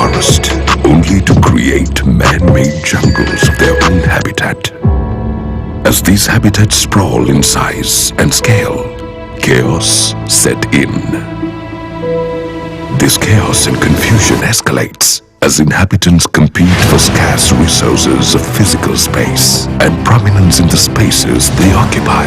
forest, only to create man-made jungles of their own habitat. As these habitats sprawl in size and scale, chaos set in. This chaos and confusion escalates as inhabitants compete for scarce resources of physical space and prominence in the spaces they occupy.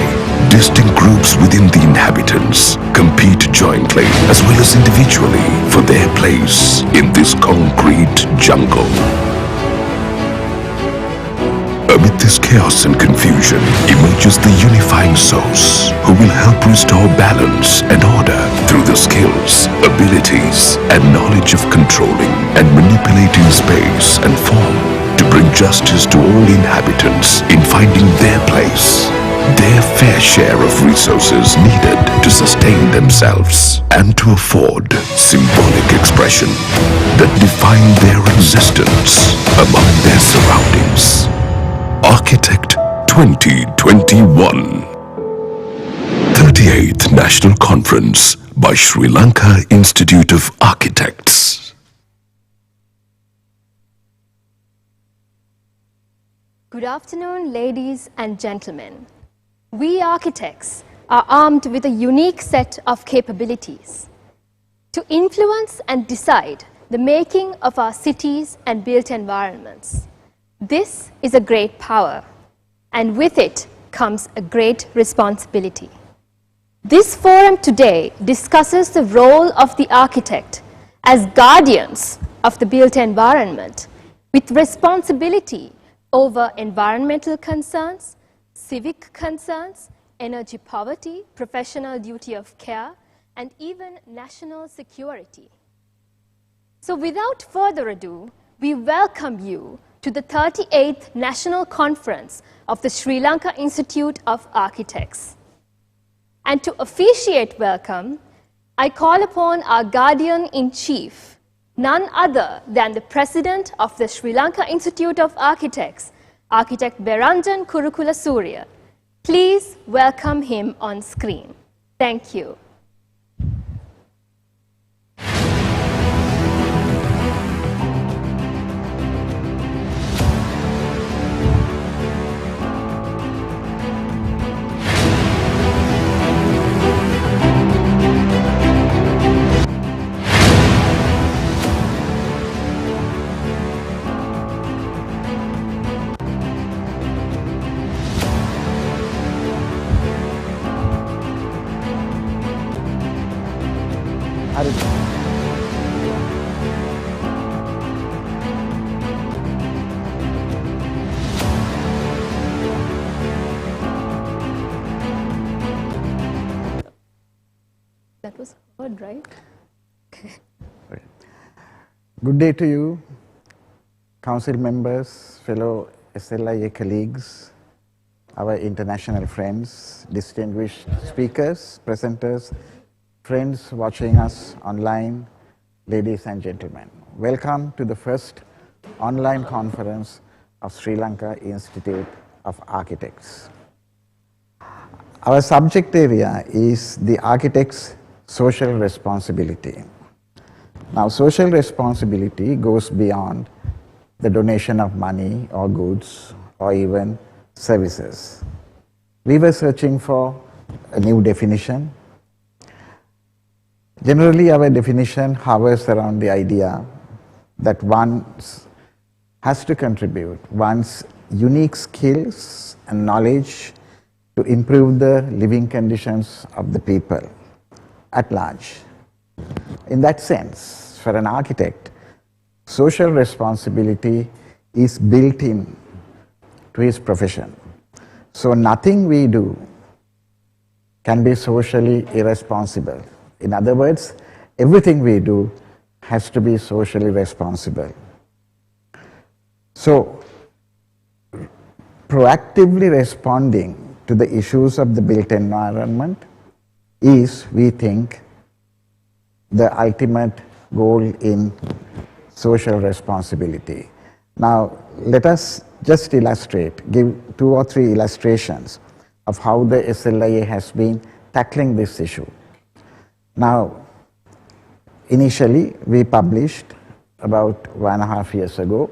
Distinct groups within the inhabitants compete jointly as well as individually for their place in this concrete jungle. Amid this chaos and confusion emerges the unifying source who will help restore balance and order through the skills, abilities and knowledge of controlling and manipulating space and form to bring justice to all inhabitants in finding their place, their fair share of resources needed to sustain themselves and to afford symbolic expression that define their existence among their surroundings. Architect 2021 38th National Conference by Sri Lanka Institute of Architects. Good afternoon, ladies and gentlemen. We architects are armed with a unique set of capabilities to influence and decide the making of our cities and built environments. This is a great power, and with it comes a great responsibility. This forum today discusses the role of the architect as guardians of the built environment with responsibility over environmental concerns, civic concerns, energy poverty, professional duty of care, and even national security. So without further ado, we welcome you to the 38th National Conference of the Sri Lanka Institute of Architects. And to officiate welcome, I call upon our Guardian-in-Chief, none other than the President of the Sri Lanka Institute of Architects, Architect Beranjan Kurukula Surya. Please welcome him on screen. Thank you. That was heard, right? Okay. Good day to you, council members, fellow SLIA colleagues, our international friends, distinguished speakers, presenters, friends watching us online, ladies and gentlemen. Welcome to the first online conference of Sri Lanka Institute of Architects. Our subject area is the architect's social responsibility. Now, social responsibility goes beyond the donation of money or goods or even services. We were searching for a new definition. Generally, our definition hovers around the idea that one has to contribute one's unique skills and knowledge to improve the living conditions of the people at large. In that sense, for an architect, social responsibility is built in to his profession. So nothing we do can be socially irresponsible. In other words, everything we do has to be socially responsible. So, proactively responding to the issues of the built environment is, we think, the ultimate goal in social responsibility. Now, let us just illustrate, give 2 or 3 illustrations of how the SLIA has been tackling this issue. Now, initially, we published about 1.5 years ago,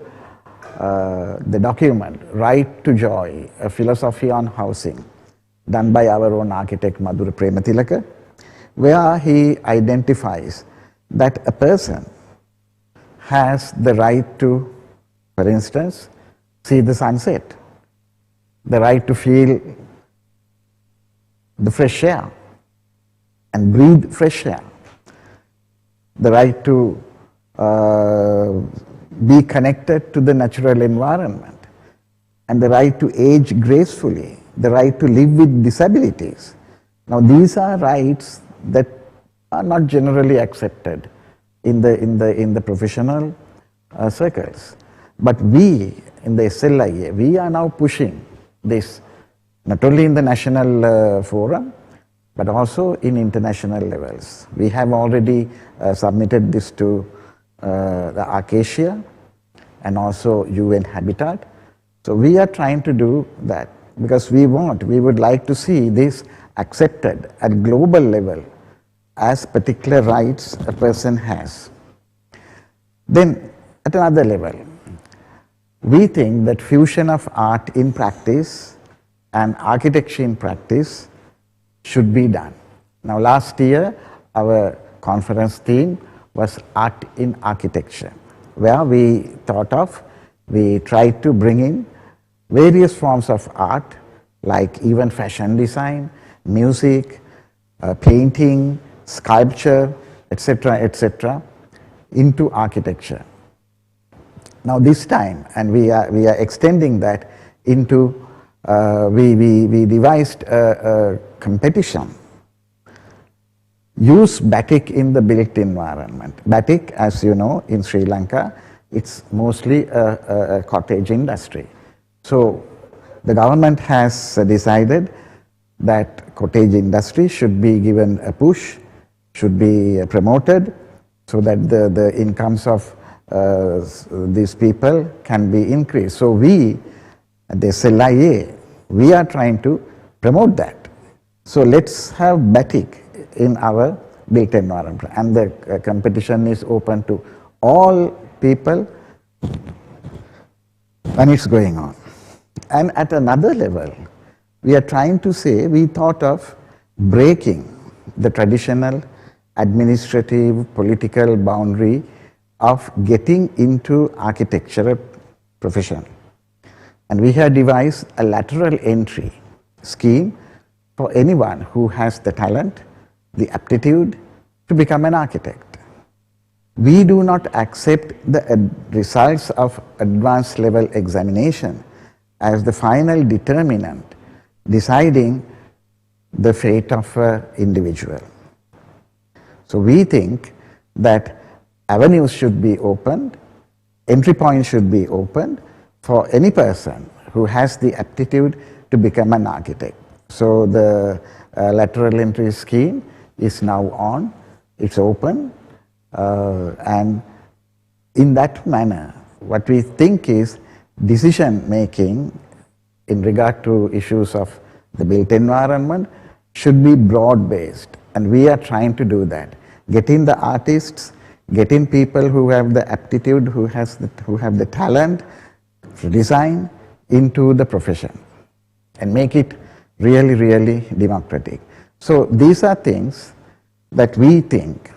the document, Right to Joy, a philosophy on housing, done by our own architect Madhura Prematilaka, where he identifies that a person has the right to, for instance, see the sunset, the right to feel the fresh air and breathe fresh air, the right to be connected to the natural environment, and the right to age gracefully, the right to live with disabilities. Now, these are rights that are not generally accepted in the professional circles. But we, in the SLIA, we are now pushing this, not only in the national forum, but also in international levels. We have already submitted this to the Acacia and also UN Habitat. So we are trying to do that because we would like to see this accepted at global level as particular rights a person has. Then at another level, we think that fusion of art in practice and architecture in practice should be done. Now, last year, our conference theme was Art in Architecture, where we tried to bring in various forms of art, like even fashion design, music, painting, sculpture, etc., into architecture. Now this time, and we are extending that into, we devised a competition. Use batik in the built environment. Batik, as you know, in Sri Lanka, it's mostly a cottage industry. So the government has decided that cottage industry should be given a push, should be promoted, so that the incomes of these people can be increased. So we, the SLIA, we are trying to promote that. So let's have batik in our built environment, and the competition is open to all people, and it's going on. And at another level, we are trying to say, we thought of breaking the traditional administrative, political boundary of getting into architectural profession. And we have devised a lateral entry scheme for anyone who has the talent, the aptitude to become an architect. We do not accept the results of advanced level examination as the final determinant deciding the fate of an individual. So we think that avenues should be opened, entry points should be opened for any person who has the aptitude to become an architect. So the lateral entry scheme is now on, it's open, and in that manner, what we think is decision making in regard to issues of the built environment should be broad based, and we are trying to do that. Getting the artists, getting people who have the aptitude, who have the talent to design into the profession and make it really, really democratic. So these are things that we think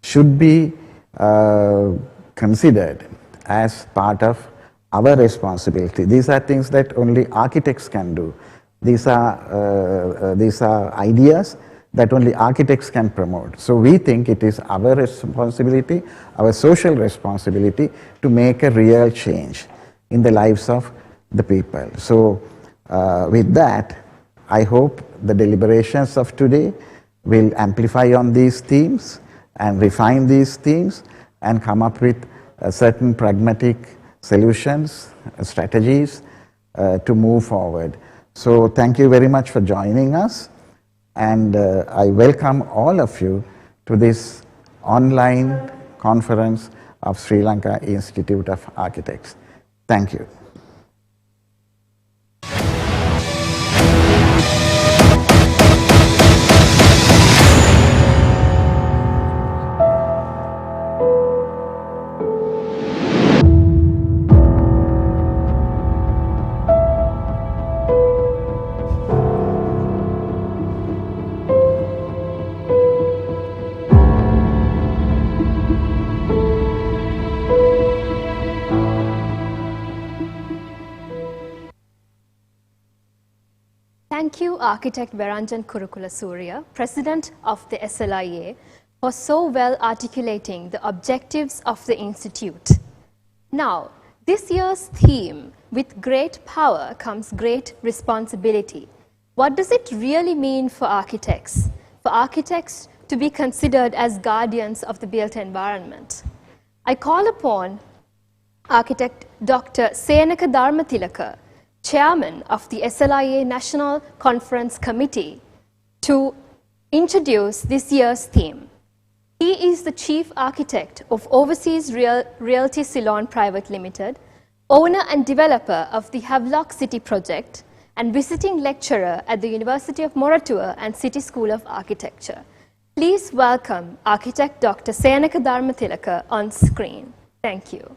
should be considered as part of our responsibility. These are things that only architects can do. These are ideas that only architects can promote. So we think it is our responsibility, our social responsibility, to make a real change in the lives of the people. So with that, I hope the deliberations of today will amplify on these themes and refine these themes and come up with certain pragmatic solutions, strategies to move forward. So thank you very much for joining us, and I welcome all of you to this online conference of Sri Lanka Institute of Architects. Thank you. thank you, Architect Veranjan Kurukula Surya, President of the SLIA, for so well articulating the objectives of the Institute. Now, this year's theme, with great power comes great responsibility. What does it really mean for architects? For architects to be considered as guardians of the built environment. I call upon Architect Dr. Senaka Dharmatilaka, Chairman of the SLIA National Conference Committee, to introduce this year's theme. He is the Chief Architect of Overseas Realty Ceylon Private Limited, owner and developer of the Havelock City project, and visiting lecturer at the University of Moratuwa and City School of Architecture. Please welcome Architect Dr. Senaka Dharmatilaka on screen. Thank you.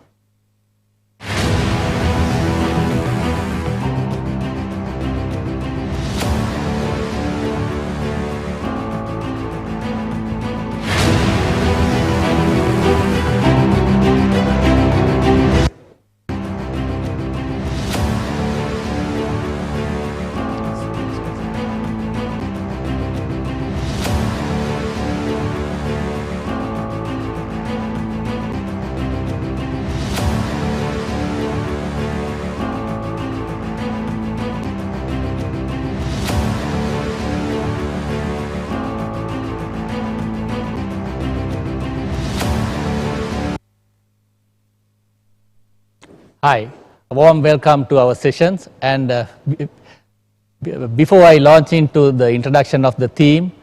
Hi, a warm welcome to our sessions, and before I launch into the introduction of the theme,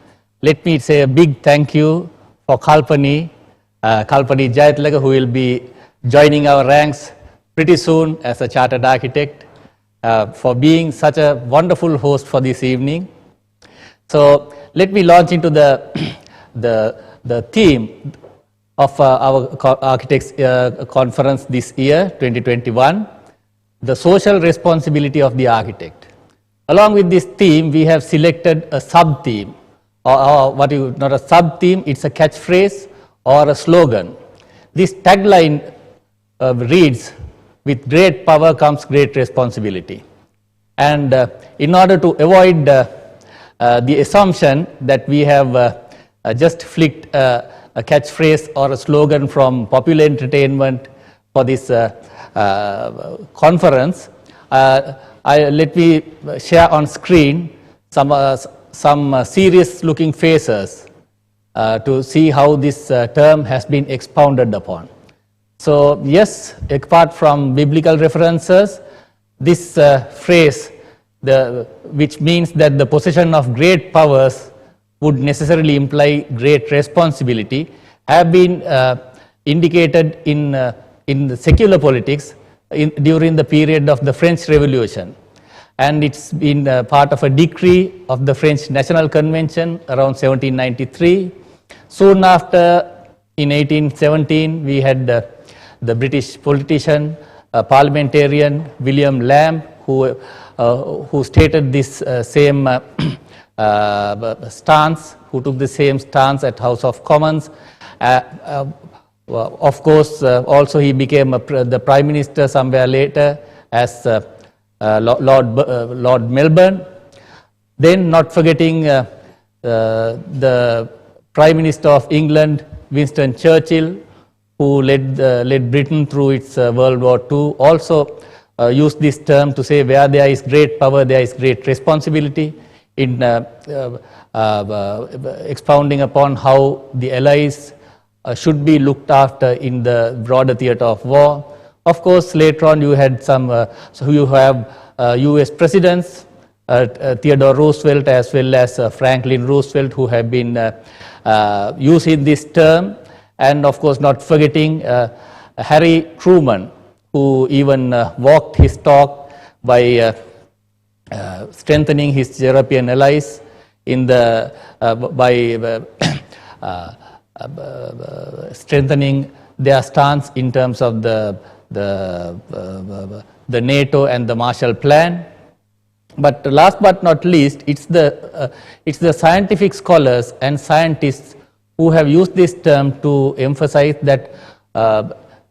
let me say a big thank you for Kalpani Jayatilaka, who will be joining our ranks pretty soon as a chartered architect, for being such a wonderful host for this evening. So let me launch into the theme of our architects conference this year, 2021, the social responsibility of the architect. Along with this theme, we have selected a sub-theme, or not a sub-theme, it's a catchphrase or a slogan. This tagline reads, "With great power comes great responsibility." And in order to avoid the assumption that we have just flicked a catchphrase or a slogan from popular entertainment for this conference, let me share on screen some serious looking faces to see how this term has been expounded upon. So yes, apart from biblical references, this phrase, which means that the possession of great powers would necessarily imply great responsibility, have been indicated in the secular politics during the period of the French Revolution. And it's been part of a decree of the French National Convention around 1793. Soon after, in 1817, we had the British politician, parliamentarian William Lamb, who stated this same stance, who took the same stance at House of Commons. Of course, also he became the Prime Minister somewhere later as Lord Melbourne. Then, not forgetting the Prime Minister of England, Winston Churchill, who led Britain through its World War II, also used this term to say where there is great power, there is great responsibility, in expounding upon how the allies should be looked after in the broader theatre of war. Of course, later on you had so you have US presidents, Theodore Roosevelt as well as Franklin Roosevelt, who have been using this term, and of course not forgetting Harry Truman, who even walked his talk by strengthening his European allies in by strengthening their stance in terms of the NATO and the Marshall Plan. But last but not least, it's the scientific scholars and scientists who have used this term to emphasize that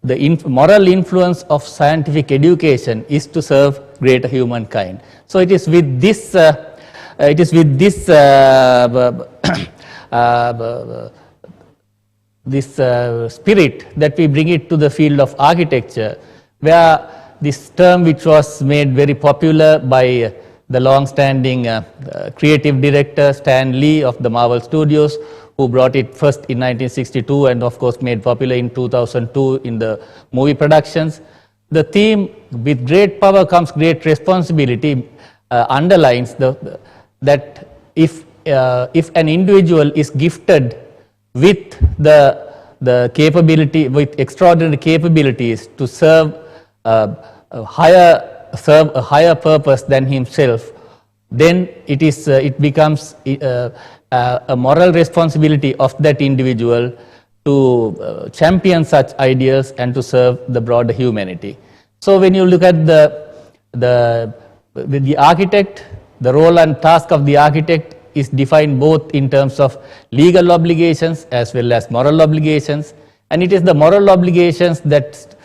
the moral influence of scientific education is to serve greater humankind. So it is with this it is with this spirit that we bring it to the field of architecture, where this term, which was made very popular by the long-standing creative director Stan Lee of the Marvel Studios, who brought it first in 1962 and of course made popular in 2002 in the movie productions. The theme, with great power comes great responsibility, underlines that if an individual is gifted with the capability, with extraordinary capabilities to serve a higher purpose than himself, then it becomes a moral responsibility of that individual to champion such ideals and to serve the broader humanity. So when you look at the architect, the role and task of the architect is defined both in terms of legal obligations as well as moral obligations, and it is the moral obligations that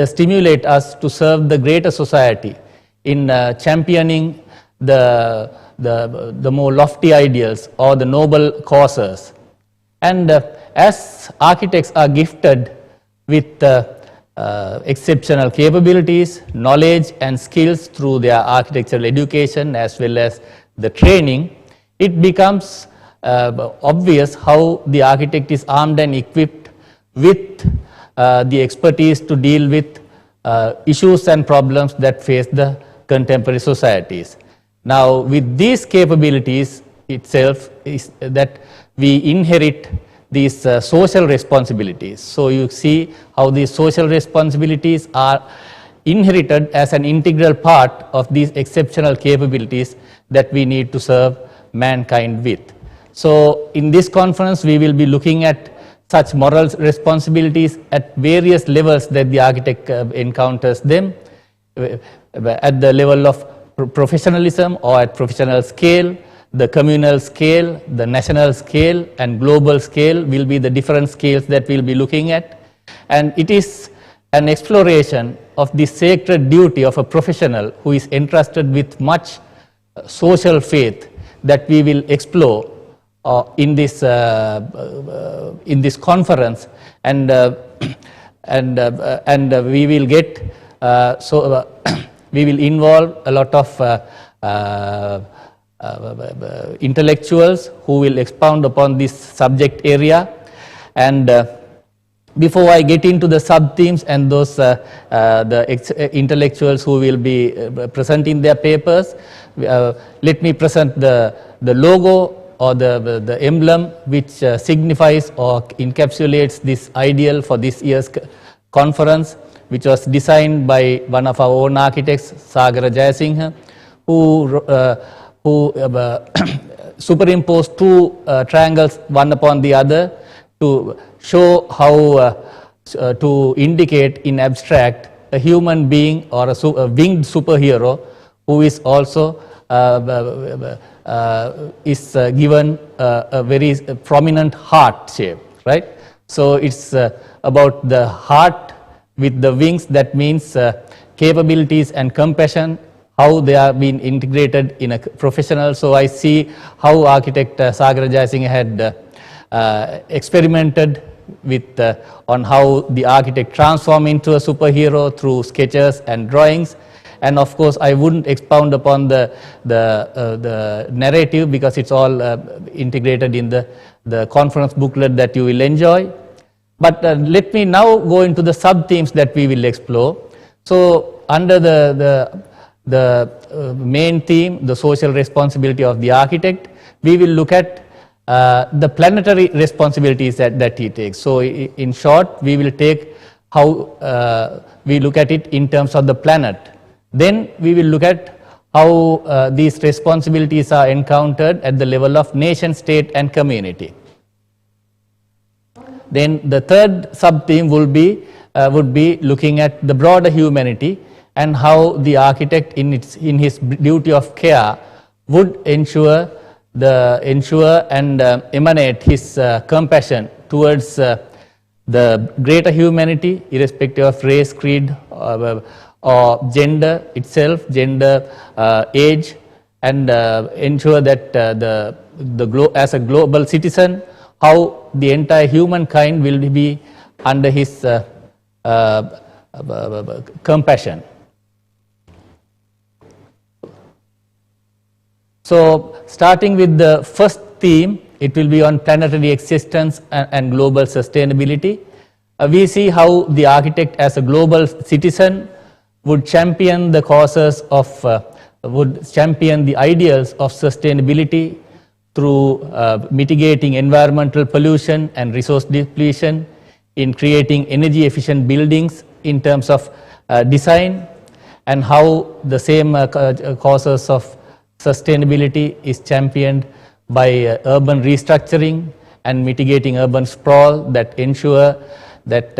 stimulate us to serve the greater society in championing the more lofty ideals or the noble causes. And as architects are gifted with exceptional capabilities, knowledge and skills through their architectural education as well as the training, it becomes obvious how the architect is armed and equipped with the expertise to deal with issues and problems that face the contemporary societies. Now, with these capabilities itself is that we inherit these social responsibilities. So you see how these social responsibilities are inherited as an integral part of these exceptional capabilities that we need to serve mankind with. So in this conference, we will be looking at such moral responsibilities at various levels that the architect encounters them, at the level of professionalism or at professional scale, the communal scale, the national scale and global scale will be the different scales that we'll be looking at. And it is an exploration of the sacred duty of a professional who is entrusted with much social faith that we will explore in this conference, and we will get we will involve a lot of intellectuals who will expound upon this subject area. And before I get into the sub-themes and those intellectuals who will be presenting their papers, let me present the logo or the emblem which signifies or encapsulates this ideal for this year's conference, which was designed by one of our own architects, Sagara Jayasinghe, who superimposed two triangles one upon the other to show how to indicate in abstract a human being or a winged superhero who is also given a very prominent heart shape, right? So it's about the heart with the wings. That means capabilities and compassion, how they are being integrated in a professional. So I see how architect Sagara Jayasinghe had experimented with on how the architect transform into a superhero through sketches and drawings. And of course, I wouldn't expound upon the narrative because it's all integrated in the conference booklet that you will enjoy. But let me now go into the sub-themes that we will explore. So under the main theme, the social responsibility of the architect, we will look at the planetary responsibilities that he takes. So in short, we will take how we look at it in terms of the planet. Then we will look at how these responsibilities are encountered at the level of nation, state and community. Then the third sub-theme would be looking at the broader humanity and how the architect in his duty of care would ensure and emanate his compassion towards the greater humanity, irrespective of race, creed, or gender itself, gender, age, and ensure that as a global citizen, how the entire humankind will be under his compassion. So, starting with the first theme, it will be on planetary existence and global sustainability. We see how the architect as a global citizen would champion the causes of, would champion the ideals of sustainability through mitigating environmental pollution and resource depletion, in creating energy efficient buildings in terms of design, and how the same causes of sustainability is championed by urban restructuring and mitigating urban sprawl that ensure that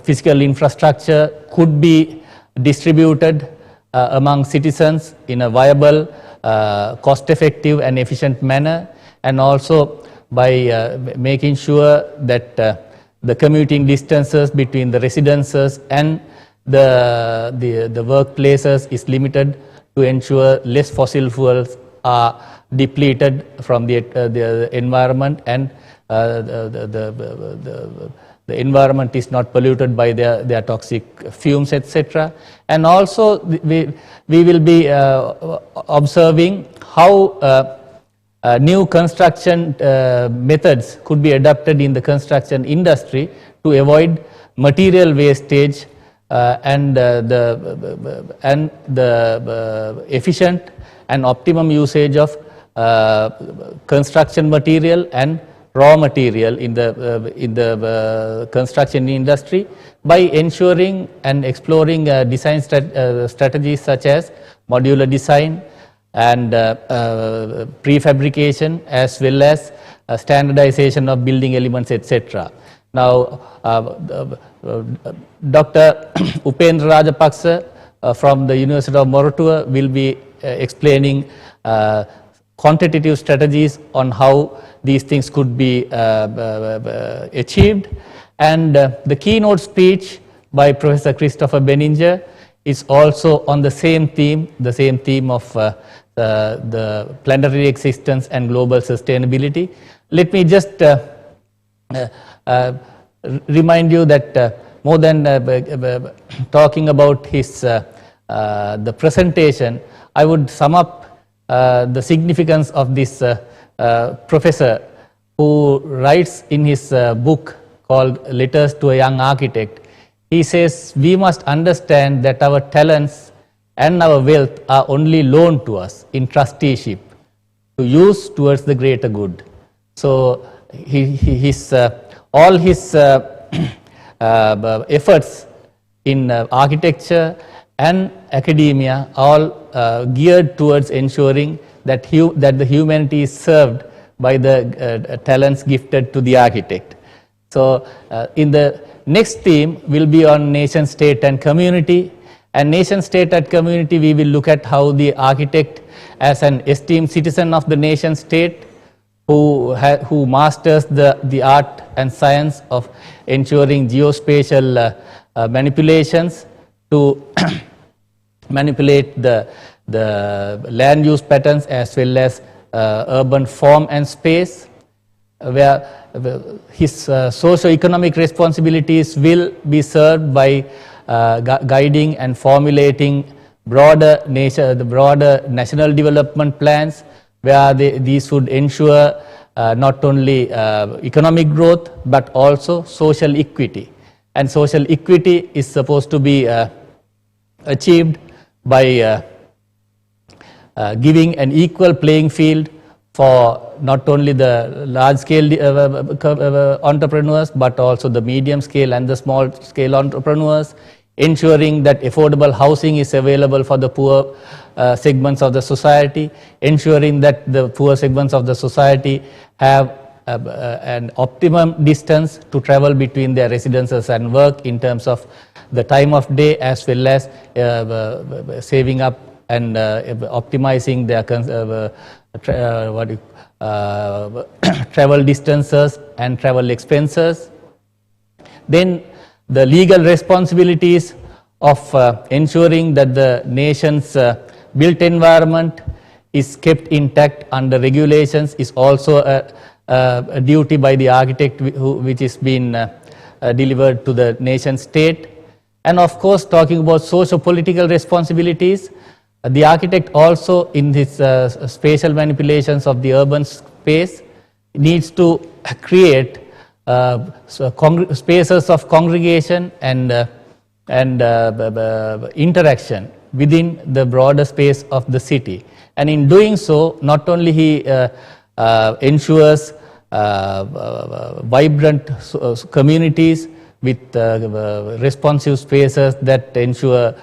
physical infrastructure could be distributed among citizens in a viable, cost-effective and efficient manner, and also by making sure that the commuting distances between the residences and the workplaces is limited to ensure less fossil fuels are depleted from the environment, and the environment is not polluted by their toxic fumes, etc. And also we will be observing how new construction methods could be adopted in the construction industry to avoid material wastage and the efficient and optimum usage of construction material and raw material in the construction industry, by ensuring and exploring design strategies such as modular design and prefabrication, as well as standardization of building elements, etc. Now, Dr. Upendra Rajapaksa from the University of Moratuwa will be explaining quantitative strategies on how these things could be achieved, and the keynote speech by Professor Christopher Benninger is also on the same theme of the planetary existence and global sustainability. Let me just remind you that more than talking about his the presentation, I would sum up the significance of this professor, who writes in his book called Letters to a Young Architect. He says we must understand that our talents and our wealth are only loaned to us in trusteeship to use towards the greater good. So all his efforts in architecture and academia all geared towards ensuring that the humanity is served by the talents gifted to the architect. So in the next theme will be on nation, state and community. And nation, state and community, we will look at how the architect, as an esteemed citizen of the nation state, who masters the art and science of ensuring geospatial manipulations to manipulate the land use patterns as well as urban form and space, where his socio-economic responsibilities will be served by guiding and formulating broader national development plans, where these would ensure not only economic growth but also social equity. And social equity is supposed to be achieved by giving an equal playing field for not only the large scale entrepreneurs but also the medium scale and the small scale entrepreneurs, ensuring that affordable housing is available for the poor segments of the society, ensuring that the poor segments of the society have an optimum distance to travel between their residences and work in terms of the time of day, as well as saving up and optimizing their travel distances and travel expenses. Then the legal responsibilities of ensuring that the nation's built environment is kept intact under regulations is also a duty by the architect which is being delivered to the nation state. And of course, talking about socio-political responsibilities, the architect also in his spatial manipulations of the urban space needs to create spaces of congregation and interaction within the broader space of the city. And in doing so, not only he ensures vibrant communities with responsive spaces that ensure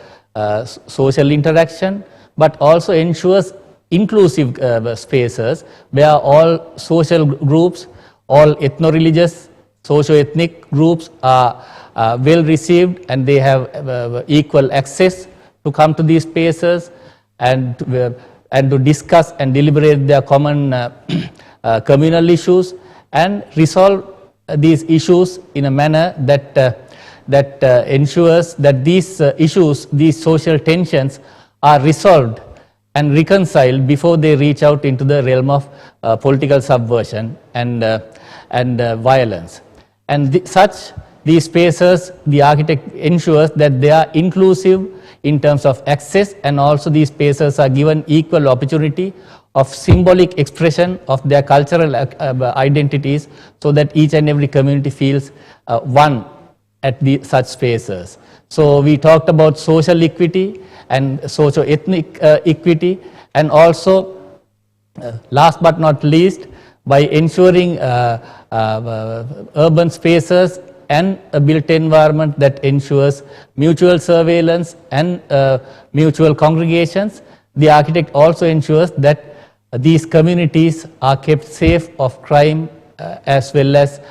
social interaction, but also ensures inclusive spaces where all social groups, all ethno-religious, socio-ethnic groups are well received and they have equal access to come to these spaces and to discuss and deliberate their common communal issues and resolve these issues in a manner that ensures that these issues, these social tensions are resolved and reconciled before they reach out into the realm of political subversion and violence. And these spaces, the architect ensures that they are inclusive in terms of access, and also these spaces are given equal opportunity of symbolic expression of their cultural identities, so that each and every community feels one at such spaces. So we talked about social equity and socio-ethnic equity, and also last but not least, by ensuring urban spaces and a built environment that ensures mutual surveillance and mutual congregations, the architect also ensures that these communities are kept safe of crime as well as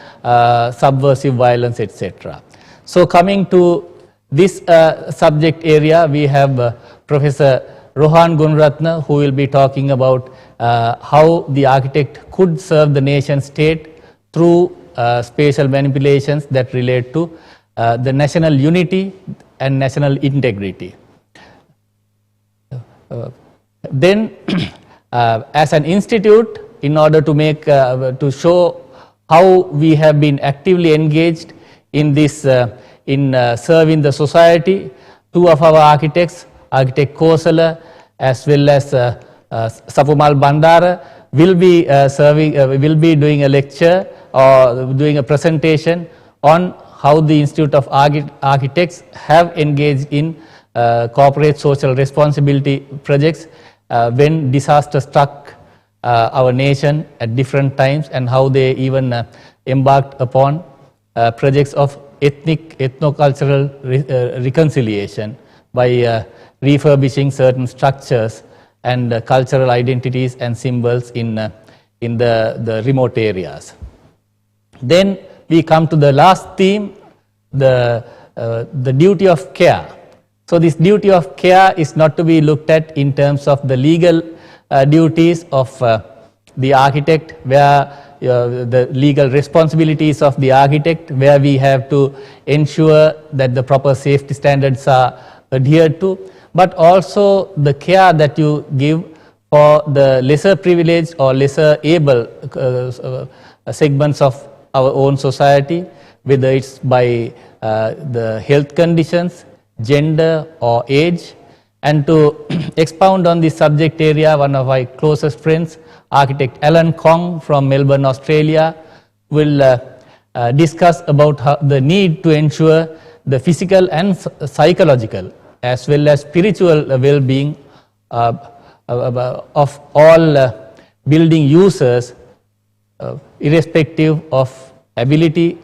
subversive violence, etc. So coming to this subject area, we have Professor Rohan Gunratna, who will be talking about how the architect could serve the nation state through spatial manipulations that relate to the national unity and national integrity. Then as an institute, in order to make to show how we have been actively engaged in this in serving the society, two of our architects, Architect Kosala as well as Sapumal Bandara, will be will be doing a lecture or doing a presentation on how the Institute of Architects have engaged in corporate social responsibility projects when disaster struck our nation at different times, and how they even embarked upon projects of ethno-cultural reconciliation by refurbishing certain structures and cultural identities and symbols in the remote areas. Then we come to the last theme, the duty of care. So this duty of care is not to be looked at in terms of the legal duties of the architect, where the legal responsibilities of the architect, where we have to ensure that the proper safety standards are adhered to, but also the care that you give for the lesser privileged or lesser able segments of our own society, whether it's by the health conditions, gender or age. And to expound on this subject area, one of my closest friends, architect Alan Kong from Melbourne, Australia, will discuss about the need to ensure the physical and psychological as well as spiritual well-being of all building users, irrespective of ability,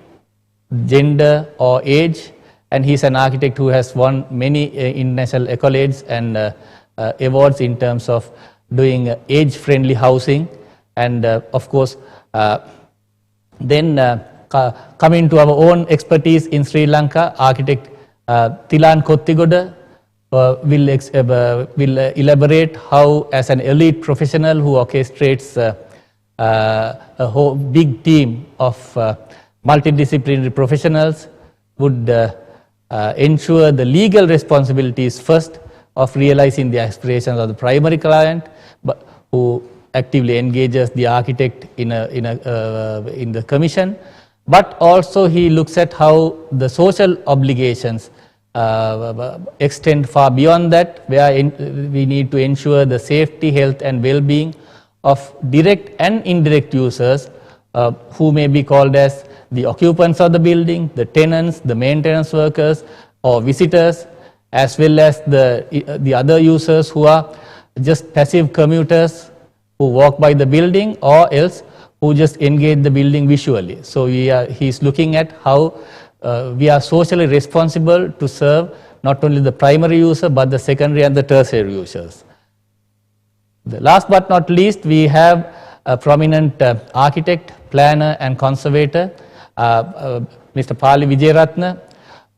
gender or age. And he's an architect who has won many international accolades and awards in terms of doing age-friendly housing. And of course, then coming to our own expertise in Sri Lanka, architect Tilan Kottigoda will elaborate how, as an elite professional who orchestrates a whole big team of multidisciplinary professionals, would ensure the legal responsibilities first of realizing the aspirations of the primary client, but who actively engages the architect in the commission, but also he looks at how the social obligations extend far beyond that, where we need to ensure the safety, health and well-being of direct and indirect users who may be called as the occupants of the building, the tenants, the maintenance workers or visitors, as well as the other users who are just passive commuters who walk by the building or else who just engage the building visually. So he's looking at how we are socially responsible to serve not only the primary user but the secondary and the tertiary users. The last but not least, we have a prominent architect, planner and conservator, Mr. Pali Vijayaratna,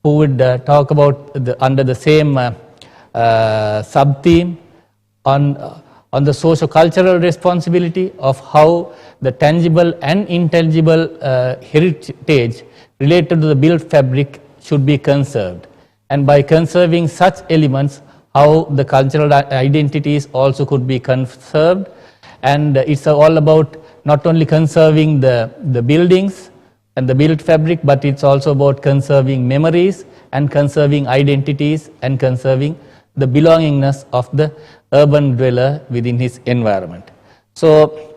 who would talk about under the same sub-theme on the socio-cultural responsibility of how the tangible and intangible heritage related to the built fabric should be conserved. And by conserving such elements, how the cultural identities also could be conserved. And it's all about not only conserving the buildings and the built fabric, but it's also about conserving memories and conserving identities and conserving the belongingness of the urban dweller within his environment. So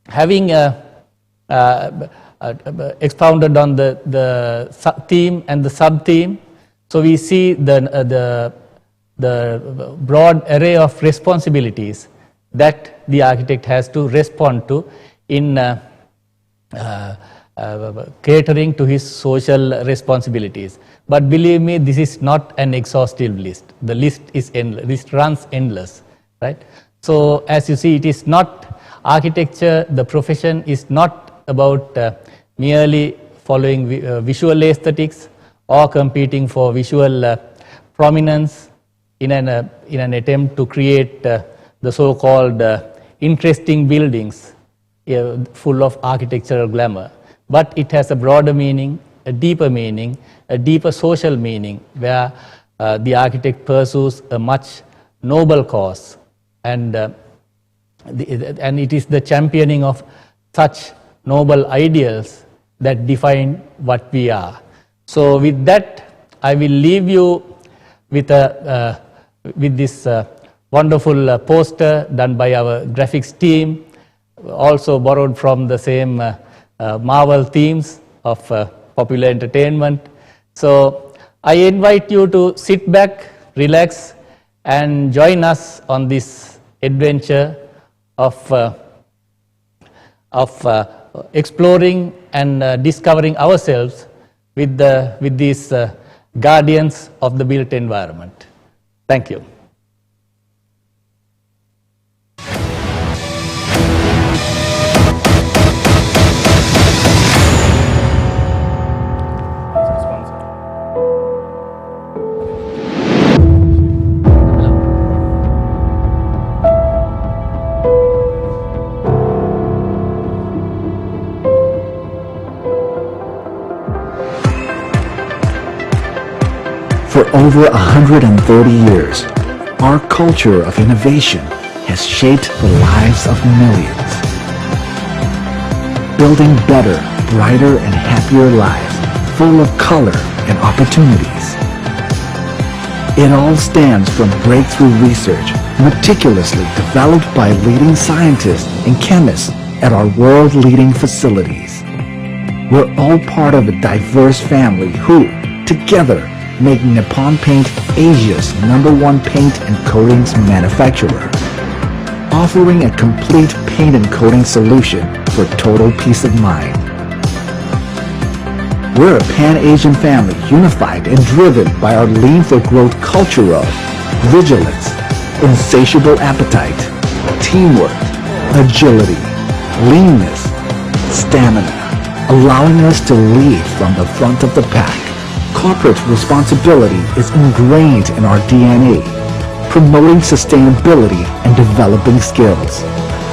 having expounded on the theme and the sub-theme, so we see the broad array of responsibilities that the architect has to respond to in catering to his social responsibilities. But believe me, this is not an exhaustive list. The list is endless. List runs endless, right? So as you see, it is not architecture. The profession is not about merely following visual aesthetics or competing for visual prominence in an attempt to create the so-called interesting buildings full of architectural glamour. But it has a broader meaning, a deeper social meaning, where the architect pursues a much noble cause, and it is the championing of such noble ideals that define what we are. So with that, I will leave you with this wonderful poster done by our graphics team, also borrowed from the same Marvel themes of popular entertainment. So I invite you to sit back, relax, and join us on this adventure of exploring and discovering ourselves with these guardians of the built environment. Thank you. For over 130 years, our culture of innovation has shaped the lives of millions. Building better, brighter, and happier lives full of color and opportunities. It all stems from breakthrough research meticulously developed by leading scientists and chemists at our world-leading facilities. We're all part of a diverse family who, together, make Nippon Paint Asia's #1 paint and coatings manufacturer, offering a complete paint and coating solution for total peace of mind. We're a Pan-Asian family unified and driven by our lean for growth culture of vigilance, insatiable appetite, teamwork, agility, leanness, stamina, allowing us to lead from the front of the pack. Corporate responsibility is ingrained in our DNA, promoting sustainability and developing skills,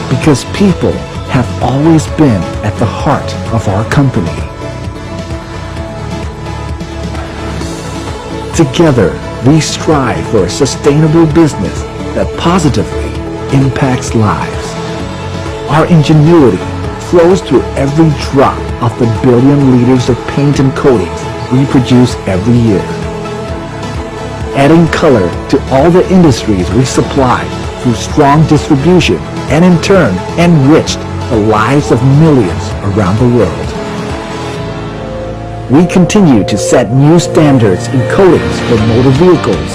because people have always been at the heart of our company. Together, we strive for a sustainable business that positively impacts lives. Our ingenuity flows through every drop of the billion liters of paint and coatings we produce every year. Adding color to all the industries we supply through strong distribution and in turn enriched the lives of millions around the world. We continue to set new standards in coatings for motor vehicles.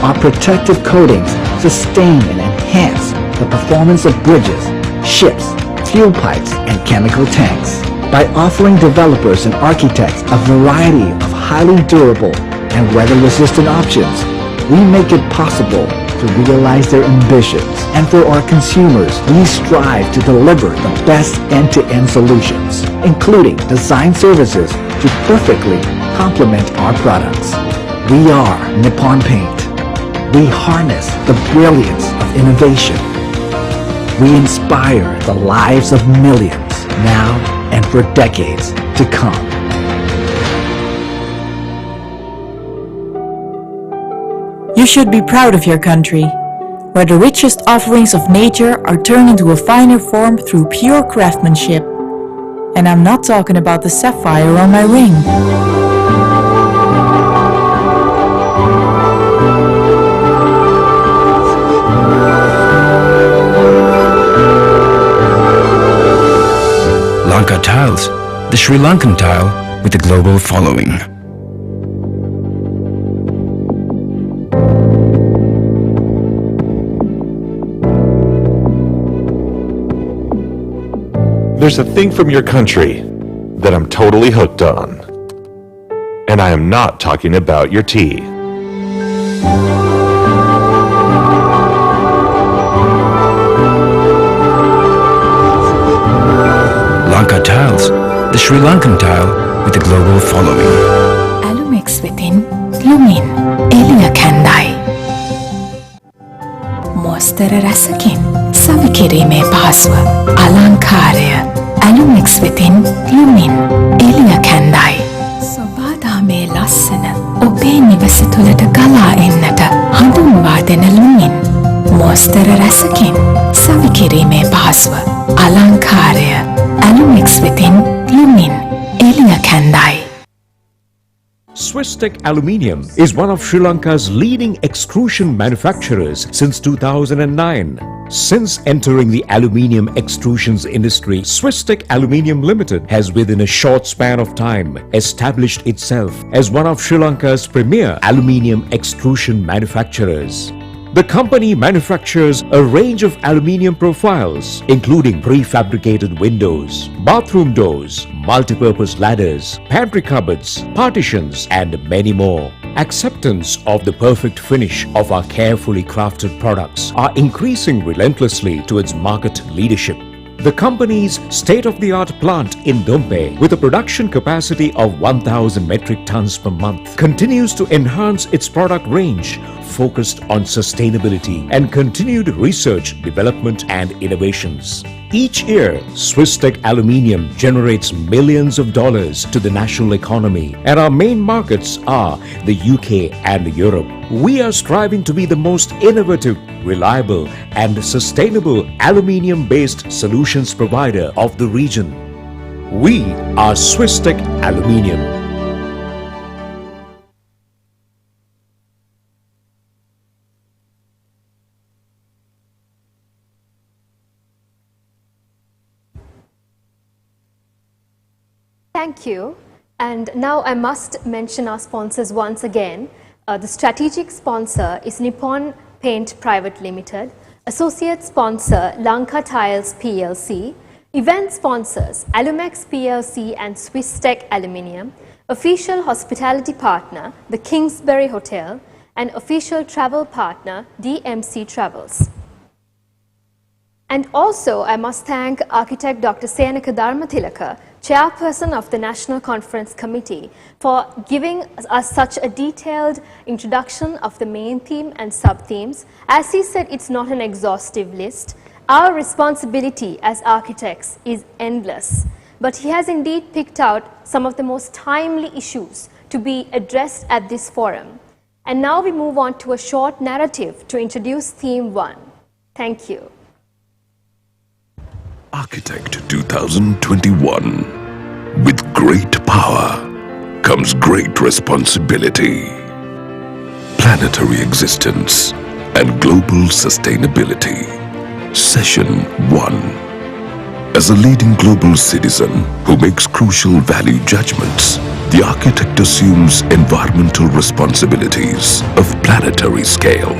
Our protective coatings sustain and enhance the performance of bridges, ships, fuel pipes, and chemical tanks. By offering developers and architects a variety of highly durable and weather-resistant options, we make it possible to realize their ambitions. And for our consumers, we strive to deliver the best end-to-end solutions, including design services to perfectly complement our products. We are Nippon Paint. We harness the brilliance of innovation. We inspire the lives of millions now and for decades to come. You should be proud of your country, where the richest offerings of nature are turned into a finer form through pure craftsmanship. And I'm not talking about the sapphire on my ring. Lanka Tiles, the Sri Lankan tile with a global following. There's a thing from your country that I'm totally hooked on. And I am not talking about your tea. Lanka Tiles, the Sri Lankan tile with a global following. Alumix within Lumin Elia Kandai. Monster රසකින් සවිකිරීමේ පහසුව අලංකාරය Alumix within Lumin Elia Kandai. සොබාදාමේ ලස්සන ඔබේ නිවස තුළට ගලා එන්නට හඳුන්වා දෙන Lumin. Monster රසකින් සවිකිරීමේ පහසුව අලංකාරය Alumix within Lumin Elia Kandai. Swisstech Aluminium is one of Sri Lanka's leading extrusion manufacturers since 2009. Since entering the aluminium extrusions industry, Swisstech Aluminium Limited has within a short span of time established itself as one of Sri Lanka's premier aluminium extrusion manufacturers. The company manufactures a range of aluminium profiles, including prefabricated windows, bathroom doors, multipurpose ladders, pantry cupboards, partitions, and many more. Acceptance of the perfect finish of our carefully crafted products are increasing relentlessly towards market leadership. The company's state-of-the-art plant in Dompe, with a production capacity of 1,000 metric tons per month, continues to enhance its product range, focused on sustainability and continued research, development and innovations. Each year, Swisstech Aluminium generates millions of dollars to the national economy, and our main markets are the UK and Europe. We are striving to be the most innovative, reliable and sustainable aluminium-based solutions provider of the region. We are Swisstech Aluminium. Thank you. And now I must mention our sponsors once again. The strategic sponsor is Nippon Paint Private Limited. Associate sponsor Lanka Tiles PLC. Event sponsors Alumex PLC and Swisstech Aluminium. Official hospitality partner the Kingsbury Hotel. And official travel partner DMC Travels. And also I must thank architect Dr. Senaka Dharmathilaka, chairperson of the National Conference Committee, for giving us such a detailed introduction of the main theme and sub-themes. As he said, it's not an exhaustive list. Our responsibility as architects is endless, but he has indeed picked out some of the most timely issues to be addressed at this forum. And now we move on to a short narrative to introduce Theme 1. Thank you. Architect 2021. With great power comes great responsibility. Planetary existence and global sustainability. Session 1. As a leading global citizen who makes crucial value judgments, the architect assumes environmental responsibilities of planetary scale,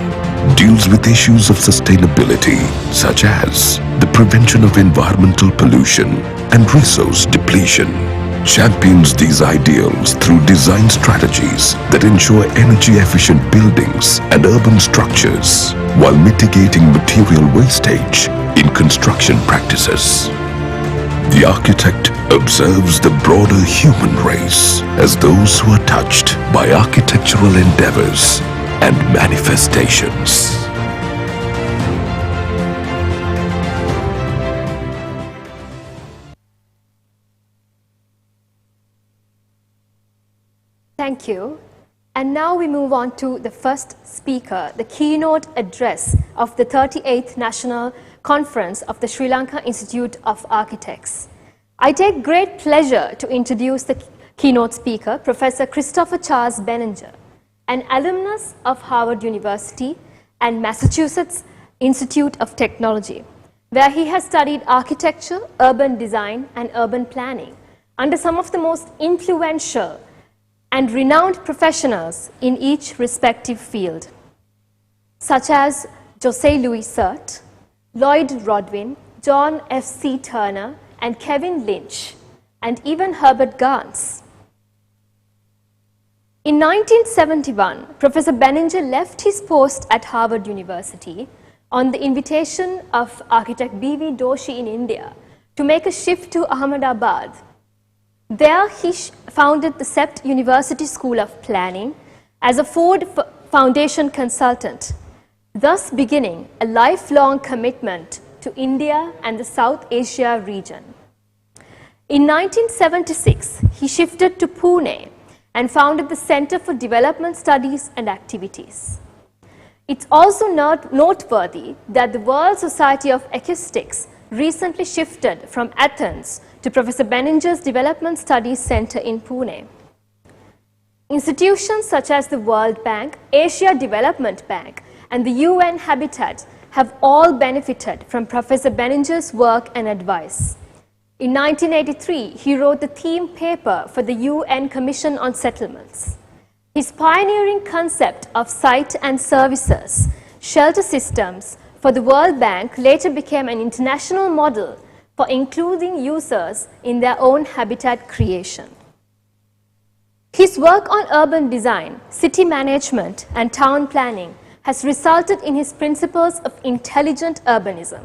deals with issues of sustainability such as the prevention of environmental pollution and resource depletion, champions these ideals through design strategies that ensure energy-efficient buildings and urban structures while mitigating material wastage in construction practices. The architect observes the broader human race as those who are touched by architectural endeavors and manifestations. Thank you. And now we move on to the first speaker, the keynote address of the 38th National Conference of the Sri Lanka Institute of Architects. I take great pleasure to introduce the keynote speaker, Professor Christopher Charles Benninger, an alumnus of Harvard University and Massachusetts Institute of Technology, where he has studied architecture, urban design, and urban planning under some of the most influential and renowned professionals in each respective field, such as Jose Louis Sert, Lloyd Rodwin, John F.C. Turner, and Kevin Lynch, and even Herbert Gans. In 1971, Professor Benninger left his post at Harvard University on the invitation of architect B.V. Doshi in India to make a shift to Ahmedabad. There he founded the CEPT University School of Planning as a Ford Foundation consultant, thus beginning a lifelong commitment to India and the South Asia region. In 1976, he shifted to Pune and founded the Center for Development Studies and Activities. It's also noteworthy that the World Society of Acoustics recently shifted from Athens to Professor Benninger's Development Studies Center in Pune. Institutions such as the World Bank, Asia Development Bank, and the UN Habitat have all benefited from Professor Benninger's work and advice. In 1983, he wrote the theme paper for the UN Commission on Settlements. His pioneering concept of site and services, shelter systems for the World Bank later became an international model for including users in their own habitat creation. His work on urban design, city management, and town planning has resulted in his principles of intelligent urbanism,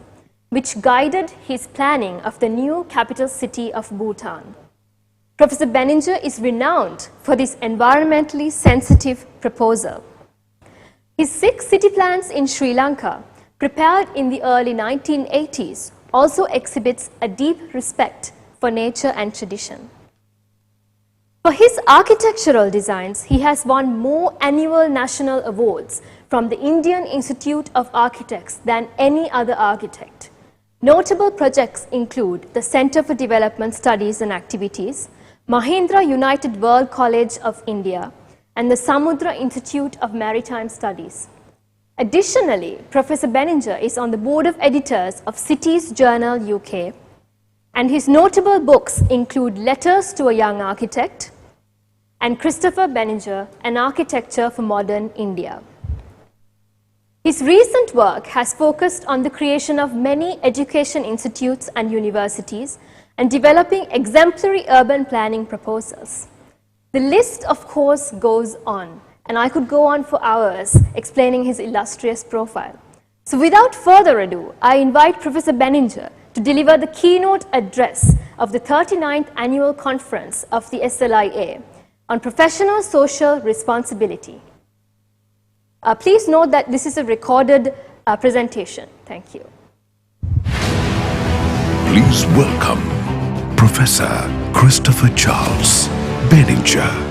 which guided his planning of the new capital city of Bhutan. Professor Benninger is renowned for this environmentally sensitive proposal. His 6 city plans in Sri Lanka, prepared in the early 1980s, also exhibits a deep respect for nature and tradition. For his architectural designs, he has won more annual national awards from the Indian Institute of Architects than any other architect. Notable projects include the Center for Development Studies and Activities, Mahindra United World College of India, and the Samudra Institute of Maritime Studies. Additionally, Professor Benninger is on the board of editors of Cities Journal UK, and his notable books include Letters to a Young Architect and Christopher Benninger, An Architecture for Modern India. His recent work has focused on the creation of many education institutes and universities and developing exemplary urban planning proposals. The list, of course, goes on, and I could go on for hours explaining his illustrious profile. So without further ado, I invite Professor Benninger to deliver the keynote address of the 39th Annual Conference of the SLIA on Professional Social Responsibility. Please note that this is a recorded presentation. Thank you. Please welcome Professor Christopher Charles Benninger.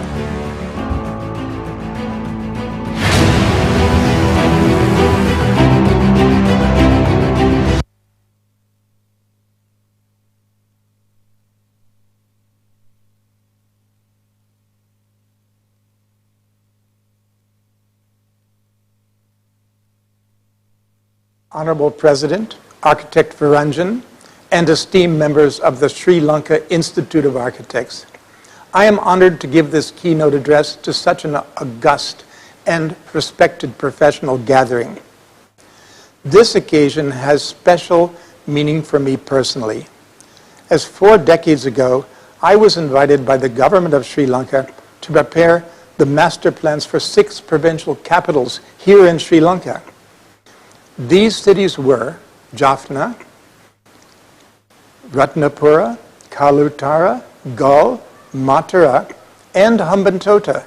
Honorable President, Architect Viranjan, and esteemed members of the Sri Lanka Institute of Architects. I am honored to give this keynote address to such an august and respected professional gathering. This occasion has special meaning for me personally, as 4 decades ago, I was invited by the government of Sri Lanka to prepare the master plans for 6 provincial capitals here in Sri Lanka. These cities were Jaffna, Ratnapura, Kalutara, Galle, Matara, and Hambantota.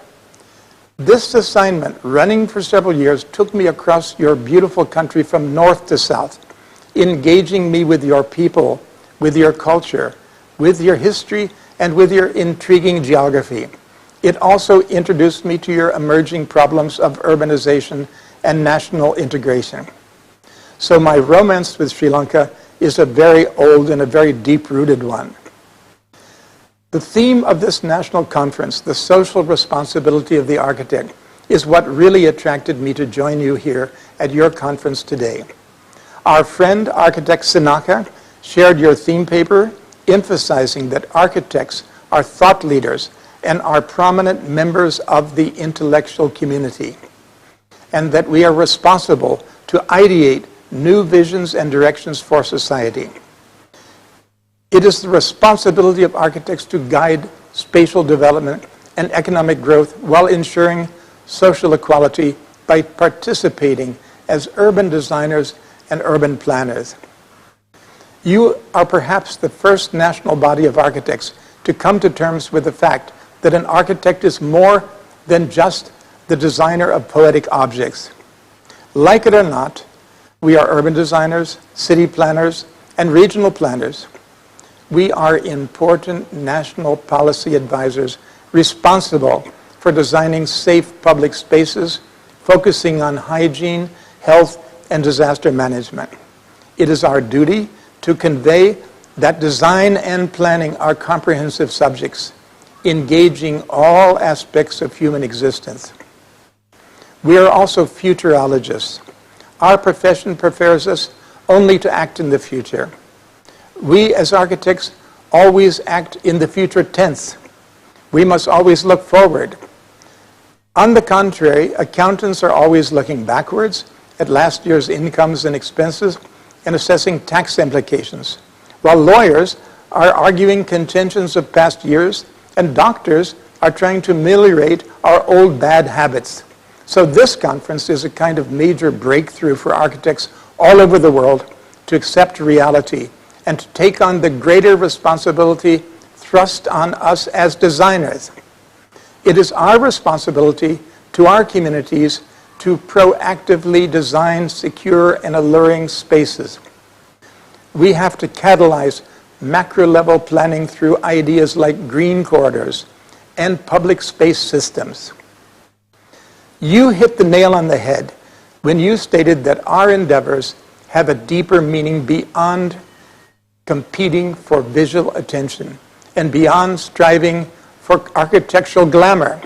This assignment, running for several years, took me across your beautiful country from north to south, engaging me with your people, with your culture, with your history, and with your intriguing geography. It also introduced me to your emerging problems of urbanization and national integration. So my romance with Sri Lanka is a very old and a very deep-rooted one. The theme of this national conference, the social responsibility of the architect, is what really attracted me to join you here at your conference today. Our friend, architect Sinaka, shared your theme paper, emphasizing that architects are thought leaders and are prominent members of the intellectual community, and that we are responsible to ideate new visions and directions for society. It is the responsibility of architects to guide spatial development and economic growth while ensuring social equality by participating as urban designers and urban planners. You are perhaps the first national body of architects to come to terms with the fact that an architect is more than just the designer of poetic objects. Like it or not, we are urban designers, city planners, and regional planners. We are important national policy advisors responsible for designing safe public spaces, focusing on hygiene, health, and disaster management. It is our duty to convey that design and planning are comprehensive subjects, engaging all aspects of human existence. We are also futurologists. Our profession prepares us only to act in the future. We as architects always act in the future tense. We must always look forward. On the contrary, accountants are always looking backwards at last year's incomes and expenses and assessing tax implications, while lawyers are arguing contentions of past years and doctors are trying to ameliorate our old bad habits. So this conference is a kind of major breakthrough for architects all over the world to accept reality and to take on the greater responsibility thrust on us as designers. It is our responsibility to our communities to proactively design secure and alluring spaces. We have to catalyze macro-level planning through ideas like green corridors and public space systems. You hit the nail on the head when you stated that our endeavors have a deeper meaning beyond competing for visual attention and beyond striving for architectural glamour.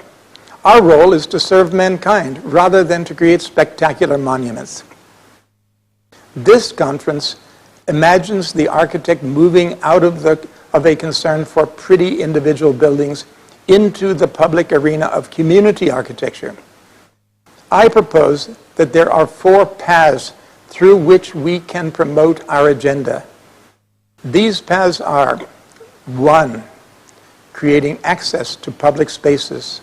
Our role is to serve mankind rather than to create spectacular monuments. This conference imagines the architect moving out of a concern for pretty individual buildings into the public arena of community architecture. I propose that there are 4 paths through which we can promote our agenda. These paths are: 1, creating access to public spaces;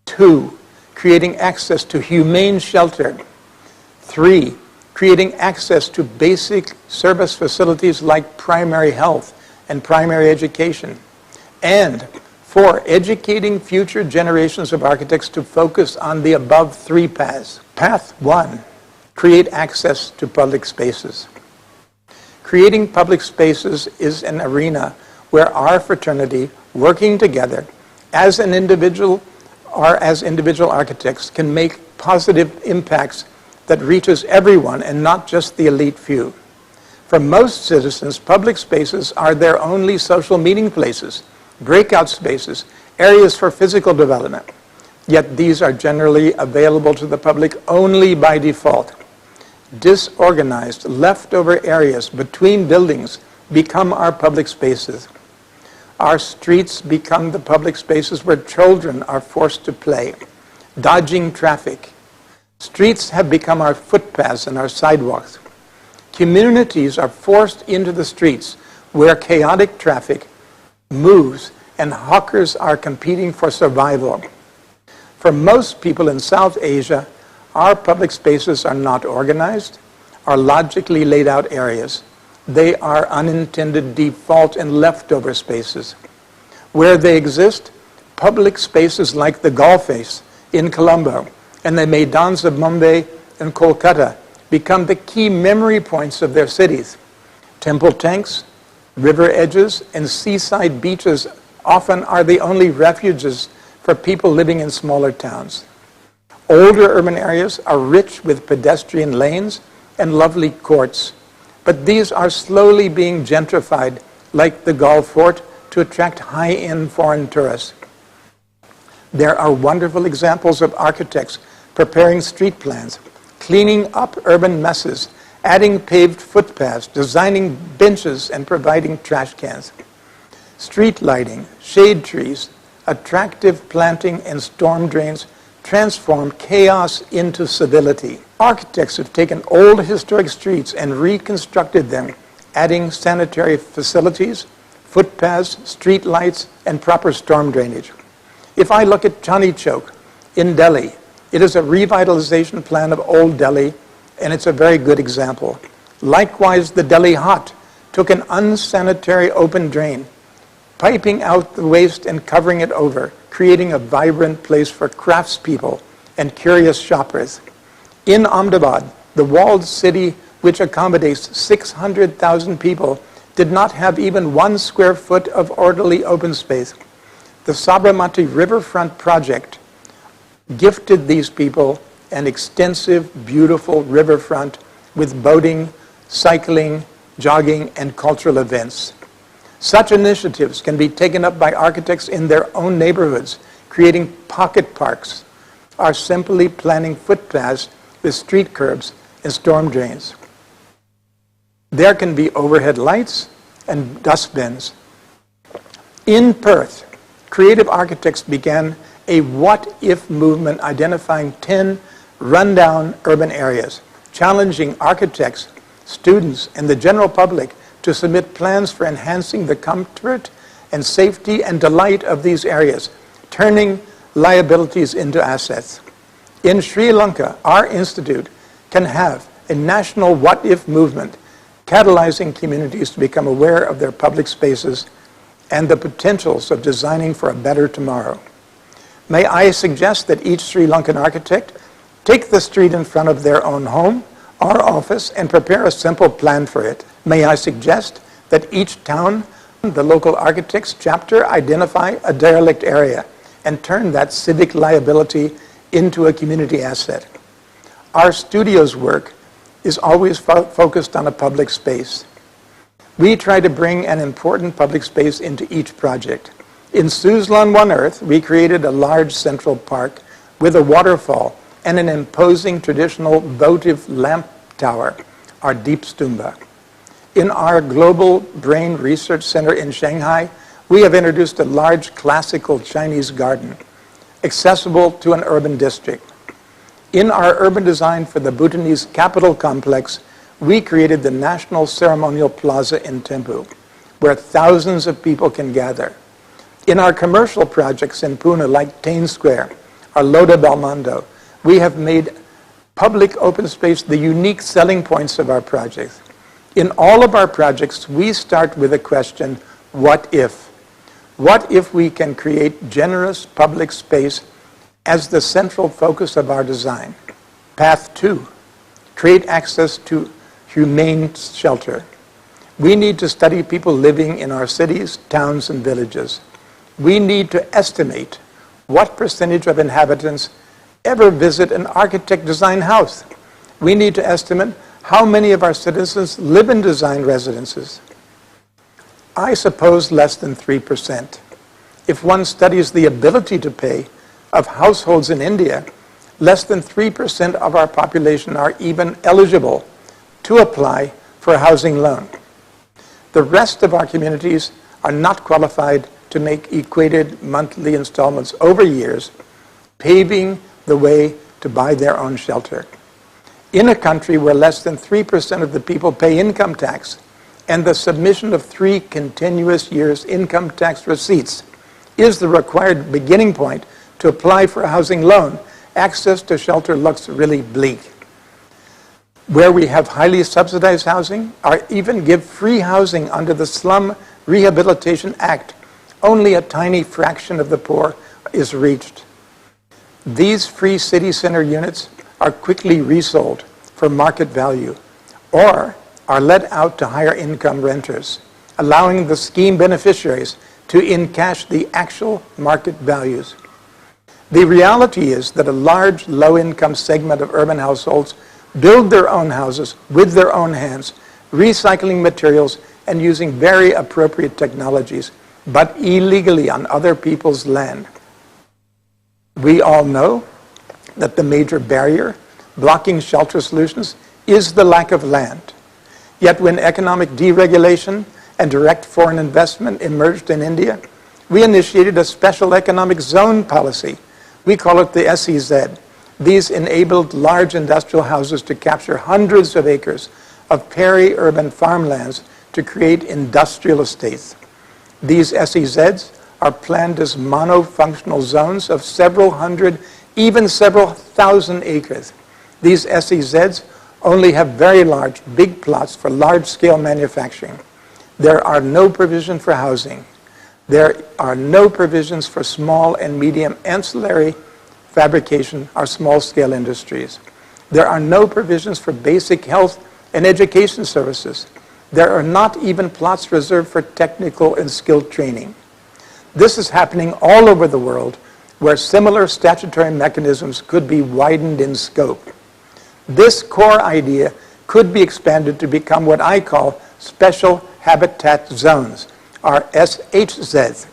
2, creating access to humane shelter; 3, creating access to basic service facilities like primary health and primary education; and 4, educating future generations of architects to focus on the above 3 paths. Path 1, create access to public spaces. Creating public spaces is an arena where our fraternity, working together as an individual or as individual architects, can make positive impacts that reaches everyone and not just the elite few. For most citizens, public spaces are their only social meeting places, breakout spaces, areas for physical development. Yet these are generally available to the public only by default. disorganized, leftover areas between buildings become our public spaces. Our streets become the public spaces where children are forced to play, dodging traffic. Streets have become our footpaths and our sidewalks. Communities are forced into the streets where chaotic traffic moves and hawkers are competing for survival. For most people in South Asia, our public spaces are not organized, are logically laid out areas. They are unintended default and leftover spaces. Where they exist, public spaces like the Galle Face in Colombo and the Maidans of Mumbai and Kolkata become the key memory points of their cities. Temple tanks, river edges, and seaside beaches often are the only refuges for people living in smaller towns. Older urban areas are rich with pedestrian lanes and lovely courts, but these are slowly being gentrified like the Galle Fort to attract high-end foreign tourists. There are wonderful examples of architects preparing street plans, cleaning up urban messes, adding paved footpaths, designing benches, and providing trash cans. Street lighting, shade trees, attractive planting, and storm drains transform chaos into civility. Architects have taken old historic streets and reconstructed them, adding sanitary facilities, footpaths, street lights, and proper storm drainage. If I look at Chandni Chowk in Delhi, it is a revitalization plan of old Delhi, and it's a very good example. Likewise, the Delhi Haat took an unsanitary open drain, piping out the waste and covering it over, creating a vibrant place for craftspeople and curious shoppers. In Ahmedabad, the walled city, which accommodates 600,000 people, did not have even 1 square foot of orderly open space. The Sabarmati Riverfront project gifted these people an extensive, beautiful riverfront with boating, cycling, jogging, and cultural events. Such initiatives can be taken up by architects in their own neighborhoods, creating pocket parks, or simply planning footpaths with street curbs and storm drains. There can be overhead lights and dustbins. In Perth, creative architects began a what-if movement identifying 10 rundown urban areas, challenging architects, students, and the general public to submit plans for enhancing the comfort and safety and delight of these areas, turning liabilities into assets. In Sri Lanka, our institute can have a national what-if movement, catalyzing communities to become aware of their public spaces and the potentials of designing for a better tomorrow. May I suggest that each Sri Lankan architect take the street in front of their own home or office and prepare a simple plan for it. May I suggest that each town, the local architects chapter, identify a derelict area and turn that civic liability into a community asset. Our studio's work is always focused on a public space. We try to bring an important public space into each project. In Suzlon One Earth, we created a large central park with a waterfall and an imposing traditional votive lamp tower, our Deep Stumba. In our Global Brain Research Center in Shanghai, we have introduced a large classical Chinese garden, accessible to an urban district. In our urban design for the Bhutanese capital complex, we created the National Ceremonial Plaza in Thimphu, where thousands of people can gather. In our commercial projects in Pune, like Tain Square or Lodha Belmondo, we have made public open space the unique selling points of our projects. In all of our projects, we start with a question, what if? What if we can create generous public space as the central focus of our design? Path 2, create access to humane shelter. We need to study people living in our cities, towns, and villages. We need to estimate what percentage of inhabitants ever visit an architect-designed house. We need to estimate how many of our citizens live in design residences. I suppose less than 3%. If one studies the ability to pay of households in India, less than 3% of our population are even eligible to apply for a housing loan. The rest of our communities are not qualified to make equated monthly installments over years, paving the way to buy their own shelter. In a country where less than 3% of the people pay income tax, and the submission of 3 continuous years' income tax receipts is the required beginning point to apply for a housing loan, access to shelter looks really bleak. Where we have highly subsidized housing, or even give free housing under the Slum Rehabilitation Act, only a tiny fraction of the poor is reached. These free city center units are quickly resold for market value or are let out to higher income renters, allowing the scheme beneficiaries to encash the actual market values. The reality is that a large low-income segment of urban households build their own houses with their own hands, recycling materials and using very appropriate technologies, but illegally on other people's land. We all know that the major barrier blocking shelter solutions is the lack of land. Yet when economic deregulation and direct foreign investment emerged in India, we initiated a special economic zone policy. We call it the SEZ. These enabled large industrial houses to capture hundreds of acres of peri-urban farmlands to create industrial estates. These SEZs are planned as monofunctional zones of several hundred, even several thousand acres. These SEZs only have very large, big plots for large-scale manufacturing. There are no provision for housing. There are no provisions for small and medium ancillary fabrication or small-scale industries. There are no provisions for basic health and education services. There are not even plots reserved for technical and skilled training. This is happening all over the world where similar statutory mechanisms could be widened in scope. This core idea could be expanded to become what I call special habitat zones, or SHZs,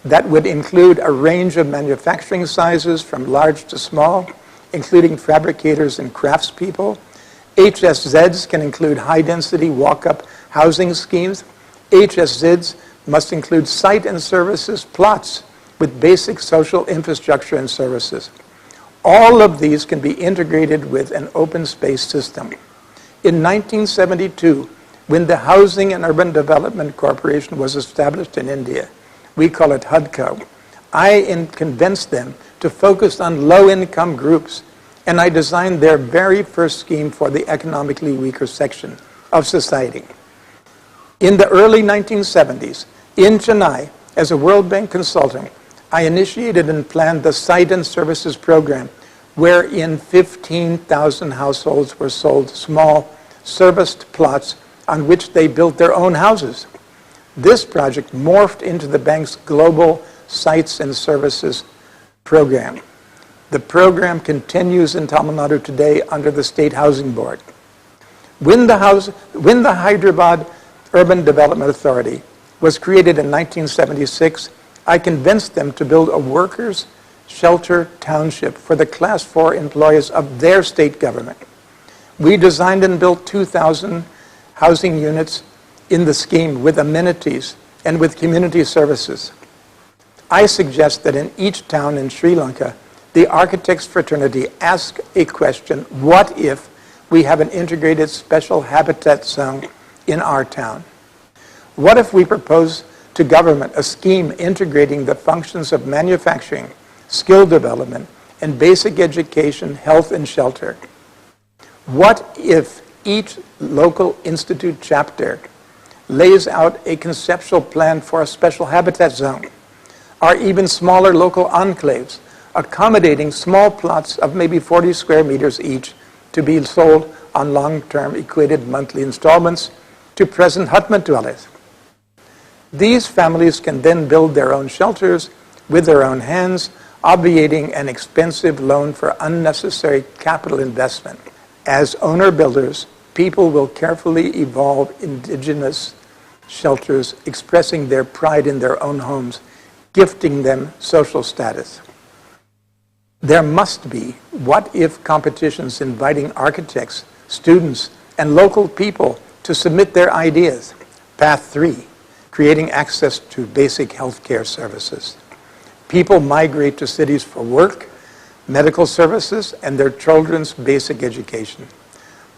that would include a range of manufacturing sizes from large to small, including fabricators and craftspeople. HSZs can include high-density walk-up housing schemes. HSZs must include site and services plots with basic social infrastructure and services. All of these can be integrated with an open space system. In 1972, when the Housing and Urban Development Corporation was established in India, we call it HUDCO, I convinced them to focus on low-income groups, and I designed their very first scheme for the economically weaker section of society. In the early 1970s, in Chennai, as a World Bank consultant, I initiated and planned the Site and Services Program, wherein 15,000 households were sold small, serviced plots on which they built their own houses. This project morphed into the bank's global Sites and Services Program. The program continues in Tamil Nadu today under the State Housing Board. When the Hyderabad Urban Development Authority was created in 1976, I convinced them to build a workers' shelter township for the Class 4 employees of their state government. We designed and built 2,000 housing units in the scheme with amenities and with community services. I suggest that in each town in Sri Lanka, the architects fraternity ask a question: what if we have an integrated special habitat zone in our town? What if we propose to government a scheme integrating the functions of manufacturing, skill development, and basic education, health, and shelter? What if each local institute chapter lays out a conceptual plan for a special habitat zone, or even smaller local enclaves, accommodating small plots of maybe 40 square meters each to be sold on long-term equated monthly installments to present hutment dwellers? These families can then build their own shelters with their own hands, obviating an expensive loan for unnecessary capital investment. As owner-builders, people will carefully evolve indigenous shelters, expressing their pride in their own homes, gifting them social status. There must be what-if competitions inviting architects, students, and local people to submit their ideas. Path 3, creating access to basic healthcare services. People migrate to cities for work, medical services, and their children's basic education.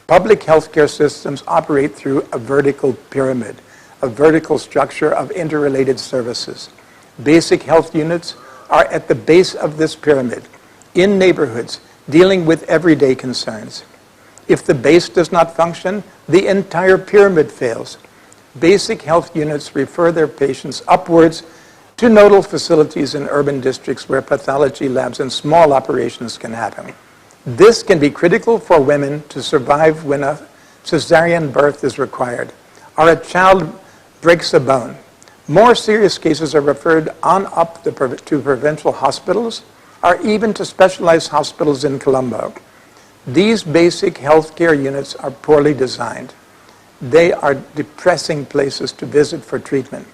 Public healthcare systems operate through a vertical pyramid, a vertical structure of interrelated services. Basic health units are at the base of this pyramid, in neighborhoods, dealing with everyday concerns. If the base does not function, the entire pyramid fails. Basic health units refer their patients upwards to nodal facilities in urban districts where pathology labs and small operations can happen. This can be critical for women to survive when a cesarean birth is required, or a child breaks a bone. More serious cases are referred on up to provincial hospitals, or even to specialized hospitals in Colombo. These basic healthcare units are poorly designed. They are depressing places to visit for treatment.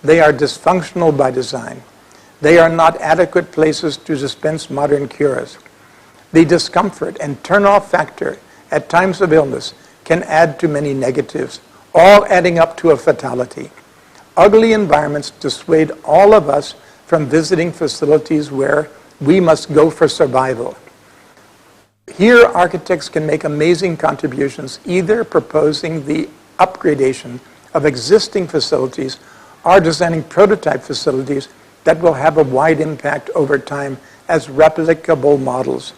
They are dysfunctional by design. They are not adequate places to dispense modern cures. The discomfort and turn-off factor at times of illness can add to many negatives, all adding up to a fatality. Ugly environments dissuade all of us from visiting facilities where we must go for survival. Here, architects can make amazing contributions, either proposing the upgradation of existing facilities or designing prototype facilities that will have a wide impact over time as replicable models.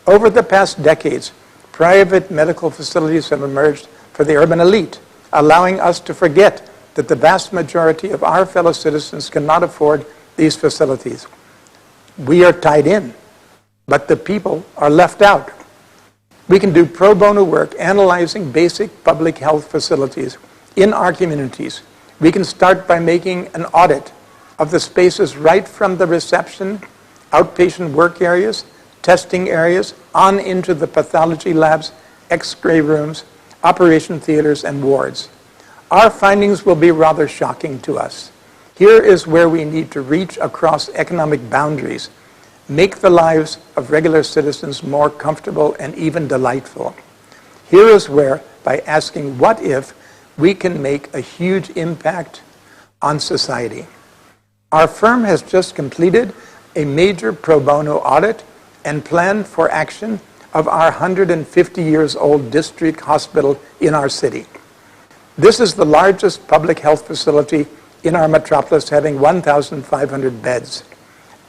Over the past decades, private medical facilities have emerged for the urban elite, allowing us to forget that the vast majority of our fellow citizens cannot afford these facilities. We are tied in, but the people are left out. We can do pro bono work analyzing basic public health facilities in our communities. We can start by making an audit of the spaces right from the reception, outpatient work areas, testing areas, on into the pathology labs, X-ray rooms, operation theaters, and wards. Our findings will be rather shocking to us. Here is where we need to reach across economic boundaries, make the lives of regular citizens more comfortable and even delightful. Here is where, by asking what if, we can make a huge impact on society. Our firm has just completed a major pro bono audit and plan for action of our 150 years old district hospital in our city. This is the largest public health facility in our metropolis, having 1,500 beds.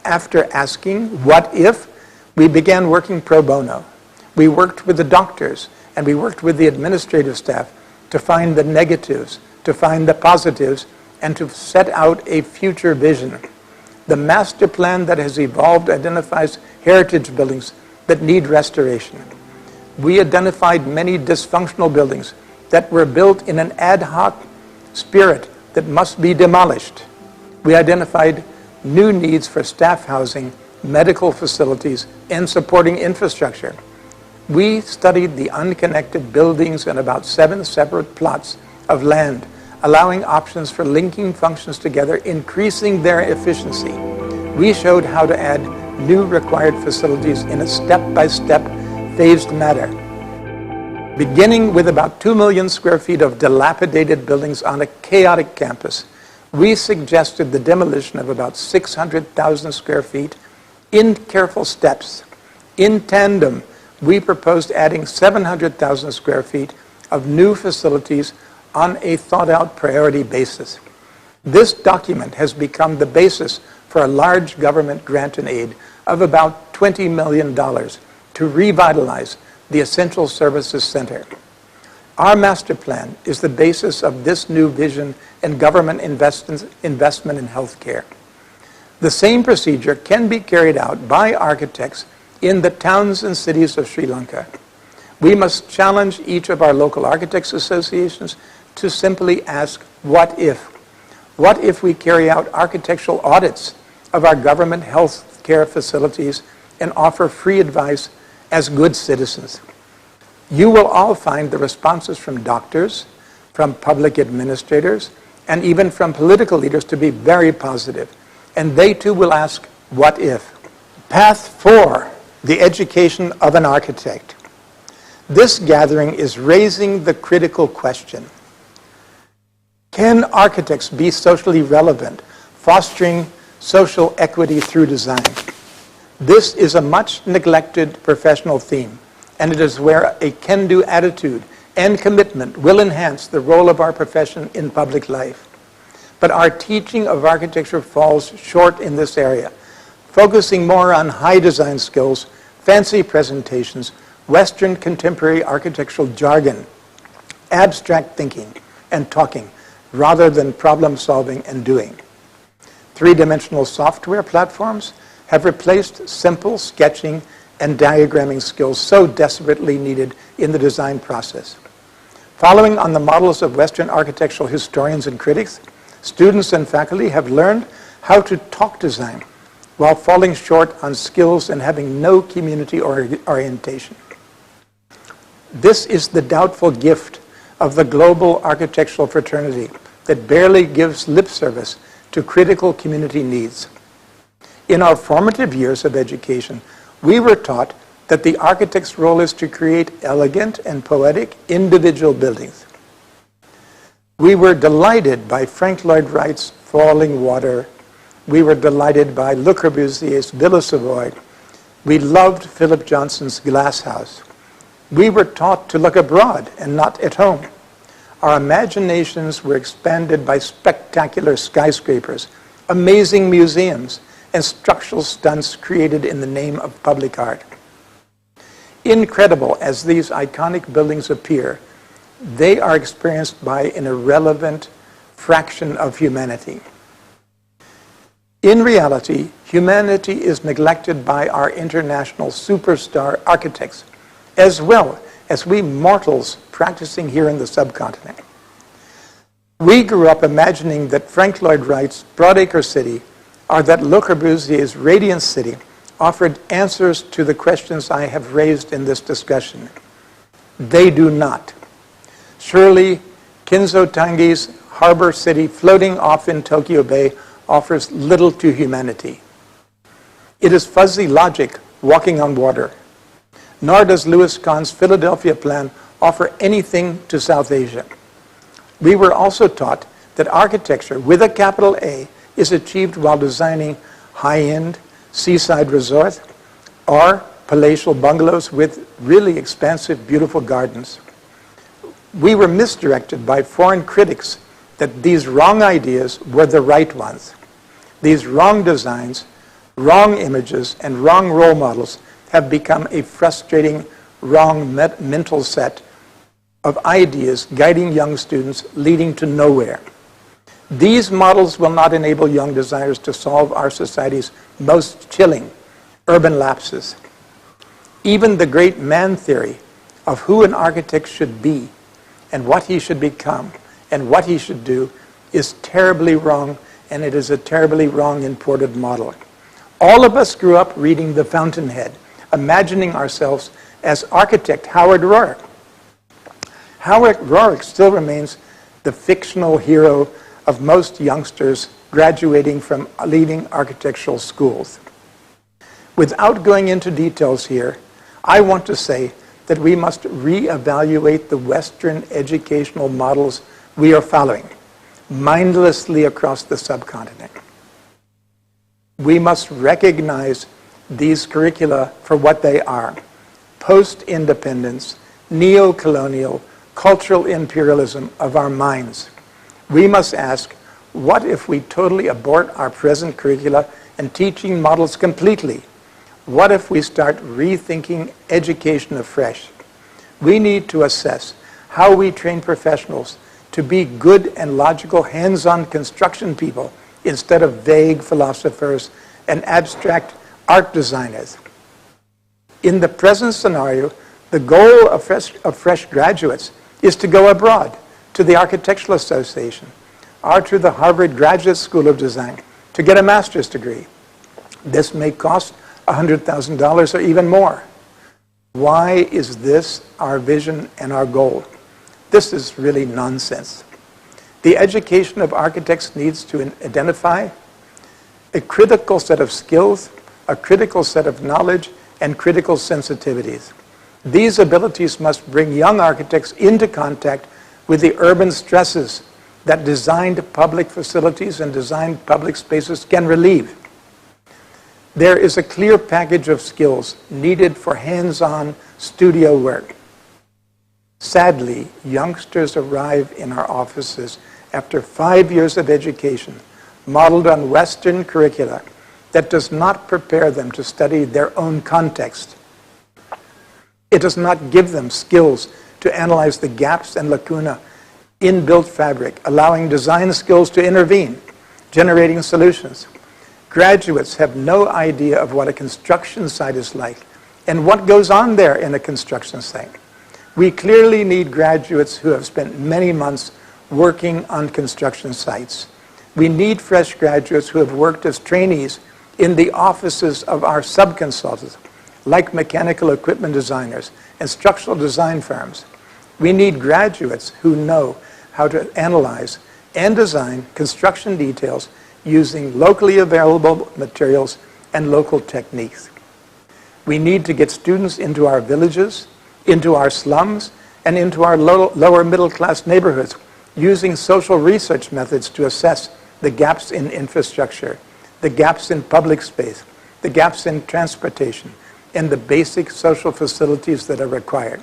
After asking what if, we began working pro bono. We worked with the doctors and we worked with the administrative staff to find the negatives, to find the positives, and to set out a future vision. The master plan that has evolved identifies heritage buildings that need restoration. We identified many dysfunctional buildings that were built in an ad hoc spirit that must be demolished. We identified new needs for staff housing, medical facilities, and supporting infrastructure. We studied the unconnected buildings in about 7 separate plots of land, allowing options for linking functions together, increasing their efficiency. We showed how to add new required facilities in a step-by-step phased manner. Beginning with about 2 million square feet of dilapidated buildings on a chaotic campus, we suggested the demolition of about 600,000 square feet in careful steps. In tandem, we proposed adding 700,000 square feet of new facilities on a thought-out priority basis. This document has become the basis for a large government grant and aid of about $20 million to revitalize the Essential Services Center. Our master plan is the basis of this new vision and government investment in healthcare. The same procedure can be carried out by architects in the towns and cities of Sri Lanka. We must challenge each of our local architects associations to simply ask, what if? What if we carry out architectural audits of our government health care facilities and offer free advice as good citizens? You will all find the responses from doctors, from public administrators, and even from political leaders to be very positive. And they too will ask, what if? Path 4, the education of an architect. This gathering is raising the critical question: can architects be socially relevant, fostering social equity through design? This is a much neglected professional theme, and it is where a can-do attitude and commitment will enhance the role of our profession in public life. But our teaching of architecture falls short in this area, focusing more on high design skills, fancy presentations, Western contemporary architectural jargon, abstract thinking and talking, rather than problem solving and doing. Three-dimensional software platforms have replaced simple sketching and diagramming skills so desperately needed in the design process. Following on the models of Western architectural historians and critics, students and faculty have learned how to talk design while falling short on skills and having no community orientation. This is the doubtful gift of the global architectural fraternity that barely gives lip service to critical community needs. In our formative years of education, we were taught that the architect's role is to create elegant and poetic individual buildings. We were delighted by Frank Lloyd Wright's Falling Water. We were delighted by Le Corbusier's Villa Savoy. We loved Philip Johnson's Glass House. We were taught to look abroad and not at home. Our imaginations were expanded by spectacular skyscrapers, amazing museums, and structural stunts created in the name of public art. Incredible as these iconic buildings appear, they are experienced by an irrelevant fraction of humanity. In reality, humanity is neglected by our international superstar architects, as well as we mortals practicing here in the subcontinent. We grew up imagining that Frank Lloyd Wright's Broadacre City or that Le Corbusier's Radiant City offered answers to the questions I have raised in this discussion. They do not. Surely, Kinzo Tange's harbor city floating off in Tokyo Bay offers little to humanity. It is fuzzy logic walking on water. Nor does Louis Kahn's Philadelphia plan offer anything to South Asia. We were also taught that architecture with a capital A is achieved while designing high-end seaside resorts or palatial bungalows with really expansive, beautiful gardens. We were misdirected by foreign critics that these wrong ideas were the right ones. These wrong designs, wrong images, and wrong role models have become a frustrating, wrong mental set of ideas guiding young students, leading to nowhere. These models will not enable young designers to solve our society's most chilling urban lapses. Even the great man theory of who an architect should be and what he should become and what he should do is terribly wrong, and it is a terribly wrong imported model. All of us grew up reading The Fountainhead, imagining ourselves as architect Howard Roark. Howard Roark still remains the fictional hero of most youngsters graduating from leading architectural schools. Without going into details here, I want to say that we must reevaluate the Western educational models we are following mindlessly across the subcontinent. We must recognize these curricula for what they are: post-independence, neo-colonial, cultural imperialism of our minds. We must ask, what if we totally abort our present curricula and teaching models completely? What if we start rethinking education afresh? We need to assess how we train professionals to be good and logical hands-on construction people instead of vague philosophers and abstract art designers. In the present scenario, the goal of fresh graduates is to go abroad to the Architectural Association or to the Harvard Graduate School of Design to get a master's degree. This may cost $100,000 or even more. Why is this our vision and our goal? This is really nonsense. The education of architects needs to identify a critical set of skills a critical set of knowledge, and critical sensitivities. These abilities must bring young architects into contact with the urban stresses that designed public facilities and designed public spaces can relieve. There is a clear package of skills needed for hands-on studio work. Sadly, youngsters arrive in our offices after 5 years of education modeled on Western curricula that does not prepare them to study their own context. It does not give them skills to analyze the gaps and lacuna in built fabric, allowing design skills to intervene, generating solutions. Graduates have no idea of what a construction site is like and what goes on there in a construction site. We clearly need graduates who have spent many months working on construction sites. We need fresh graduates who have worked as trainees in the offices of our subconsultants, like mechanical equipment designers and structural design firms. We need graduates who know how to analyze and design construction details using locally available materials and local techniques. We need to get students into our villages, into our slums, and into our lower middle class neighborhoods using social research methods to assess the gaps in infrastructure, the gaps in public space, the gaps in transportation, and the basic social facilities that are required.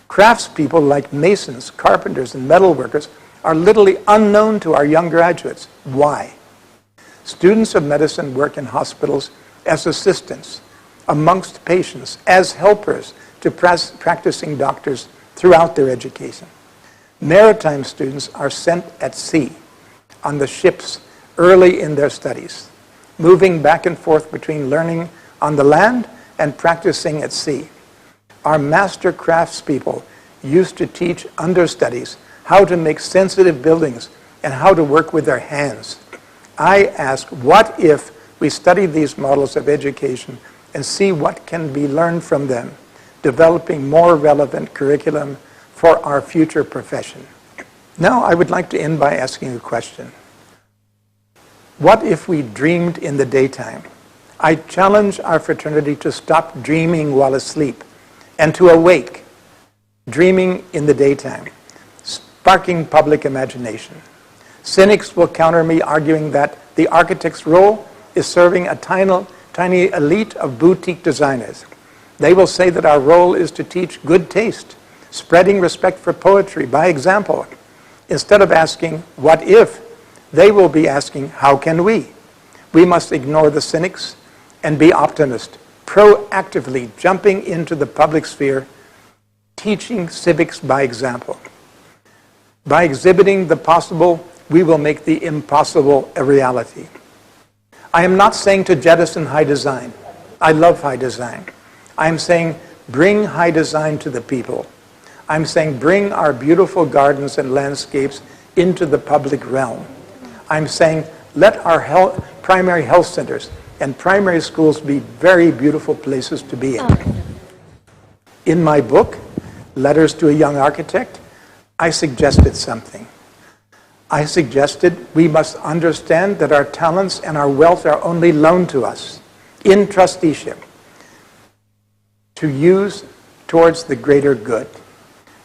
Craftspeople like masons, carpenters, and metalworkers are literally unknown to our young graduates. Why? Students of medicine work in hospitals as assistants, amongst patients, as helpers to practicing doctors throughout their education. Maritime students are sent at sea on the ships early in their studies, moving back and forth between learning on the land and practicing at sea. Our master craftspeople used to teach understudies how to make sensitive buildings and how to work with their hands. I ask, what if we study these models of education and see what can be learned from them, developing more relevant curriculum for our future profession? Now, I would like to end by asking a question. What if we dreamed in the daytime? I challenge our fraternity to stop dreaming while asleep and to awake, dreaming in the daytime, sparking public imagination. Cynics will counter me, arguing that the architect's role is serving a tiny elite of boutique designers. They will say that our role is to teach good taste, spreading respect for poetry by example. Instead of asking, what if, they will be asking, how can we? We must ignore the cynics and be optimists, proactively jumping into the public sphere, teaching civics by example. By exhibiting the possible, we will make the impossible a reality. I am not saying to jettison high design. I love high design. I am saying bring high design to the people. I'm saying bring our beautiful gardens and landscapes into the public realm. I'm saying let our primary health centers and primary schools be very beautiful places to be in. In my book, Letters to a Young Architect, I suggested something. I suggested we must understand that our talents and our wealth are only loaned to us in trusteeship to use towards the greater good.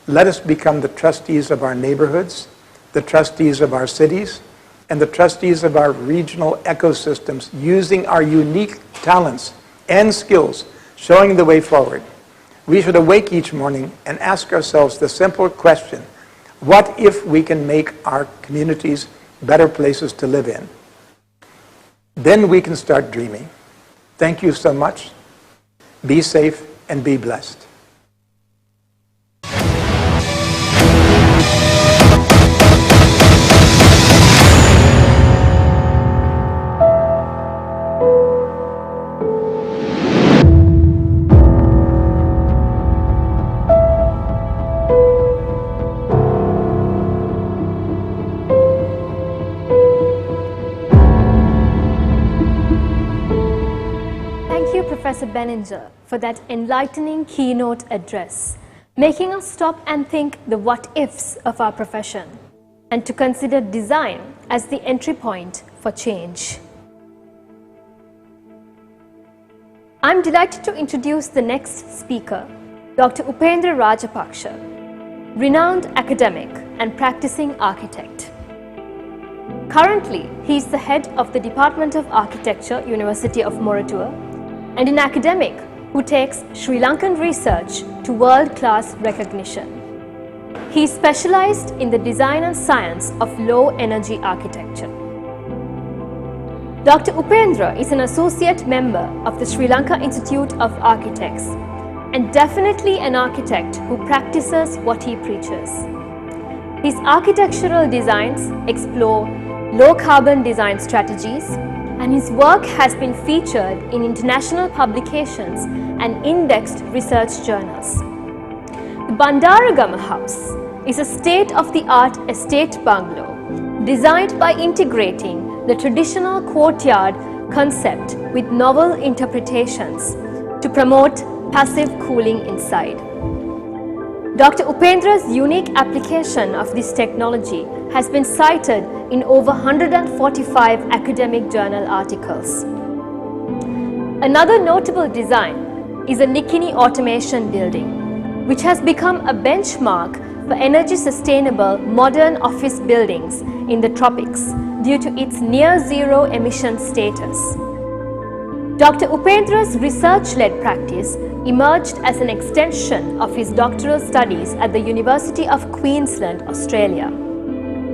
Let us become the trustees of our neighborhoods, the trustees of our cities, and the trustees of our regional ecosystems, using our unique talents and skills, showing the way forward. We should awake each morning and ask ourselves the simple question, what if we can make our communities better places to live in? Then we can start dreaming. Thank you so much. Be safe and be blessed. Professor Benninger for that enlightening keynote address, making us stop and think the what-ifs of our profession and to consider design as the entry point for change. I'm delighted to introduce the next speaker, Dr. Upendra Rajapaksha, renowned academic and practicing architect. Currently, he is the head of the Department of Architecture, University of Moratuwa, and an academic who takes Sri Lankan research to world-class recognition. He is specialized in the design and science of low-energy architecture. Dr. Upendra is an associate member of the Sri Lanka Institute of Architects and definitely an architect who practices what he preaches. His architectural designs explore low-carbon design strategies, and his work has been featured in international publications and indexed research journals. The Bandaragama House is a state-of-the-art estate bungalow designed by integrating the traditional courtyard concept with novel interpretations to promote passive cooling inside. Dr. Upendra's unique application of this technology has been cited in over 145 academic journal articles. Another notable design is a Nikini Automation building, which has become a benchmark for energy sustainable modern office buildings in the tropics due to its near zero emission status. Dr. Upendra's research-led practice emerged as an extension of his doctoral studies at the University of Queensland, Australia.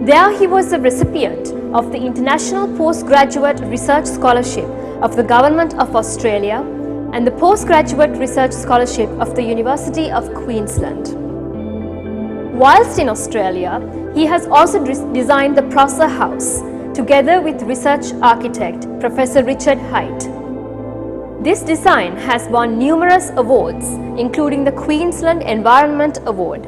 There he was the recipient of the International Postgraduate Research Scholarship of the Government of Australia and the Postgraduate Research Scholarship of the University of Queensland. Whilst in Australia, he has also designed the Prosser House together with research architect Professor Richard Haidt. This design has won numerous awards, including the Queensland Environment Award.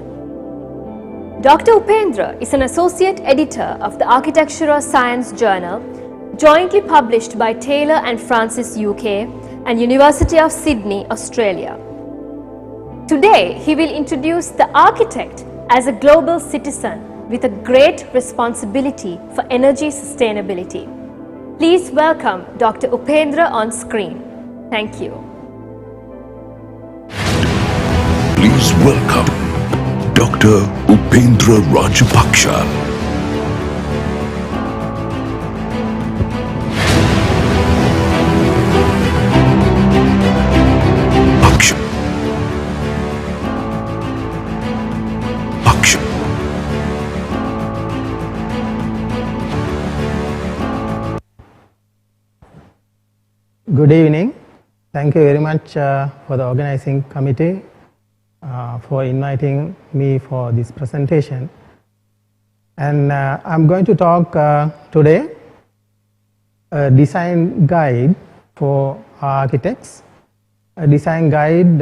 Dr. Upendra is an associate editor of the Architectural Science Journal, jointly published by Taylor and Francis UK and University of Sydney, Australia. Today, he will introduce the architect as a global citizen with a great responsibility for energy sustainability. Please welcome Dr. Upendra on screen. Thank you. Please welcome Dr. Upendra Rajapaksha. Good evening. Thank you very much for the organizing committee for inviting me for this presentation. And I'm going to talk today a design guide for architects, a design guide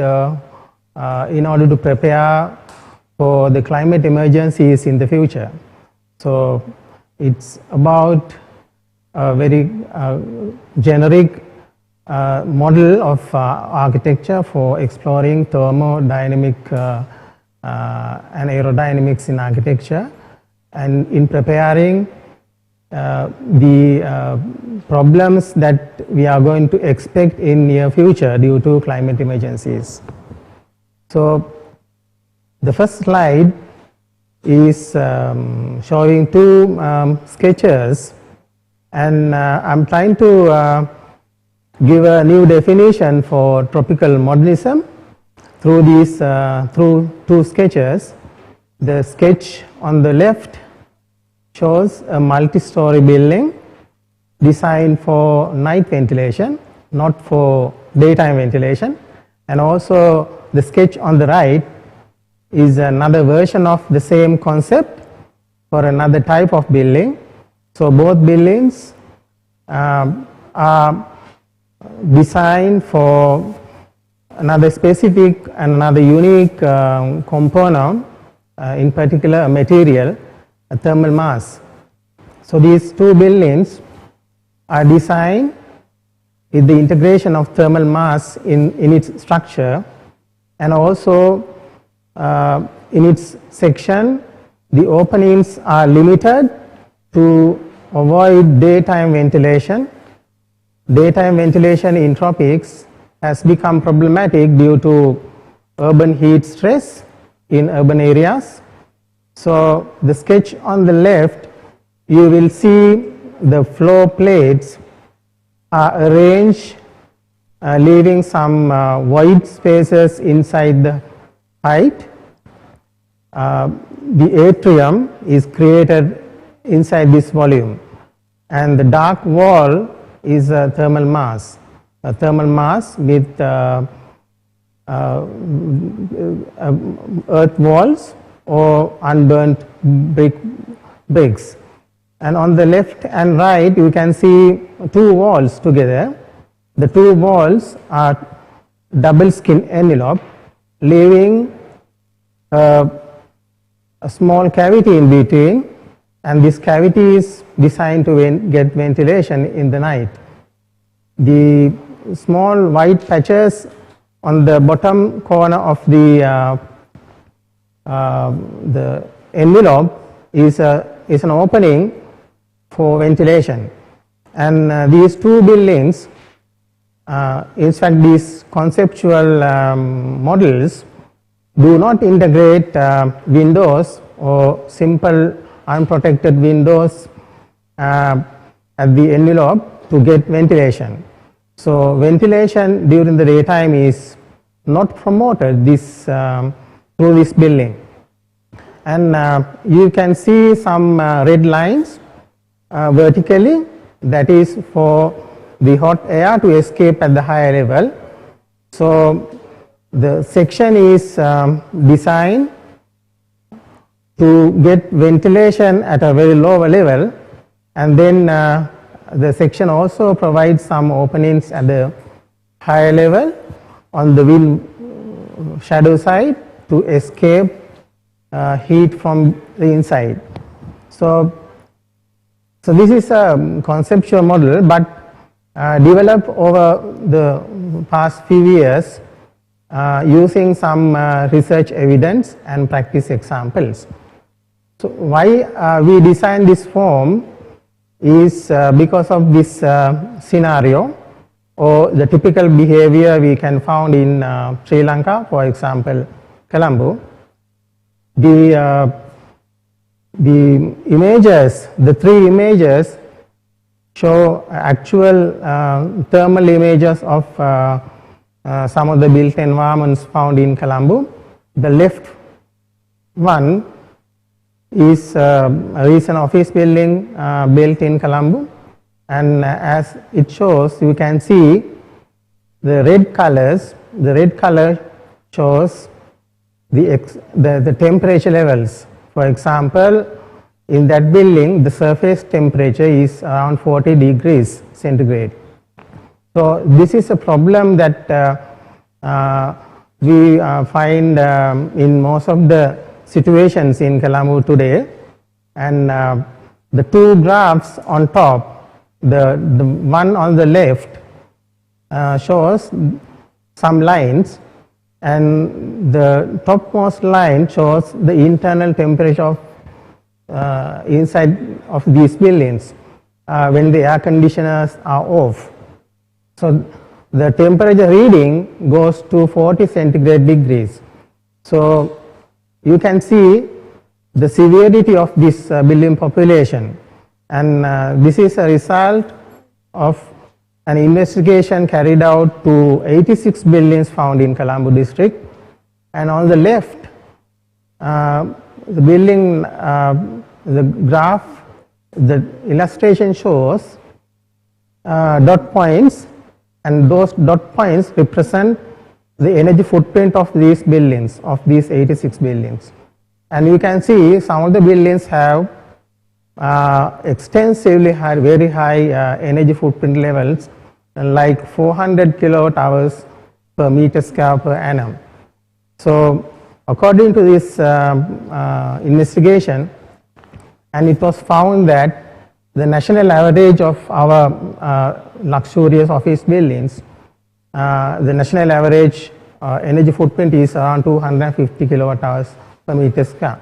in order to prepare for the climate emergencies in the future. So it's about a very generic model of architecture for exploring thermodynamic and aerodynamics in architecture, and in preparing the problems that we are going to expect in near future due to climate emergencies. So the first slide is showing two sketches, and I'm trying to give a new definition for tropical modernism through these through two sketches. The sketch on the left shows a multi-story building designed for night ventilation, not for daytime ventilation, and also the sketch on the right is another version of the same concept for another type of building. So both buildings are designed for another specific and another unique component, in particular a material, a thermal mass. So these two buildings are designed with the integration of thermal mass in its structure, and also in its section the openings are limited to avoid daytime ventilation. Daytime ventilation in tropics has become problematic due to urban heat stress in urban areas. So the sketch on the left, you will see the floor plates are arranged, leaving some void spaces inside the height. The atrium is created inside this volume, and the dark wall is a thermal mass with earth walls or unburnt bricks. And on the left and right, you can see two walls together. The two walls are double skin envelope, leaving a small cavity in between, and this cavity is designed to get ventilation in the night. The small white patches on the bottom corner of the envelope is an opening for ventilation. And these two buildings, in fact these conceptual models do not integrate windows or simple unprotected windows at the envelope to get ventilation. So ventilation during the daytime is not promoted through this building. And you can see some red lines vertically, that is for the hot air to escape at the higher level. So the section is designed to get ventilation at a very lower level, and then the section also provides some openings at the higher level on the wind shadow side to escape heat from the inside. So this is a conceptual model, but developed over the past few years using some research evidence and practice examples. So why we designed this form is because of this scenario or the typical behavior we can found in Sri Lanka, for example, Colombo. The images, the three images show actual thermal images of some of the built environments found in Colombo. The left one is a recent office building built in Colombo, and as it shows, you can see the red colors. The red color shows the temperature levels. For example, in that building, the surface temperature is around 40 degrees centigrade. So this is a problem that we find in most of the situations in Colombo today. And the two graphs on top, the one on the left shows some lines, and the topmost line shows the internal temperature of inside of these buildings when the air conditioners are off. So the temperature reading goes to 40 centigrade degrees. So you can see the severity of this building population, and this is a result of an investigation carried out to 86 buildings found in Colombo district. And on the left, the building, the graph, the illustration shows dot points, and those dot points represent the energy footprint of these buildings, of these 86 buildings. And you can see some of the buildings have extensively high, very high energy footprint levels, like 400 kilowatt hours per meter square per annum. So according to this investigation, and it was found that the national average of our luxurious office buildings, the national average energy footprint is around 250 kilowatt hours per meter square.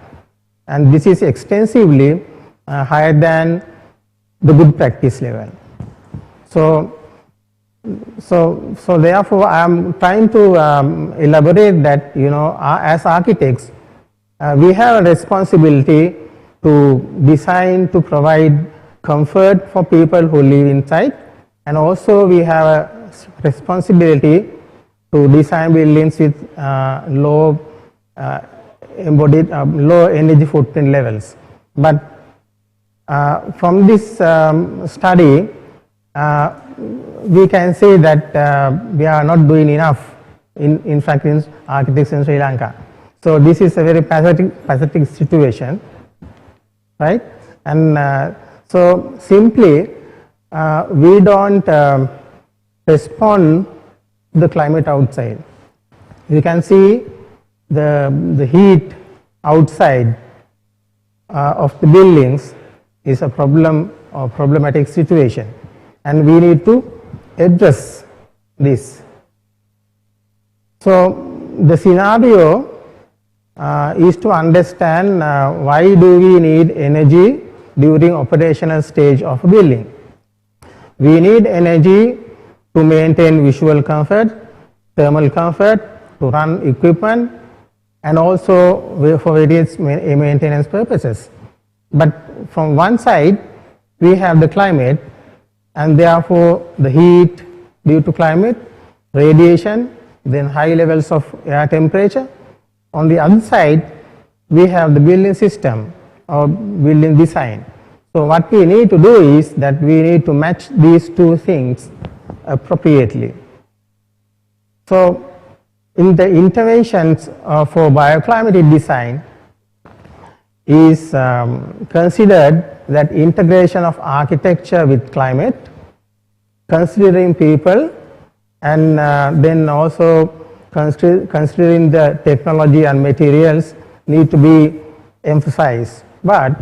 And this is extensively higher than the good practice level. So So therefore, I am trying to elaborate that, as architects, we have a responsibility to design, to provide comfort for people who live inside, and also we have a responsibility to design buildings with low low energy footprint levels. But from this study, we can say that we are not doing enough, in fact, in architects in Sri Lanka. So this is a very pathetic situation, right? And so simply, we don't respond to the climate outside. You can see the heat outside of the buildings is a problem or problematic situation, and we need to address this. So the scenario is to understand why do we need energy during operational stage of a building. We need energy to maintain visual comfort, thermal comfort, to run equipment, and also for various maintenance purposes. But from one side, we have the climate, and therefore the heat due to climate, radiation, then high levels of air temperature. On the other side, we have the building system or building design. So what we need to do is that we need to match these two things appropriately. So in the interventions for bioclimatic design is considered that integration of architecture with climate, considering people, and then also considering the technology and materials need to be emphasized. But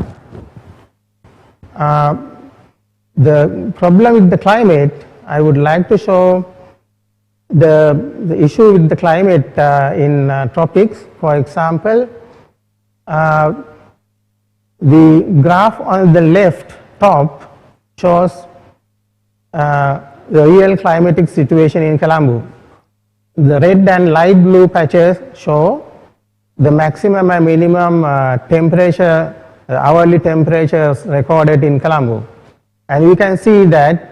the problem with the climate, I would like to show the issue with the climate in tropics. For example, the graph on the left top shows the real climatic situation in Colombo. The red and light blue patches show the maximum and minimum temperature, hourly temperatures recorded in Colombo. And you can see that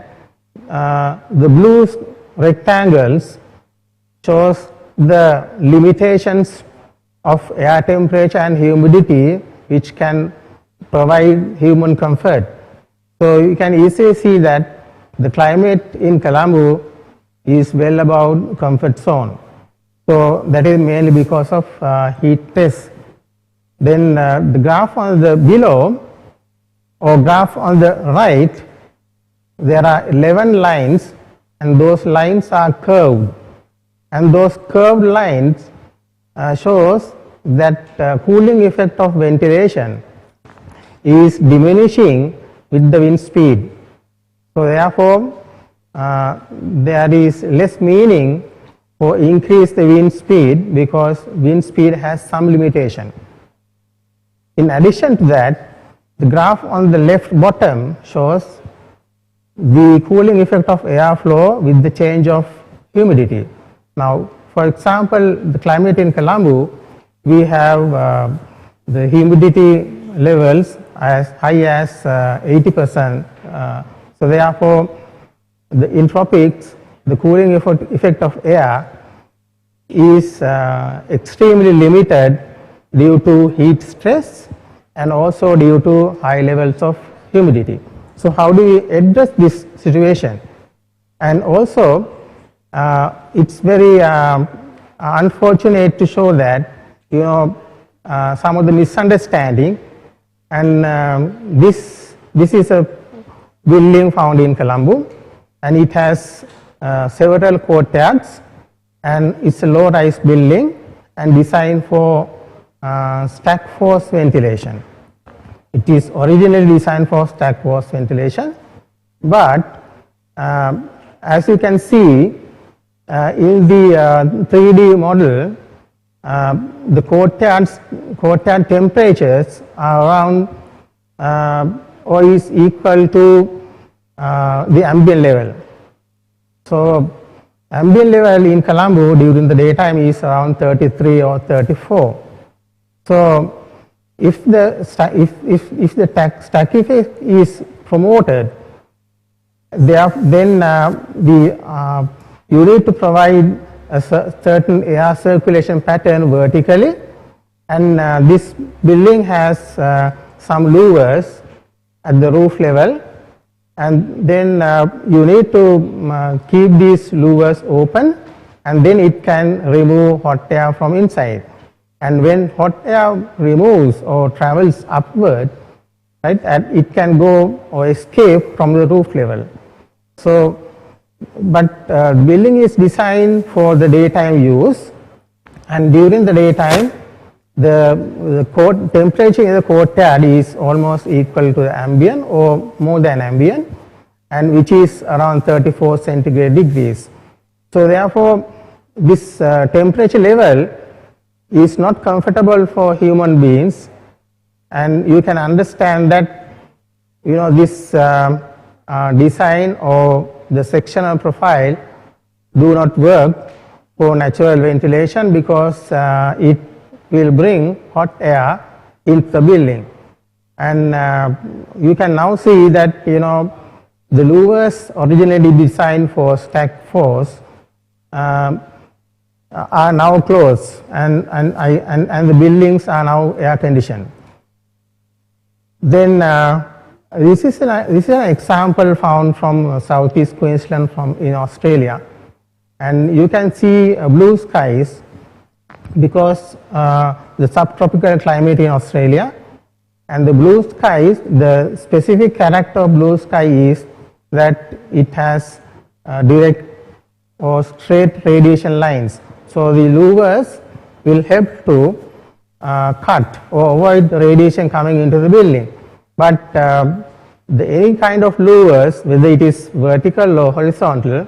the blue rectangles shows the limitations of air temperature and humidity which can provide human comfort. So you can easily see that the climate in Colombo is well above comfort zone. So that is mainly because of heat stress. Then the graph on the below or graph on the right, there are 11 lines, and those lines are curved, and those curved lines shows that cooling effect of ventilation is diminishing with the wind speed. So therefore, there is less meaning for increase the wind speed because wind speed has some limitation. In addition to that, the graph on the left bottom shows the cooling effect of airflow with the change of humidity. Now, for example, the climate in Colombo, we have the humidity levels as high as 80%. So therefore, in tropics, the cooling effect of air is extremely limited due to heat stress and also due to high levels of humidity. So how do we address this situation? And also, it's very unfortunate to show that, some of the misunderstanding, and this is a building found in Colombo, and it has several courtyards, and it's a low-rise building and designed for stack force ventilation. It is originally designed for stack force ventilation, but as you can see in the 3D model, the courtyard temperatures are around or is equal to the ambient level. So ambient level in Colombo during the daytime is around 33 or 34. So if the stack effect is promoted, then you need to provide a certain air circulation pattern vertically, and this building has some louvers at the roof level, and then you need to keep these louvers open, and then it can remove hot air from inside. And when hot air removes or travels upward, right, it can go or escape from the roof level. So, but building is designed for the daytime use, and during the daytime, the temperature in the courtyard is almost equal to the ambient or more than ambient, and which is around 34 centigrade degrees. So therefore, this temperature level is not comfortable for human beings, and you can understand that, you know, this design or the sectional profile do not work for natural ventilation, because it will bring hot air into the building. And you can now see that, you know, the louvers originally designed for stack force are now closed, and the buildings are now air conditioned. Then this is an example found from southeast Queensland in Australia, and you can see blue skies because the subtropical climate in Australia, and the blue skies, the specific character of blue sky is that it has direct or straight radiation lines. So the louvers will help to cut or avoid the radiation coming into the building. But any kind of louvers, whether it is vertical or horizontal,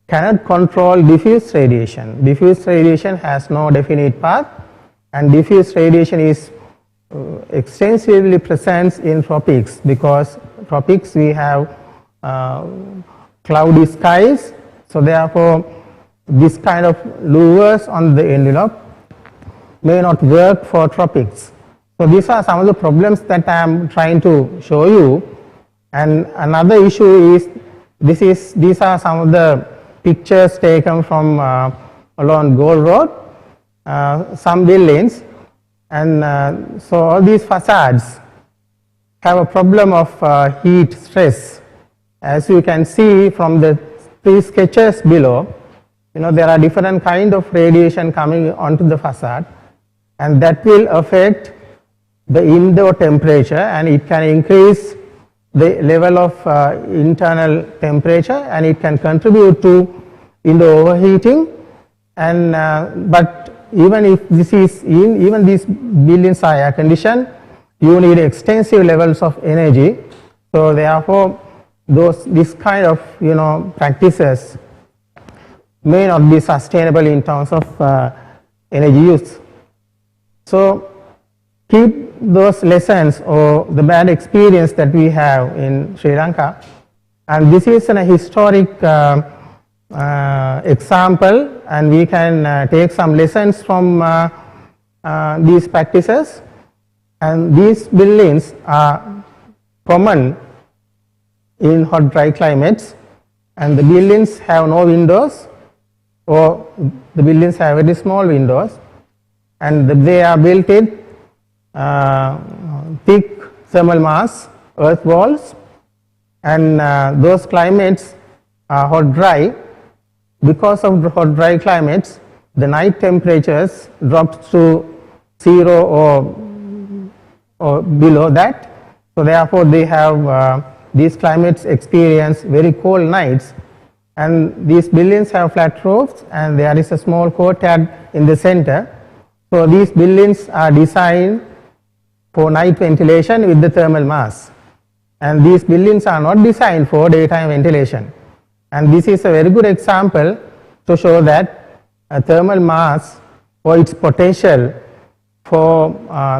cannot control diffuse radiation. Diffuse radiation has no definite path, and diffuse radiation is extensively present in tropics, because tropics we have cloudy skies. So therefore, this kind of louvers on the envelope may not work for tropics. So these are some of the problems that I am trying to show you. And another issue is these are some of the pictures taken from along Gold Road, some buildings, and so all these facades have a problem of heat stress. As you can see from the three sketches below, you know, there are different kind of radiation coming onto the facade, and that will affect the indoor temperature, and it can increase the level of internal temperature, and it can contribute to indoor overheating. And but even if even these buildings are air conditioned, you need extensive levels of energy. So therefore, this kind of, you know, practices may not be sustainable in terms of energy use. So keep those lessons or the bad experience that we have in Sri Lanka, and this is a historic example, and we can take some lessons from these practices. And these buildings are common in hot dry climates, and the buildings have no windows, or the buildings have very small windows, and they are built in thick thermal mass earth walls, and those climates are hot dry. Because of the hot dry climates, the night temperatures drop to 0 or below that. So therefore, they have these climates experience very cold nights, and these buildings have flat roofs, and there is a small courtyard in the center. So these buildings are designed for night ventilation with the thermal mass, and these buildings are not designed for daytime ventilation. And this is a very good example to show that thermal mass or its potential for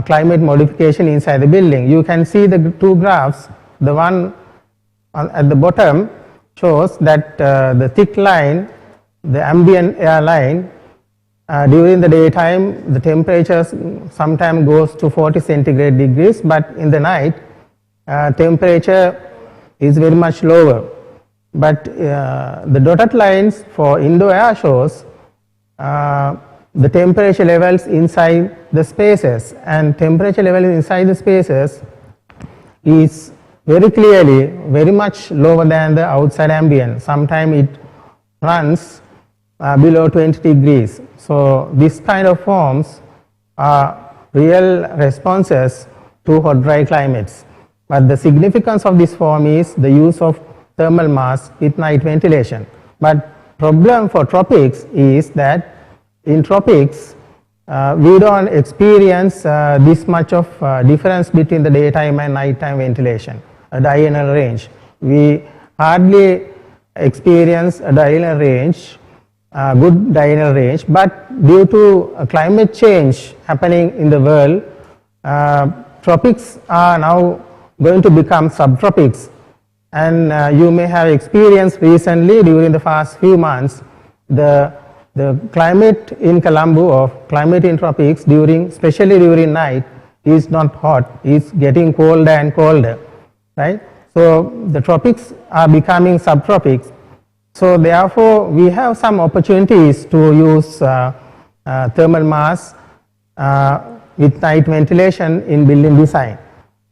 climate modification inside the building. You can see the two graphs. The one at the bottom shows that the thick line, the ambient air line, during the daytime the temperature sometimes goes to 40 centigrade degrees, but in the night temperature is very much lower. But the dotted lines for indoor air shows the temperature levels inside the spaces, and temperature level inside the spaces is very clearly very much lower than the outside ambient. Sometimes it runs below 20 degrees. So this kind of forms are real responses to hot dry climates. But the significance of this form is the use of thermal mass with night ventilation. But problem for tropics is that in tropics we don't experience this much of difference between the daytime and nighttime ventilation, a diurnal range. We hardly experience a diurnal range, good diurnal range, but due to climate change happening in the world, tropics are now going to become subtropics. And you may have experienced recently during the past few months the climate in Colombo or climate in tropics especially during night is not hot, it's getting colder and colder, right? So the tropics are becoming subtropics. So therefore we have some opportunities to use thermal mass with night ventilation in building design.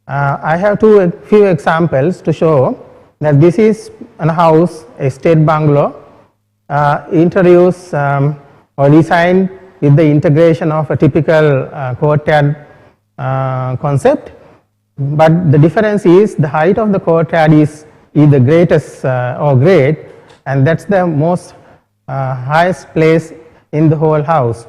I have a few examples to show that this is a house, a state bungalow, introduced or designed with the integration of a typical courtyard concept, but the difference is the height of the courtyard is either greatest or great, and that's the most highest place in the whole house.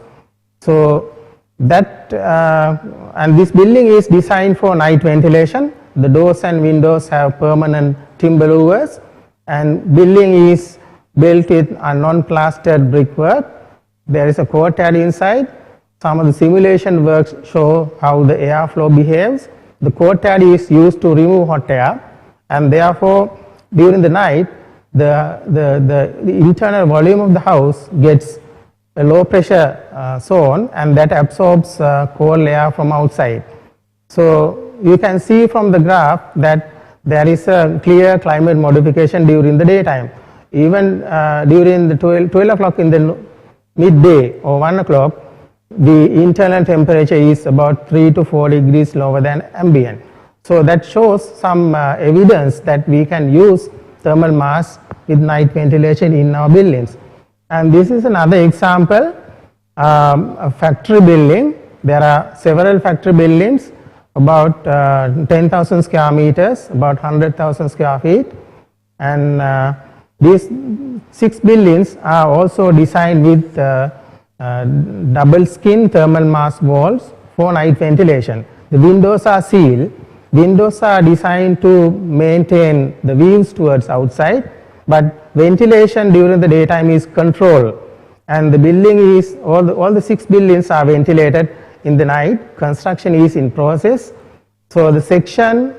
So that and this building is designed for night ventilation. The doors and windows have permanent timber louvers, and building is built with a non-plastered brickwork. There is a courtyard inside. Some of the simulation works show how the airflow behaves. The courtyard is used to remove hot air, and therefore during the night the internal volume of the house gets a low pressure zone, and that absorbs cold air from outside. So you can see from the graph that there is a clear climate modification during the daytime. Even during the 12 o'clock in the midday or 1 o'clock, the internal temperature is about 3 to 4 degrees lower than ambient. So that shows some evidence that we can use thermal mass with night ventilation in our buildings. And this is another example, a factory building. There are several factory buildings, about 10,000 square meters, about 100,000 square feet, and these 6 buildings are also designed with double skin thermal mass walls for night ventilation. The windows are sealed. Windows are designed to maintain the views towards outside, but ventilation during the daytime is controlled, and the building is all the 6 buildings are ventilated in the night. Construction is in process. So the section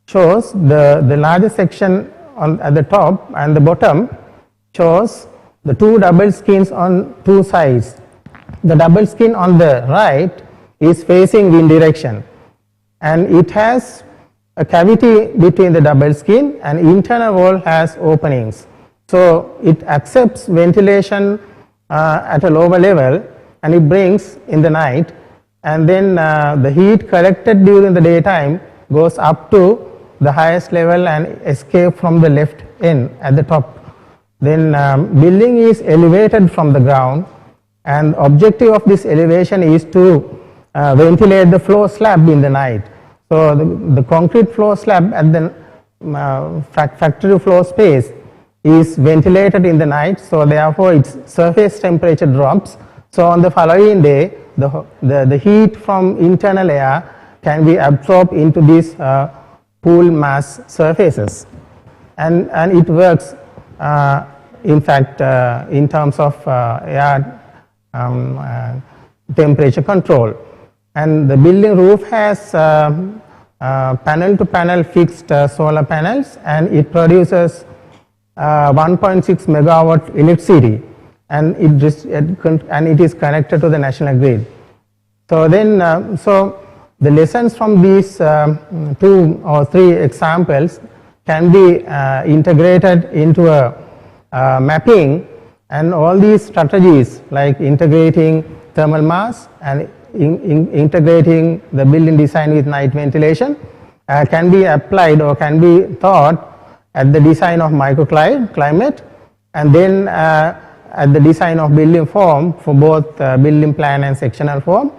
shows the largest section at the top, and the bottom shows the 2 double skins on 2 sides. The double skin on the right is facing wind direction, and it has a cavity between the double skin, and internal wall has openings. So it accepts ventilation at a lower level, and it brings in the night, and then the heat collected during the daytime goes up to the highest level and escape from the left end at the top. Then building is elevated from the ground, and objective of this elevation is to ventilate the floor slab in the night. So the concrete floor slab at the factory floor space is ventilated in the night, so therefore its surface temperature drops. So on the following day, the heat from internal air can be absorbed into these pool mass surfaces, and it works in fact in terms of air temperature control. And the building roof has panel to panel fixed solar panels, and it produces 1.6 megawatt electricity, and it is connected to the national grid. So then, so the lessons from these 2 or 3 examples can be integrated into a mapping, and all these strategies like integrating thermal mass and integrating the building design with night ventilation can be applied or can be taught at the design of microclimate, and then at the design of building form for both building plan and sectional form,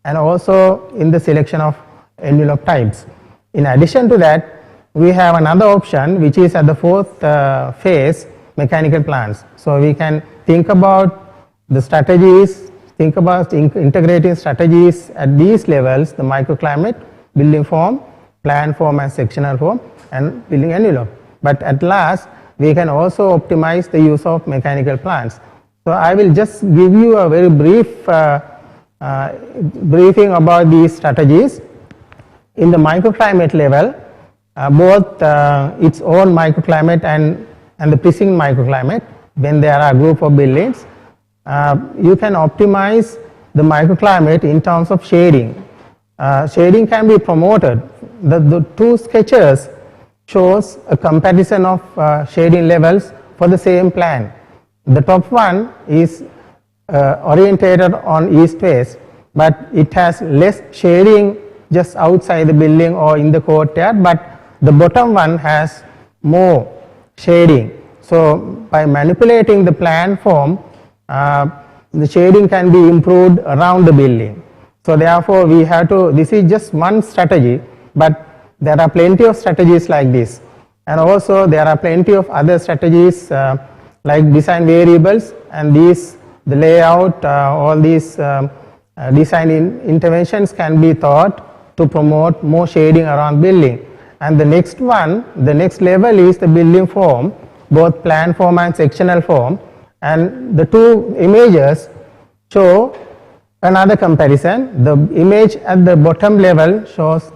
and also in the selection of envelope types. In addition to that, we have another option which is at the 4th phase, mechanical plans. So we can think about the strategies, think about integrating strategies at these levels, the microclimate, building form, plan form and sectional form, and building envelope. But at last, we can also optimize the use of mechanical plans. So I will just give you a very brief briefing about these strategies. In the microclimate level, both its own microclimate and the preceding microclimate, when there are a group of buildings, you can optimize the microclimate in terms of shading. Shading can be promoted. The 2 sketches shows a comparison of shading levels for the same plan. The top one is orientated on east-west, but it has less shading just outside the building or in the courtyard, but the bottom one has more shading. So by manipulating the plan form, the shading can be improved around the building. So therefore we have to, this is just one strategy, but there are plenty of strategies like this. And also there are plenty of other strategies like design variables, and these, the layout, all these design interventions can be thought to promote more shading around building. And the next one, the next level is the building form, both plan form and sectional form, and the 2 images show another comparison. The image at the bottom level shows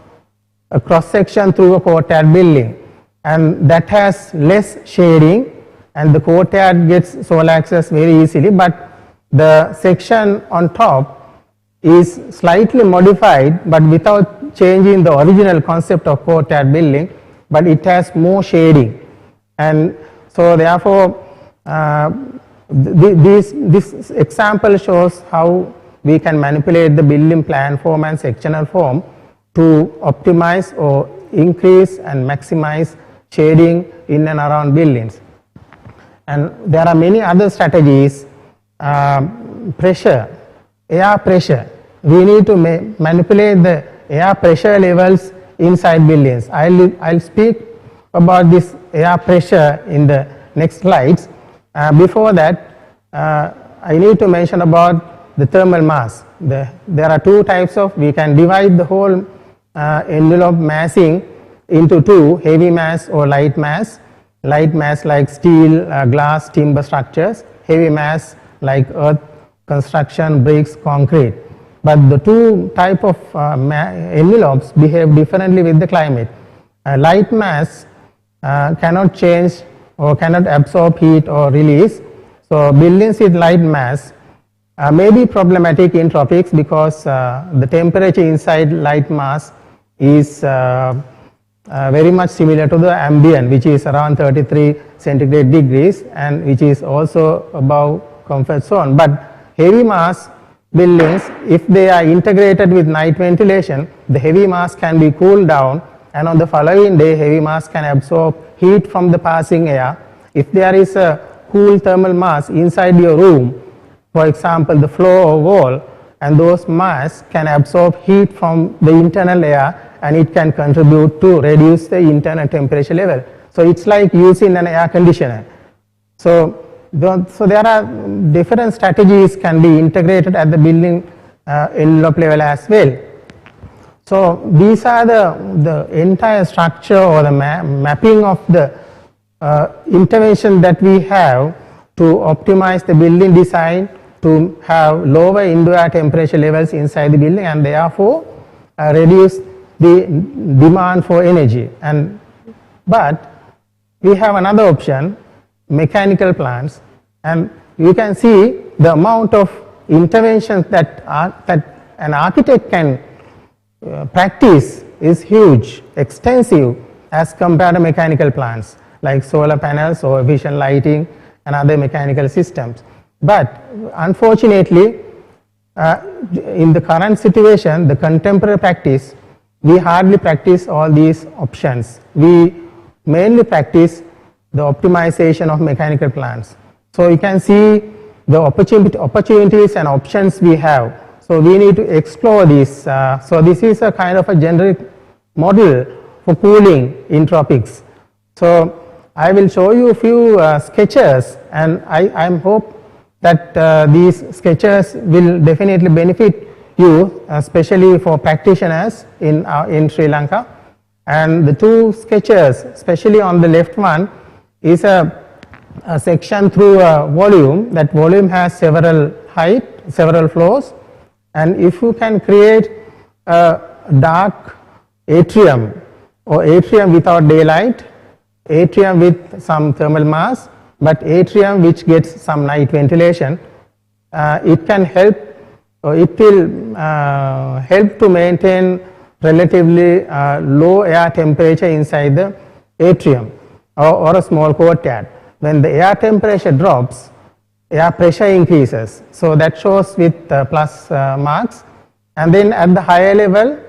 a cross section through a courtyard building, and that has less shading, and the courtyard gets solar access very easily, but the section on top is slightly modified, but without changing the original concept of courtyard building, but it has more shading. And so therefore this example shows how we can manipulate the building plan form and sectional form to optimize or increase and maximize shading in and around buildings. And there are many other strategies. Pressure, air pressure. We need to manipulate the air pressure levels inside buildings. I'll speak about this air pressure in the next slides. Before that, I need to mention about the thermal mass. There are 2 types of, we can divide the whole envelope massing into 2, heavy mass or light mass. Light mass like steel, glass, timber structures. Heavy mass like earth, construction, bricks, concrete. But the 2 type of envelopes behave differently with the climate. Light mass cannot change or cannot absorb heat or release. So buildings with light mass may be problematic in tropics because the temperature inside light mass is very much similar to the ambient, which is around 33 centigrade degrees, and which is also above comfort zone. But heavy mass buildings, if they are integrated with night ventilation, the heavy mass can be cooled down, and on the following day heavy mass can absorb heat from the passing air. If there is a cool thermal mass inside your room, for example the floor or wall, and those mass can absorb heat from the internal air, and it can contribute to reduce the internal temperature level. So it's like using an air conditioner. So there are different strategies can be integrated at the building envelope level as well. So these are the entire structure or the mapping of the intervention that we have to optimize the building design to have lower indoor air temperature levels inside the building, and therefore reduce the demand for energy. But we have another option. mechanical plants, and you can see the amount of interventions that an architect can practice is huge, extensive as compared to mechanical plants like solar panels or efficient lighting and other mechanical systems. But unfortunately, in the current situation, the contemporary practice, we hardly practice all these options. We mainly practice the optimization of mechanical plants. So you can see the opportunities and options we have. So we need to explore this. So this is a kind of a generic model for cooling in tropics. So I will show you a few sketches, and I hope that these sketches will definitely benefit you, especially for practitioners in Sri Lanka. And the two sketches, especially on the left one, is a section through a volume. That volume has several height, several floors, and if you can create a dark atrium or atrium without daylight, atrium with some thermal mass, but atrium which gets some night ventilation, it can help, or it will help to maintain relatively low air temperature inside the atrium or a small courtyard. When the air temperature drops, air pressure increases. So that shows with plus marks. And then at the higher level,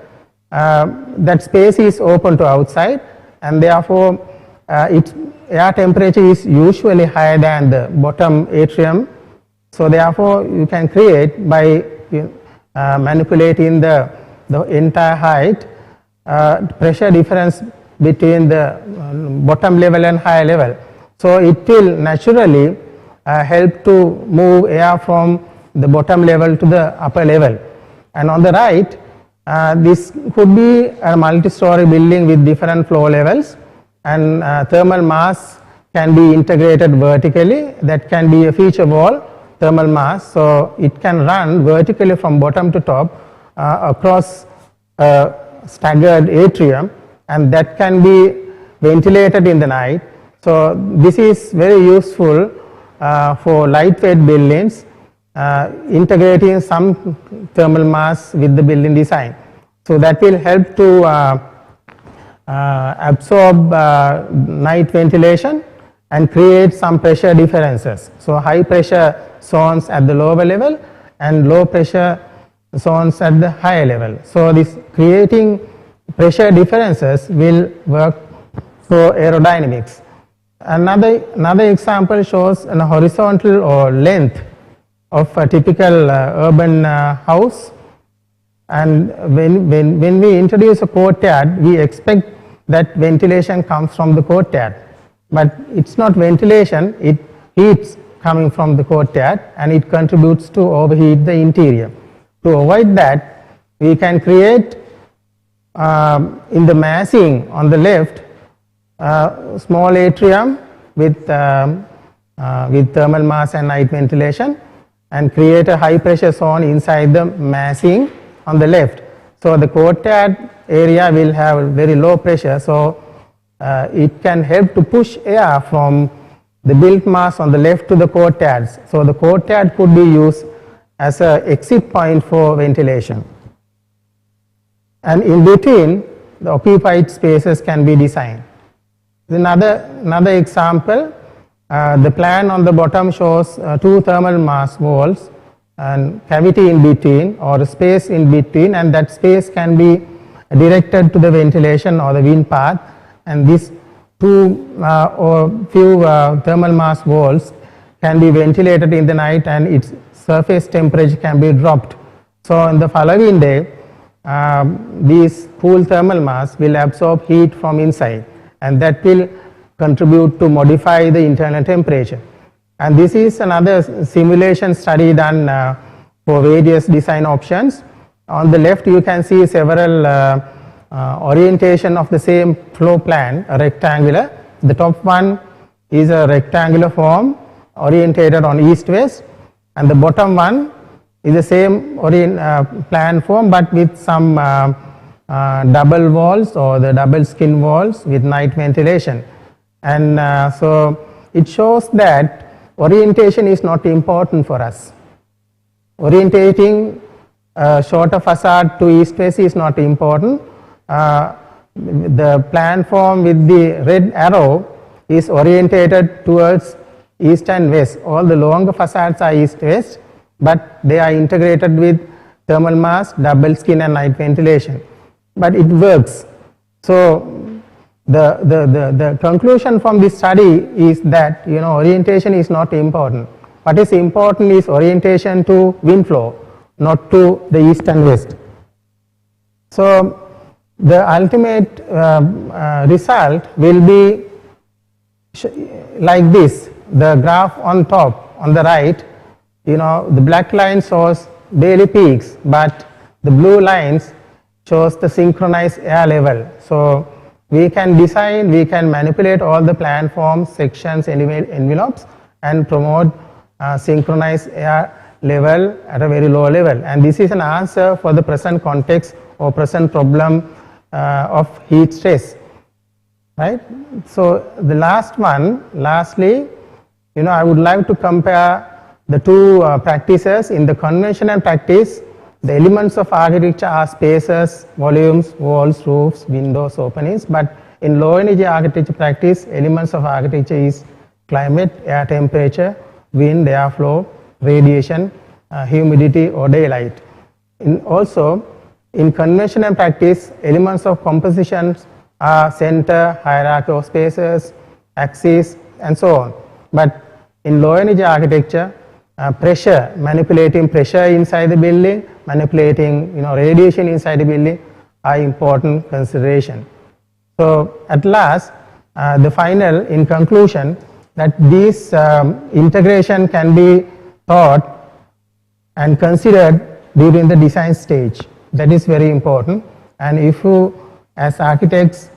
that space is open to outside, and therefore its air temperature is usually higher than the bottom atrium. So therefore you can create by manipulating the entire height pressure difference between the bottom level and higher level. So it will naturally help to move air from the bottom level to the upper level. And on the right, this could be a multi-story building with different floor levels, and thermal mass can be integrated vertically. That can be a feature wall thermal mass, so it can run vertically from bottom to top across a staggered atrium, and that can be ventilated in the night. So this is very useful for lightweight buildings, integrating some thermal mass with the building design. So that will help to absorb night ventilation and create some pressure differences. So high pressure zones at the lower level and low pressure zones at the higher level. So this creating pressure differences will work for aerodynamics. Another example shows a horizontal or length of a typical urban house. And when we introduce a courtyard, we expect that ventilation comes from the courtyard. But it's not ventilation, it heats coming from the courtyard, and it contributes to overheat the interior. To avoid that, we can create in the massing on the left small atrium with thermal mass and night ventilation, and create a high pressure zone inside the massing on the left. So the courtyard area will have very low pressure, so it can help to push air from the built mass on the left to the courtyards. So the courtyard could be used as an exit point for ventilation. And in between, the occupied spaces can be designed. Another example, the plan on the bottom shows two thermal mass walls and cavity in between, or a space in between, and that space can be directed to the ventilation or the wind path, and these two or few thermal mass walls can be ventilated in the night, and its surface temperature can be dropped. So in the following day, these cool thermal mass will absorb heat from inside, and that will contribute to modify the internal temperature. And this is another simulation study done for various design options. On the left you can see several orientation of the same floor plan, a rectangular. The top one is a rectangular form orientated on east-west, and the bottom one is the same plan form but with some double walls or the double skin walls with night ventilation. And so it shows that orientation is not important for us. Orientating shorter facade to east-west is not important. The plan form with the red arrow is orientated towards east and west. All the longer facades are east-west, but they are integrated with thermal mass, double skin and night ventilation. But it works. So the conclusion from this study is that orientation is not important. What is important is orientation to wind flow, not to the east and west. So the ultimate result will be like this. The graph on top, on the right, the black line shows daily peaks, but the blue lines shows the synchronized air level. So we can design, we can manipulate all the plan forms, sections, envelopes, and promote synchronized air level at a very low level. And this is an answer for the present context or present problem of heat stress, right? So the lastly, I would like to compare the two practices. In the conventional practice, the elements of architecture are spaces, volumes, walls, roofs, windows, openings. But in low energy architecture practice, elements of architecture is climate, air temperature, wind, airflow, radiation, humidity or daylight. Also, in conventional practice, elements of compositions are center, hierarchy of spaces, axis, and so on. But in low energy architecture, pressure, manipulating pressure inside the building, manipulating radiation inside the building are important consideration. So at last, the final, in conclusion, that this integration can be thought and considered during the design stage. That is very important. And if you, as architects,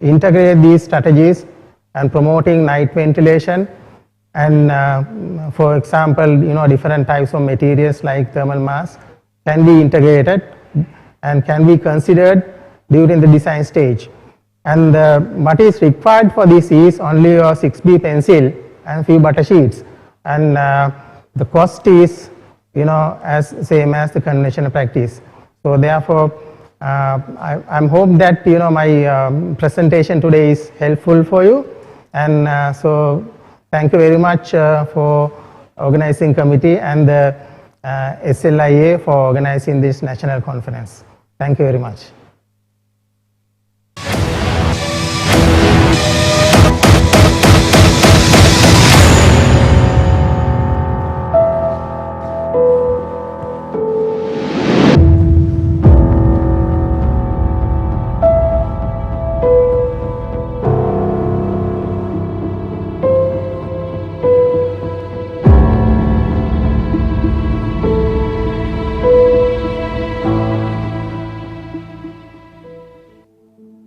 integrate these strategies and promoting night ventilation, and for example, different types of materials like thermal mass can be integrated and can be considered during the design stage. And what is required for this is only a 6B pencil and few butter sheets. And the cost is, as same as the conventional practice. So therefore, I'm hope that my presentation today is helpful for you. And so thank you very much for organizing committee and the SLIA for organizing this national conference. Thank you very much.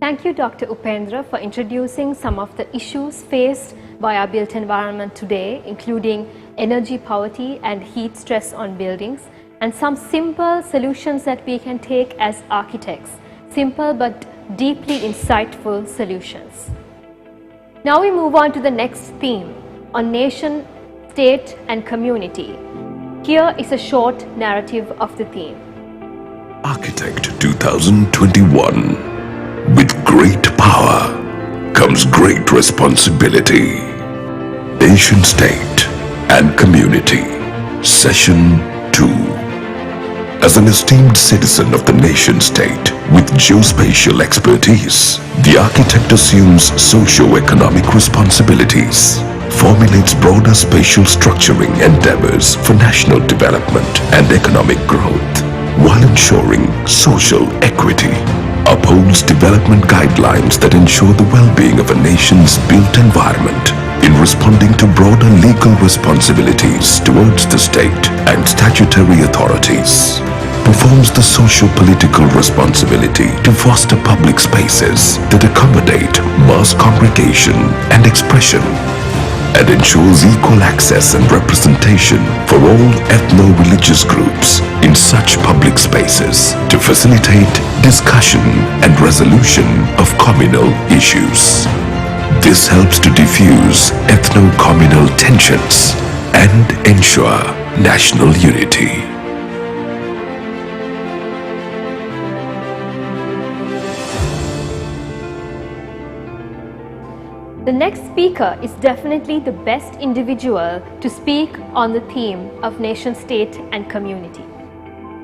Thank you, Dr. Upendra, for introducing some of the issues faced by our built environment today, including energy poverty and heat stress on buildings, and some simple solutions that we can take as architects, simple but deeply insightful solutions. Now we move on to the next theme on nation, state and community. Here is a short narrative of the theme. Architect 2021. With great power comes great responsibility. Nation, state, and community. Session 2. As an esteemed citizen of the nation state with geospatial expertise, the architect assumes socio-economic responsibilities, formulates broader spatial structuring endeavors for national development and economic growth, while ensuring social equity. Upholds development guidelines that ensure the well-being of a nation's built environment in responding to broader legal responsibilities towards the state and statutory authorities. Performs the socio-political responsibility to foster public spaces that accommodate mass congregation and expression, and ensures equal access and representation for all ethno-religious groups in such public spaces to facilitate discussion and resolution of communal issues. This helps to diffuse ethno-communal tensions and ensure national unity. The next speaker is definitely the best individual to speak on the theme of nation state and community.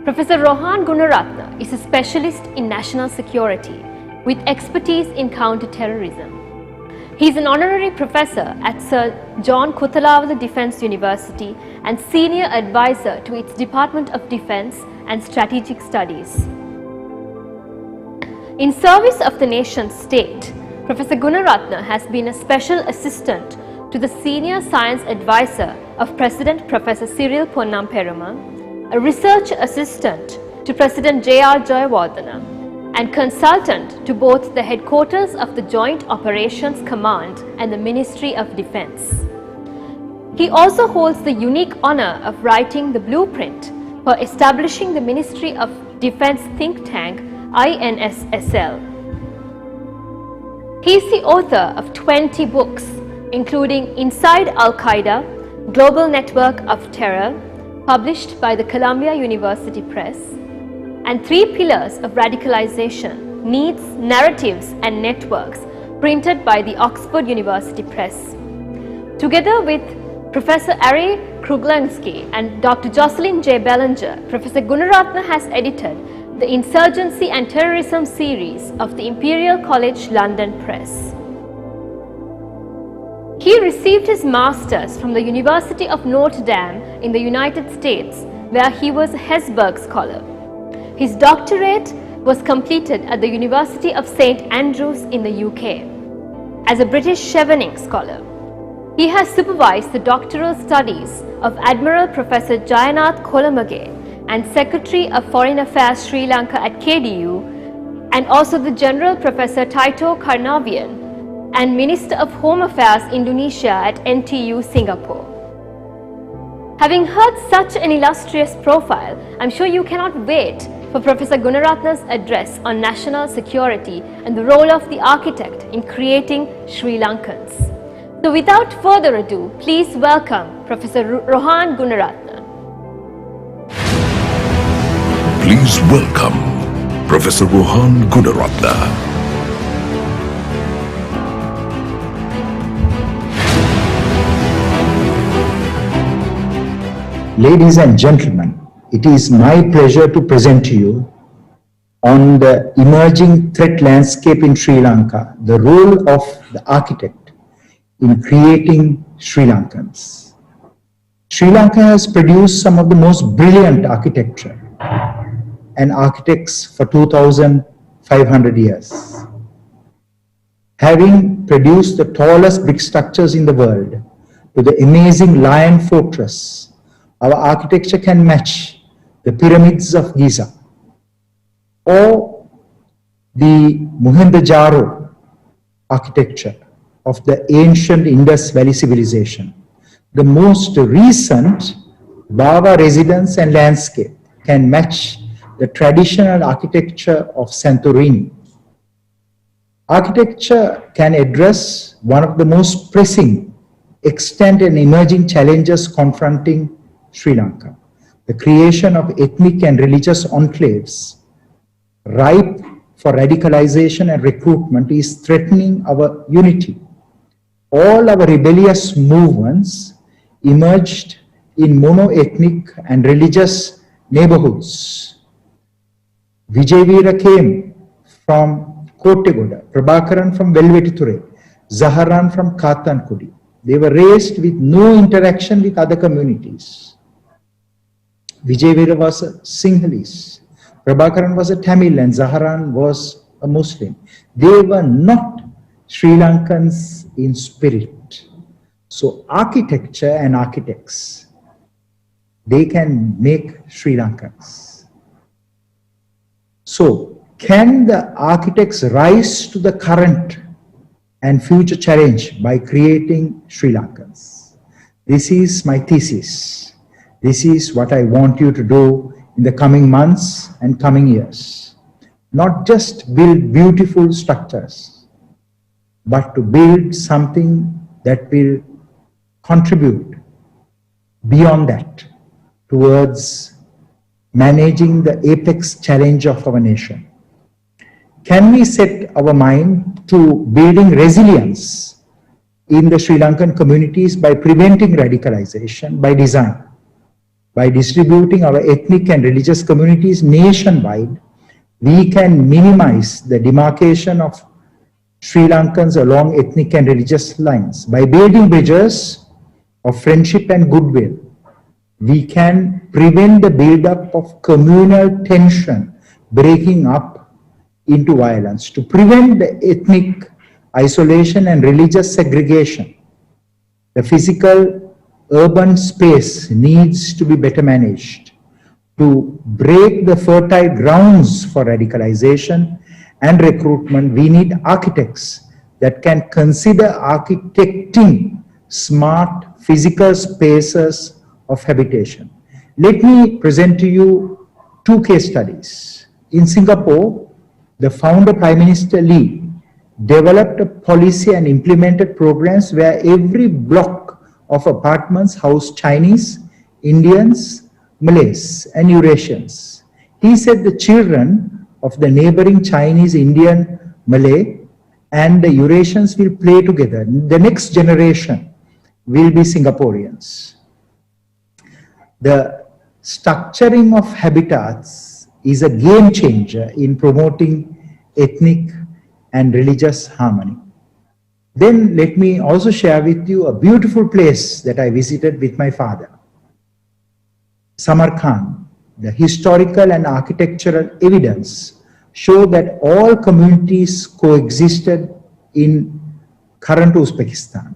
Professor Rohan Gunaratne is a specialist in national security with expertise in counter-terrorism. He is an honorary professor at Sir John Kuthalawala Defence University and senior advisor to its Department of Defence and Strategic Studies. In service of the nation state, Professor Gunaratne has been a special assistant to the senior science advisor of President Professor Cyril Ponnamperuma, a research assistant to President J.R. Jayawardena, and consultant to both the headquarters of the Joint Operations Command and the Ministry of Defence. He also holds the unique honor of writing the blueprint for establishing the Ministry of Defence think tank INSSL. He is the author of 20 books, including Inside Al-Qaeda, Global Network of Terror, published by the Columbia University Press, and 3 Pillars of Radicalization, Needs, Narratives and Networks, printed by the Oxford University Press. Together with Professor Ari Kruglanski and Dr. Jocelyn J. Bellinger, Professor Gunaratne has edited the Insurgency and Terrorism series of the Imperial College London Press. He received his master's from the University of Notre Dame in the United States, where he was a Hesburgh Scholar. His doctorate was completed at the University of St Andrews in the UK. As a British Chevening Scholar, he has supervised the doctoral studies of Admiral Professor Jayanath Kolamage and Secretary of Foreign Affairs Sri Lanka at KDU, and also the General Professor Taito Karnavian and Minister of Home Affairs Indonesia at NTU Singapore. Having heard such an illustrious profile, I'm sure you cannot wait for Professor Gunaratne's address on national security and the role of the architect in creating Sri Lankans. So without further ado, please welcome Professor Rohan Gunaratne. Please welcome Professor Rohan Gunaratne. Ladies and gentlemen, it is my pleasure to present to you on the emerging threat landscape in Sri Lanka, the role of the architect in creating Sri Lankans. Sri Lanka has produced some of the most brilliant architecture and architects for 2,500 years. Having produced the tallest brick structures in the world to the amazing Lion Fortress, our architecture can match the pyramids of Giza or the Mohenjo-daro architecture of the ancient Indus Valley civilization. The most recent Bava residence and landscape can match the traditional architecture of Santorini. Architecture can address one of the most pressing, extant and emerging challenges confronting Sri Lanka: the creation of ethnic and religious enclaves ripe for radicalization and recruitment is threatening our unity. All our rebellious movements emerged in mono-ethnic and religious neighborhoods. Vijayveera came from Kottegoda, Prabhakaran from Velvetithure, Zaharan from Kathankudi. They were raised with no interaction with other communities. Vijayveera was a Sinhalese, Prabhakaran was a Tamil, and Zaharan was a Muslim. They were not Sri Lankans in spirit. So architecture and architects, they can make Sri Lankans. So can the architects rise to the current and future challenge by creating Sri Lankans? This is my thesis. This is what I want you to do in the coming months and coming years. Not just build beautiful structures, but to build something that will contribute beyond that towards managing the apex challenge of our nation. Can we set our mind to building resilience in the Sri Lankan communities by preventing radicalization by design, by distributing our ethnic and religious communities nationwide? We can minimize the demarcation of Sri Lankans along ethnic and religious lines. By building bridges of friendship and goodwill, we can prevent the build-up of communal tension breaking up into violence, to prevent the ethnic isolation and religious segregation. The physical urban space needs to be better managed. To break the fertile grounds for radicalization and recruitment, we need architects that can consider architecting smart physical spaces of habitation. Let me present to you two case studies. In Singapore, the founder Prime Minister Lee developed a policy and implemented programs where every block of apartments housed Chinese, Indians, Malays, and Eurasians. He said the children of the neighboring Chinese, Indian, Malay, and the Eurasians will play together. The next generation will be Singaporeans. The structuring of habitats is a game changer in promoting ethnic and religious harmony. Then let me also share with you a beautiful place that I visited with my father. Samarkand. The historical and architectural evidence show that all communities coexisted in current Uzbekistan.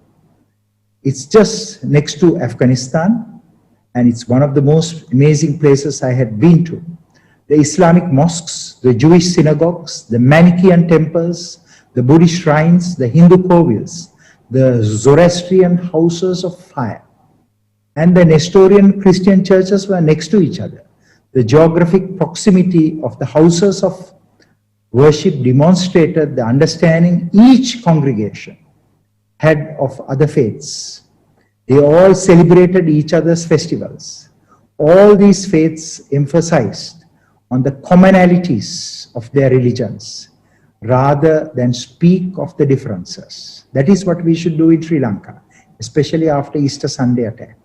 It's just next to Afghanistan, and it's one of the most amazing places I had been to. The Islamic mosques, the Jewish synagogues, the Manichaean temples, the Buddhist shrines, the Hindu kovils, the Zoroastrian houses of fire, and the Nestorian Christian churches were next to each other. The geographic proximity of the houses of worship demonstrated the understanding each congregation had of other faiths. They all celebrated each other's festivals. All these faiths emphasized on the commonalities of their religions rather than speak of the differences. That is what we should do in Sri Lanka, especially after Easter Sunday attack.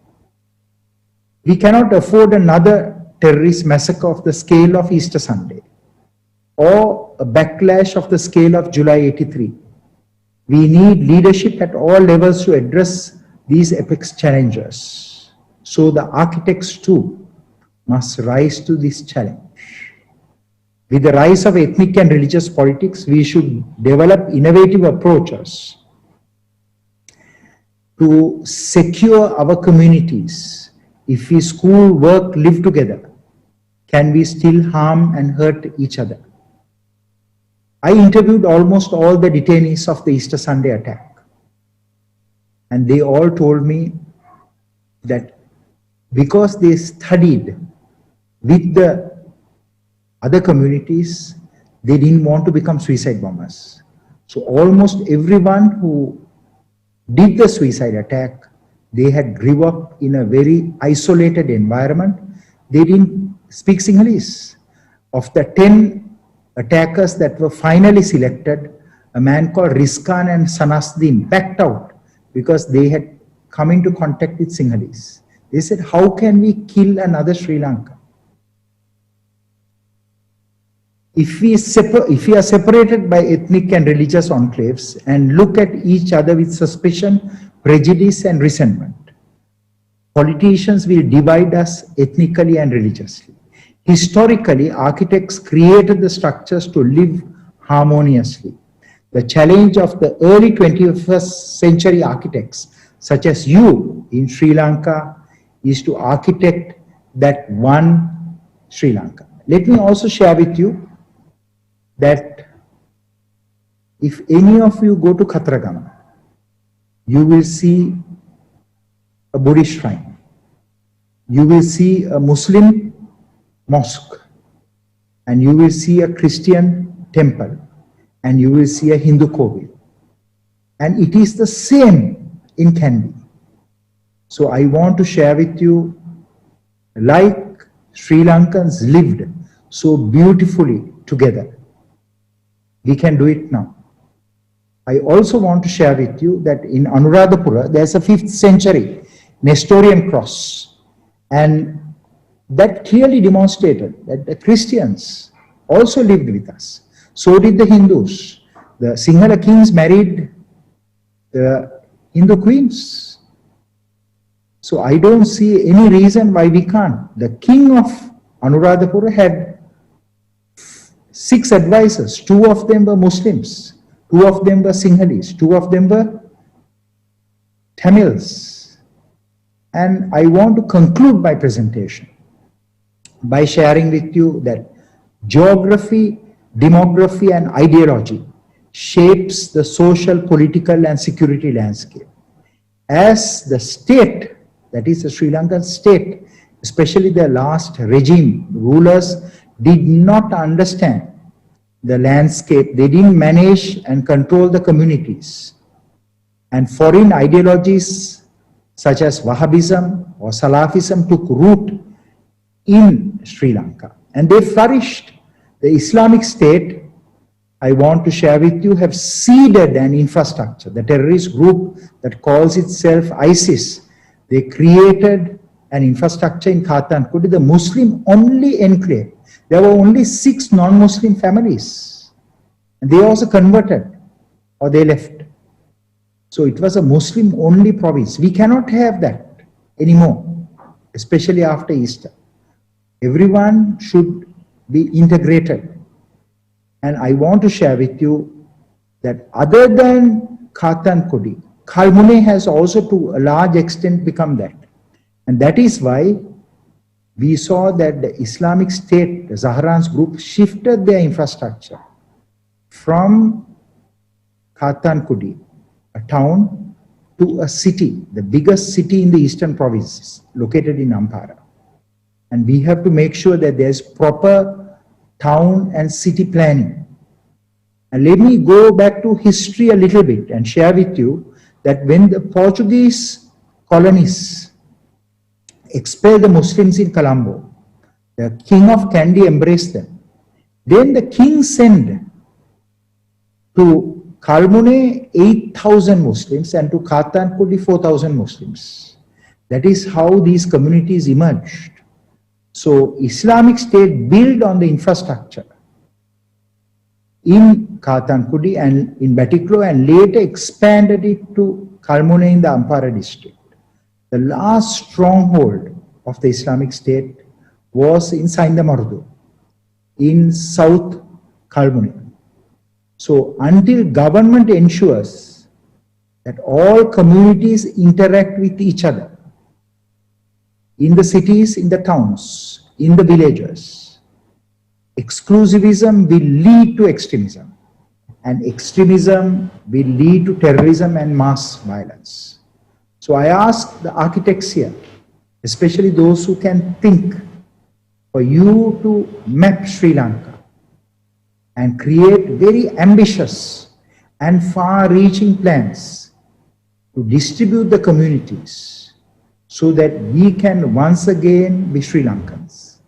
We cannot afford another terrorist massacre of the scale of Easter Sunday or a backlash of the scale of July 83. We need leadership at all levels to address these apex challenges. So the architects too must rise to this challenge. With the rise of ethnic and religious politics, we should develop innovative approaches to secure our communities. If we school, work, live together, can we still harm and hurt each other? I interviewed almost all the detainees of the Easter Sunday attack, and they all told me that because they studied with the other communities, they didn't want to become suicide bombers. So almost everyone who did the suicide attack, they had grew up in a very isolated environment. They didn't speak Sinhalese. Of the 10 attackers that were finally selected, a man called Rizkan and Sanasdin backed out because they had come into contact with Sinhalese. They said, how can we kill another Sri Lanka? If we are separated by ethnic and religious enclaves and look at each other with suspicion, prejudice and resentment, politicians will divide us ethnically and religiously. Historically, architects created the structures to live harmoniously. The challenge of the early 21st century architects, such as you in Sri Lanka, is to architect that one Sri Lanka. Let me also share with you that if any of you go to Khatragama, you will see a Buddhist shrine. You will see a Muslim mosque, and you will see a Christian temple, and you will see a Hindu kovil. And it is the same in Kandy. So I want to share with you, like Sri Lankans lived so beautifully together, we can do it now. I also want to share with you that in Anuradhapura, there's a 5th century Nestorian cross. And that clearly demonstrated that the Christians also lived with us. So did the Hindus. The Sinhala kings married the Hindu queens. So I don't see any reason why we can't. The king of Anuradhapura had 6 advisors. 2 of them were Muslims. 2 of them were Sinhalese. 2 of them were Tamils. And I want to conclude my presentation by sharing with you that geography, demography, and ideology shapes the social, political, and security landscape. As the state, that is the Sri Lankan state, especially the last regime, rulers did not understand the landscape. They didn't manage and control the communities. And foreign ideologies such as Wahhabism or Salafism took root in Sri Lanka, and they flourished. The Islamic State, I want to share with you, have seeded an infrastructure. The terrorist group that calls itself ISIS, they created an infrastructure in Kathankudi, the Muslim-only enclave. There were only 6 non-Muslim families, and they also converted or they left. So it was a Muslim-only province. We cannot have that anymore, especially after Easter. Everyone should be integrated. And I want to share with you that other than Kathankudi, Kalmune has also to a large extent become that. And that is why we saw that the Islamic State, the Zahran's group, shifted their infrastructure from Kathankudi, a town, to a city, the biggest city in the eastern provinces, located in Ampara. And we have to make sure that there's proper town and city planning. And let me go back to history a little bit and share with you that when the Portuguese colonists expelled the Muslims in Colombo, the king of Kandy embraced them. Then the king sent to Kalmune 8,000 Muslims and to Kathankudi 4,000 Muslims. That is how these communities emerged. So Islamic State built on the infrastructure in Kathankudi and in Batiklo, and later expanded it to Kalmune in the Ampara district. The last stronghold of the Islamic State was in Saindamardu, in South Kalmune. So until government ensures that all communities interact with each other, in the cities, in the towns, in the villages, exclusivism will lead to extremism, and extremism will lead to terrorism and mass violence. So I ask the architects here, especially those who can think, for you to map Sri Lanka and create very ambitious and far-reaching plans to distribute the communities so that we can once again be Sri Lankans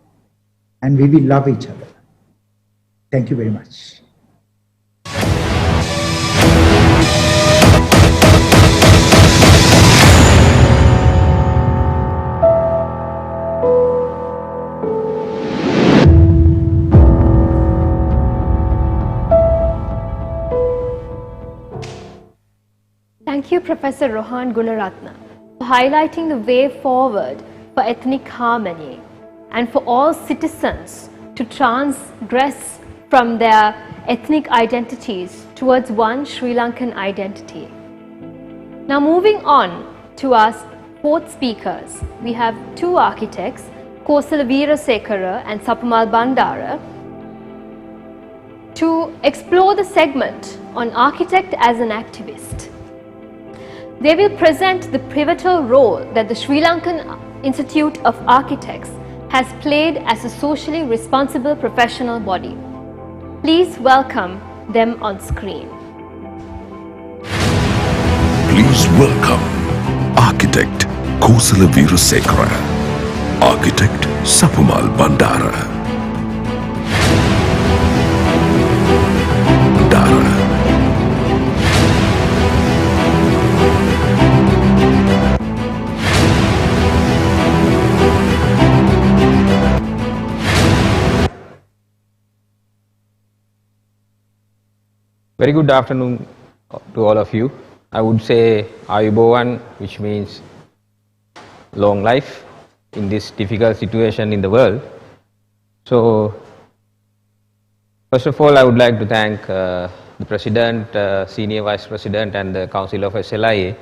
and we will love each other. Thank you very much. Thank you, Professor Rohan Gunaratna, for highlighting the way forward for ethnic harmony and for all citizens to transgress from their ethnic identities towards one Sri Lankan identity. Now moving on to our 4th speakers, we have 2 architects, Kosala Veerasekara and Sapamal Bandara, to explore the segment on architect as an activist. They will present the pivotal role that the Sri Lankan Institute of Architects has played as a socially responsible professional body. Please welcome them on screen. Welcome, Architect Kosala Veerasekara, Architect Sapumal Bandara. Very good afternoon to all of you. I would say Ayubowan, which means long life in this difficult situation in the world. So, first of all, I would like to thank the President, Senior Vice President and the Council of SLIA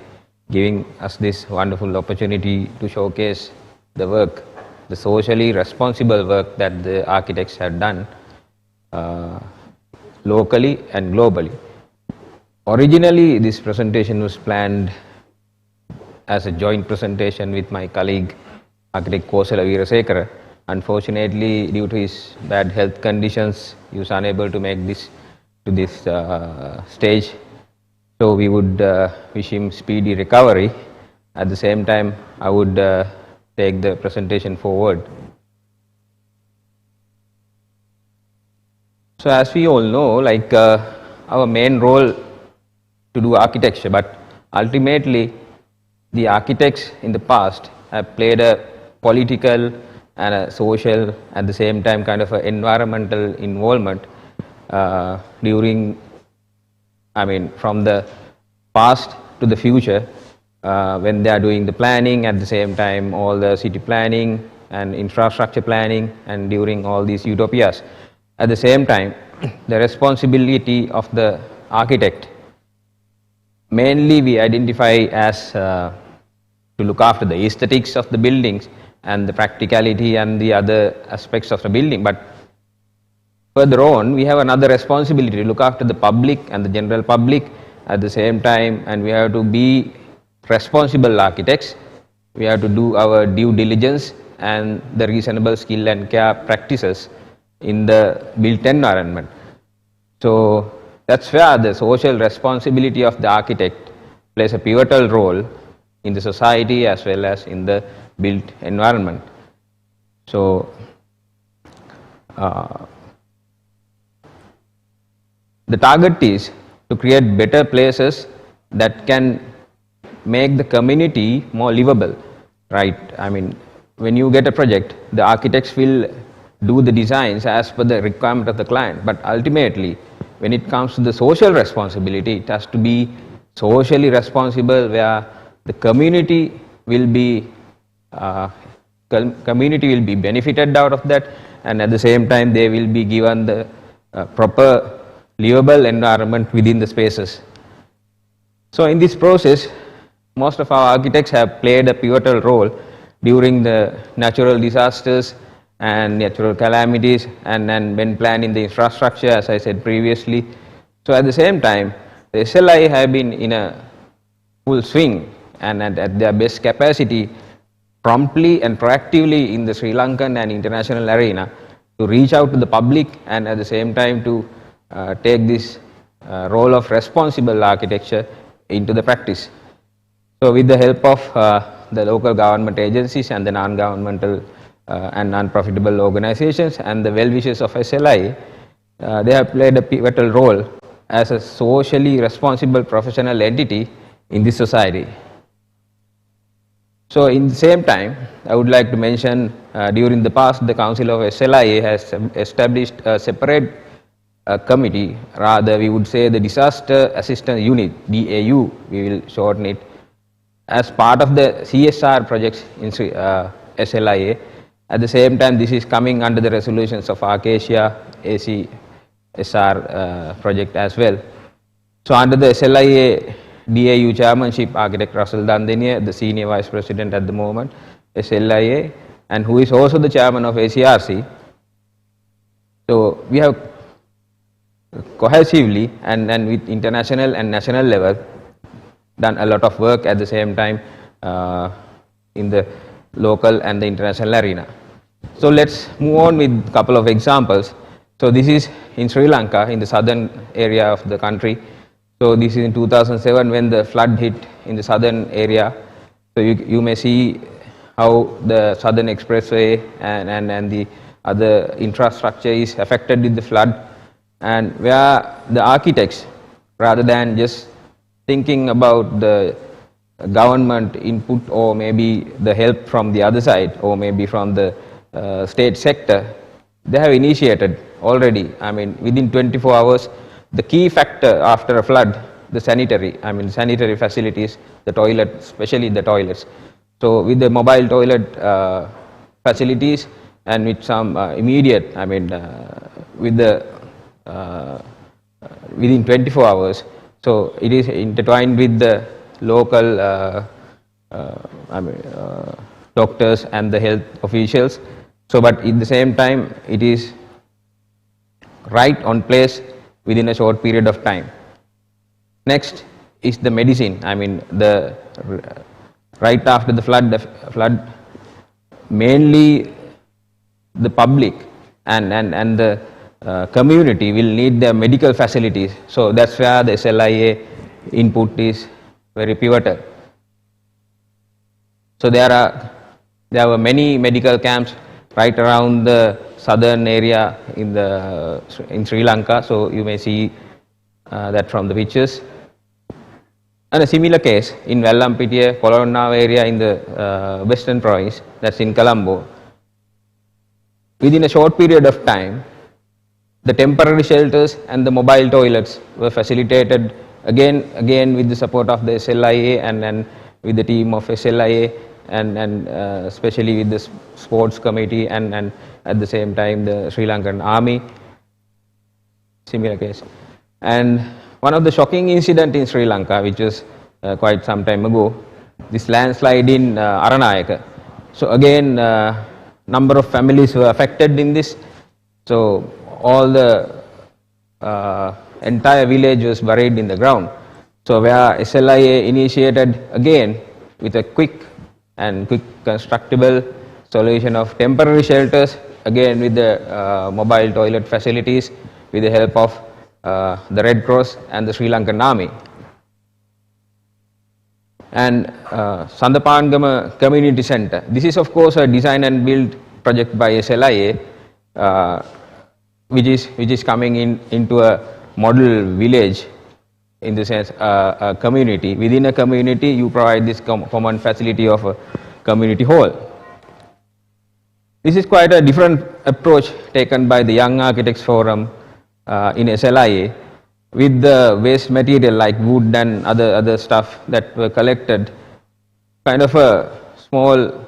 giving us this wonderful opportunity to showcase the work, the socially responsible work that the architects have done locally and globally. Originally, this presentation was planned as a joint presentation with my colleague, Architect Kosala Veerasekara. Unfortunately, due to his bad health conditions, he was unable to make this to this stage. So we would wish him speedy recovery. At the same time, I would take the presentation forward. So as we all know, like our main role to do architecture, but ultimately the architects in the past have played a political and a social, at the same time kind of an environmental involvement during, I mean, from the past to the future when they are doing the planning, at the same time all the city planning and infrastructure planning, and during all these utopias. At the same time, the responsibility of the architect, mainly we identify as to look after the aesthetics of the buildings and the practicality and the other aspects of the building. But further on, we have another responsibility to look after the public and the general public at the same time, and we have to be responsible architects. We have to do our due diligence and the reasonable skill and care practices in the built environment. So that's where the social responsibility of the architect plays a pivotal role in the society as well as in the built environment. So the target is to create better places that can make the community more livable, right? I mean, when you get a project, the architects will do the designs as per the requirement of the client, but ultimately when it comes to the social responsibility, it has to be socially responsible, where the community will be benefited out of that, and at the same time they will be given the proper livable environment within the spaces. So in this process, most of our architects have played a pivotal role during the natural disasters and natural calamities, and when planning the infrastructure, as I said previously. So at the same time, the SLIA have been in a full swing and at their best capacity, promptly and proactively in the Sri Lankan and international arena to reach out to the public, and at the same time to take this role of responsible architecture into the practice. So with the help of the local government agencies and the non-governmental and non-profitable organizations and the well-wishers of SLIA, they have played a pivotal role as a socially responsible professional entity in this society. So in the same time, I would like to mention during the past, the Council of SLIA has established a separate committee, rather we would say the Disaster Assistance Unit, DAU, we will shorten it, as part of the CSR projects in SLIA. At the same time, this is coming under the resolutions of ACASIA, ACSR project as well. So under the SLIA DAU chairmanship, Architect Russell Dandeniya, the Senior Vice President at the moment, SLIA, and who is also the chairman of ACRC. So we have cohesively and with international and national level done a lot of work at the same time in the local and the international arena. So let's move on with a couple of examples. So this is in Sri Lanka, in the southern area of the country. So this is in 2007 when the flood hit in the southern area. So you may see how the southern expressway and the other infrastructure is affected with the flood, and where the architects, rather than just thinking about the government input or maybe the help from the other side or maybe from the state sector, they have initiated already, I mean within 24 hours, the key factor after a flood, the sanitary facilities, the toilet, especially the toilets. So with the mobile toilet facilities and with some immediate, I mean with the within 24 hours, so it is intertwined with the local doctors and the health officials. So but at the same time it is right on place within a short period of time. Next is the medicine. I mean the right after the flood, mainly the public and the community will need their medical facilities. So that's where the SLIA input is very pivotal. So there were many medical camps right around the southern area in Sri Lanka. So you may see that from the pictures. And a similar case in Vellampitiya, Kolonnawa area in the western province, that's in Colombo. Within a short period of time, the temporary shelters and the mobile toilets were facilitated again with the support of the SLIA and with the team of SLIA and especially with the sports committee and at the same time the Sri Lankan army. Similar case. And one of the shocking incident in Sri Lanka, which was quite some time ago, this landslide in Aranayaka. So again, number of families were affected in this. So all the entire village was buried in the ground. So where SLIA initiated again with a quick constructible solution of temporary shelters, again with the mobile toilet facilities, with the help of the Red Cross and the Sri Lankan Army. And Sandapangama Community Center. This is of course a design and build project by SLIA, which is coming into a model village, in the sense a community. Within a community you provide this common facility of a community hall. This is quite a different approach taken by the Young Architects Forum in SLIA, with the waste material like wood and other stuff that were collected, kind of a small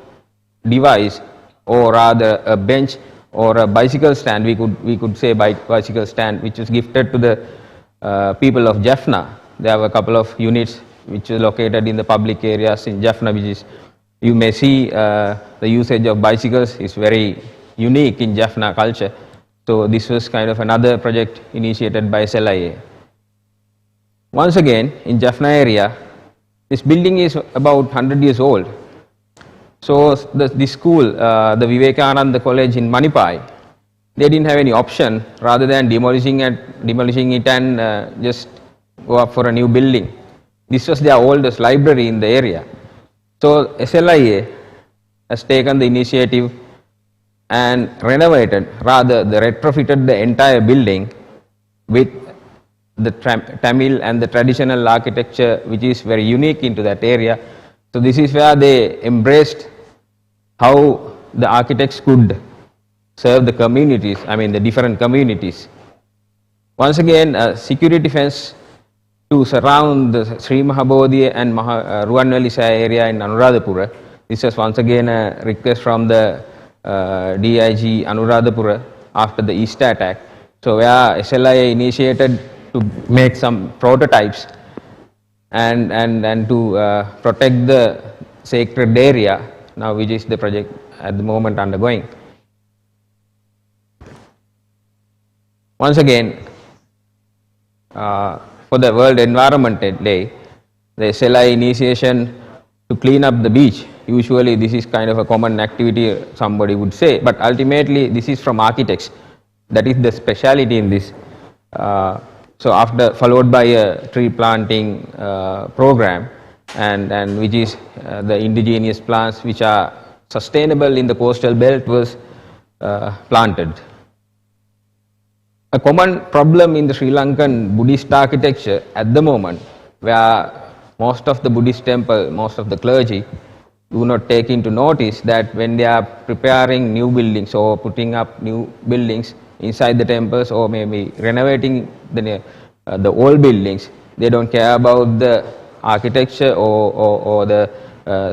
device, or rather a bench or a bicycle stand, we could say bicycle stand, which was gifted to the people of Jaffna. There were a couple of units which are located in the public areas in Jaffna, which is, you may see the usage of bicycles is very unique in Jaffna culture. So this was kind of another project initiated by SLIA. Once again, in Jaffna area, this building is about 100 years old. So this school, the Vivekananda College in Manipai, they didn't have any option rather than demolishing it and just go up for a new building. This was their oldest library in the area. So SLIA has taken the initiative and renovated, rather they retrofitted the entire building with the Tamil and the traditional architecture, which is very unique into that area. So this is where they embraced how the architects could serve the communities, I mean the different communities. Once again, security fence to surround the Sri Mahabodhi and Ruwanweli area in Anuradhapura. This was once again a request from the DIG Anuradhapura after the Easter attack. So where SLIA initiated to make some prototypes and to protect the sacred area, now which is the project at the moment undergoing. Once again, for the World Environment Day, the SLI initiation to clean up the beach. Usually this is kind of a common activity, somebody would say, but ultimately this is from architects. That is the speciality in this. So after followed by a tree planting program, and which is the indigenous plants which are sustainable in the coastal belt was planted. A common problem in the Sri Lankan Buddhist architecture at the moment, where most of the Buddhist temple, most of the clergy do not take into notice that when they are preparing new buildings or putting up new buildings inside the temples or maybe renovating the old buildings, they don't care about the architecture or the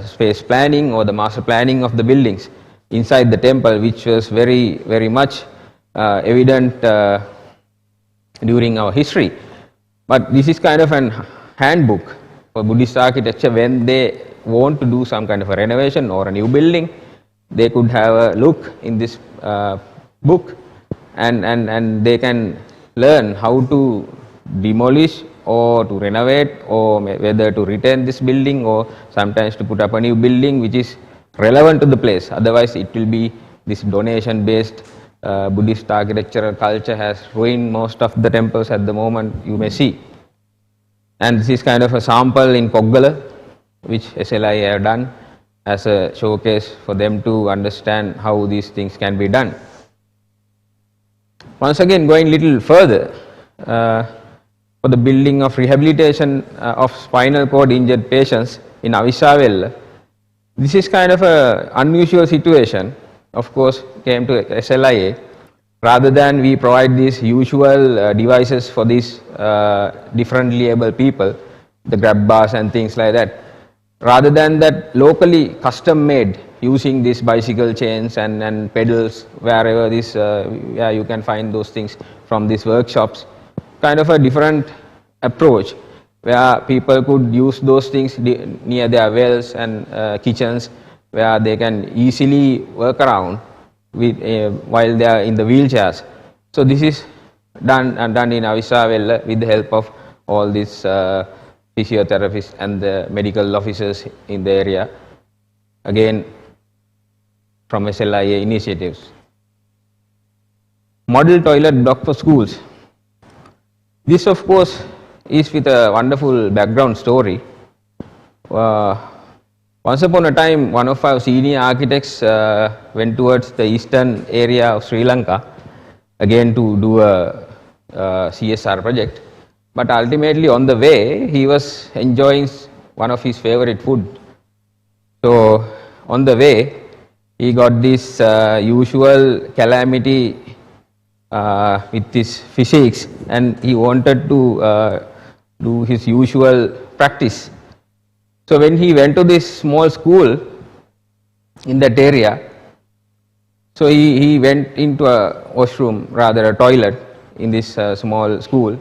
space planning or the master planning of the buildings inside the temple, which was very much evident during our history. But this is kind of an handbook for Buddhist architecture. When they want to do some kind of a renovation or a new building, they could have a look in this book, and they can learn how to demolish or to renovate, or whether to retain this building or sometimes to put up a new building which is relevant to the place. Otherwise it will be this donation based Buddhist architectural culture has ruined most of the temples at the moment, you may see. And this is kind of a sample in Poggala, which SLIA have done as a showcase for them to understand how these things can be done. Once again, going little further, for the building of rehabilitation of spinal cord injured patients in Avisavella, this is kind of an unusual situation. Of course, came to SLIA. Rather than we provide these usual devices for these differently able people, the grab bars and things like that, rather than that locally custom made using these bicycle chains and pedals wherever this, you can find those things from these workshops, kind of a different approach where people could use those things near their wells and kitchens, where they can easily work around with, while they are in the wheelchairs. So this is done in Avisavella with the help of all these physiotherapists and the medical officers in the area, again from SLIA initiatives. Model toilet block for schools. This of course is with a wonderful background story. Once upon a time, one of our senior architects went towards the eastern area of Sri Lanka, again to do a CSR project. But ultimately on the way, he was enjoying one of his favorite food. So on the way, he got this usual calamity with his physiques, and he wanted to do his usual practice. So when he went to this small school in that area, so he went into a washroom, rather a toilet in this small school.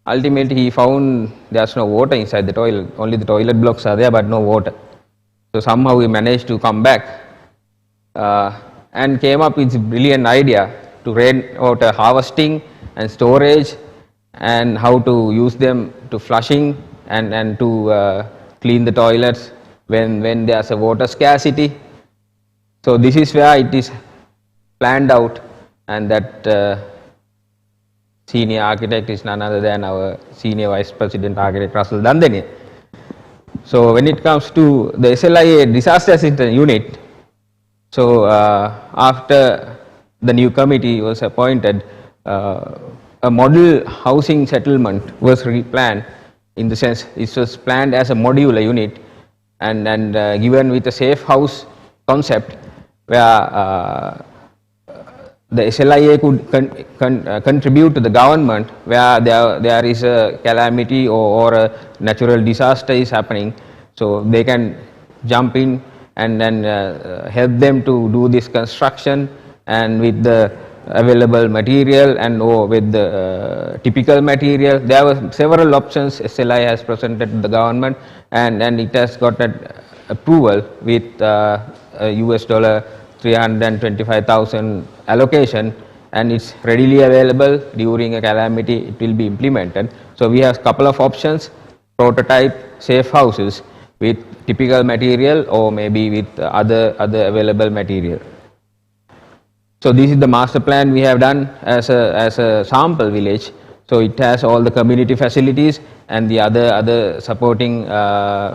Ultimately he found there's no water inside the toilet, only the toilet blocks are there but no water. So somehow he managed to come back and came up with a brilliant idea to rainwater harvesting and storage, and how to use them to flushing and to clean the toilets when there's a water scarcity. So this is where it is planned out, and that senior architect is none other than our senior vice president architect Russell Dandene. So when it comes to the SLIA disaster assistance unit, so after the new committee was appointed, a model housing settlement was replanned. In the sense, it was planned as a modular unit and given with a safe house concept, where the SLIA could contribute to the government where there is a calamity or a natural disaster is happening. So they can jump in and then help them to do this construction, and with the available material and with the typical material. There were several options SLIA has presented to the government, and it has got an approval with US dollar $325,000 allocation, and it's readily available. During a calamity it will be implemented. So we have a couple of options: prototype safe houses with typical material, or maybe with other available material. So this is the master plan we have done as a sample village. So it has all the community facilities and the other supporting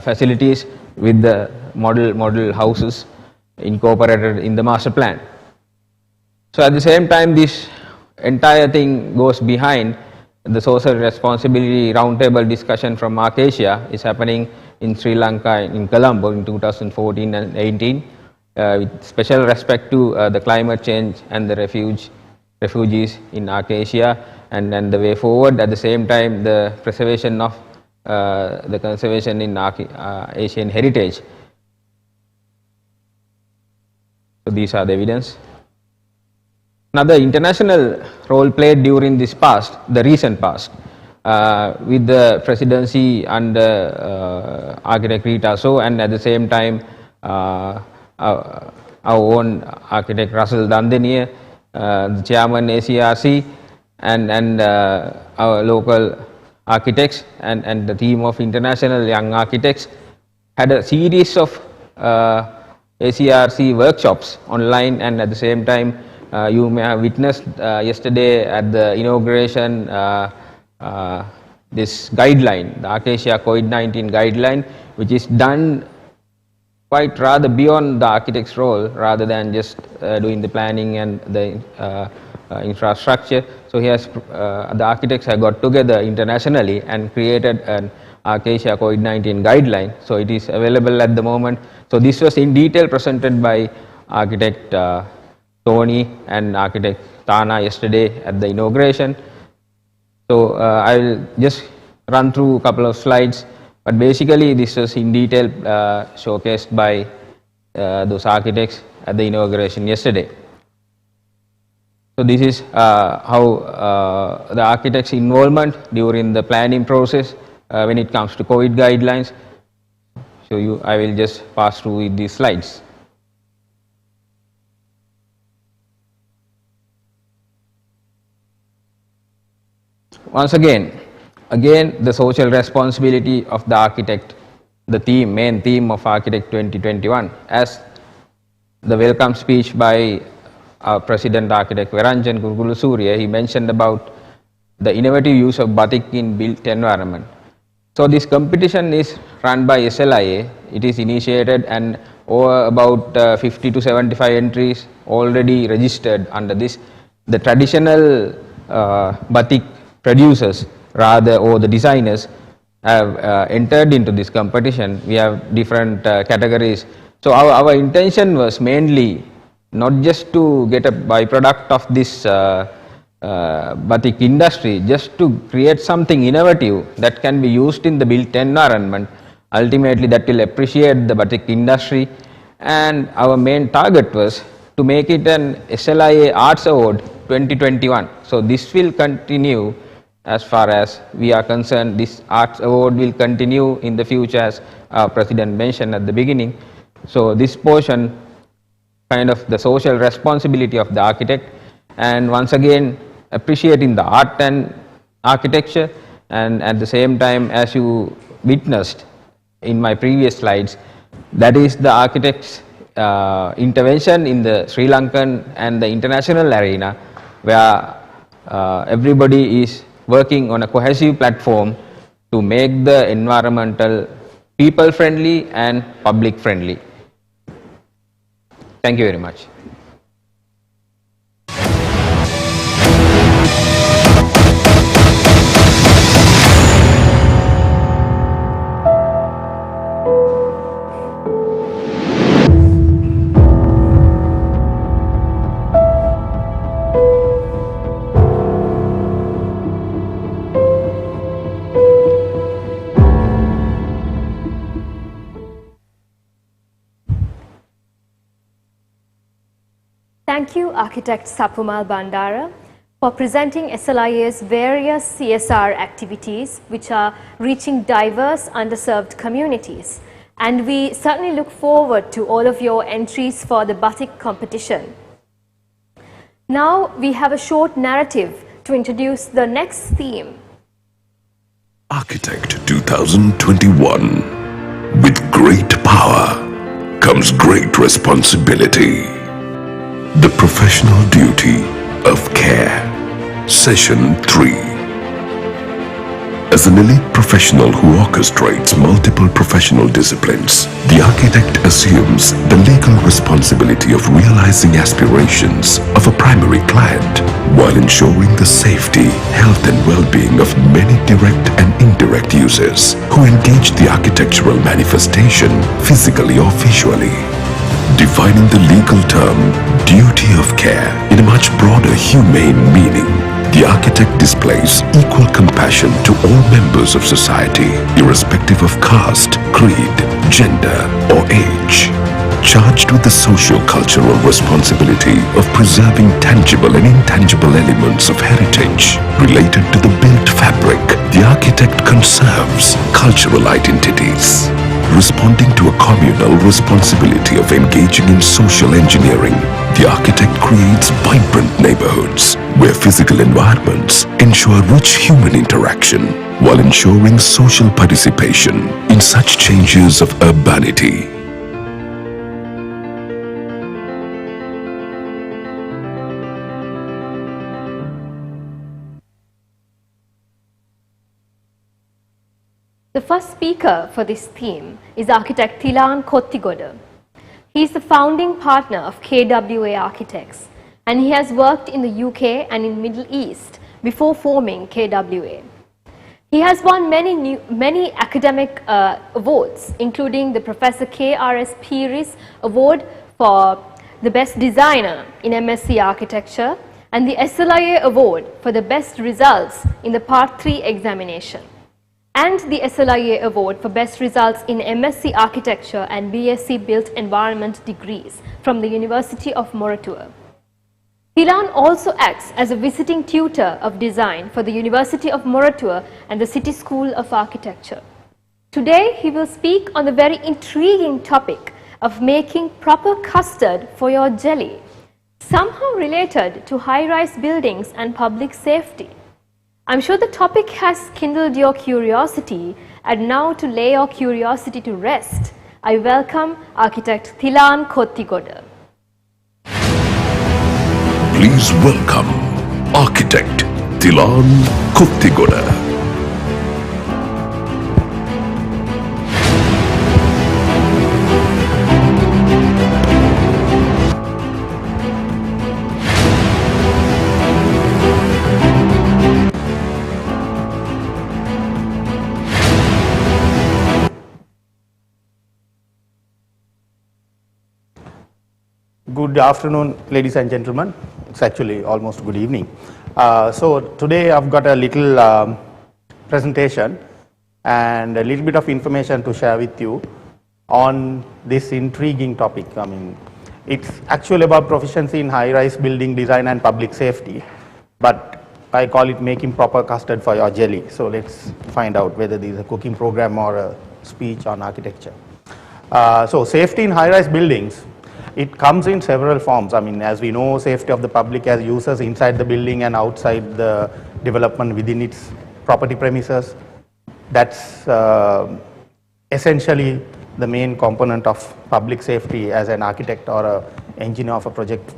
facilities with the model houses incorporated in the master plan. So at the same time, this entire thing goes behind the social responsibility roundtable discussion from Arc Asia is happening in Sri Lanka in Colombo in 2014 and 18 with special respect to the climate change and the refugees in Arc Asia, and then the way forward. At the same time, the preservation of the conservation in Asian heritage. So these are the evidence. Another international role played during this past, the recent past, with the presidency under architect Rita So, and at the same time our own architect Russell Dandenier, the chairman ACRC, and our local architects and the team of international young architects had a series of ACRC workshops online, and at the same time you may have witnessed yesterday at the inauguration this guideline, the Arc Asia COVID-19 guideline, which is done quite rather beyond the architect's role rather than just doing the planning and the infrastructure. So the architects have got together internationally and created an Arc Asia COVID-19 guideline. So it is available at the moment. So this was in detail presented by architect Tony and architect Tana yesterday at the inauguration. So I will just run through a couple of slides, but basically this was in detail showcased by those architects at the inauguration yesterday. So this is how the architects' involvement during the planning process when it comes to COVID guidelines. So I will just pass through with these slides. Once again, the social responsibility of the architect, the main theme of Architect 2021, as the welcome speech by our President Architect Veranjan Gurugulu Surya, he mentioned about the innovative use of batik in built environment. So this competition is run by SLIA. It is initiated, and over about 50 to 75 entries already registered under this. The traditional batik producers or the designers have entered into this competition. We have different categories. So our intention was mainly not just to get a byproduct of this batik industry, just to create something innovative that can be used in the built environment. Ultimately that will appreciate the batik industry, and our main target was to make it an SLIA Arts Award 2021. So this will continue. As far as we are concerned, this Arts Award will continue in the future, as our President mentioned at the beginning. So this portion, kind of the social responsibility of the architect, and once again appreciating the art and architecture, and at the same time, as you witnessed in my previous slides, that is the architect's intervention in the Sri Lankan and the international arena, where everybody is working on a cohesive platform to make the environmental people friendly and public friendly. Thank you very much. Thank you, Architect Sapumal Bandara, for presenting SLIA's various CSR activities which are reaching diverse underserved communities. And we certainly look forward to all of your entries for the batik competition. Now we have a short narrative to introduce the next theme. Architect 2021. With great power comes great responsibility. The professional duty of care. Session 3. As an elite professional who orchestrates multiple professional disciplines, the architect assumes the legal responsibility of realizing aspirations of a primary client while ensuring the safety, health and well-being of many direct and indirect users who engage the architectural manifestation physically or visually. Defining the legal term duty of care in a much broader humane meaning, the architect displays equal compassion to all members of society, irrespective of caste, creed, gender, or age. Charged with the socio-cultural responsibility of preserving tangible and intangible elements of heritage related to the built fabric, the architect conserves cultural identities. Responding to a communal responsibility of engaging in social engineering, the architect creates vibrant neighborhoods where physical environments ensure rich human interaction while ensuring social participation in such changes of urbanity. The first speaker for this theme is architect Thilan Kottigoda. He is the founding partner of KWA Architects, and he has worked in the UK and in Middle East before forming KWA. He has won many academic awards, including the Professor K.R.S. Peeris Award for the Best Designer in MSc Architecture and the SLIA Award for the Best Results in the Part 3 examination, and the SLIA Award for Best Results in MSc Architecture and BSc Built Environment degrees from the University of Moratuwa. Thilan also acts as a visiting tutor of design for the University of Moratuwa and the City School of Architecture. Today, he will speak on the very intriguing topic of making proper custard for your jelly, somehow related to high-rise buildings and public safety. I'm sure the topic has kindled your curiosity, and now to lay your curiosity to rest, I welcome architect Thilan Kottigoda. Please welcome architect Thilan Kottigoda. Good afternoon, ladies and gentlemen. It's actually almost good evening. So today I've got a little presentation and a little bit of information to share with you on this intriguing topic. I mean, it's actually about proficiency in high-rise building design and public safety, but I call it making proper custard for your jelly. So let's find out whether this is a cooking program or a speech on architecture. So safety in high-rise buildings, it comes in several forms. I mean, as we know, safety of the public as users inside the building and outside the development within its property premises. That's essentially the main component of public safety as an architect or an engineer of a project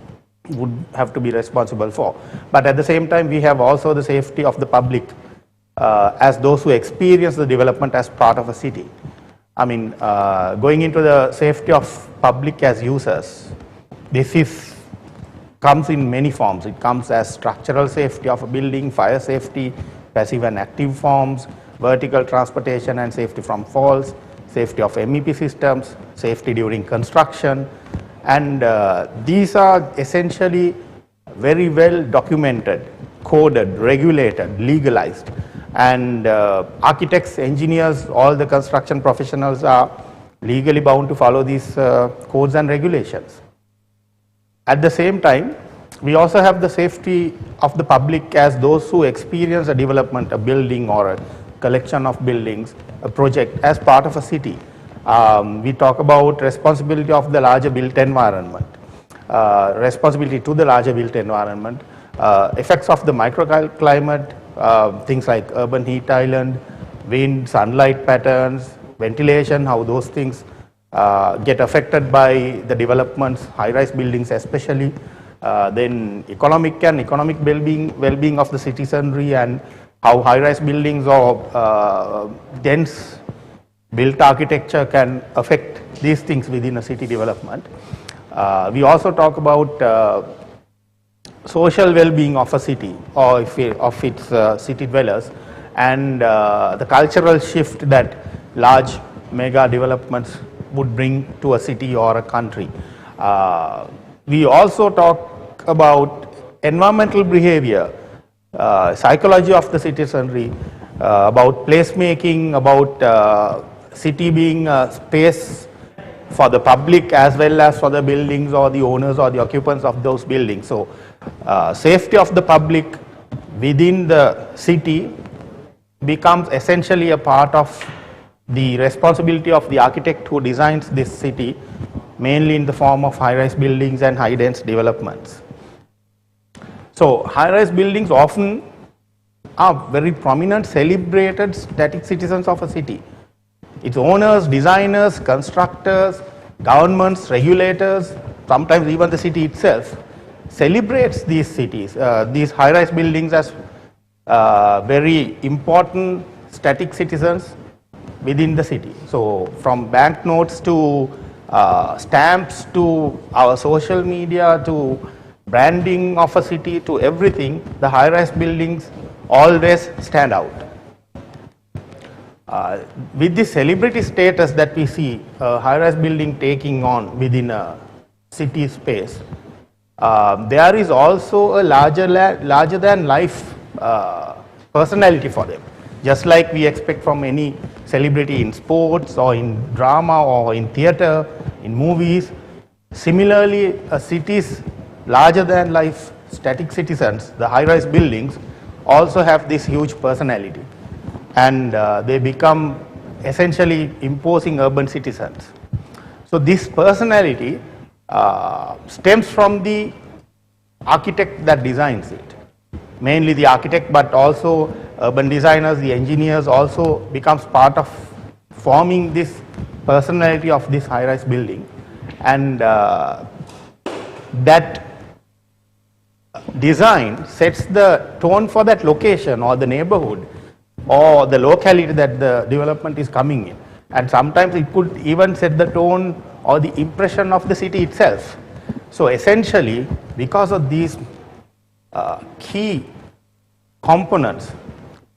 would have to be responsible for. But at the same time, we have also the safety of the public as those who experience the development as part of a city. I mean, going into the safety of public as users, this comes in many forms. It comes as structural safety of a building, fire safety, passive and active forms, vertical transportation and safety from falls, safety of MEP systems, safety during construction, and these are essentially very well documented, coded, regulated, legalized. And architects, engineers, all the construction professionals are legally bound to follow these codes and regulations. At the same time, we also have the safety of the public as those who experience a development, a building or a collection of buildings, a project as part of a city. We talk about responsibility of the larger built environment, responsibility to the larger built environment, effects of the microclimate, things like urban heat island, wind, sunlight patterns, ventilation, how those things get affected by the developments, high-rise buildings especially, then economic well-being of the citizenry, and how high-rise buildings or dense built architecture can affect these things within a city development. We also talk about social well-being of a city or of its city dwellers, and the cultural shift that large mega developments would bring to a city or a country. We also talk about environmental behavior, psychology of the citizenry, about placemaking, about city being a space for the public as well as for the buildings or the owners or the occupants of those buildings. So safety of the public within the city becomes essentially a part of the responsibility of the architect who designs this city, mainly in the form of high-rise buildings and high-dense developments. So high-rise buildings often are very prominent, celebrated static citizens of a city. Its owners, designers, constructors, governments, regulators, sometimes even the city itself celebrates these cities, these high-rise buildings as very important static citizens within the city. So from banknotes to stamps to our social media to branding of a city to everything, the high-rise buildings always stand out. With the celebrity status that we see a high-rise building taking on within a city space, there is also a larger than life personality for them. Just like we expect from any celebrity in sports or in drama or in theater, in movies, similarly a city's larger than life static citizens, the high-rise buildings, also have this huge personality, and they become essentially imposing urban citizens. So this personality stems from the architect that designs it. Mainly the architect, but also urban designers, the engineers also becomes part of forming this personality of this high-rise building, and that design sets the tone for that location or the neighborhood or the locality that the development is coming in, and sometimes it could even set the tone or the impression of the city itself. So essentially, because of these key components,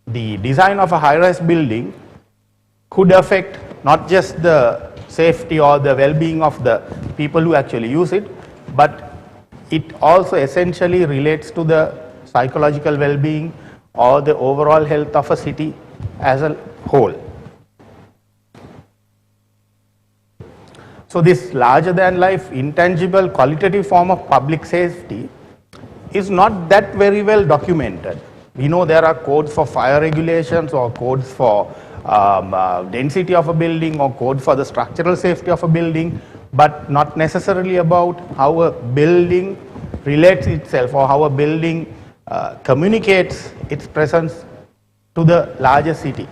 the design of a high-rise building could affect not just the safety or the well-being of the people who actually use it, but it also essentially relates to the psychological well-being or the overall health of a city as a whole. So this larger than life, intangible, qualitative form of public safety is not that very well documented. We know there are codes for fire regulations or codes for density of a building or code for the structural safety of a building, but not necessarily about how a building relates itself or how a building communicates its presence to the larger city.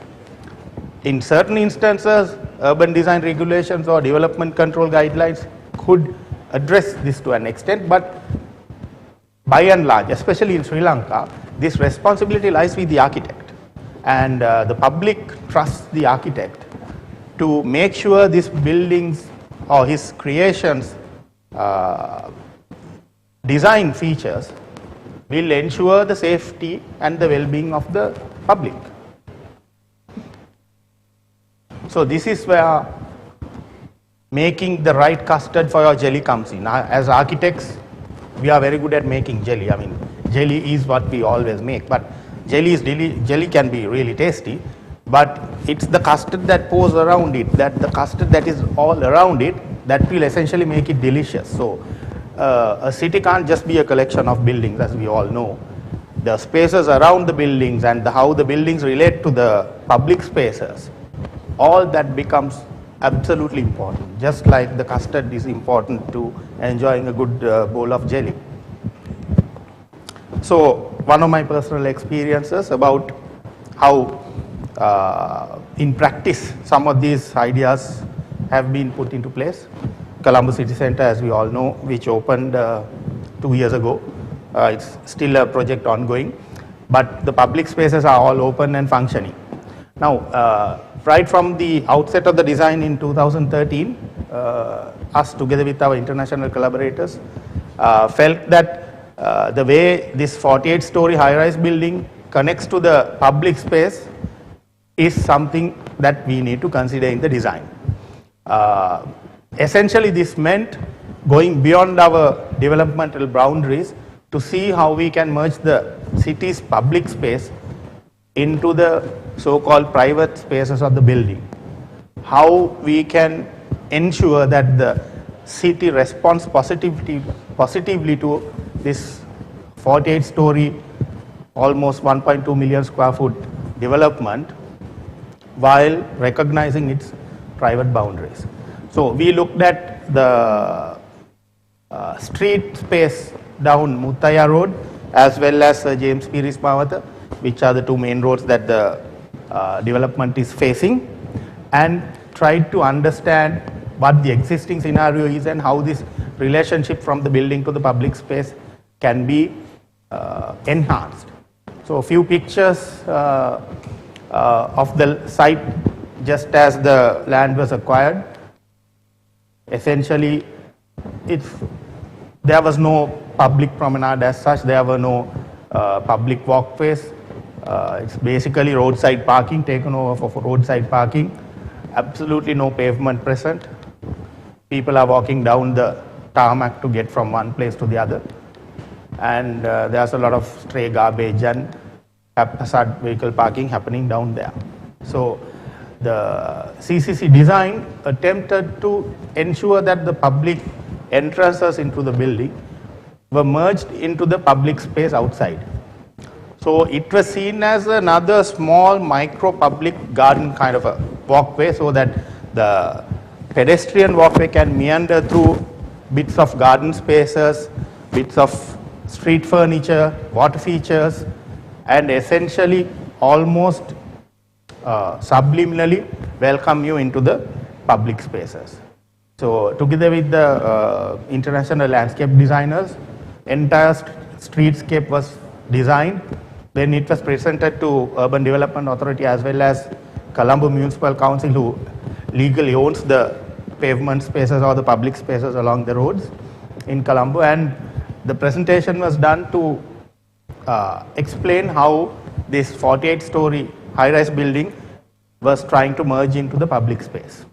In certain instances, urban design regulations or development control guidelines could address this to an extent, but by and large, especially in Sri Lanka, this responsibility lies with the architect, and the public trusts the architect to make sure these buildings or his creations design features will ensure the safety and the well-being of the public. So this is where making the right custard for your jelly comes in. As architects, we are very good at making jelly. I mean, jelly is what we always make, but jelly can be really tasty, but it's the custard that pours around it, that the custard that is all around it, that will essentially make it delicious. So a city can't just be a collection of buildings, as we all know. The spaces around the buildings and how the buildings relate to the public spaces, all that becomes absolutely important, just like the custard is important to enjoying a good bowl of jelly. So one of my personal experiences about how in practice some of these ideas have been put into place. Colombo City Centre, as we all know, which opened 2 years ago. It's still a project ongoing. but the public spaces are all open and functioning. Now, right from the outset of the design in 2013, us together with our international collaborators felt that the way this 48-story high-rise building connects to the public space is something that we need to consider in the design. Essentially, this meant going beyond our developmental boundaries to see how we can merge the city's public space into the so-called private spaces of the building. How we can ensure that the city responds positively to this 48-story, almost 1.2 million square foot development while recognizing its private boundaries. So we looked at the street space down Muttaya Road as well as James Piris Mawatha, which are the two main roads that the development is facing, and tried to understand what the existing scenario is and how this relationship from the building to the public space can be enhanced. So a few pictures of the site just as the land was acquired. Essentially, there was no public promenade as such, there were no public walkways. It's basically roadside parking, taken over for roadside parking. Absolutely no pavement present. People are walking down the tarmac to get from one place to the other. And there's a lot of stray garbage and haphazard vehicle parking happening down there. So the CCC design attempted to ensure that the public entrances into the building were merged into the public space outside. So it was seen as another small micro public garden kind of a walkway, so that the pedestrian walkway can meander through bits of garden spaces, bits of street furniture, water features, and essentially almost subliminally welcome you into the public spaces. So together with the international landscape designers, entire streetscape was designed. Then it was presented to Urban Development Authority as well as Colombo Municipal Council, who legally owns the pavement spaces or the public spaces along the roads in Colombo, and the presentation was done to explain how this 48-story high-rise building was trying to merge into the public space.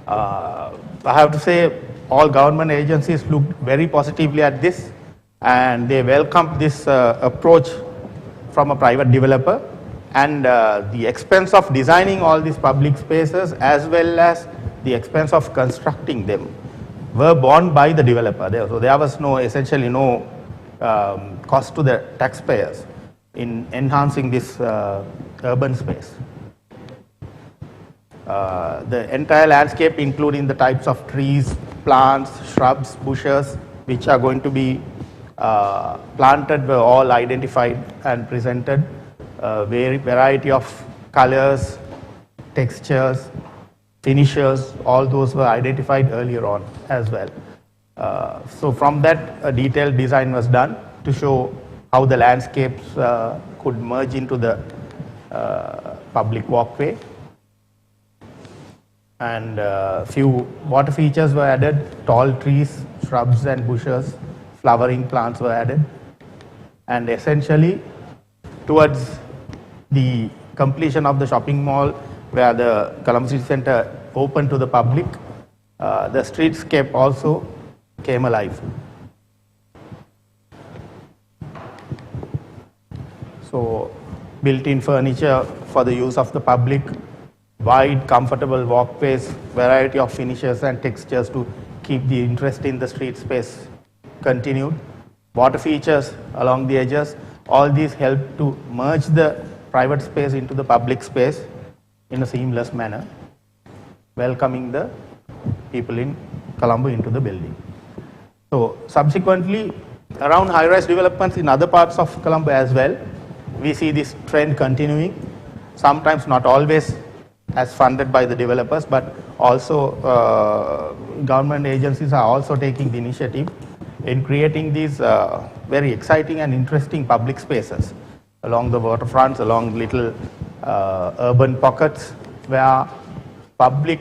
I have to say all government agencies looked very positively at this, and they welcomed this approach from a private developer, and the expense of designing all these public spaces as well as the expense of constructing them were borne by the developer. So there was essentially no cost to the taxpayers in enhancing this urban space. The entire landscape, including the types of trees, plants, shrubs, bushes, which are going to be planted, were all identified and presented. Variety of colors, textures, finishes, all those were identified earlier on as well. So from that, a detailed design was done to show how the landscapes could merge into the public walkway. And few water features were added, tall trees, shrubs and bushes, flowering plants were added. And essentially, towards the completion of the shopping mall, where the Colombo City Centre opened to the public, the streetscape also came alive. So, built-in furniture for the use of the public, wide, comfortable walkways, variety of finishes and textures to keep the interest in the street space continued. Water features along the edges, all these help to merge the private space into the public space in a seamless manner, welcoming the people in Colombo into the building. So subsequently, around high-rise developments in other parts of Colombo as well, we see this trend continuing, sometimes not always as funded by the developers, but also government agencies are also taking the initiative in creating these very exciting and interesting public spaces along the waterfronts, along little urban pockets where public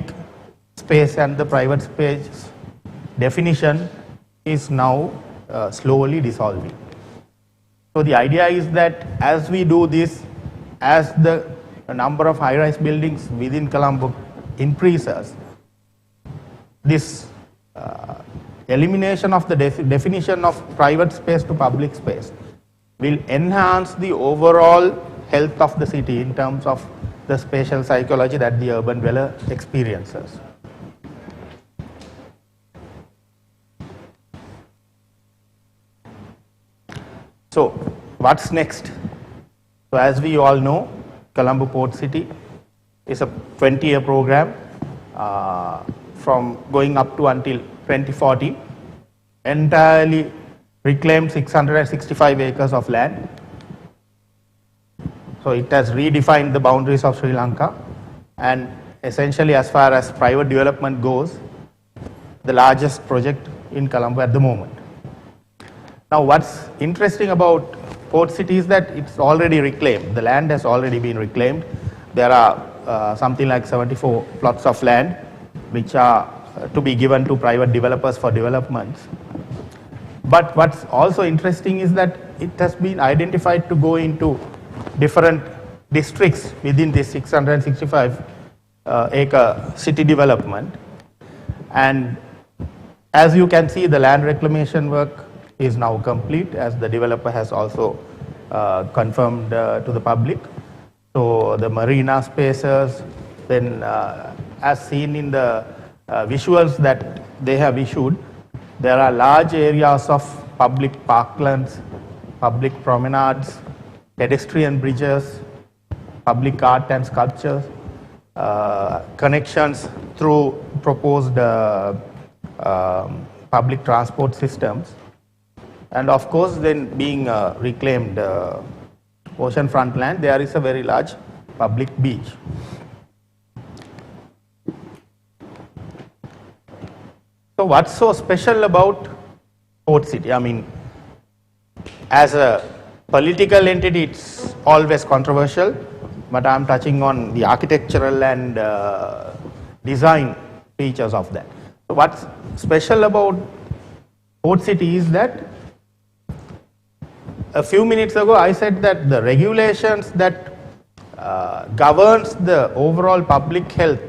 space and the private space definition is now slowly dissolving. So the idea is that as we do this, as the number of high-rise buildings within Colombo increases, this elimination of the definition of private space to public space will enhance the overall health of the city in terms of the spatial psychology that the urban dweller experiences. So what's next? So as we all know, Colombo Port City is a 20-year program from going up to until 2040, entirely reclaimed 665 acres of land. So it has redefined the boundaries of Sri Lanka, and essentially as far as private development goes, the largest project in Colombo at the moment. Now what's interesting about Port City is that it's already reclaimed. The land has already been reclaimed. There are something like 74 plots of land which are to be given to private developers for developments. But what's also interesting is that it has been identified to go into different districts within this 665 acre city development. And as you can see, the land reclamation work is now complete, as the developer has also confirmed to the public. So the marina spaces, then as seen in the visuals that they have issued, there are large areas of public parklands, public promenades, pedestrian bridges, public art and sculptures, connections through proposed public transport systems, and of course then being reclaimed oceanfront land, there is a very large public beach. So what's so special about Port City? I mean, as a political entity, it's always controversial, but I'm touching on the architectural and design features of that. So what's special about Port City is that a few minutes ago I said that the regulations that governs the overall public health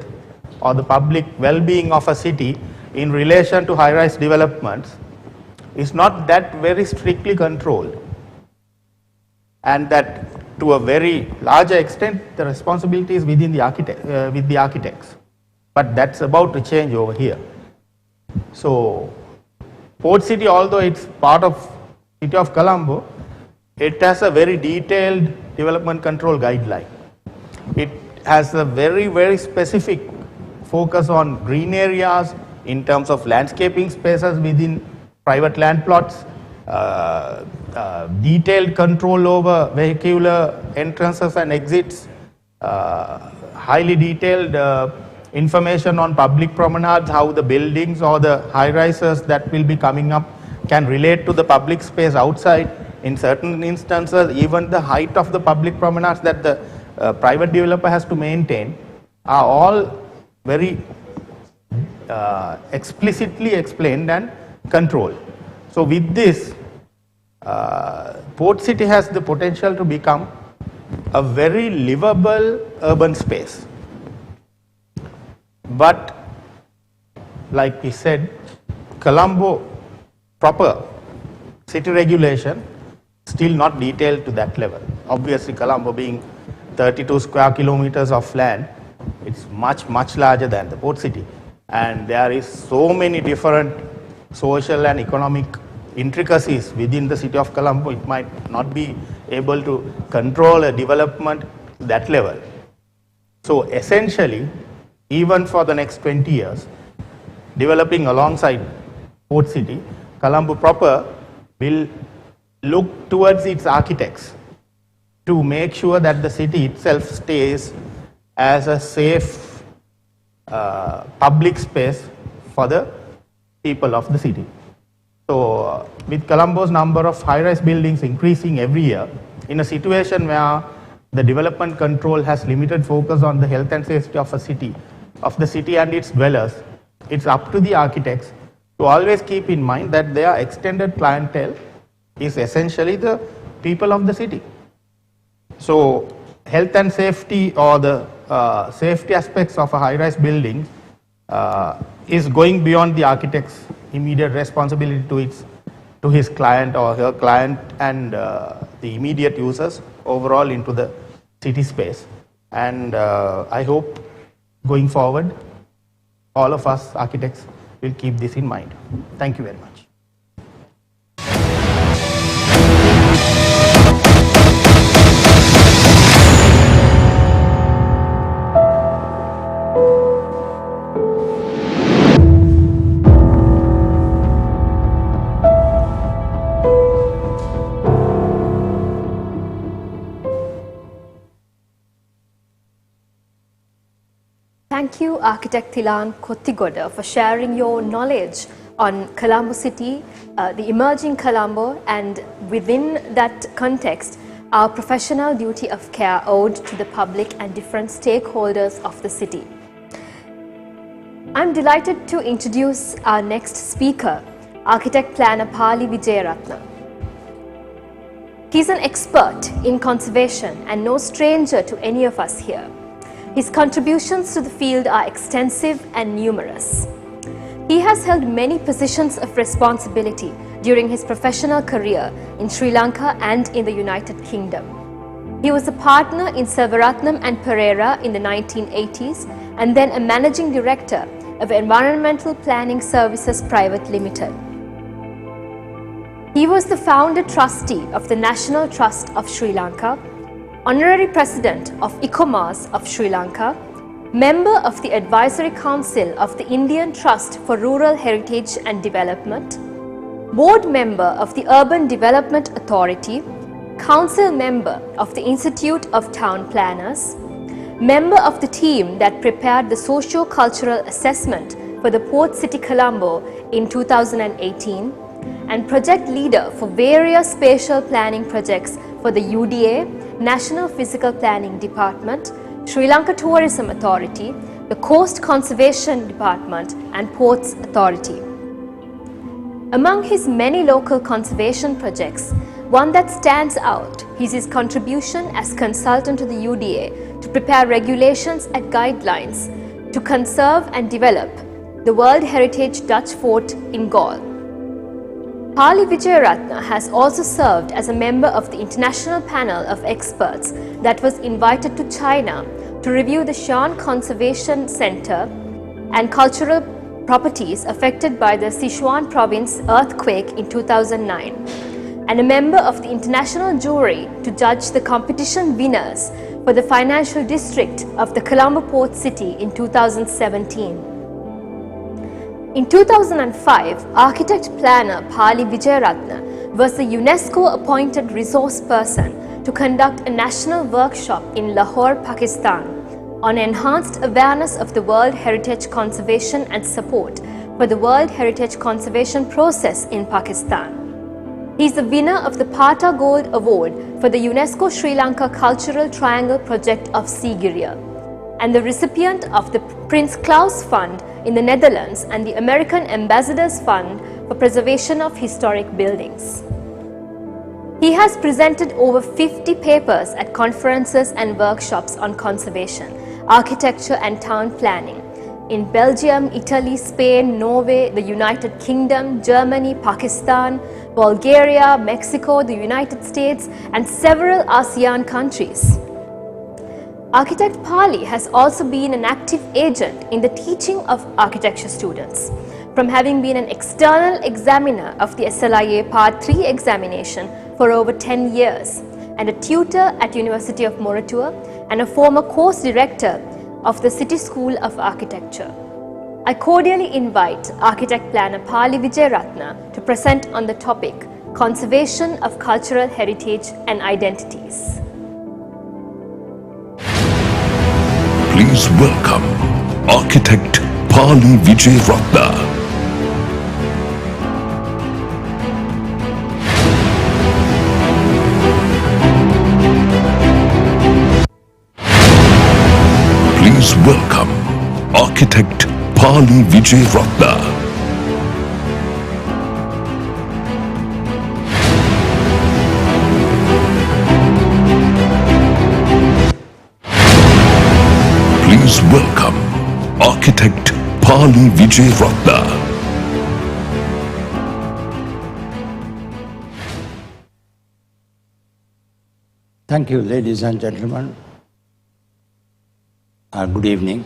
or the public well-being of a city in relation to high-rise developments is not that very strictly controlled, and that to a very larger extent the responsibility is within the with the architects. But that's about to change over here. So Port City, although it's part of City of Colombo, it has a very detailed development control guideline. It has a very, very specific focus on green areas in terms of landscaping spaces within private land plots, detailed control over vehicular entrances and exits, highly detailed information on public promenades, how the buildings or the high-rises that will be coming up can relate to the public space outside. In certain instances, even the height of the public promenades that the private developer has to maintain are all very explicitly explained and controlled. So with this, Port City has the potential to become a very livable urban space. But like we said, Colombo proper city regulation still not detailed to that level. Obviously Colombo being 32 square kilometers of land, it's much larger than the Port City, and there is so many different social and economic intricacies within the city of Colombo. It might not be able to control a development to that level. So essentially, even for the next 20 years, developing alongside Port City, Colombo proper will look towards its architects to make sure that the city itself stays as a safe public space for the people of the city. So with Colombo's number of high-rise buildings increasing every year, in a situation where the development control has limited focus on the health and safety of the city and its dwellers, it's up to the architects to always keep in mind that their extended clientele is essentially the people of the city. So health and safety, or the safety aspects of a high-rise building is going beyond the architect's immediate responsibility to his client or her client and the immediate users overall into the city space. And I hope going forward, all of us architects will keep this in mind. Thank you very much. Thank you, Architect Thilan Kottigoda, for sharing your knowledge on Colombo City, the emerging Colombo, and within that context, our professional duty of care owed to the public and different stakeholders of the city. I'm delighted to introduce our next speaker, Architect Planner Pali Vijayaratna. He's an expert in conservation and no stranger to any of us here. His contributions to the field are extensive and numerous. He has held many positions of responsibility during his professional career in Sri Lanka and in the United Kingdom. He was a partner in Selvaratnam and Pereira in the 1980s and then a managing director of Environmental Planning Services Private Limited. He was the founder trustee of the National Trust of Sri Lanka, Honorary President of ICOMAS of Sri Lanka, member of the Advisory Council of the Indian Trust for Rural Heritage and Development, board member of the Urban Development Authority, council member of the Institute of Town Planners, member of the team that prepared the socio-cultural assessment for the Port City Colombo in 2018, and project leader for various spatial planning projects for the UDA, National Physical Planning Department, Sri Lanka Tourism Authority, the Coast Conservation Department and Ports Authority. Among his many local conservation projects, one that stands out is his contribution as consultant to the UDA to prepare regulations and guidelines to conserve and develop the World Heritage Dutch Fort in Galle. Pali Vijayaratna has also served as a member of the international panel of experts that was invited to China to review the Shan Conservation Center and cultural properties affected by the Sichuan province earthquake in 2009, and a member of the international jury to judge the competition winners for the financial district of the Colombo Port City in 2017. In 2005, architect planner Pali Vijayaratna was the UNESCO appointed resource person to conduct a national workshop in Lahore, Pakistan on enhanced awareness of the World Heritage Conservation and support for the World Heritage Conservation process in Pakistan. He is the winner of the Pata Gold Award for the UNESCO Sri Lanka Cultural Triangle Project of Sigiriya and the recipient of the Prince Claus Fund in the Netherlands and the American Ambassadors Fund for Preservation of Historic Buildings. He has presented over 50 papers at conferences and workshops on conservation, architecture and town planning in Belgium, Italy, Spain, Norway, the United Kingdom, Germany, Pakistan, Bulgaria, Mexico, the United States, and several ASEAN countries. Architect Pali has also been an active agent in the teaching of architecture students, from having been an external examiner of the SLIA Part 3 examination for over 10 years, and a tutor at University of Moratuwa, and a former course director of the City School of Architecture. I cordially invite architect planner Pali Vijayaratna to present on the topic, Conservation of Cultural Heritage and Identities. Please welcome Architect Pali Vijayaratna. welcome Architect Pali Vijay Ratna. Please welcome Architect Pali Vijay Ratna. Thank you, ladies and gentlemen. Good evening.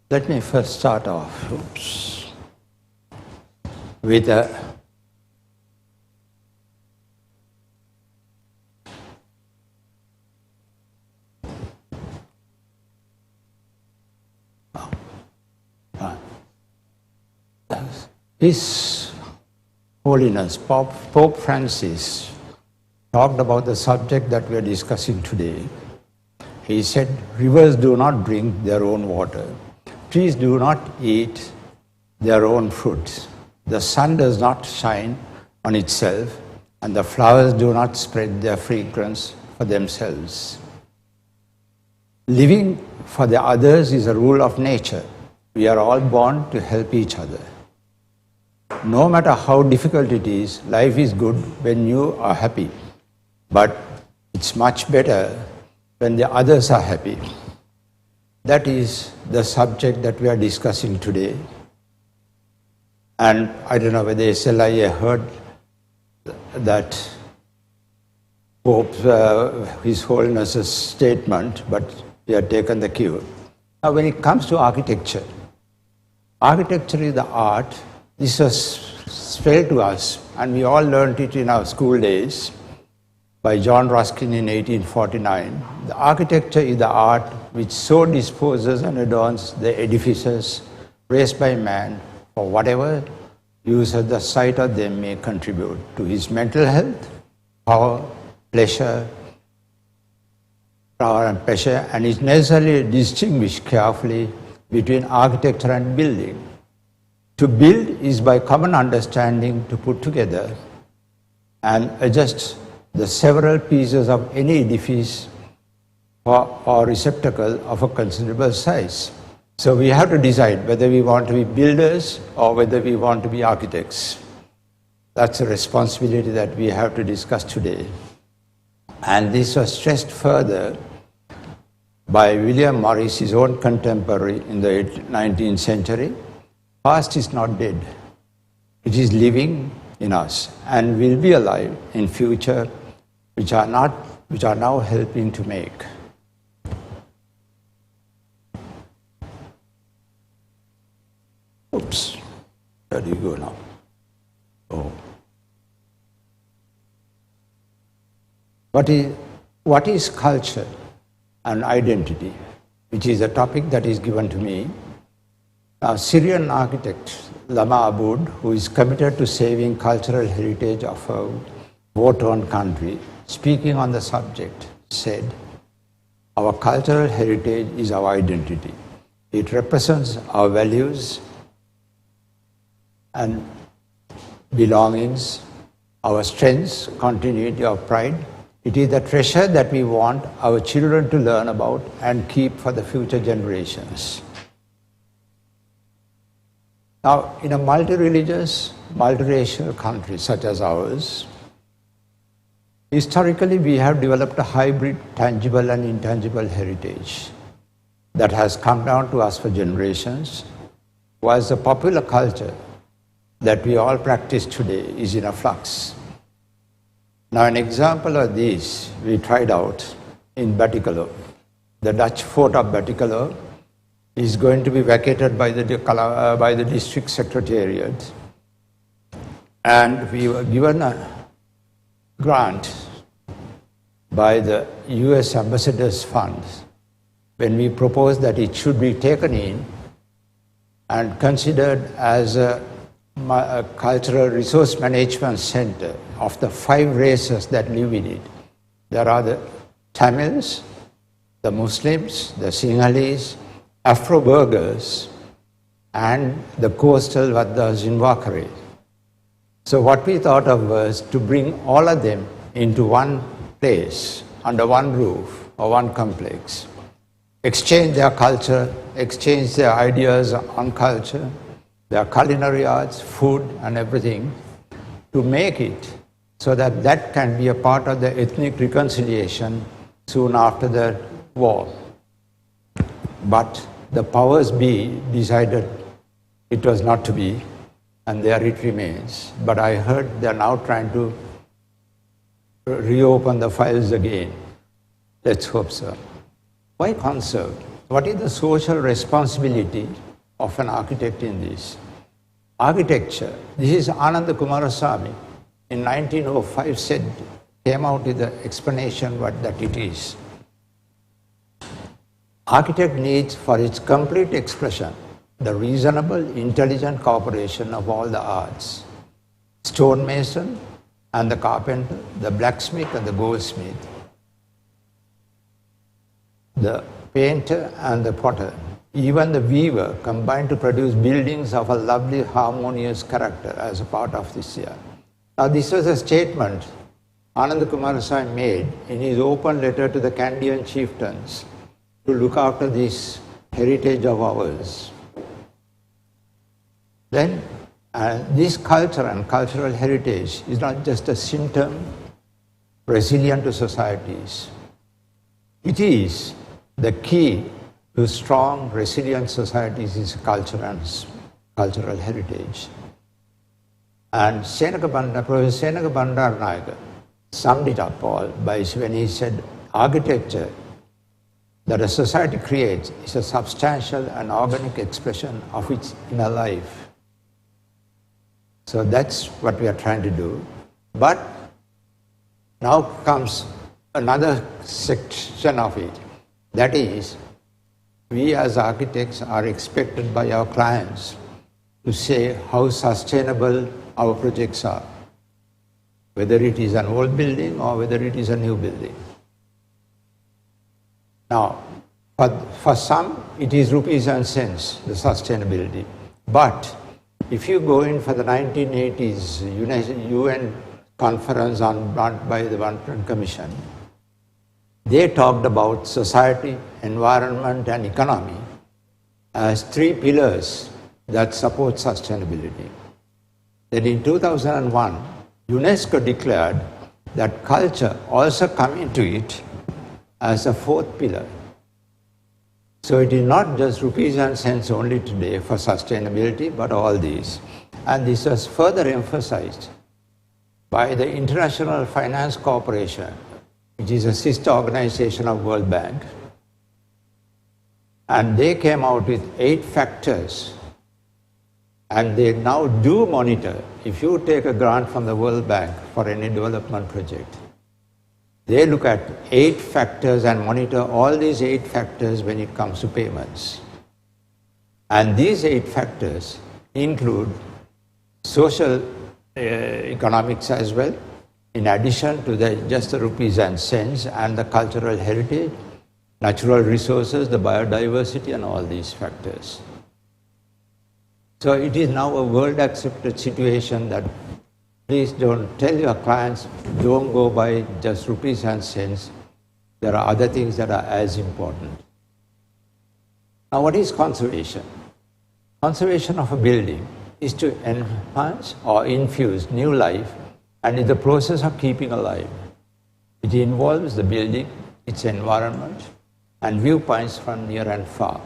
Let me first start off with a His Holiness Pope Francis talked about the subject that we are discussing today. He said, rivers do not drink their own water. Trees do not eat their own fruits. The sun does not shine on itself, and the flowers do not spread their fragrance for themselves. Living for the others is a rule of nature. We are all born to help each other. No matter how difficult it is, life is good when you are happy. But it's much better when the others are happy. That is the subject that we are discussing today. And I don't know whether SLIA heard that Pope, His Holiness's statement, but we have taken the cue. Now, when it comes to architecture, architecture is the art. This was spelled to us, and we all learned it in our school days by John Ruskin in 1849. The architecture is the art which so disposes and adorns the edifices raised by man for whatever use at the sight of them may contribute to his mental health, power, pleasure, and is necessarily distinguished carefully between architecture and building. To build is by common understanding to put together and adjust the several pieces of any edifice or receptacle of a considerable size. So we have to decide whether we want to be builders or whether we want to be architects. That's a responsibility that we have to discuss today. And this was stressed further by William Morris, his own contemporary in the 19th century. Past is not dead. It is living in us and will be alive in future, which are now helping to make. Oops, where do you go now? Oh. What is culture and identity, which is a topic that is given to me. Now, Syrian architect Lama Aboud, who is committed to saving cultural heritage of a war-torn country, speaking on the subject, said, "Our cultural heritage is our identity. It represents our values and belongings, our strengths, continuity of pride. It is the treasure that we want our children to learn about and keep for the future generations." Now, in a multi-religious, multiracial country such as ours, historically we have developed a hybrid tangible and intangible heritage that has come down to us for generations, whilst the popular culture that we all practice today is in a flux. Now, an example of this we tried out in Batticalow. The Dutch fort of Batticalow is going to be vacated by the district secretariat, and we were given a grant by the US Ambassador's Fund when we proposed that it should be taken in and considered as a cultural resource management center of the 5 races that live in it. There are the Tamils, the Muslims, the Sinhalese, Afro-Burghers, and the coastal Vaddas in Wakare. So what we thought of was to bring all of them into one place, under one roof or one complex, exchange their culture, exchange their ideas on culture, their culinary arts, food and everything, to make it so that that can be a part of the ethnic reconciliation soon after the war. But the powers be decided it was not to be, and there it remains. But I heard they are now trying to reopen the files again. Let's hope so. Why conserve? What is the social responsibility of an architect in this? Architecture, this is Ananda Kumarasamy in 1905 came out with the explanation that it is. Architect needs for its complete expression the reasonable, intelligent cooperation of all the arts. Stonemason and the carpenter, the blacksmith and the goldsmith, the painter and the potter, even the weaver combined to produce buildings of a lovely, harmonious character as a part of this year. Now this was a statement Ananda Kumarasamy made in his open letter to the Kandyan chieftains to look after this heritage of ours. Then this culture and cultural heritage is not just a symptom resilient to societies. It is the key to strong, resilient societies is culture and cultural heritage. And Professor Senaka Bandaranaike summed it up all by when he said, architecture that a society creates is a substantial and organic expression of its inner life. So that's what we are trying to do. But now comes another section of it. That is, we as architects are expected by our clients to say how sustainable our projects are, whether it is an old building or whether it is a new building. Now, for some, it is rupees and cents, the sustainability. But if you go in for the 1980s UN conference by the Brundtland Commission, they talked about society, environment and economy as three pillars that support sustainability. Then in 2001, UNESCO declared that culture also come into it as a fourth pillar. So it is not just rupees and cents only today for sustainability, but all these. And this was further emphasized by the International Finance Corporation, which is a sister organization of World Bank. And they came out with 8 factors. And they now do monitor. If you take a grant from the World Bank for any development project, they look at 8 factors and monitor all these 8 factors when it comes to payments. And these 8 factors include social economics as well, in addition to just the rupees and cents and the cultural heritage, natural resources, the biodiversity and all these factors. So it is now a world accepted situation that please don't tell your clients, don't go by just rupees and cents. There are other things that are as important. Now what is conservation? Conservation of a building is to enhance or infuse new life and is the process of keeping alive. It involves the building, its environment, and viewpoints from near and far.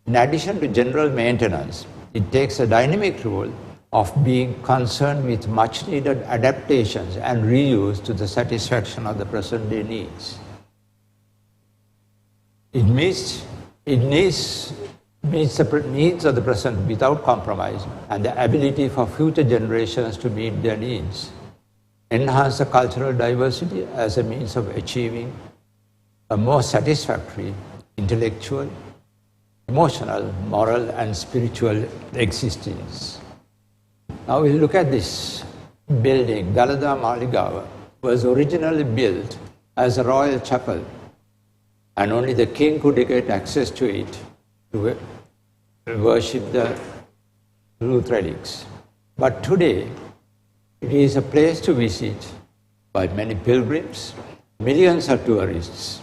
In addition to general maintenance, it takes a dynamic role of being concerned with much needed adaptations and reuse to the satisfaction of the present day needs. It meets the needs of the present without compromise and the ability for future generations to meet their needs. Enhance the cultural diversity as a means of achieving a more satisfactory intellectual, emotional, moral and spiritual existence. Now we'll look at this building. Dalada Maligawa was originally built as a royal chapel and only the king could get access to it to worship the truth relics. But today it is a place to visit by many pilgrims, millions of tourists,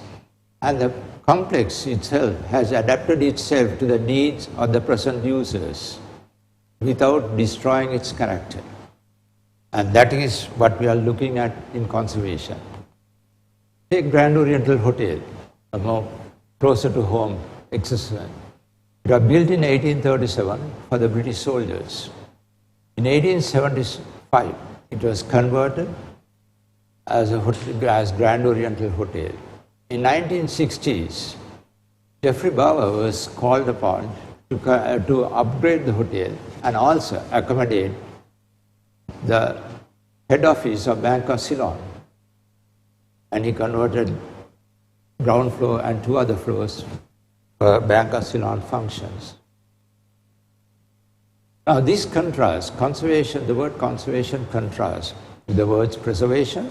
And the complex itself has adapted itself to the needs of the present users without destroying its character. And that is what we are looking at in conservation. Take Grand Oriental Hotel, a more closer to home exercise. It was built in 1837 for the British soldiers. In 1875, it was converted as Grand Oriental Hotel. In 1960s, Jeffrey Bauer was called upon to upgrade the hotel and also accommodate the head office of Bank of Ceylon. And he converted ground floor and 2 other floors for Bank of Ceylon functions. Now this contrast, conservation, the word conservation contrasts with the words preservation,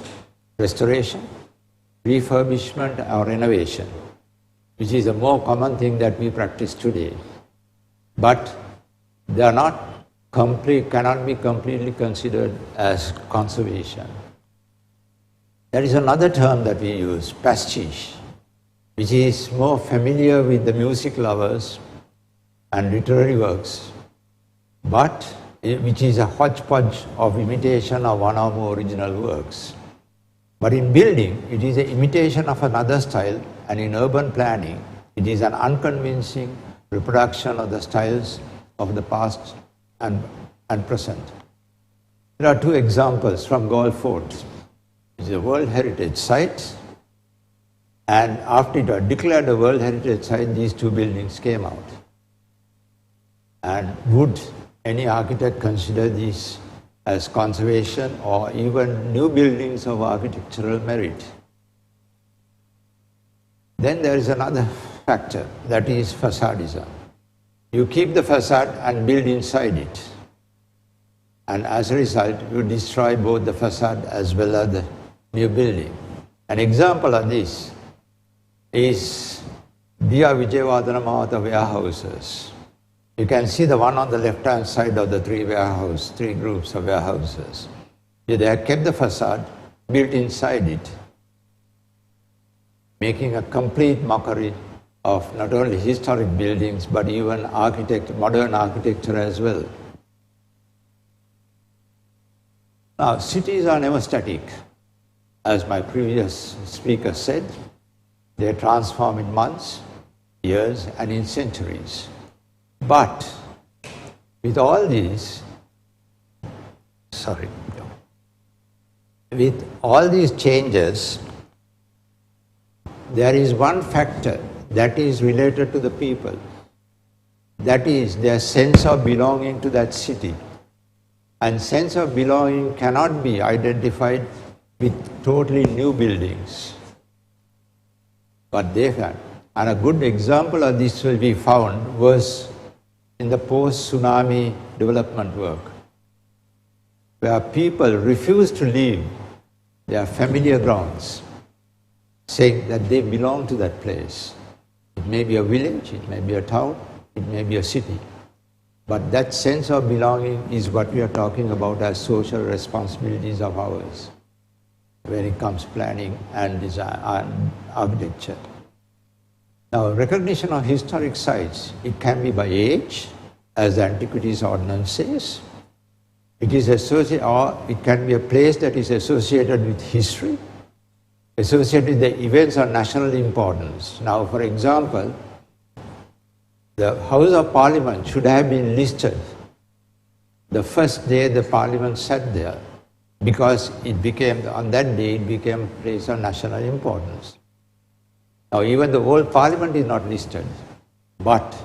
restoration, refurbishment or renovation, which is a more common thing that we practice today. But they are not cannot be completely considered as conservation. There is another term that we use, pastiche, which is more familiar with the music lovers and literary works, but which is a hodgepodge of imitation of one or more original works. But in building, it is an imitation of another style, and in urban planning, it is an unconvincing reproduction of the styles of the past and present. There are 2 examples from Galle Fort, which is a World Heritage Site, and after it was declared a World Heritage Site, these 2 buildings came out. And would any architect consider these as conservation or even new buildings of architectural merit? Then there is another factor, that is facadism. You keep the facade and build inside it. And as a result, you destroy both the facade as well as the new building. An example of this is Diya Vijayawardhana Mahata warehouses. You can see the one on the left-hand side of the 3 groups of warehouses. They have kept the facade, built inside it, making a complete mockery of not only historic buildings, but even modern architecture as well. Now, cities are never static. As my previous speaker said, they transform in months, years, and in centuries. But with all these, with all these changes, there is one factor that is related to the people. That is their sense of belonging to that city. And sense of belonging cannot be identified with totally new buildings. But they have. And a good example of this will be found was in the post-tsunami development work, where people refuse to leave their familiar grounds, saying that they belong to that place. It may be a village, it may be a town, it may be a city. But that sense of belonging is what we are talking about as social responsibilities of ours when it comes to planning and design and architecture. Now, recognition of historic sites, it can be by age, as the Antiquities Ordinance says. It is associated, or it can be a place that is associated with history, associated with the events of national importance. Now, for example, the House of Parliament should have been listed the first day the Parliament sat there, because it became, on that day, it became a place of national importance. Now, even the whole Parliament is not listed, but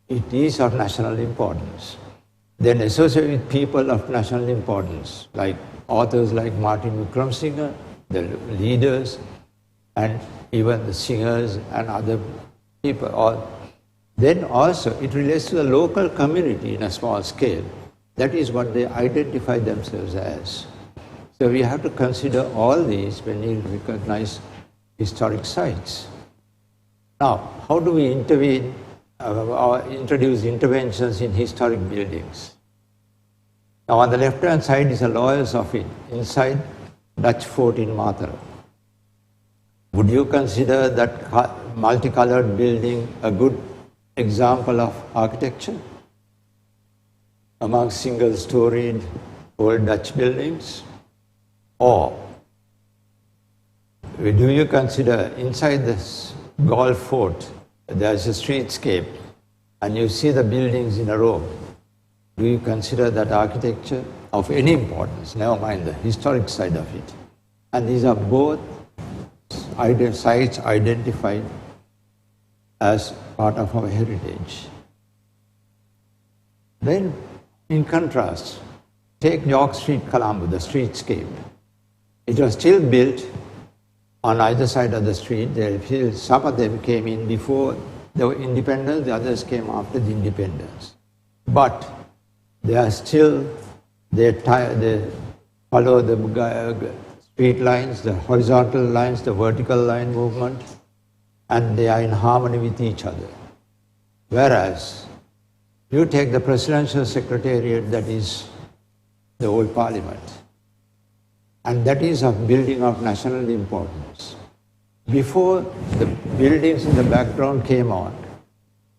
it is of national importance. Then associated with people of national importance, like authors like Martin Vikramsinghe, the leaders, and even the singers and other people. Then also it relates to the local community in a small scale. That is what they identify themselves as. So we have to consider all these when we recognize historic sites. Now, how do we intervene or introduce interventions in historic buildings? Now, on the left-hand side is a lawyer's office inside Dutch fort in Matara. Would you consider that multicolored building a good example of architecture among single-storied old Dutch buildings? Or do you consider inside this golf fort there's a streetscape and you see the buildings in a row? Do you consider that architecture of any importance, never mind the historic side of it? And these are both sites identified as part of our heritage. Then, in contrast, take York Street, Colombo, the streetscape. It was still built on either side of the street. Some of them came in before the independence, the others came after the independence. But they are still, they follow the street lines, the horizontal lines, the vertical line movement, and they are in harmony with each other. Whereas, you take the presidential secretariat, that is the old parliament, and that is a building of national importance. Before the buildings in the background came on,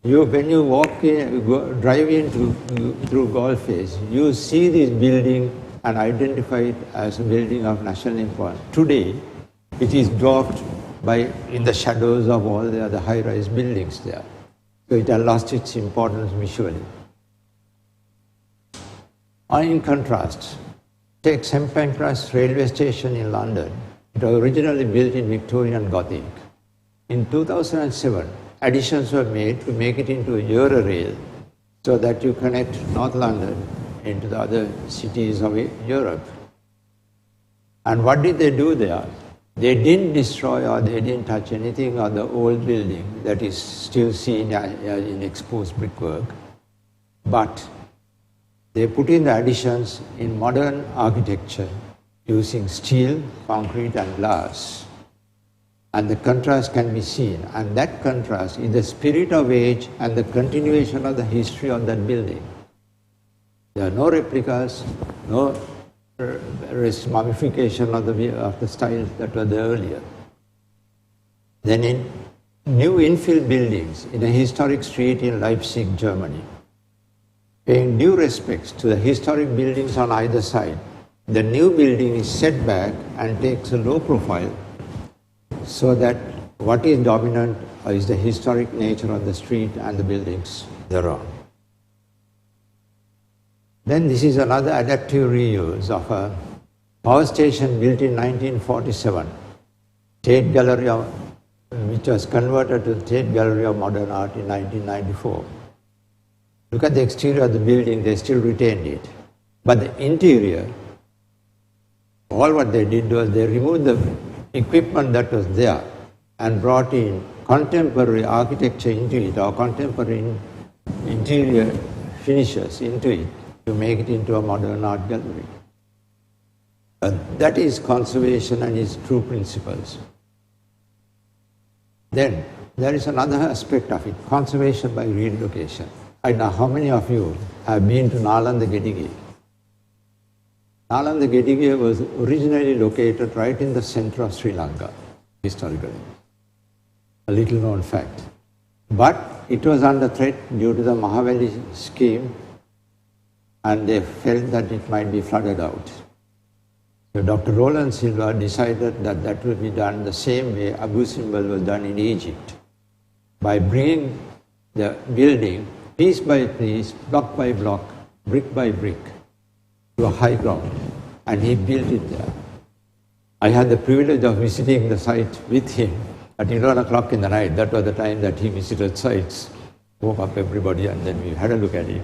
when you walk in, drive through Golf Face, you see this building and identify it as a building of national importance. Today, it is dwarfed in the shadows of all the other high-rise buildings there. So it has lost its importance visually. In contrast, take St Pancras railway station in London. It was originally built in Victorian Gothic. In 2007, additions were made to make it into a Eurorail so that you connect North London into the other cities of Europe. And what did they do there? They didn't destroy or they didn't touch anything on the old building that is still seen in exposed brickwork, but they put in the additions in modern architecture using steel, concrete and glass. And the contrast can be seen. And that contrast is the spirit of age and the continuation of the history of that building. There are no replicas, no mummification of the styles that were there earlier. Then in new infill buildings in a historic street in Leipzig, Germany, paying due respects to the historic buildings on either side, the new building is set back and takes a low profile so that what is dominant is the historic nature of the street and the buildings thereon. Then this is another adaptive reuse of a power station built in 1947, Tate Gallery, which was converted to the Tate Gallery of Modern Art in 1994. Look at the exterior of the building, they still retained it. But the interior, all what they did was they removed the equipment that was there and brought in contemporary architecture into it, or contemporary interior finishes into it, to make it into a modern art gallery. That is conservation and its true principles. Then there is another aspect of it, conservation by relocation. I know how many of you have been to Nalanda Gedige. Nalanda Gedige was originally located right in the center of Sri Lanka, historically. A little known fact. But it was under threat due to the Mahaveli scheme, and they felt that it might be flooded out. So Dr. Roland Silva decided that that will be done the same way Abu Simbel was done in Egypt, by bringing the building piece by piece, block by block, brick by brick, to a high ground, and he built it there. I had the privilege of visiting the site with him at 11 o'clock in the night. That was the time that he visited sites, woke up everybody, and then we had a look at it.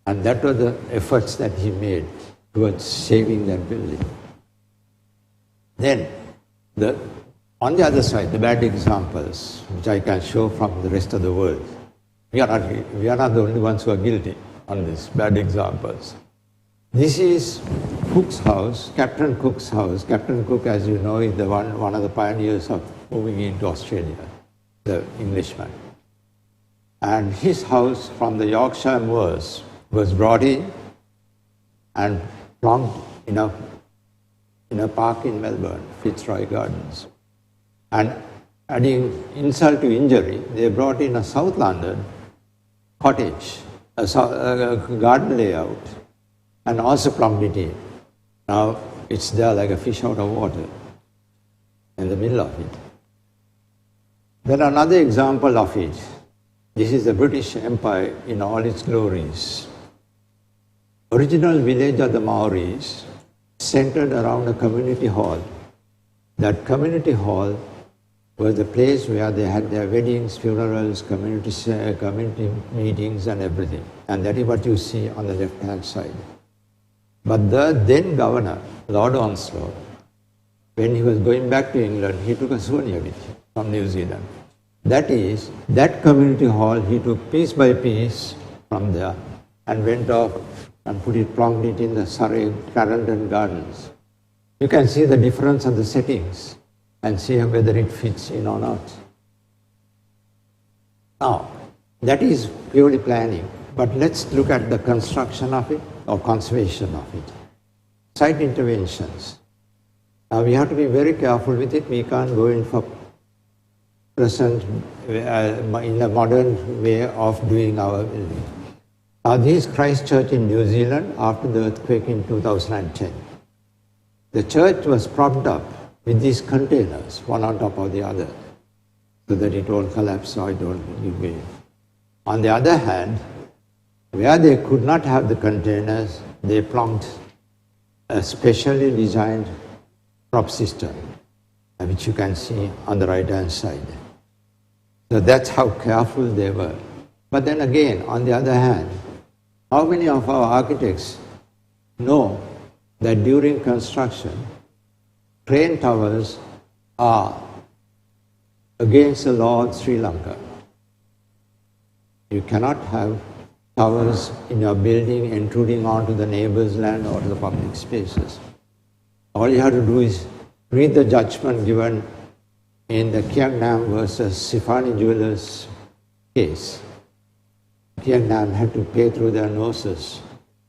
And that were the efforts that he made towards saving that building. Then, on the other side, the bad examples, which I can show from the rest of the world. We are not the only ones who are guilty on these bad examples. This is Cook's house, Captain Cook's house. Captain Cook, as you know, is one of the pioneers of moving into Australia, the Englishman. And his house from the Yorkshire moors was brought in and plonked in a park in Melbourne, Fitzroy Gardens. And adding insult to injury, they brought in a South London cottage, a garden layout, and also plumbed it in. Now it's there like a fish out of water in the middle of it. Then another example of it, this is the British Empire in all its glories. Original village of the Maoris centered around a community hall. That community hall was the place where they had their weddings, funerals, community meetings and everything. And that is what you see on the left-hand side. But the then governor, Lord Onslow, when he was going back to England, he took a souvenir with him from New Zealand. That is, that community hall he took piece by piece from there and went off and plumbed it in the Surrey Clarendon Gardens. You can see the difference of the settings and see whether it fits in or not. Now, that is purely planning, but let's look at the construction of it or conservation of it. Site interventions. Now, we have to be very careful with it. We can't go in for present in the modern way of doing our building. Now, this is Christchurch in New Zealand after the earthquake in 2010. The church was propped up with these containers, one on top of the other, so that it won't collapse or it won't give way. On the other hand, where they could not have the containers, they plumbed a specially designed prop system, which you can see on the right-hand side. So that's how careful they were. But then again, on the other hand, how many of our architects know that during construction, crane towers are against the law of Sri Lanka? You cannot have towers in your building intruding onto the neighbor's land or the public spaces. All you have to do is read the judgment given in the Kiang Nam versus Sifani Jewelers case. Kiang Nam had to pay through their noses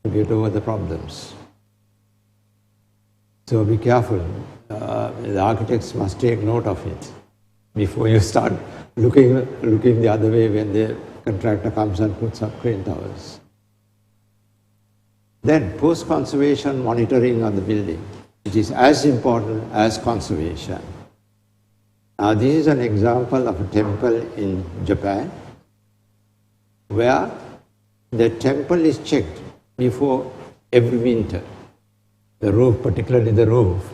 to get over the problems. So be careful. The architects must take note of it before you start looking the other way when the contractor comes and puts up crane towers. Then post-conservation monitoring of the building. It is as important as conservation. Now this is an example of a temple in Japan where the temple is checked before every winter. The roof, particularly the roof,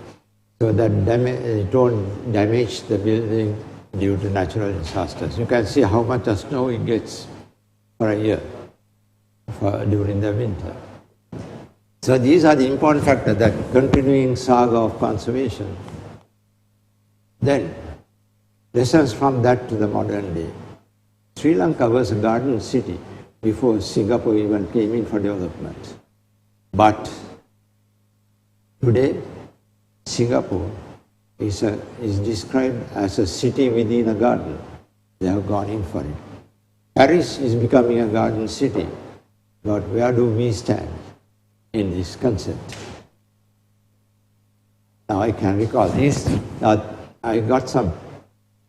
so that it won't damage the building due to natural disasters. You can see how much of snow it gets for a year during the winter. So these are the important factors, that continuing saga of conservation. Then, lessons from that to the modern day. Sri Lanka was a garden city before Singapore even came in for development. But today, Singapore is described as a city within a garden. They have gone in for it. Paris is becoming a garden city. But where do we stand in this concept? Now I can recall this. I got some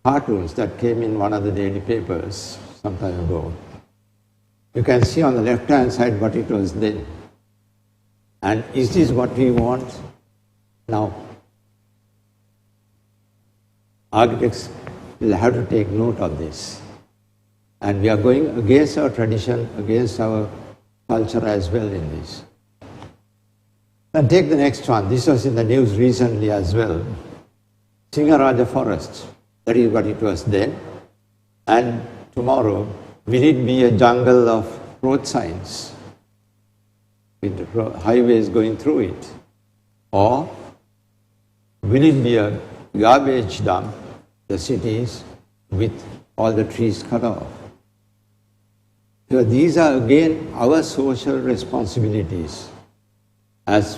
cartoons that came in one of the daily papers some time ago. You can see on the left-hand side what it was then. And is this what we want now? Architects will have to take note of this. And we are going against our tradition, against our culture as well in this. And take the next one. This was in the news recently as well. Singaraja Forest. That is what it was then. And tomorrow, will it be a jungle of road signs with highways going through it? Or will it be a garbage dump, the cities, with all the trees cut off? So these are again our social responsibilities as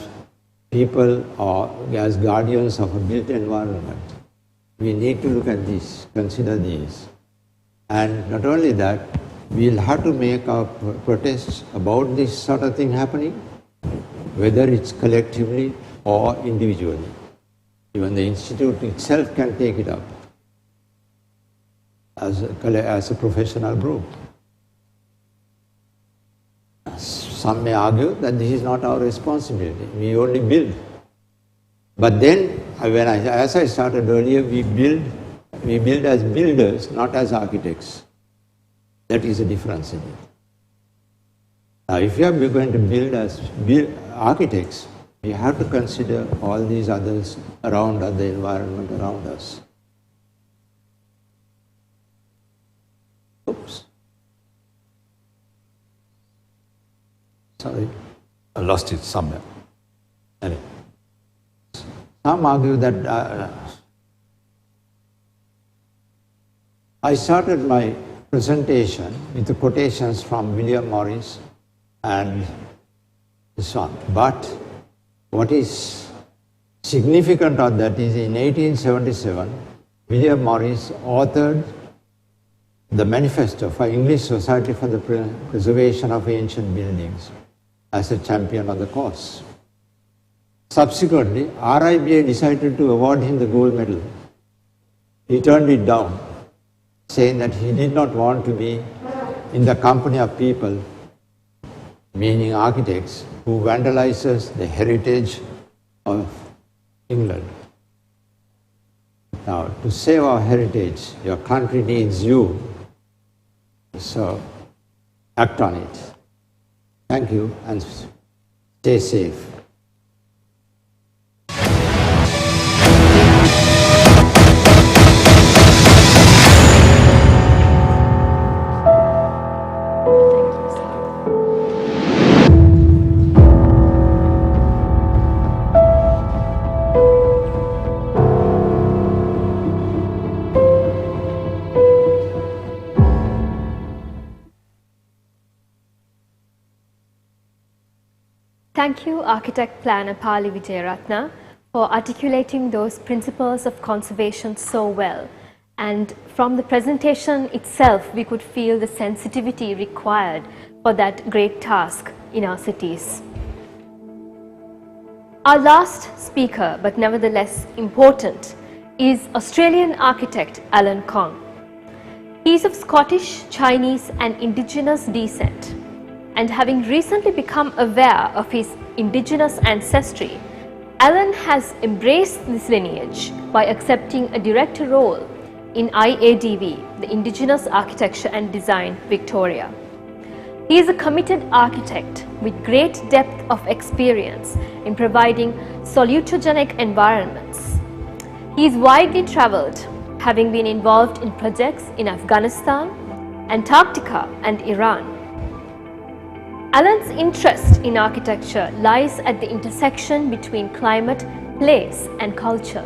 people or as guardians of a built environment. We need to look at this, consider these. And not only that, we'll have to make our protests about this sort of thing happening, whether it's collectively or individually. Even the institute itself can take it up as a professional group. Some may argue that this is not our responsibility. We only build. But then, as I started earlier, we build as builders, not as architects. That is the difference in it. Now, if you are going to build as architects, we have to consider all these others around us, the environment around us. Oops. Sorry, I lost it somewhere. Anyway. Some argue that I started my presentation with the quotations from William Morris and this one. But what is significant on that is in 1877, William Morris authored the Manifesto for English Society for the Preservation of Ancient Buildings as a champion of the cause. Subsequently, RIBA decided to award him the gold medal. He turned it down, saying that he did not want to be in the company of people, meaning architects, who vandalizes the heritage of England. Now, to save our heritage, your country needs you. So, act on it. Thank you and stay safe. Thank you, Architect Planner Pali Vijayaratna, for articulating those principles of conservation so well. And from the presentation itself, we could feel the sensitivity required for that great task in our cities. Our last speaker, but nevertheless important, is Australian architect Alan Kong. He is of Scottish, Chinese and indigenous descent. And having recently become aware of his indigenous ancestry, Alan has embraced this lineage by accepting a director role in IADV, the Indigenous Architecture and Design Victoria. He is a committed architect with great depth of experience in providing salutogenic environments. He is widely travelled, having been involved in projects in Afghanistan, Antarctica and Iran. Alan's interest in architecture lies at the intersection between climate, place and culture.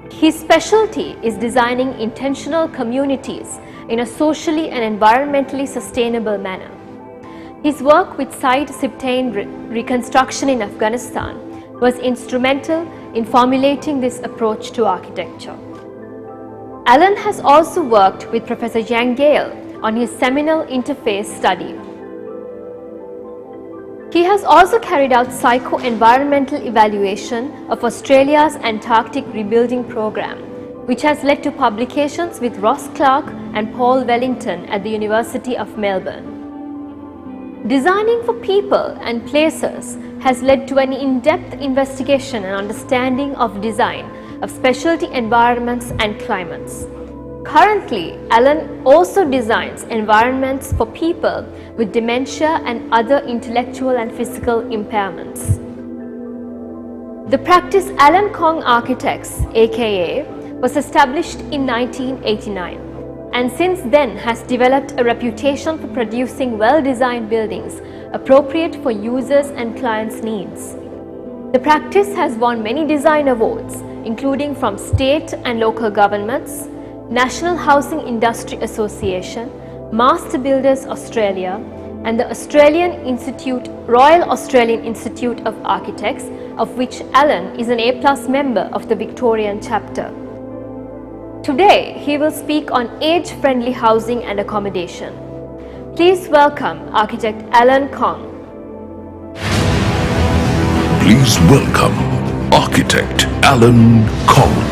His specialty is designing intentional communities in a socially and environmentally sustainable manner. His work with site-septain reconstruction in Afghanistan was instrumental in formulating this approach to architecture. Alan has also worked with Professor Yang Gale on his seminal interface study. He has also carried out psycho-environmental evaluation of Australia's Antarctic rebuilding program, which has led to publications with Ross Clark and Paul Wellington at the University of Melbourne. Designing for people and places has led to an in-depth investigation and understanding of design of specialty environments and climates. Currently, Alan also designs environments for people with dementia and other intellectual and physical impairments. The practice Alan Kong Architects, aka, was established in 1989 and since then has developed a reputation for producing well-designed buildings appropriate for users and clients' needs. The practice has won many design awards, including from state and local governments, National Housing Industry Association, Master Builders Australia and the Royal Australian Institute of Architects, of which Alan is an A+ member of the Victorian chapter. Today, he will speak on age-friendly housing and accommodation. Please welcome Architect Alan Kong. Please welcome Architect Alan Kong.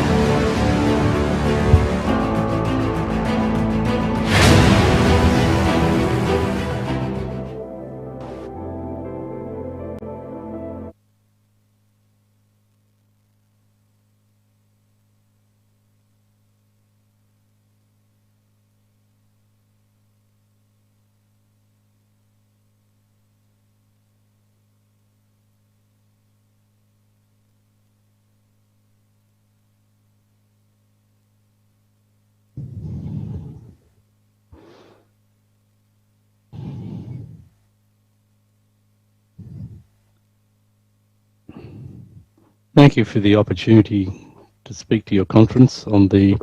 Thank you for the opportunity to speak to your conference on the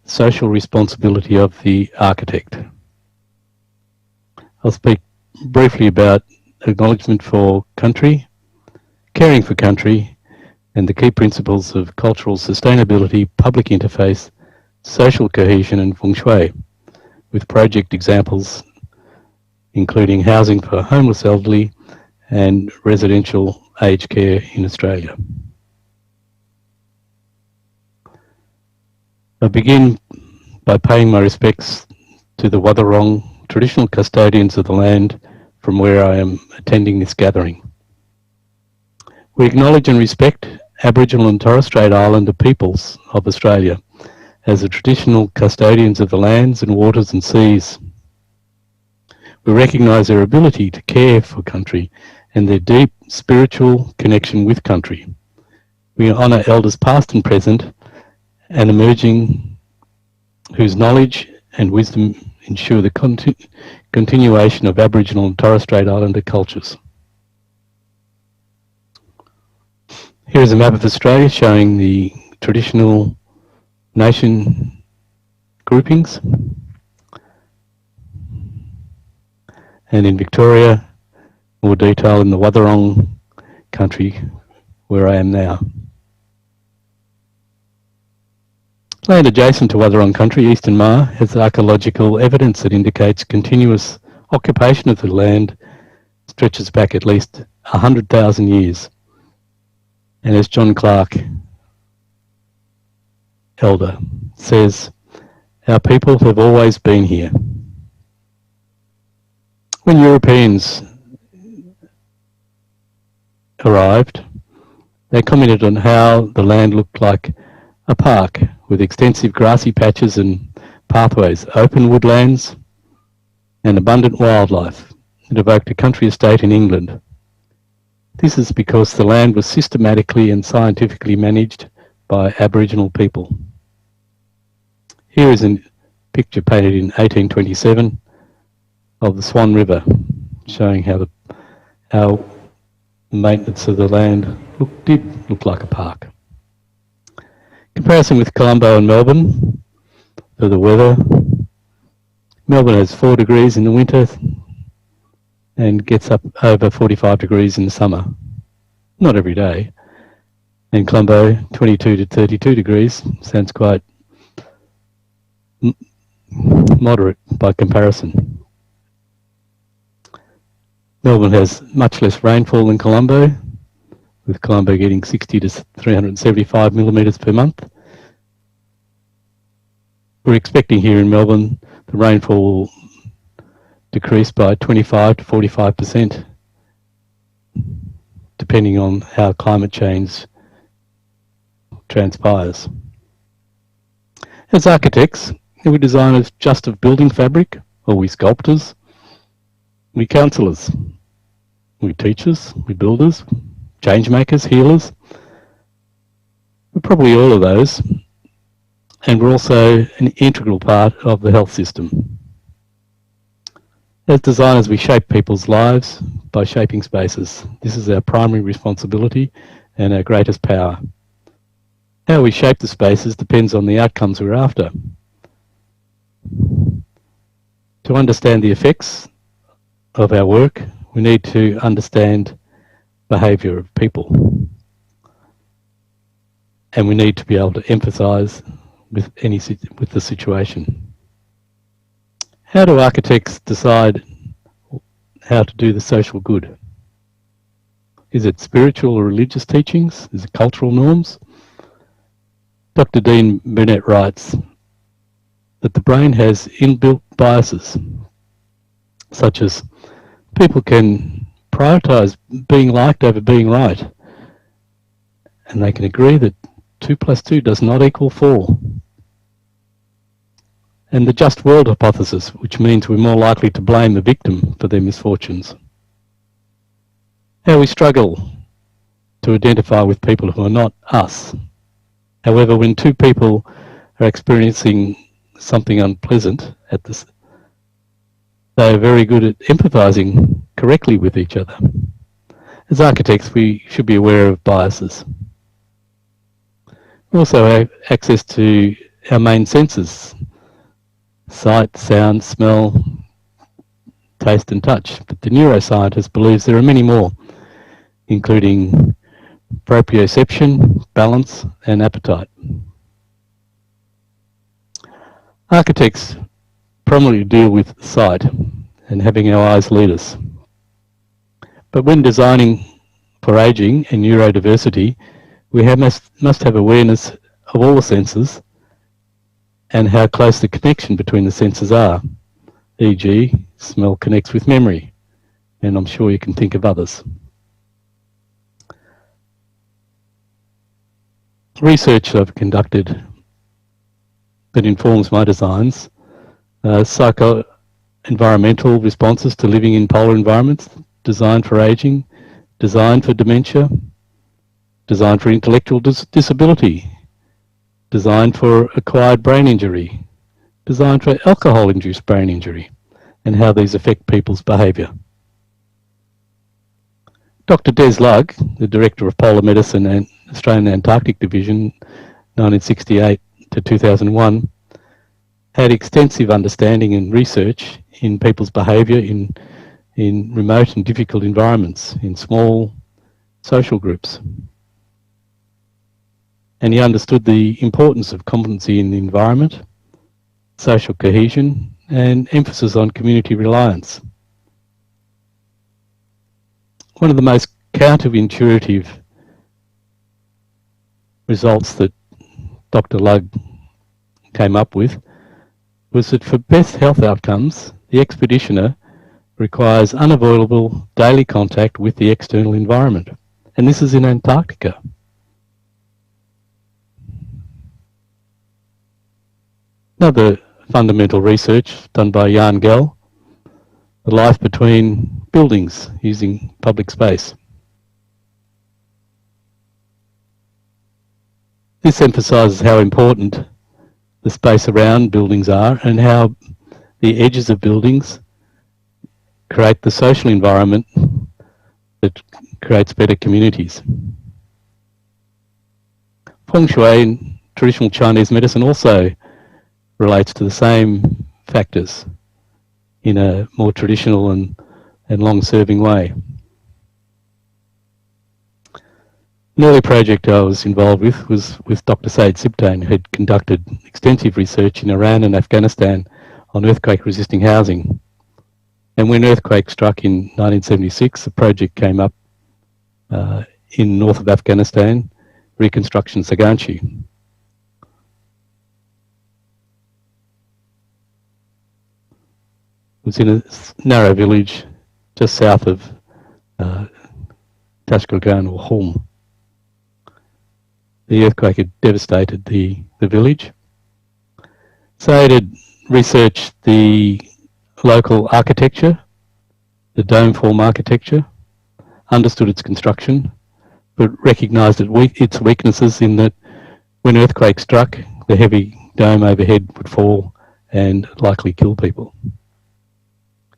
social responsibility of the architect. I'll speak briefly about acknowledgement for country, caring for country, and the key principles of cultural sustainability, public interface, social cohesion, and feng shui, with project examples including housing for homeless elderly and residential aged care in Australia. I begin by paying my respects to the Wathaurong traditional custodians of the land from where I am attending this gathering. We acknowledge and respect Aboriginal and Torres Strait Islander peoples of Australia as the traditional custodians of the lands and waters and seas. We recognise their ability to care for country and their deep spiritual connection with country. We honour elders past and present and emerging, whose knowledge and wisdom ensure the continuation of Aboriginal and Torres Strait Islander cultures. Here is a map of Australia showing the traditional nation groupings. And in Victoria, more detail in the Wathaurong country where I am now. Land adjacent to Wathaurong country, Eastern Maar, has archaeological evidence that indicates continuous occupation of the land stretches back at least 100,000 years. And as John Clark, elder, says, our people have always been here. When Europeans arrived, they commented on how the land looked like a park with extensive grassy patches and pathways, open woodlands and abundant wildlife. It evoked a country estate in England. This is because the land was systematically and scientifically managed by Aboriginal people. Here is a picture painted in 1827 of the Swan River, showing how the maintenance of the land did look like a park. Comparison with Colombo and Melbourne for the weather. Melbourne has 4 degrees in the winter and gets up over 45 degrees in the summer. Not every day. And Colombo, 22 to 32 degrees, sounds quite moderate by comparison. Melbourne has much less rainfall than Colombo, with Colombo getting 60 to 375 millimetres per month. We're expecting here in Melbourne the rainfall will decrease by 25 to 45%, depending on how climate change transpires. As architects, are we designers just of building fabric? Are we sculptors? We counsellors? We teachers? We builders? Change makers? Healers? We're probably all of those, and we're also an integral part of the health system. As designers, we shape people's lives by shaping spaces. This is our primary responsibility and our greatest power. How we shape the spaces depends on the outcomes we're after. To understand the effects of our work, we need to understand behaviour of people. And we need to be able to empathise with the situation. How do architects decide how to do the social good? Is it spiritual or religious teachings? Is it cultural norms? Dr. Dean Burnett writes that the brain has inbuilt biases, such as people can prioritise being liked over being right, and they can agree that 2 plus 2 does not equal 4. And the just world hypothesis, which means we're more likely to blame the victim for their misfortunes. How we struggle to identify with people who are not us. However, when 2 people are experiencing something unpleasant they are very good at empathising correctly with each other. As architects, we should be aware of biases. Also have access to our main senses: sight, sound, smell, taste and touch. But the neuroscientist believes there are many more, including proprioception, balance and appetite. Architects primarily deal with sight and having our eyes lead us. But when designing for ageing and neurodiversity, we must have awareness of all the senses and how close the connection between the senses are. E.g., smell connects with memory, and I'm sure you can think of others. Research I've conducted that informs my designs: psycho-environmental responses to living in polar environments, designed for aging, designed for dementia, designed for intellectual disability, designed for acquired brain injury, designed for alcohol-induced brain injury, and how these affect people's behaviour. Dr. Des Lugg, the Director of Polar Medicine and Australian Antarctic Division, 1968 to 2001, had extensive understanding and research in people's behaviour in remote and difficult environments, in small social groups. And he understood the importance of competency in the environment, social cohesion, and emphasis on community reliance. One of the most counterintuitive results that Dr. Lugg came up with was that for best health outcomes, the expeditioner requires unavoidable daily contact with the external environment. And this is in Antarctica. Another fundamental research done by Jan Gell, the life between buildings using public space. This emphasises how important the space around buildings are and how the edges of buildings create the social environment that creates better communities. Feng Shui in traditional Chinese medicine also relates to the same factors in a more traditional and long-serving way. An early project I was involved with was with Dr. Said Sibtain, who had conducted extensive research in Iran and Afghanistan on earthquake-resisting housing. And when earthquake struck in 1976, the project came up in north of Afghanistan, Reconstruction Saganchi. It was in a narrow village just south of Tashkogan or Hulm. The earthquake had devastated the village. So it had researched the local architecture, the dome form architecture, understood its construction, but recognised its weaknesses in that when earthquake struck, the heavy dome overhead would fall and likely kill people.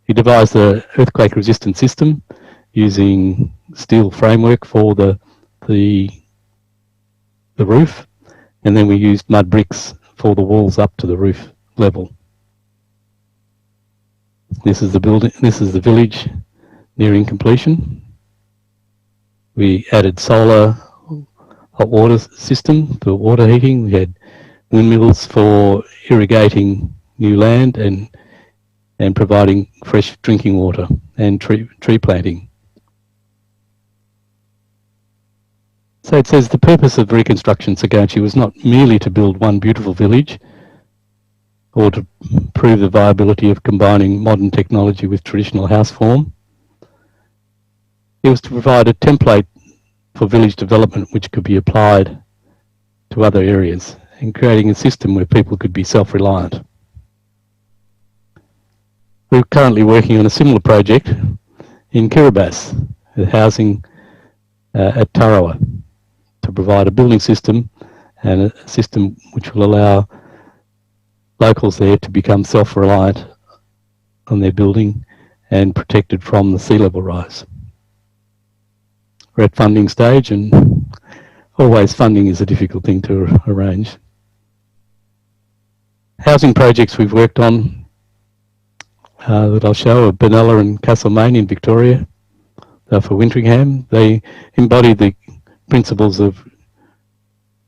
He devised an earthquake-resistant system using steel framework for the roof, and then we used mud bricks for the walls up to the roof level. This is the building. This is the village nearing completion. We added solar hot water system for water heating. We had windmills for irrigating new land and providing fresh drinking water and tree planting. So it says the purpose of Reconstruction Saganchi was not merely to build one beautiful village or to prove the viability of combining modern technology with traditional house form. It was to provide a template for village development which could be applied to other areas and creating a system where people could be self-reliant. We're currently working on a similar project in Kiribati, the housing at Tarawa, to provide a building system and a system which will allow locals there to become self-reliant on their building and protected from the sea level rise. We're at funding stage and always funding is a difficult thing to arrange. Housing projects we've worked on that I'll show are Benalla and Castlemaine in Victoria. They're for Wintringham. They embody the principles of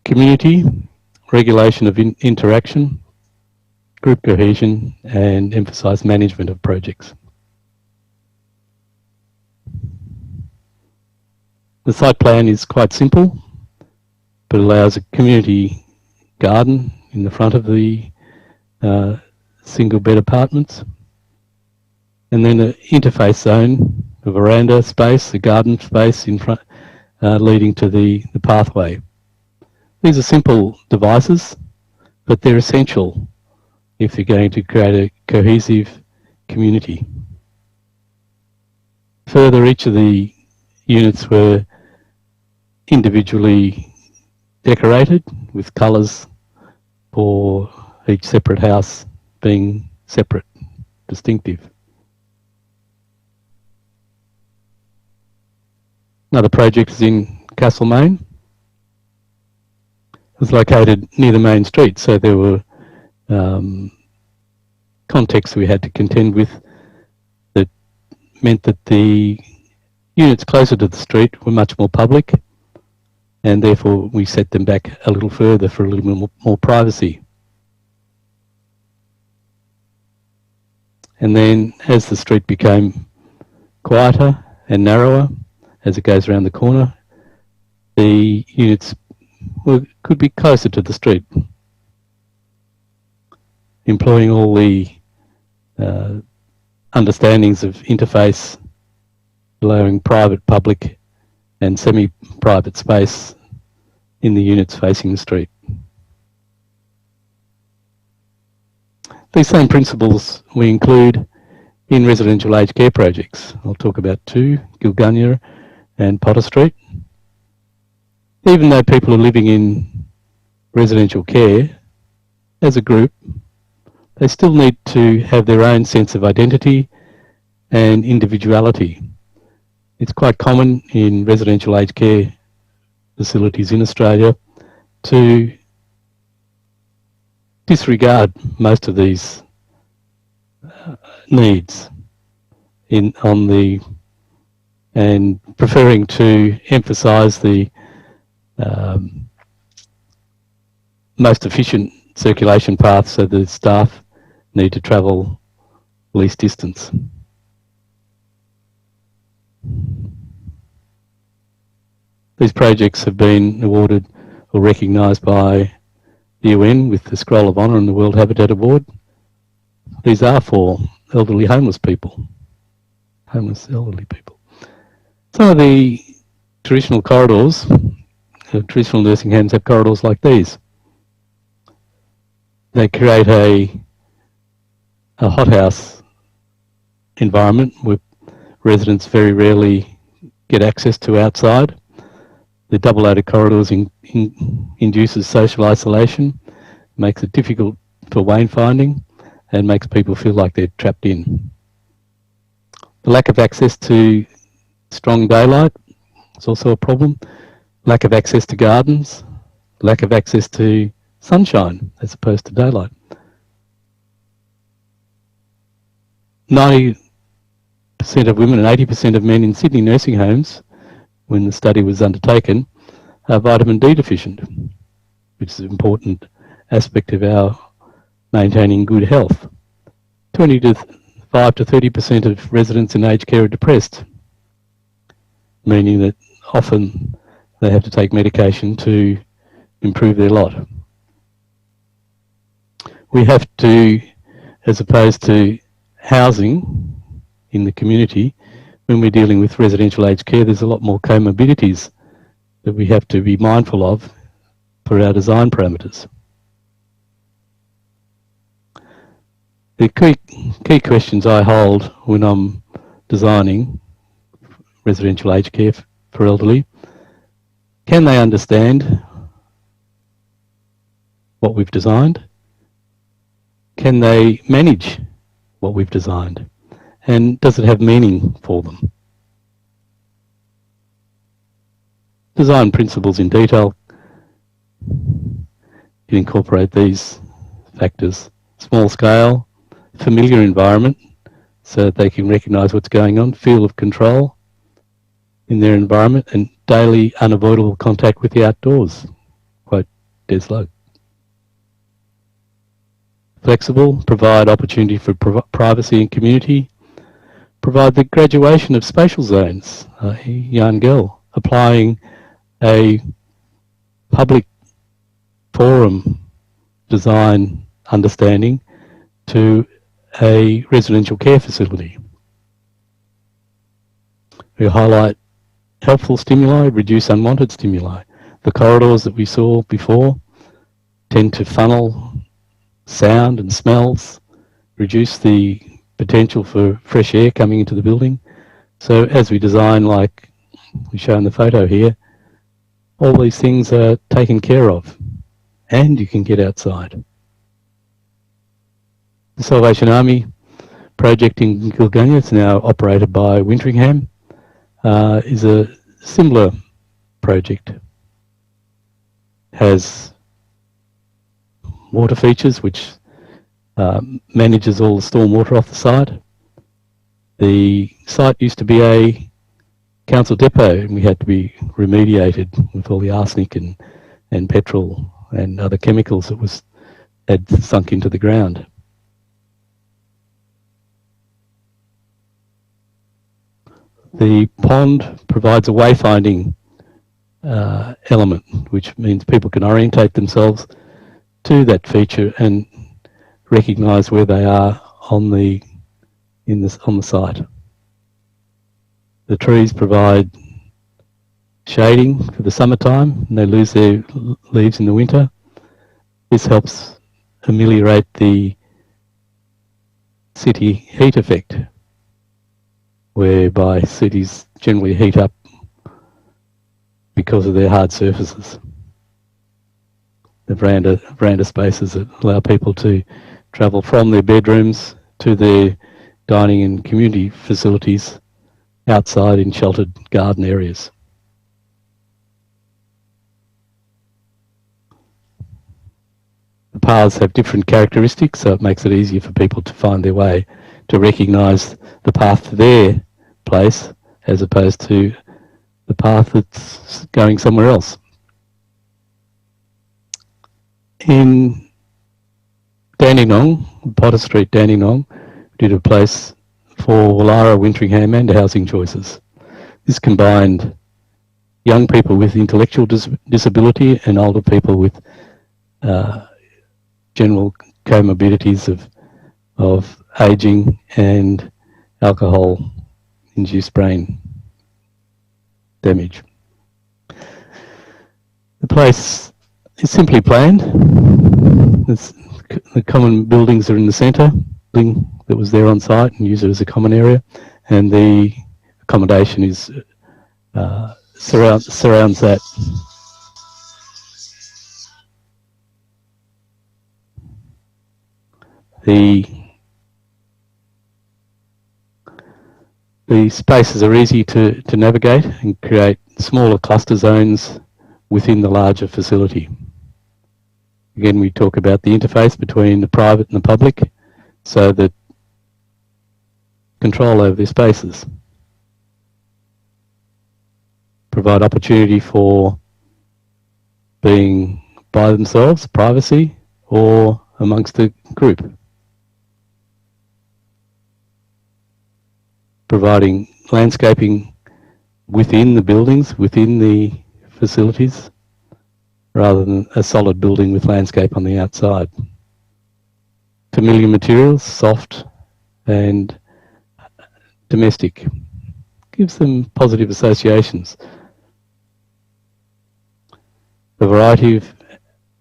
community, regulation of interaction, group cohesion, and emphasise management of projects. The site plan is quite simple, but allows a community garden in the front of the single bed apartments, and then an interface zone, a veranda space, a garden space in front, leading to the pathway. These are simple devices, but they're essential if you're going to create a cohesive community. Further, each of the units were individually decorated with colours for each separate house being separate, distinctive. Another project is in Castlemaine. It was located near the main street, so there were contexts we had to contend with that meant that the units closer to the street were much more public, and therefore we set them back a little further for a little bit more privacy. And then as the street became quieter and narrower, as it goes around the corner, the units could be closer to the street, employing all the understandings of interface, allowing private, public and semi-private space in the units facing the street. These same principles we include in residential aged care projects. I'll talk about two, Gilgunya and Potter Street. Even though people are living in residential care, as a group, they still need to have their own sense of identity and individuality. It's quite common in residential aged care facilities in Australia to disregard most of these needs and preferring to emphasise the most efficient circulation path so the staff need to travel least distance. These projects have been awarded or recognised by the UN with the Scroll of Honour and the World Habitat Award. These are for elderly homeless people, homeless elderly people. Some of the traditional corridors, traditional nursing homes have corridors like these. They create a hothouse environment where residents very rarely get access to outside. The double-loaded corridors induces social isolation, makes it difficult for wayfinding, and makes people feel like they're trapped in. The lack of access to strong daylight is also a problem. Lack of access to gardens, lack of access to sunshine as opposed to daylight. 90% of women and 80% of men in Sydney nursing homes, when the study was undertaken, are vitamin D deficient, which is an important aspect of our maintaining good health. 25 to 30% of residents in aged care are depressed, meaning that often they have to take medication to improve their lot. We have to, as opposed to housing in the community, when we're dealing with residential aged care, there's a lot more comorbidities that we have to be mindful of for our design parameters. The key questions I hold when I'm designing residential aged care for elderly: can they understand what we've designed? Can they manage what we've designed? And does it have meaning for them? Design principles in detail You incorporate these factors: small scale, familiar environment, so that they can recognise what's going on, feel of control in their environment, and daily unavoidable contact with the outdoors. Quote Des Logue. Flexible, provide opportunity for privacy and community, provide the graduation of spatial zones, Jan Gell, applying a public forum design understanding to a residential care facility. We highlight helpful stimuli, reduce unwanted stimuli. The corridors that we saw before tend to funnel sound and smells, reduce the potential for fresh air coming into the building. So as we design, like we show in the photo here, all these things are taken care of, and you can get outside. The Salvation Army project in Gilganya, it's now operated by Winteringham, is a similar project. Has water features which manages all the storm water off the site. The site used to be a council depot, and we had to be remediated with all the arsenic and petrol and other chemicals that had sunk into the ground. The pond provides a wayfinding element, which means people can orientate themselves to that feature and recognise where they are on the site. The trees provide shading for the summertime, and they lose their leaves in the winter. This helps ameliorate the city heat effect, whereby cities generally heat up because of their hard surfaces. The veranda spaces that allow people to travel from their bedrooms to their dining and community facilities outside in sheltered garden areas. The paths have different characteristics, so it makes it easier for people to find their way, to recognise the path to their place as opposed to the path that's going somewhere else. In Dandenong, Potter Street, Dandenong, we did a place for Wallara, Winteringham and Housing Choices. This combined young people with intellectual disability and older people with general comorbidities of ageing and alcohol-induced brain damage. The place is simply planned. The common buildings are in the centre, building that was there on site, and use it as a common area, and the accommodation is surrounds that. The spaces are easy to navigate and create smaller cluster zones within the larger facility. Again, we talk about the interface between the private and the public, so that control over their spaces. Provide opportunity for being by themselves, privacy, or amongst a group. Providing landscaping within the buildings, within the facilities, rather than a solid building with landscape on the outside. Familiar materials, soft and domestic, gives them positive associations. The variety of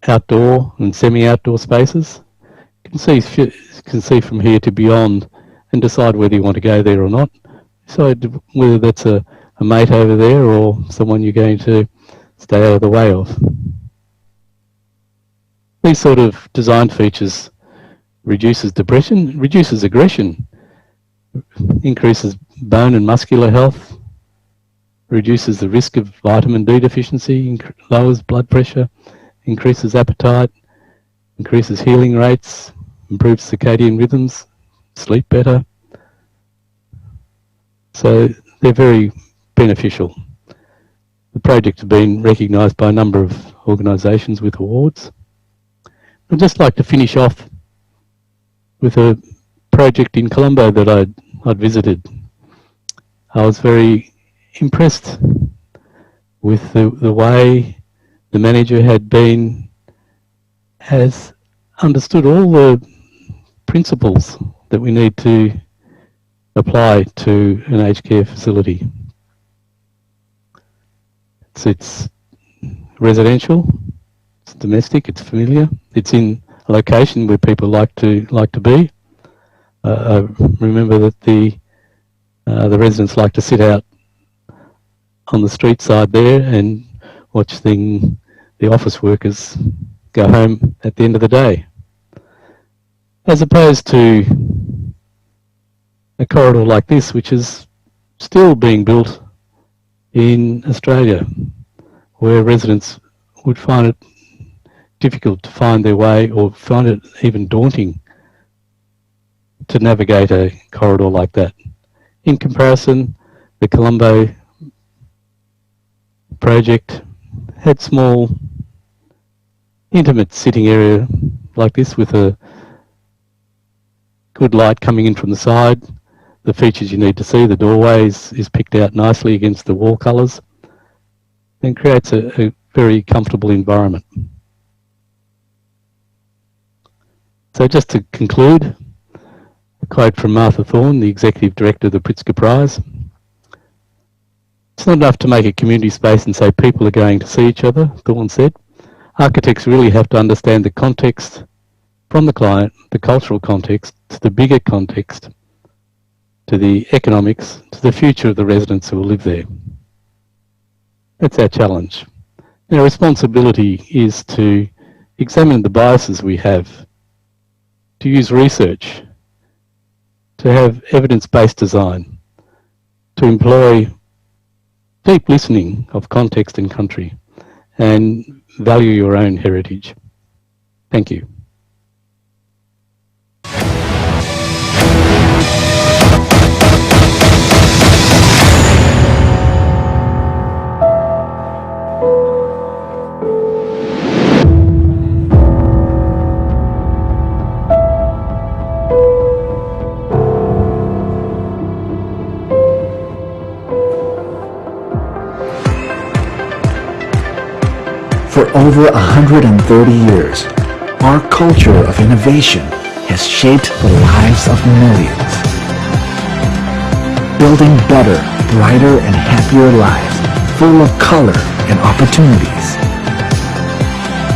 outdoor and semi-outdoor spaces, you can see from here to beyond and decide whether you want to go there or not. Decide whether that's a mate over there or someone you're going to stay out of the way of. These sort of design features reduces depression, reduces aggression, increases bone and muscular health, reduces the risk of vitamin D deficiency, lowers blood pressure, increases appetite, increases healing rates, improves circadian rhythms, sleep better. So they're very beneficial. The project has been recognised by a number of organisations with awards. I'd just like to finish off with a project in Colombo that I'd visited. I was very impressed with the way the manager has understood all the principles that we need to apply to an aged care facility. It's residential, it's domestic, it's familiar, it's in a location where people like to be. I remember that the residents like to sit out on the street side there and watch the office workers go home at the end of the day. As opposed to a corridor like this, which is still being built in Australia, where residents would find it difficult to find their way or find it even daunting to navigate a corridor like that. In comparison, the Colombo project had small, intimate sitting area like this with a good light coming in from the side. The features you need to see, the doorway is picked out nicely against the wall colours and creates a very comfortable environment. So just to conclude, a quote from Martha Thorne, the Executive Director of the Pritzker Prize. It's not enough to make a community space and say people are going to see each other, Thorne said. Architects really have to understand the context from the client, the cultural context, to the bigger context, to the economics, to the future of the residents who will live there. That's our challenge. Our responsibility is to examine the biases we have, to use research, to have evidence-based design, to employ deep listening of context and country, and value your own heritage. Thank you. For over 130 years, our culture of innovation has shaped the lives of millions. Building better, brighter, and happier lives, full of color and opportunities.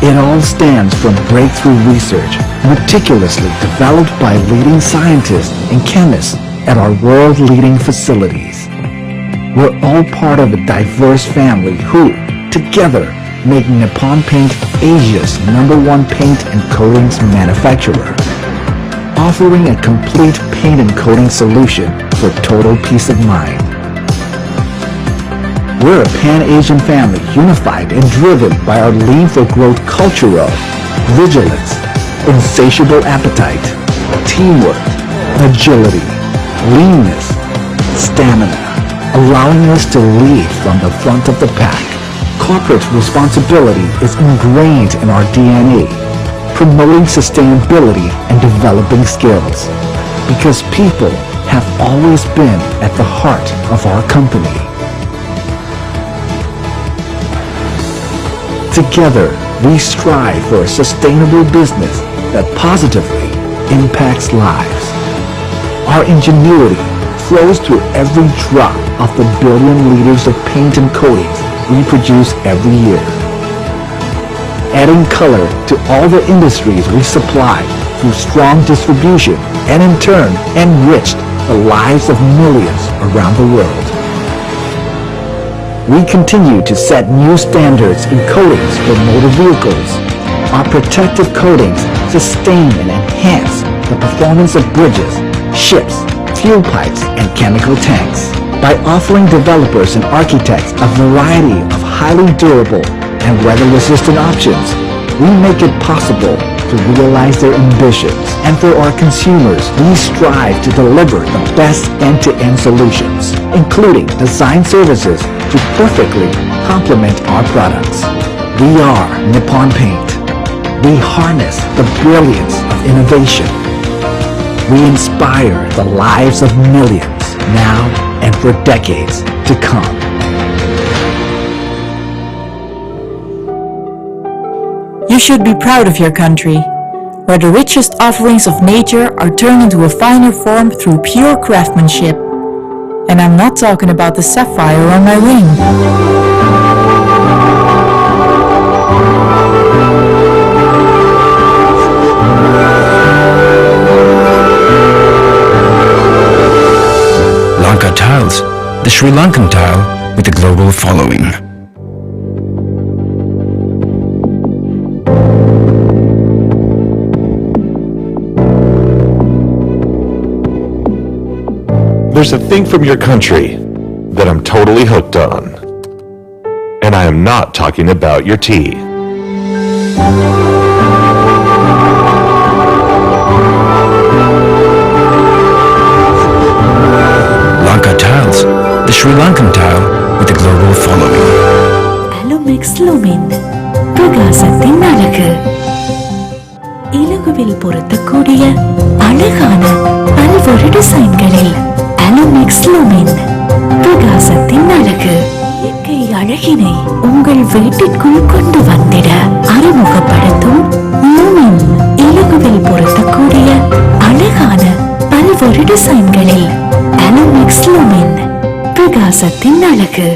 It all stems from breakthrough research meticulously developed by leading scientists and chemists at our world-leading facilities. We're all part of a diverse family who, together, make Nippon Paint Asia's #1 paint and coatings manufacturer, offering a complete paint and coating solution for total peace of mind. We're a Pan-Asian family unified and driven by our lean for growth culture of vigilance, insatiable appetite, teamwork, agility, leanness, stamina, allowing us to lead from the front of the pack. Corporate responsibility is ingrained in our DNA, promoting sustainability and developing skills, because people have always been at the heart of our company. Together, we strive for a sustainable business that positively impacts lives. Our ingenuity flows through every drop of the billion liters of paint and coatings we produce every year, adding color to all the industries we supply through strong distribution and in turn enriched the lives of millions around the world. We continue to set new standards in coatings for motor vehicles. Our protective coatings sustain and enhance the performance of bridges, ships, fuel pipes, and chemical tanks. By offering developers and architects a variety of highly durable and weather-resistant options, we make it possible to realize their ambitions. And for our consumers, we strive to deliver the best end-to-end solutions, including design services to perfectly complement our products. We are Nippon Paint. We harness the brilliance of innovation. We inspire the lives of millions now and for decades to come. You should be proud of your country, where the richest offerings of nature are turned into a finer form through pure craftsmanship. And I'm not talking about the sapphire on my ring. Lanka Tiles, the Sri Lankan tile with a global following. There's a thing from your country that I'm totally hooked on. And I am not talking about your tea. Lanka Tiles, the Sri Lankan tile with a global following. Alumix Lumin, பிரகாசத்தின் அழகு. இலகுவில் பொருத்தக்கூடிய அழகான பல்வேறு டிசைன்களில் Alumix Lumin, பிரகாசத்தின் அழகு. இயற்கை அழகினை உங்கள் வீட்டிற்குள் கொண்டு வந்திட அறிமுகப்படுத்தும் Lumin, இலகுவில் பொருத்தக்கூடிய அழகான பல்வேறு டிசைன்களில் Alumix Lumin, பிரகாசத்தின் அழகு.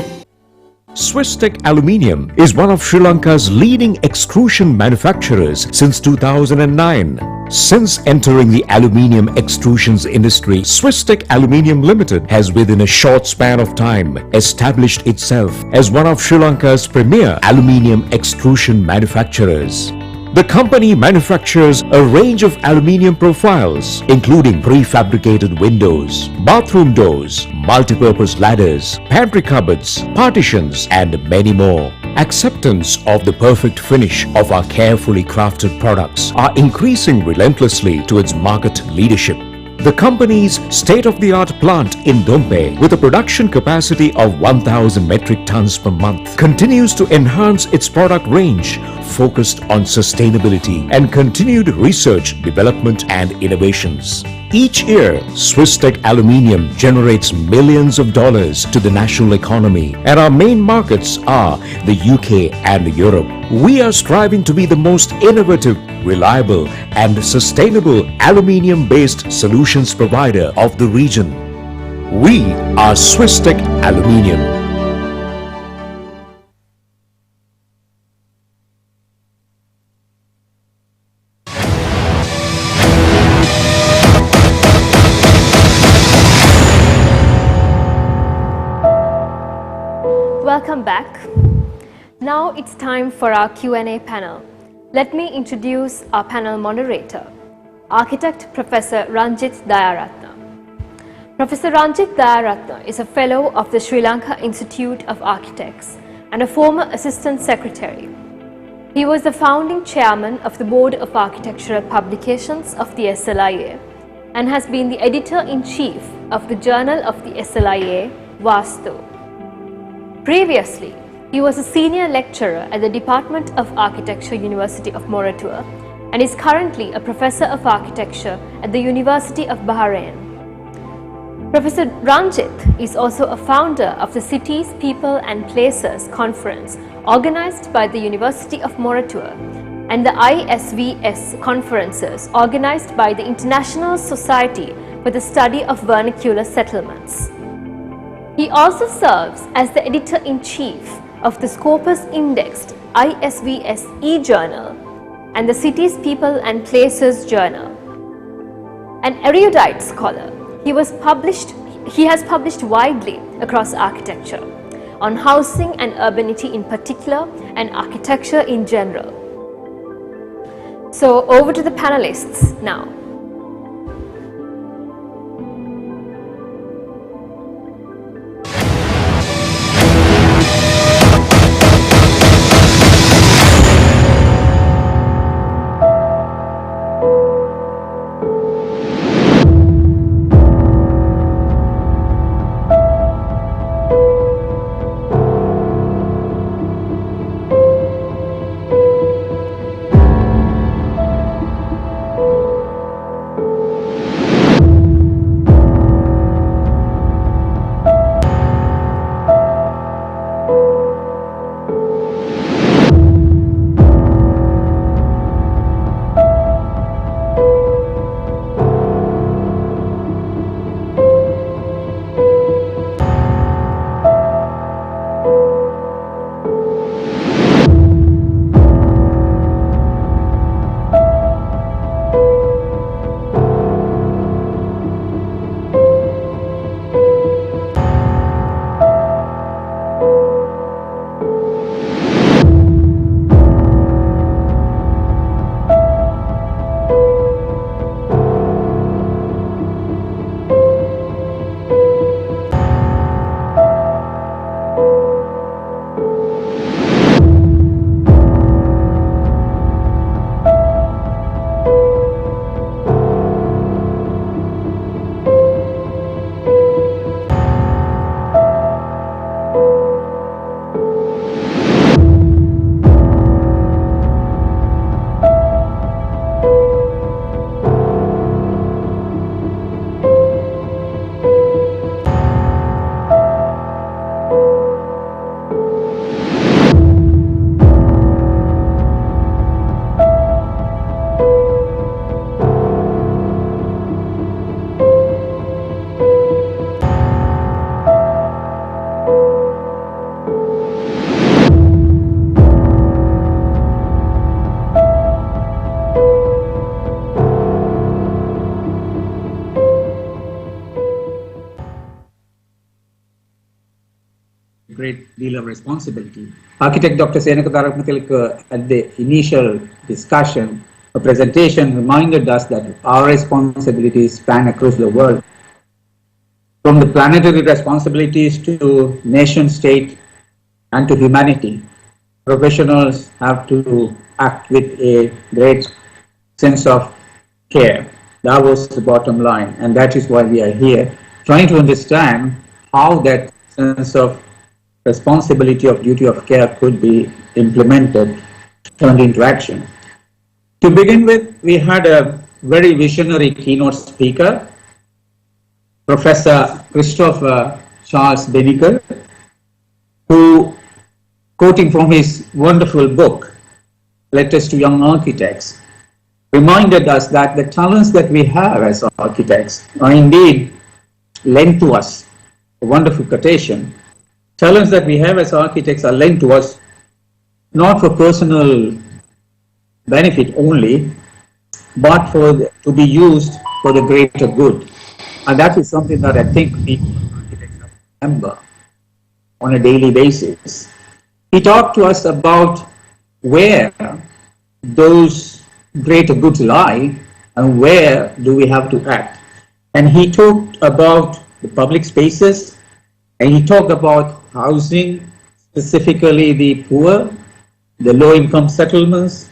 Swisstech Aluminium is one of Sri Lanka's leading extrusion manufacturers since 2009. Since entering the aluminium extrusions industry, Swisstech Aluminium Limited has within a short span of time established itself as one of Sri Lanka's premier aluminium extrusion manufacturers. The company manufactures a range of aluminium profiles, including prefabricated windows, bathroom doors, multipurpose ladders, pantry cupboards, partitions, and many more. Acceptance of the perfect finish of our carefully crafted products are increasing relentlessly towards market leadership. The company's state-of-the-art plant in Dompe, with a production capacity of 1,000 metric tons per month, continues to enhance its product range, focused on sustainability and continued research, development and innovations. Each year, Swisstech Aluminium generates millions of dollars to the national economy, and our main markets are the UK and Europe. We are striving to be the most innovative, reliable and sustainable aluminium-based solutions provider of the region. We are Swisstech Aluminium. Welcome back. Now it's time for our Q&A panel. Let me introduce our panel moderator, Architect Professor Ranjit Dayaratna. Professor Ranjit Dayaratna is a fellow of the Sri Lanka Institute of Architects and a former Assistant Secretary. He was the founding chairman of the Board of Architectural Publications of the SLIA and has been the editor-in-chief of the Journal of the SLIA, Vastu. Previously, he was a senior lecturer at the Department of Architecture, University of Moratuwa, and is currently a professor of architecture at the University of Bahrain. Professor Ranjit is also a founder of the Cities, People and Places conference organized by the University of Moratuwa and the ISVS conferences organized by the International Society for the Study of Vernacular Settlements. He also serves as the editor-in-chief of the Scopus Indexed ISVS e-journal and the Cities, People and Places journal. An erudite scholar, he has published widely across architecture, on housing and urbanity in particular and architecture in general. So over to the panelists now. great deal of responsibility. Architect Dr. Senaka Tarakmatilka, at the initial discussion, a presentation reminded us that our responsibilities span across the world. From the planetary responsibilities to nation state and to humanity, professionals have to act with a great sense of care. That was the bottom line, and that is why we are here, trying to understand how that sense of responsibility of duty of care could be implemented, turned into action. To begin with, we had a very visionary keynote speaker, Professor Christopher Charles Beniker, who, quoting from his wonderful book, Letters to Young Architects, reminded us that the talents that we have as architects are indeed lent to us. A wonderful quotation. Talents that we have as architects are lent to us not for personal benefit only, but to be used for the greater good. And that is something that I think we architects have to remember on a daily basis. He talked to us about where those greater goods lie and where do we have to act. And he talked about the public spaces, and he talked about housing, specifically the poor, the low-income settlements,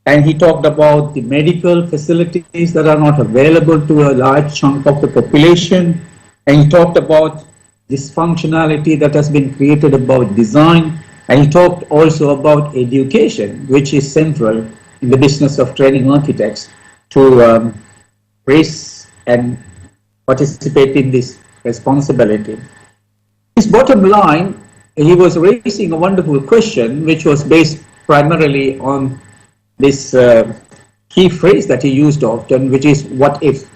and he talked about the medical facilities that are not available to a large chunk of the population, and he talked about dysfunctionality that has been created about design, and he talked also about education, which is central in the business of training architects to raise and participate in this responsibility. His bottom line, he was raising a wonderful question which was based primarily on this key phrase that he used often, which is what if.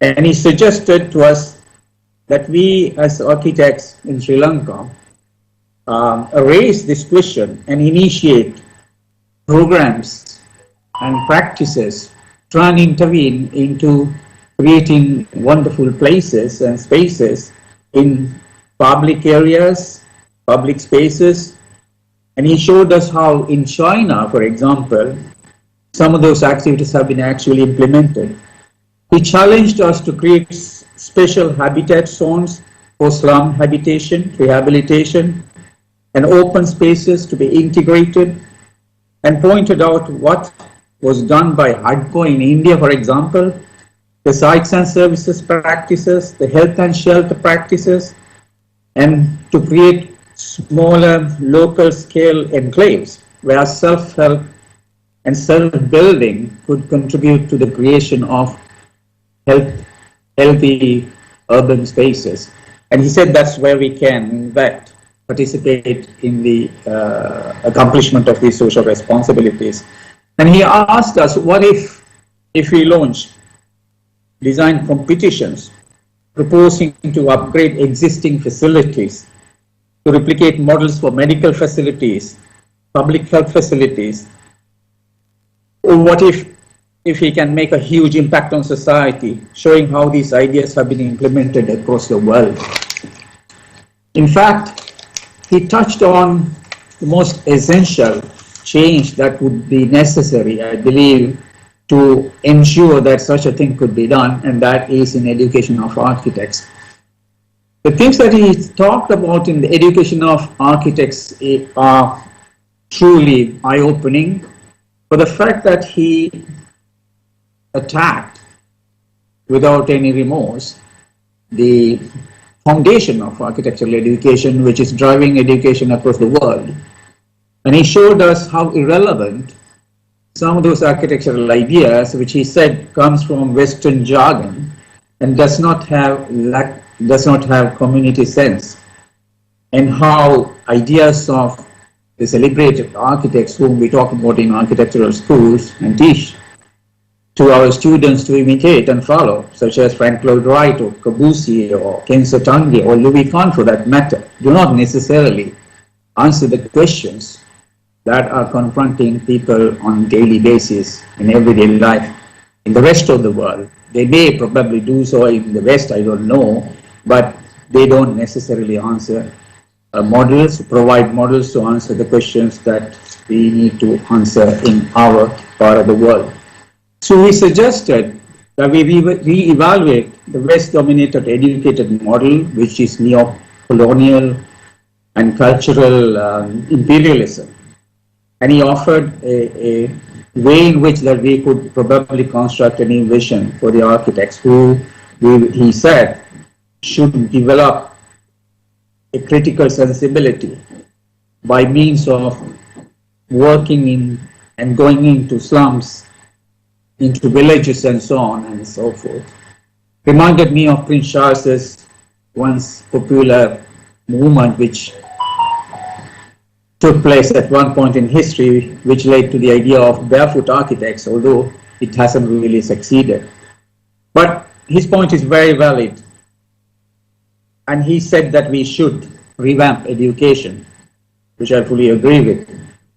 And he suggested to us that we as architects in Sri Lanka raise this question and initiate programs and practices, try and intervene into creating wonderful places and spaces in public areas, public spaces. And he showed us how in China, for example, some of those activities have been actually implemented. He challenged us to create special habitat zones for slum habitation, rehabilitation, and open spaces to be integrated, and pointed out what was done by HUDCO in India, for example, the sites and services practices, the health and shelter practices, and to create smaller local scale enclaves where self-help and self-building could contribute to the creation of healthy urban spaces. And he said that's where we can, in fact, participate in the accomplishment of these social responsibilities. And he asked us, what if we launch design competitions proposing to upgrade existing facilities, to replicate models for medical facilities, public health facilities? Or what if we can make a huge impact on society, showing how these ideas have been implemented across the world? In fact, he touched on the most essential change that would be necessary, I believe, to ensure that such a thing could be done, and that is in education of architects. The things that he talked about in the education of architects are truly eye-opening, for the fact that he attacked without any remorse the foundation of architectural education, which is driving education across the world. And he showed us how irrelevant some of those architectural ideas, which he said comes from Western jargon and does not have community sense, and how ideas of the celebrated architects whom we talk about in architectural schools and teach to our students to imitate and follow, such as Frank Lloyd Wright or Corbusier or Kenzo Tange or Louis Kahn for that matter, do not necessarily answer the questions that are confronting people on a daily basis in everyday life in the rest of the world. They may probably do so in the West, I don't know, but they don't necessarily answer models, provide models to answer the questions that we need to answer in our part of the world. So we suggested that we re-evaluate the West-dominated educated model, which is neo-colonial and cultural imperialism. And he offered a way in which that we could probably construct a new vision for the architects who, he said, should develop a critical sensibility by means of working in and going into slums, into villages and so on and so forth. Reminded me of Prince Charles's once popular movement which took place at one point in history, which led to the idea of barefoot architects, although it hasn't really succeeded. But his point is very valid. And he said that we should revamp education, which I fully agree with,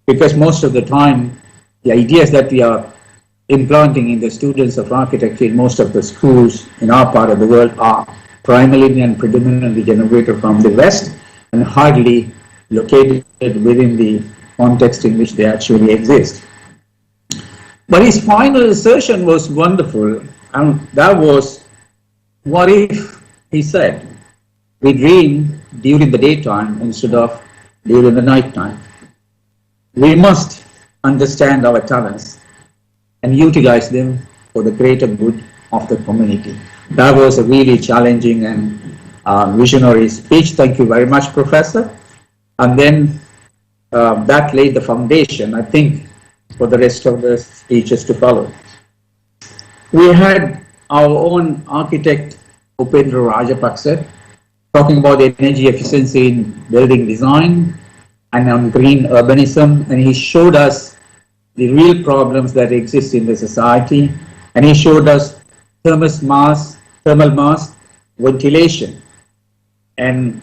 because most of the time, the ideas that we are implanting in the students of architecture in most of the schools in our part of the world are primarily and predominantly generated from the West and hardly located within the context in which they actually exist. But his final assertion was wonderful, and that was, what if, he said, we dream during the daytime instead of during the nighttime? We must understand our talents and utilize them for the greater good of the community. That was a really challenging and visionary speech. Thank you very much, Professor. And then that laid the foundation, I think, for the rest of the speeches to follow. We had our own architect, Upendra Rajapaksa, talking about energy efficiency in building design and on green urbanism, and he showed us the real problems that exist in the society, and he showed us thermal mass, ventilation, and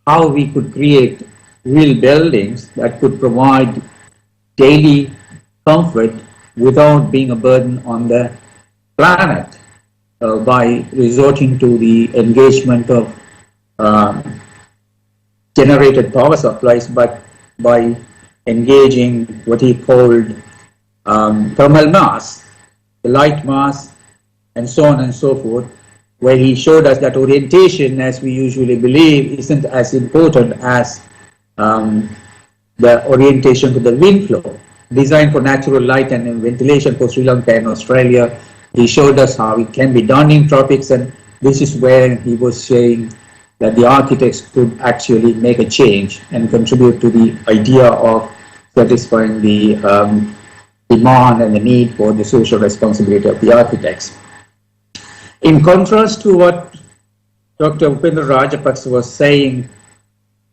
how we could create real buildings that could provide daily comfort without being a burden on the planet by resorting to the engagement of generated power supplies, but by engaging what he called thermal mass, the light mass, and so on and so forth, where he showed us that orientation, as we usually believe, isn't as important as the orientation to the wind flow. Designed for natural light and ventilation for Sri Lanka and Australia, he showed us how it can be done in tropics, and this is where he was saying that the architects could actually make a change and contribute to the idea of satisfying the demand and the need for the social responsibility of the architects. In contrast to what Dr. Upendra Rajapaksa was saying,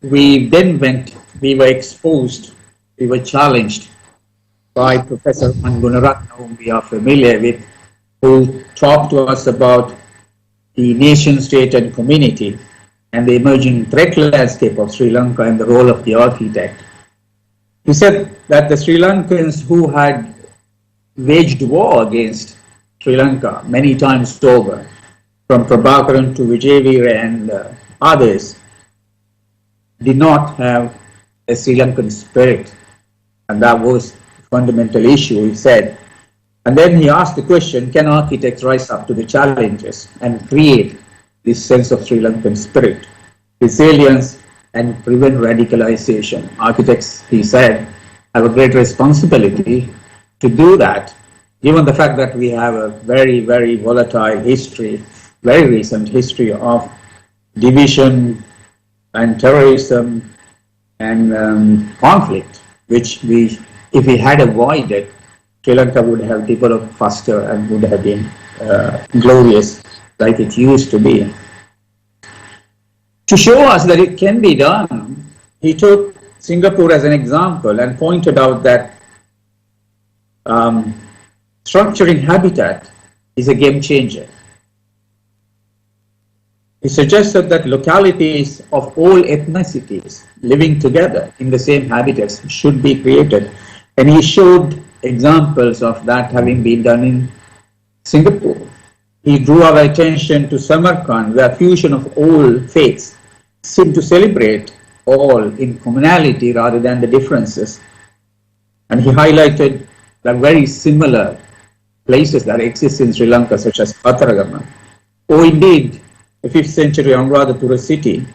we were exposed, we were challenged by Professor Angunaratna, whom we are familiar with, who talked to us about the nation, state and community and the emerging threat landscape of Sri Lanka and the role of the architect. He said that the Sri Lankans who had waged war against Sri Lanka many times over, from Prabhakaran to Vijayveera and others, did not have a Sri Lankan spirit, and that was a fundamental issue, he said. And then he asked the question, can architects rise up to the challenges and create this sense of Sri Lankan spirit, resilience, and prevent radicalization? Architects, he said, have a great responsibility to do that, given the fact that we have a very, very volatile history, very recent history of division and terrorism and conflict, which if we had avoided, Sri Lanka would have developed faster and would have been glorious like it used to be. To show us that it can be done, he took Singapore as an example and pointed out that structuring habitat is a game changer. He suggested that localities of all ethnicities living together in the same habitats should be created, and he showed examples of that having been done in Singapore. He drew our attention to Samarkand, where fusion of all faiths seem to celebrate all in commonality rather than the differences. And he highlighted the very similar places that exist in Sri Lanka, such as Pataragama, or indeed the 5th century Anuradhapura city,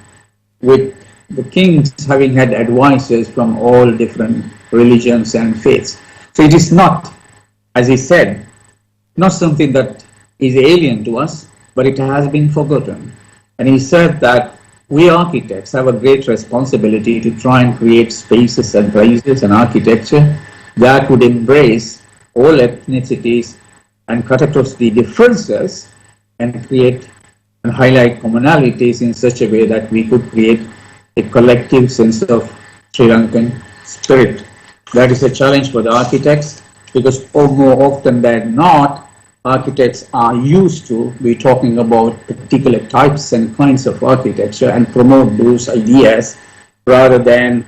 with the kings having had advisors from all different religions and faiths. So it is not, as he said, not something that is alien to us, but it has been forgotten. And he said that we architects have a great responsibility to try and create spaces and places and architecture that would embrace all ethnicities and cut across the differences and create and highlight commonalities in such a way that we could create a collective sense of Sri Lankan spirit. That is a challenge for the architects, because more often than not, architects are used to be talking about particular types and kinds of architecture and promote those ideas rather than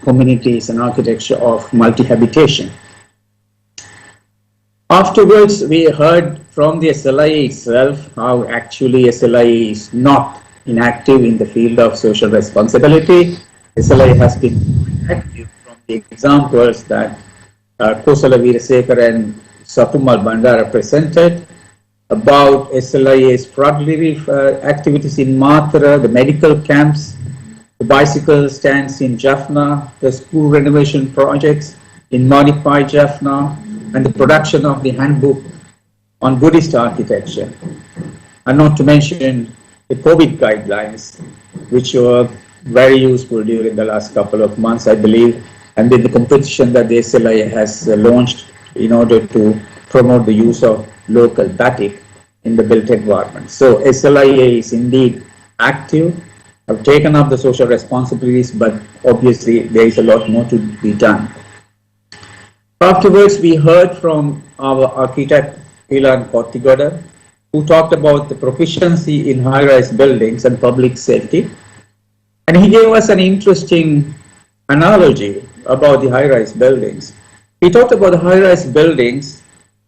communities and architecture of multi-habitation. Afterwards, we heard from the SLIA itself how actually SLIA is not inactive in the field of social responsibility. SLIA has been active from the examples that Kosala Veerasekar and Sapumal Bandara presented about SLIA's flood relief activities in Mathura, the medical camps, the bicycle stands in Jaffna, the school renovation projects in modified Jaffna, and the production of the handbook on Buddhist architecture. And not to mention the COVID guidelines, which were very useful during the last couple of months, I believe, and then the competition that the SLIA has launched in order to promote the use of local batik in the built environment. So SLIA is indeed active, have taken up the social responsibilities, but obviously there is a lot more to be done. Afterwards, we heard from our architect, Ilan Kottigoda, who talked about the proficiency in high-rise buildings and public safety. And he gave us an interesting analogy about the high-rise buildings. He talked about the high-rise buildings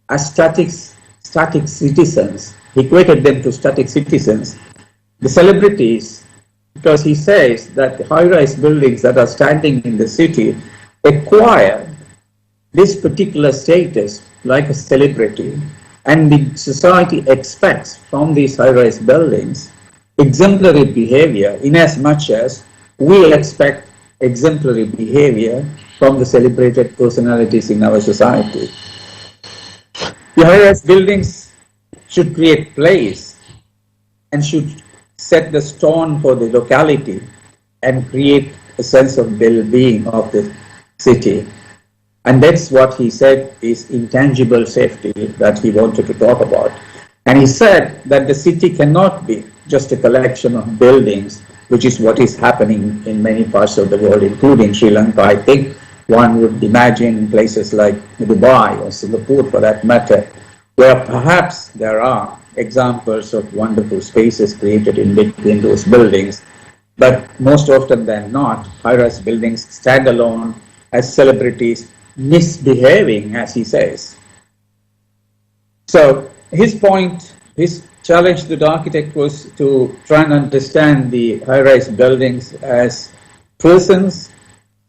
as static citizens. He equated them to static citizens. The celebrities, because he says that the high-rise buildings that are standing in the city acquire this particular status like a celebrity, and the society expects from these high-rise buildings exemplary behavior in as much as we expect exemplary behavior from the celebrated personalities in our society. The high-rise buildings should create place and should set the tone for the locality and create a sense of well-being of the city. And that's what he said is intangible safety that he wanted to talk about. And he said that the city cannot be just a collection of buildings, which is what is happening in many parts of the world, including Sri Lanka. I think one would imagine places like Dubai or Singapore, for that matter, where perhaps there are examples of wonderful spaces created in between those buildings. But most often than not, high-rise buildings stand alone as celebrities, misbehaving, as he says. So his point, his challenge to the architect was to try and understand the high-rise buildings as persons,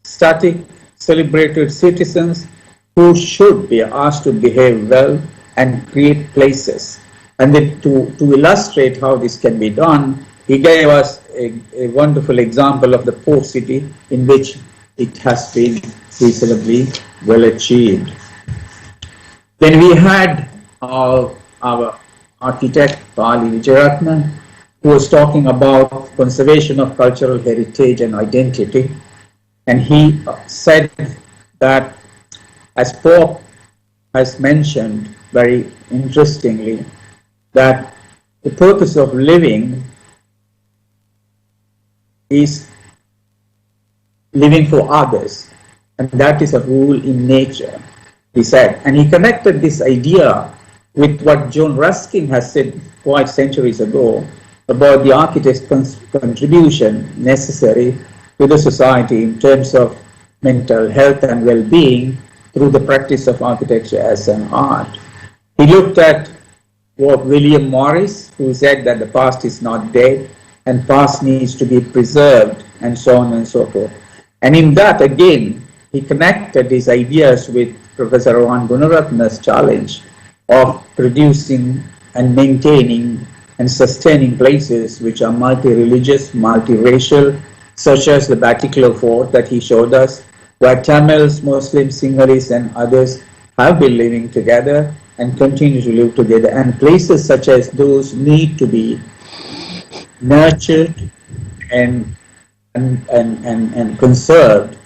static, celebrated citizens who should be asked to behave well and create places. And then to illustrate how this can be done, he gave us a wonderful example of the port city in which it has been reasonably well achieved. Then we had our architect, Pali Vijayaratna, who was talking about conservation of cultural heritage and identity. And he said that, as Pope has mentioned very interestingly, that the purpose of living is living for others, and that is a rule in nature, he said. And he connected this idea with what John Ruskin has said quite centuries ago about the architect's contribution necessary to the society in terms of mental health and well-being through the practice of architecture as an art. He looked at William Morris, who said that the past is not dead and past needs to be preserved, and so on and so forth. And in that, again, he connected his ideas with Professor Van Gunaratna's challenge of producing and maintaining and sustaining places which are multi-religious, multi-racial, such as the Batticaloa Fort that he showed us, where Tamils, Muslims, Sinhalese and others have been living together and continue to live together. And places such as those need to be nurtured and conserved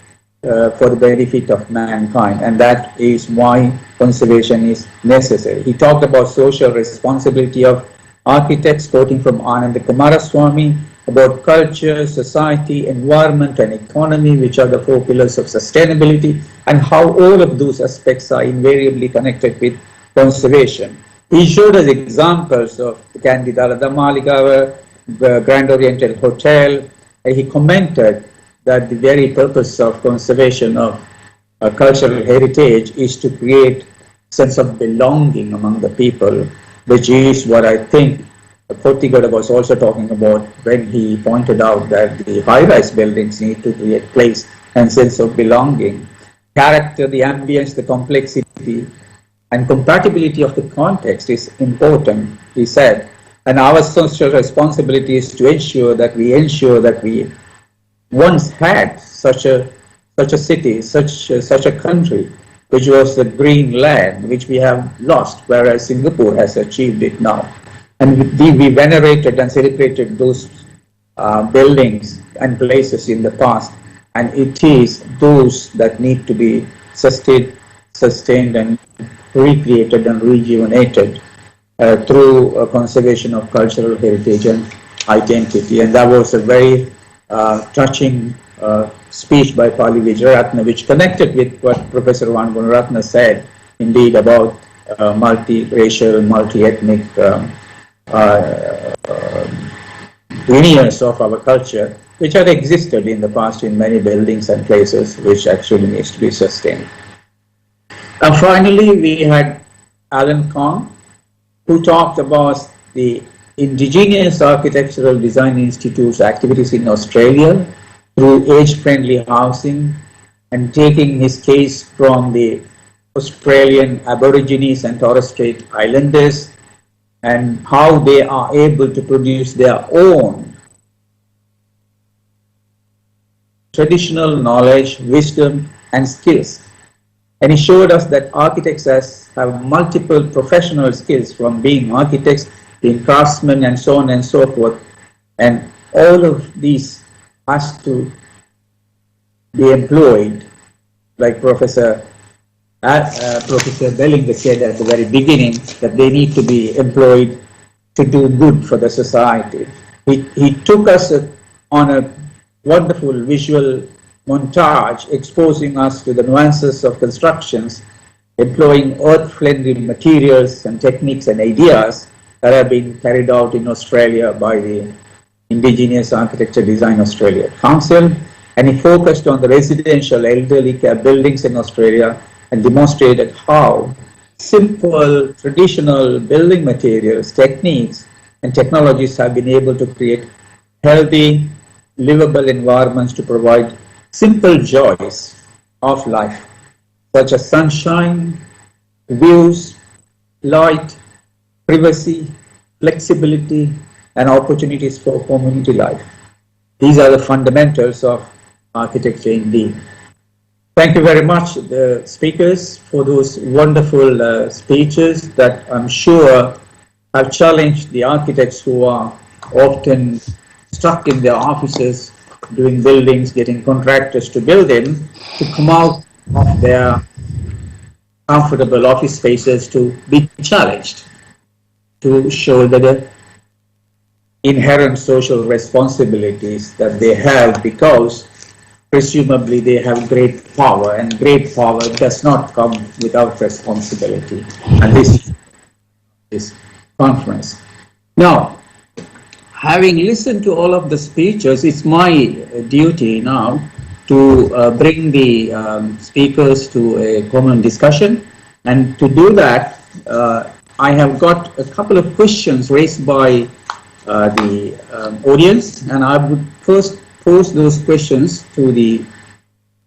for the benefit of mankind, and that is why conservation is necessary. He talked about social responsibility of architects, quoting from Ananda Kumaraswamy, about culture, society, environment, and economy, which are the four pillars of sustainability, and how all of those aspects are invariably connected with conservation. He showed us examples of the Candida Malika, the Grand Oriental Hotel. He commented that the very purpose of conservation of cultural heritage is to create sense of belonging among the people, which is what I think Pottigada was also talking about when he pointed out that the high-rise buildings need to create place and sense of belonging. Character, the ambience, the complexity, and compatibility of the context is important, he said. And our social responsibility is to ensure that we once had such a city, such a country, which was the green land, which we have lost, whereas Singapore has achieved it now. And we venerated and celebrated those buildings and places in the past, and it is those that need to be sustained and recreated and rejuvenated through conservation of cultural heritage and identity. And that was a very touching speech by Pali Vijayaratna, which connected with what Professor Van Gunaratna said, indeed, about multi-racial, multi-ethnic lineage of our culture, which had existed in the past in many buildings and places, which actually needs to be sustained. And finally, we had Alan Kong, who talked about the Indigenous Architectural Design Institute's activities in Australia through age-friendly housing, and taking his case from the Australian Aborigines and Torres Strait Islanders, and how they are able to produce their own traditional knowledge, wisdom, and skills. And he showed us that architects have multiple professional skills, from being architects, being craftsmen, and so on and so forth. And all of these has to be employed, like Professor Bellinger said at the very beginning, that they need to be employed to do good for the society. He took us on a wonderful visual montage exposing us to the nuances of constructions, employing earth-friendly materials and techniques and ideas that have been carried out in Australia by the Indigenous Architecture Design Australia Council. And he focused on the residential elderly care buildings in Australia and demonstrated how simple, traditional building materials, techniques, and technologies have been able to create healthy, livable environments to provide simple joys of life, such as sunshine, views, light, privacy, flexibility, and opportunities for community life. These are the fundamentals of architecture indeed. Thank you very much, the speakers, for those wonderful speeches that I'm sure have challenged the architects who are often stuck in their offices doing buildings, getting contractors to build them, to come out of their comfortable office spaces to be challenged, to shoulder the inherent social responsibilities that they have, because presumably they have great power, and great power does not come without responsibility. And this is conference. Now, having listened to all of the speeches, it's my duty now to bring the speakers to a common discussion. And to do that, I have got a couple of questions raised by the audience, and I would first pose those questions to the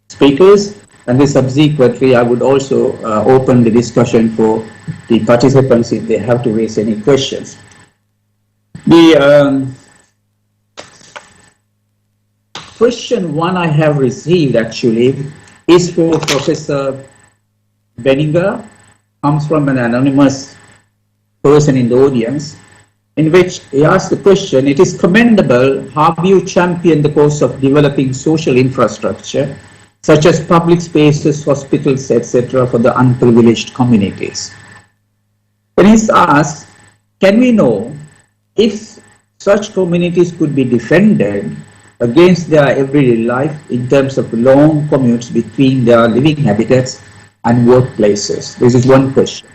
speakers, and then subsequently I would also open the discussion for the participants if they have to raise any questions. The question one I have received actually is for Professor Benninger, comes from an anonymous person in the audience, in which he asked the question, it is commendable how you champion the cause of developing social infrastructure, such as public spaces, hospitals, etc., for the unprivileged communities. Then he's asked, can we know if such communities could be defended against their everyday life in terms of long commutes between their living habitats and workplaces? This is one question.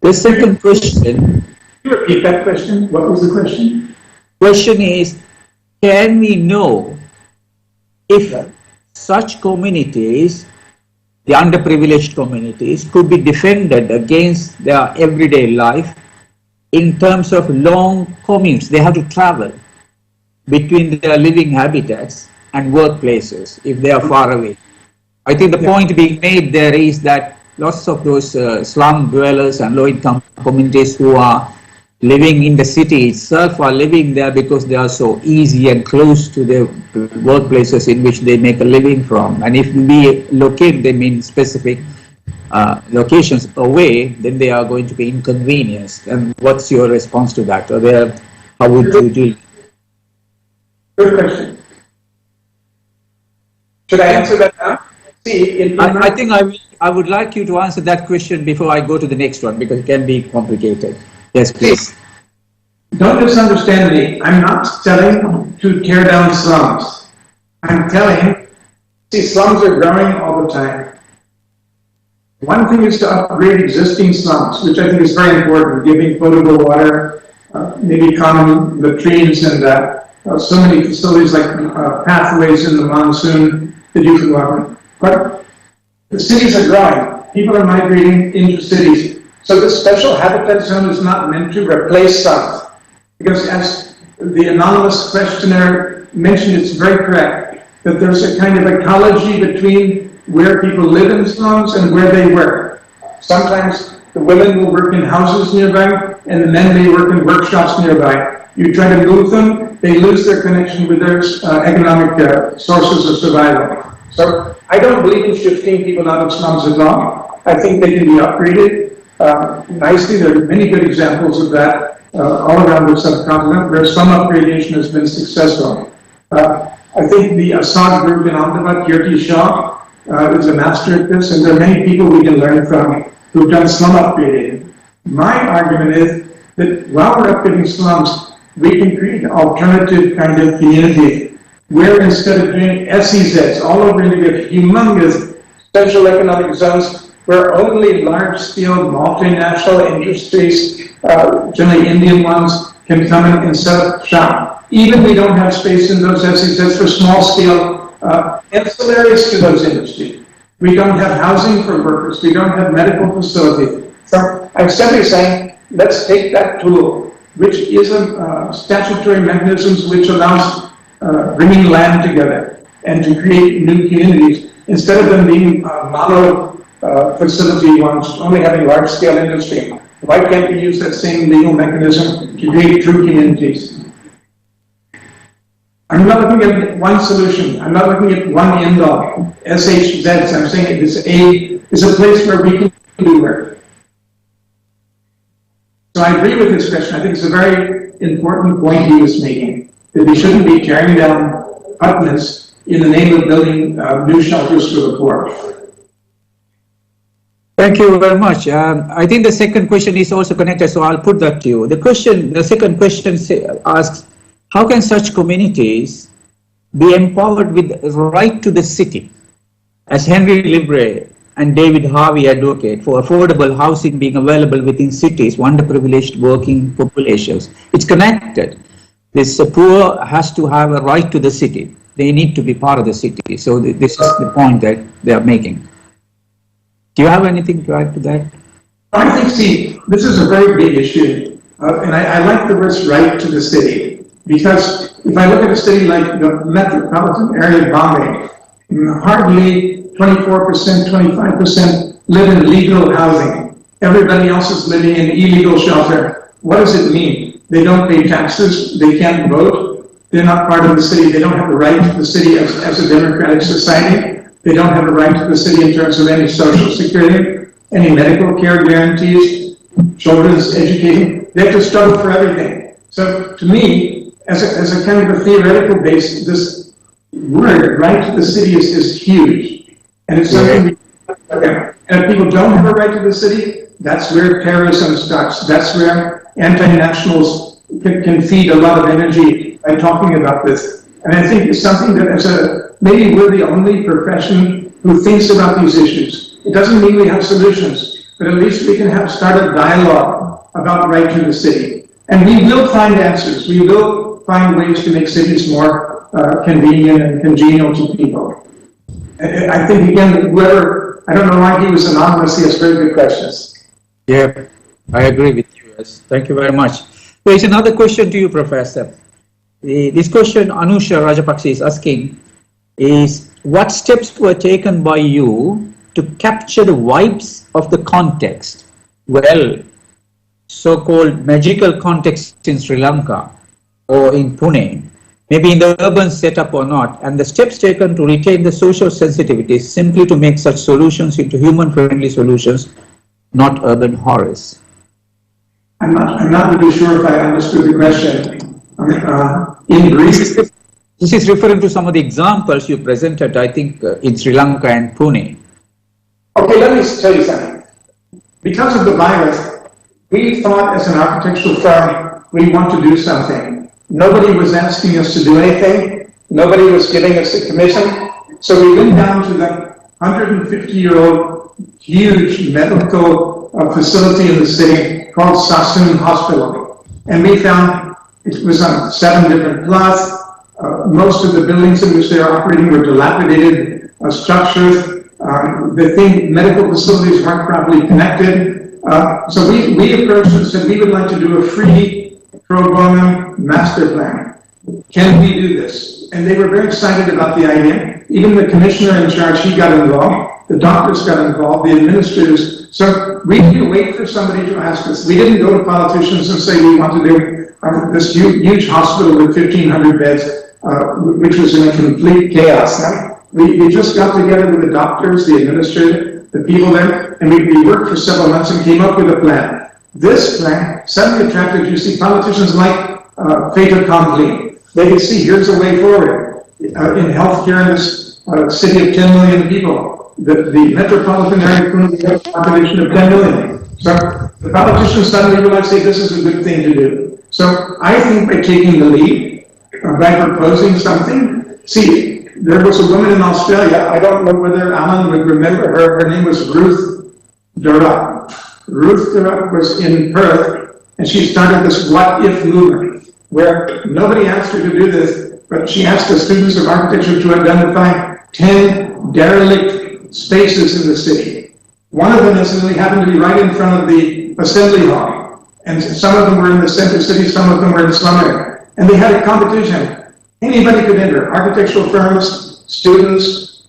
The second question. Can you repeat that question? What was the question? Question is, can we know if such communities, the underprivileged communities, could be defended against their everyday life in terms of long commutes? They have to travel between their living habitats and workplaces if they are far away. I think the point being made there is that lots of those slum dwellers and low-income communities who are living in the city itself are living there because they are so easy and close to the workplaces in which they make a living from. And if we locate them in specific locations away, then they are going to be inconvenienced. And what's your response to that? Or how would you deal? Good question. Should I answer that now? See, I think I would like you to answer that question before I go to the next one, because it can be complicated. Yes, please. Don't misunderstand me. I'm not telling to tear down slums. I'm telling, see, slums are growing all the time. One thing is to upgrade existing slums, which I think is very important, giving potable water, maybe common latrines and so many facilities like pathways in the monsoon that you can walk in. But the cities are growing. People are migrating into cities. So this special habitat zone is not meant to replace slums. Because as the anonymous questioner mentioned, it's very correct that there's a kind of ecology between where people live in slums and where they work. Sometimes the women will work in houses nearby and the men may work in workshops nearby. You try to move them, they lose their connection with their economic sources of survival. So I don't believe in shifting people out of slums at all. I think they can be upgraded nicely. There are many good examples of that all around the subcontinent where some upgradation has been successful. I think the Assad group in Ahmedabad, Kirti Shah, is a master at this, and there are many people we can learn from who've done slum upgrading. My argument is that while we're upgrading slums, we can create an alternative kind of community where instead of doing SEZs all over India, humongous special economic zones where only large-scale multinational industries, generally Indian ones, can come in and set up shop. Even we don't have space in those SEZs for small-scale ancillaries to those industries. We don't have housing for workers. We don't have medical facilities. So I'm simply saying, let's take that tool, which is a statutory mechanisms which allows bringing land together and to create new communities, instead of them being mono facility ones, only having large-scale industry. Why can't we use that same legal mechanism to create true communities? I'm not looking at one solution. I'm not looking at one end-all. SHZs, I'm saying it is a place where we can do work. So I agree with this question. I think it's a very important point he was making, that we shouldn't be tearing down hutments in the name of building new shelters for the poor. Thank you very much. I think the second question is also connected, so I'll put that to you. The second question asks, how can such communities be empowered with right to the city, as Henry Libre and David Harvey advocate for affordable housing being available within cities for underprivileged working populations? It's connected. This poor has to have a right to the city. They need to be part of the city. So this is the point that they are making. Do you have anything to add to that? I think, see, this is a very big issue, and I like the words right to the city, because if I look at a city like the metropolitan area of Bombay, hardly 24%, 25% live in legal housing. Everybody else is living in illegal shelter. What does it mean? They don't pay taxes, they can't vote, they're not part of the city, they don't have a right to the city as a democratic society, they don't have a right to the city in terms of any social security, any medical care guarantees, children's education. They have to struggle for everything. So to me, as a kind of a theoretical base, this word, right to the city, is huge. And it's something, and if people don't have a right to the city, that's where terrorism starts. That's where anti-nationals can feed a lot of energy by talking about this. And I think it's something that maybe we're the only profession who thinks about these issues. It doesn't mean we have solutions, but at least we can start a dialogue about right to the city. And we will find answers. We will find ways to make cities more convenient and congenial to people. I think, again, I don't know why he was anonymous, he has very good questions. Yeah, I agree with you. Yes. Thank you very much. There is another question to you, Professor. This question Anusha Rajapaksa is asking is, what steps were taken by you to capture the vibes of the context, well, so-called magical context in Sri Lanka or in Pune, maybe in the urban setup or not, and the steps taken to retain the social sensitivities simply to make such solutions into human-friendly solutions, not urban horrors? I'm not really sure if I understood the question. In brief, this is referring to some of the examples you presented, I think, in Sri Lanka and Pune. Okay, let me tell you something. Because of the virus, we thought as an architectural firm, we want to do something. Nobody was asking us to do anything. Nobody was giving us a commission. So we went down to the 150-year-old huge medical facility in the city called Sassoon Hospital. And we found it was on 7 different plots. Most of the buildings in which they are operating were dilapidated structures. Medical facilities weren't properly connected. So we approached and said, we would like to do a free pro bono master plan. Can we do this? And they were very excited about the idea. Even the commissioner in charge, he got involved. The doctors got involved, the administrators. So we didn't wait for somebody to ask us. We didn't go to politicians and say we want to do this huge hospital with 1,500 beds, which was in a complete chaos. We just got together with the doctors, the administrator, the people there, and we worked for several months and came up with a plan. This plan suddenly attracted, you see, politicians like fait accompli. They could see here's a way forward. In healthcare in this city of 10 million people, the metropolitan area has a population of 10 million. So the politicians suddenly realized, hey, this is a good thing to do. So I think by taking the lead, by proposing something, see, there was a woman in Australia, I don't know whether Alan would remember her, her name was Ruth Durrell. Ruth Durrell was in Perth, and she started this what if movement, where nobody asked her to do this, but she asked the students of architecture to identify 10 derelict spaces in the city. One of them incidentally happened to be right in front of the assembly hall, and some of them were in the center city, some of them were in slum area, and they had a competition. Anybody could enter, architectural firms, students,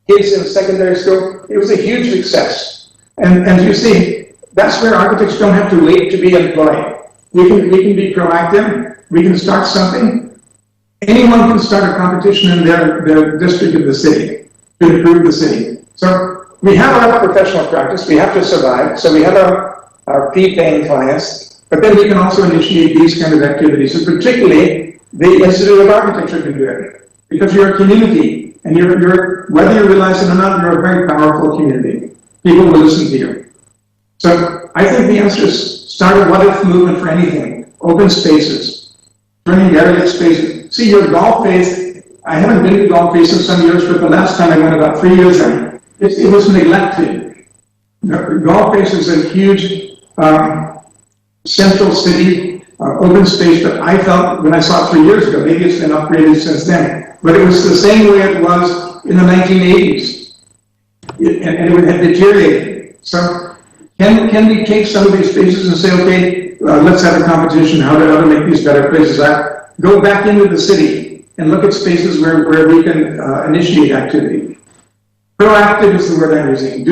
kids in secondary school. It was a huge success. And you see, that's where architects don't have to wait to be employed. We can be proactive, we can start something. Anyone can start a competition in their district of the city to improve the city. So we have our professional practice, we have to survive, so we have our fee-paying clients, but then we can also initiate these kind of activities, and particularly the Institute of Architecture can do it, because you're a community, and whether you realize it or not, you're a very powerful community. People will listen to you. So I think the answer is start a what-if movement for anything. Open spaces, turning derelict spaces. See, your golf face, I haven't been to golf face in some years, but the last time I went about 3 years ago, it was neglected. Golf face is a huge central city open space, but I felt when I saw it 3 years ago, maybe it's been upgraded since then, but it was the same way it was in the 1980s, and it had deteriorated. So Can we take some of these spaces and say, okay, let's have a competition, how to make these better places? Go back into the city and look at spaces where we can initiate activity. Proactive is the word I'm using.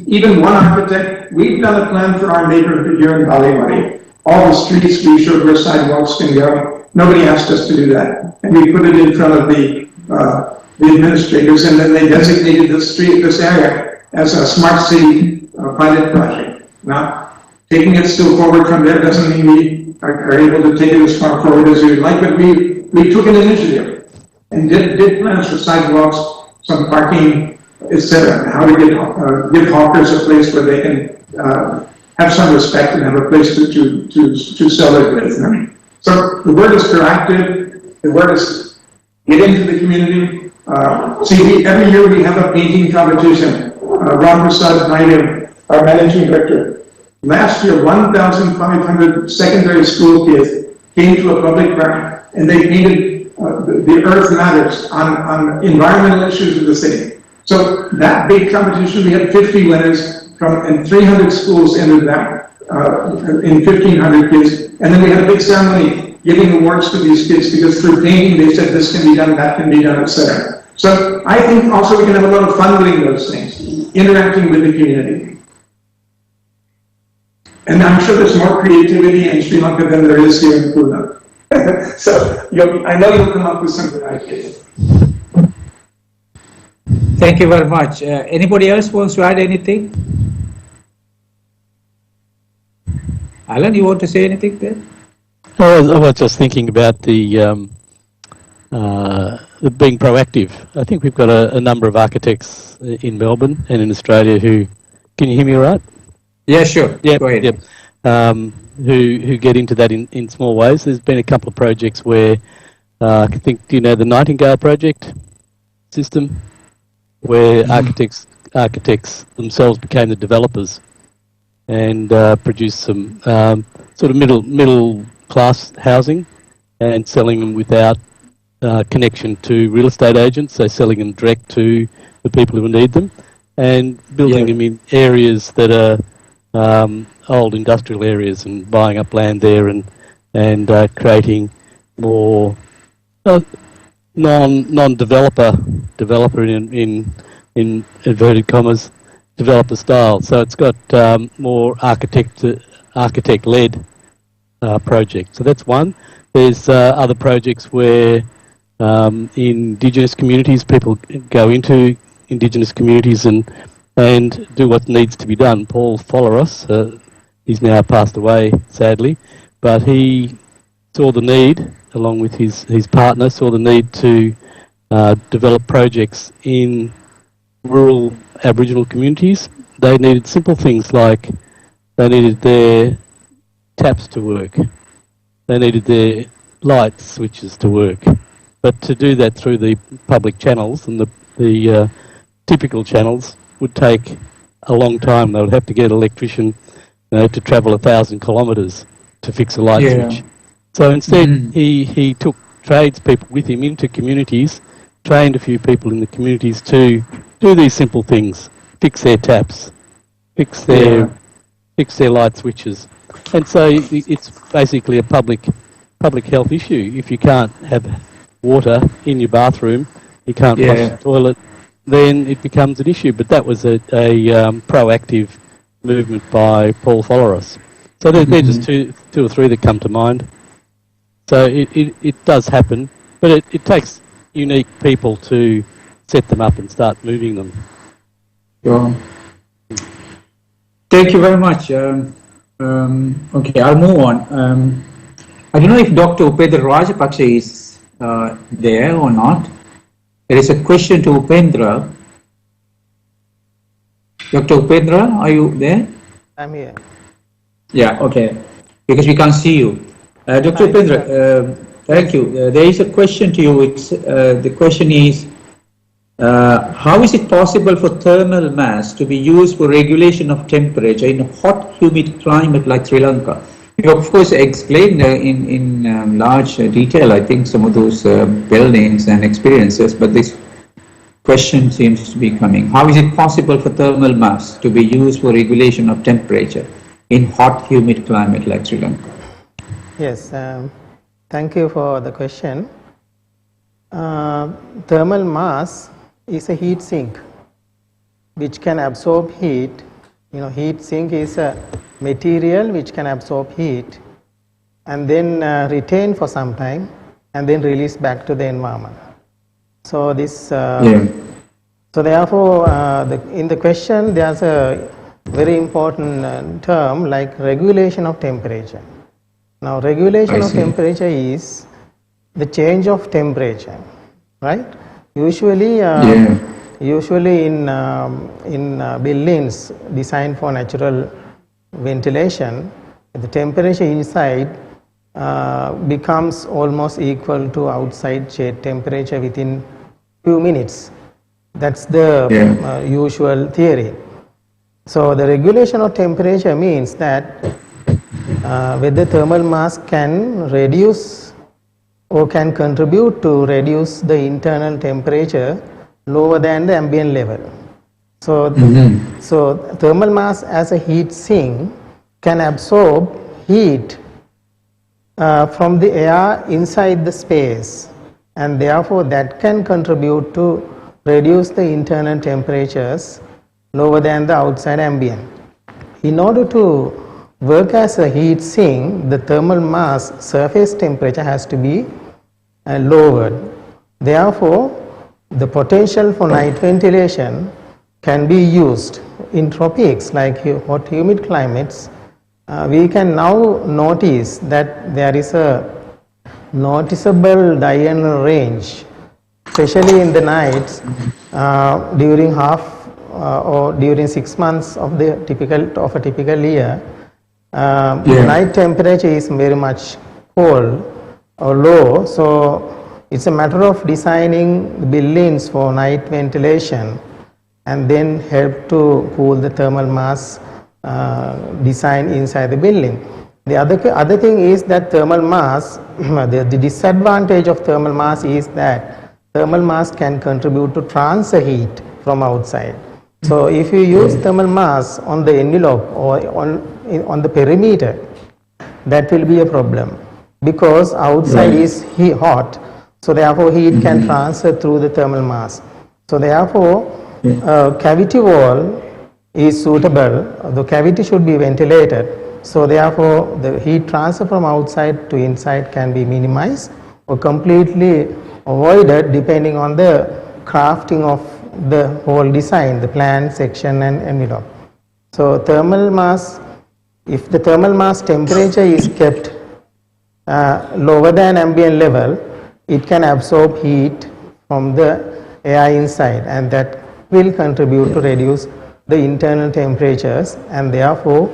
Even one architect, we've done a plan for our neighborhood here in Balimari. All the streets we showed where sidewalks can go. Nobody asked us to do that. And we put it in front of the administrators, and then they designated this area as a smart city pilot project. Now, taking it still forward from there doesn't mean we are able to take it as far forward as we'd like, but we took an initiative and did plans for sidewalks, some parking, etc. How to give hawkers a place where they can have some respect and have a place to sell their goods. So the word is proactive. The word is get into the community. Every year we have a painting competition. Ron Prasad Naidoo, our managing director. Last year, 1,500 secondary school kids came to a public park and they painted the Earth Matters on environmental issues of the city. So that big competition, we had 50 winners and 300 schools entered that in 1,500 kids. And then we had a big ceremony giving awards to these kids because through painting they said this can be done, that can be done, etc. So I think also we can have a lot of fun doing those things, interacting with the community. And I'm sure there's more creativity in Sri Lanka than there is here in Pune. So I know you'll come up with some good ideas. Thank you very much. Anybody else wants to add anything? Alan, you want to say anything there? I was just thinking about the being proactive. I think we've got a number of architects in Melbourne and in Australia who, can you hear me all right? Yeah, sure. Yeah, go ahead. Yep. Who get into that in small ways. There's been a couple of projects where I think, do you know the Nightingale project system, where architects themselves became the developers and produced some sort of middle class housing and selling them without connection to real estate agents, so selling them direct to the people who need them and building them in areas that are old industrial areas and buying up land there and creating more non-developer in inverted commas developer style. So it's got more architect-led projects. So that's one. There's other projects where Indigenous communities, people go into Indigenous communities and do what needs to be done. Paul Folleros, he's now passed away, sadly, but he saw the need, along with his partner, saw the need to develop projects in rural Aboriginal communities. They needed simple things like they needed their taps to work. They needed their light switches to work. But to do that through the public channels and the typical channels would take a long time. They would have to get an electrician to travel 1,000 kilometres to fix a light switch. So instead, he took tradespeople with him into communities, trained a few people in the communities to do these simple things: fix their taps, fix their light switches. And so it's basically a public health issue. If you can't have water in your bathroom, you can't flush the toilet, then it becomes an issue. But that was a proactive movement by Paul Folleros. So they're just two or three that come to mind. So it does happen, but it takes unique people to set them up and start moving them. Sure. Thank you very much. Okay, I'll move on. I don't know if Dr. Upendra Rajapaksa is there or not. There is a question to Upendra. Dr. Upendra, are you there? I'm here. Yeah, okay. Because we can't see you. Dr. Upendra, thank you. There is a question to you. It's, the question is, how is it possible for thermal mass to be used for regulation of temperature in a hot, humid climate like Sri Lanka? You of course explained in large detail, I think, some of those buildings and experiences, but this question seems to be coming. How is it possible for thermal mass to be used for regulation of temperature in hot, humid climate like Sri Lanka? Yes, thank you for the question. Thermal mass is a heat sink which can absorb heat. Heat sink is a material which can absorb heat and then retain for some time and then release back to the environment. So this, so therefore, in the question, there's a very important term like regulation of temperature. Now, regulation of temperature is the change of temperature, right? Usually, usually in buildings designed for natural ventilation, the temperature inside becomes almost equal to outside shade temperature within few minutes. That's the usual theory. So the regulation of temperature means that whether thermal mass can reduce or can contribute to reduce the internal temperature lower than the ambient level. So, so thermal mass as a heat sink can absorb heat from the air inside the space, and therefore that can contribute to reduce the internal temperatures lower than the outside ambient. In order to work as a heat sink, the thermal mass surface temperature has to be lowered. Therefore, the potential for night ventilation can be used in tropics like hot humid climates. We can now notice that there is a noticeable diurnal range, especially in the nights during or during 6 months of a typical year. Night temperature is very much cold or low, so it's a matter of designing buildings for night ventilation and then help to cool the thermal mass design inside the building. The other thing is that thermal mass, the disadvantage of thermal mass is that thermal mass can contribute to transfer heat from outside. So if you use thermal mass on the envelope or on the perimeter, that will be a problem because outside is hot, so therefore heat can transfer through the thermal mass. So therefore cavity wall is suitable, the cavity should be ventilated, so therefore the heat transfer from outside to inside can be minimized or completely avoided depending on the crafting of the whole design, the plan, section and envelope. So thermal mass, if the thermal mass temperature is kept lower than ambient level, it can absorb heat from the air inside, and that will contribute to reduce the internal temperatures and therefore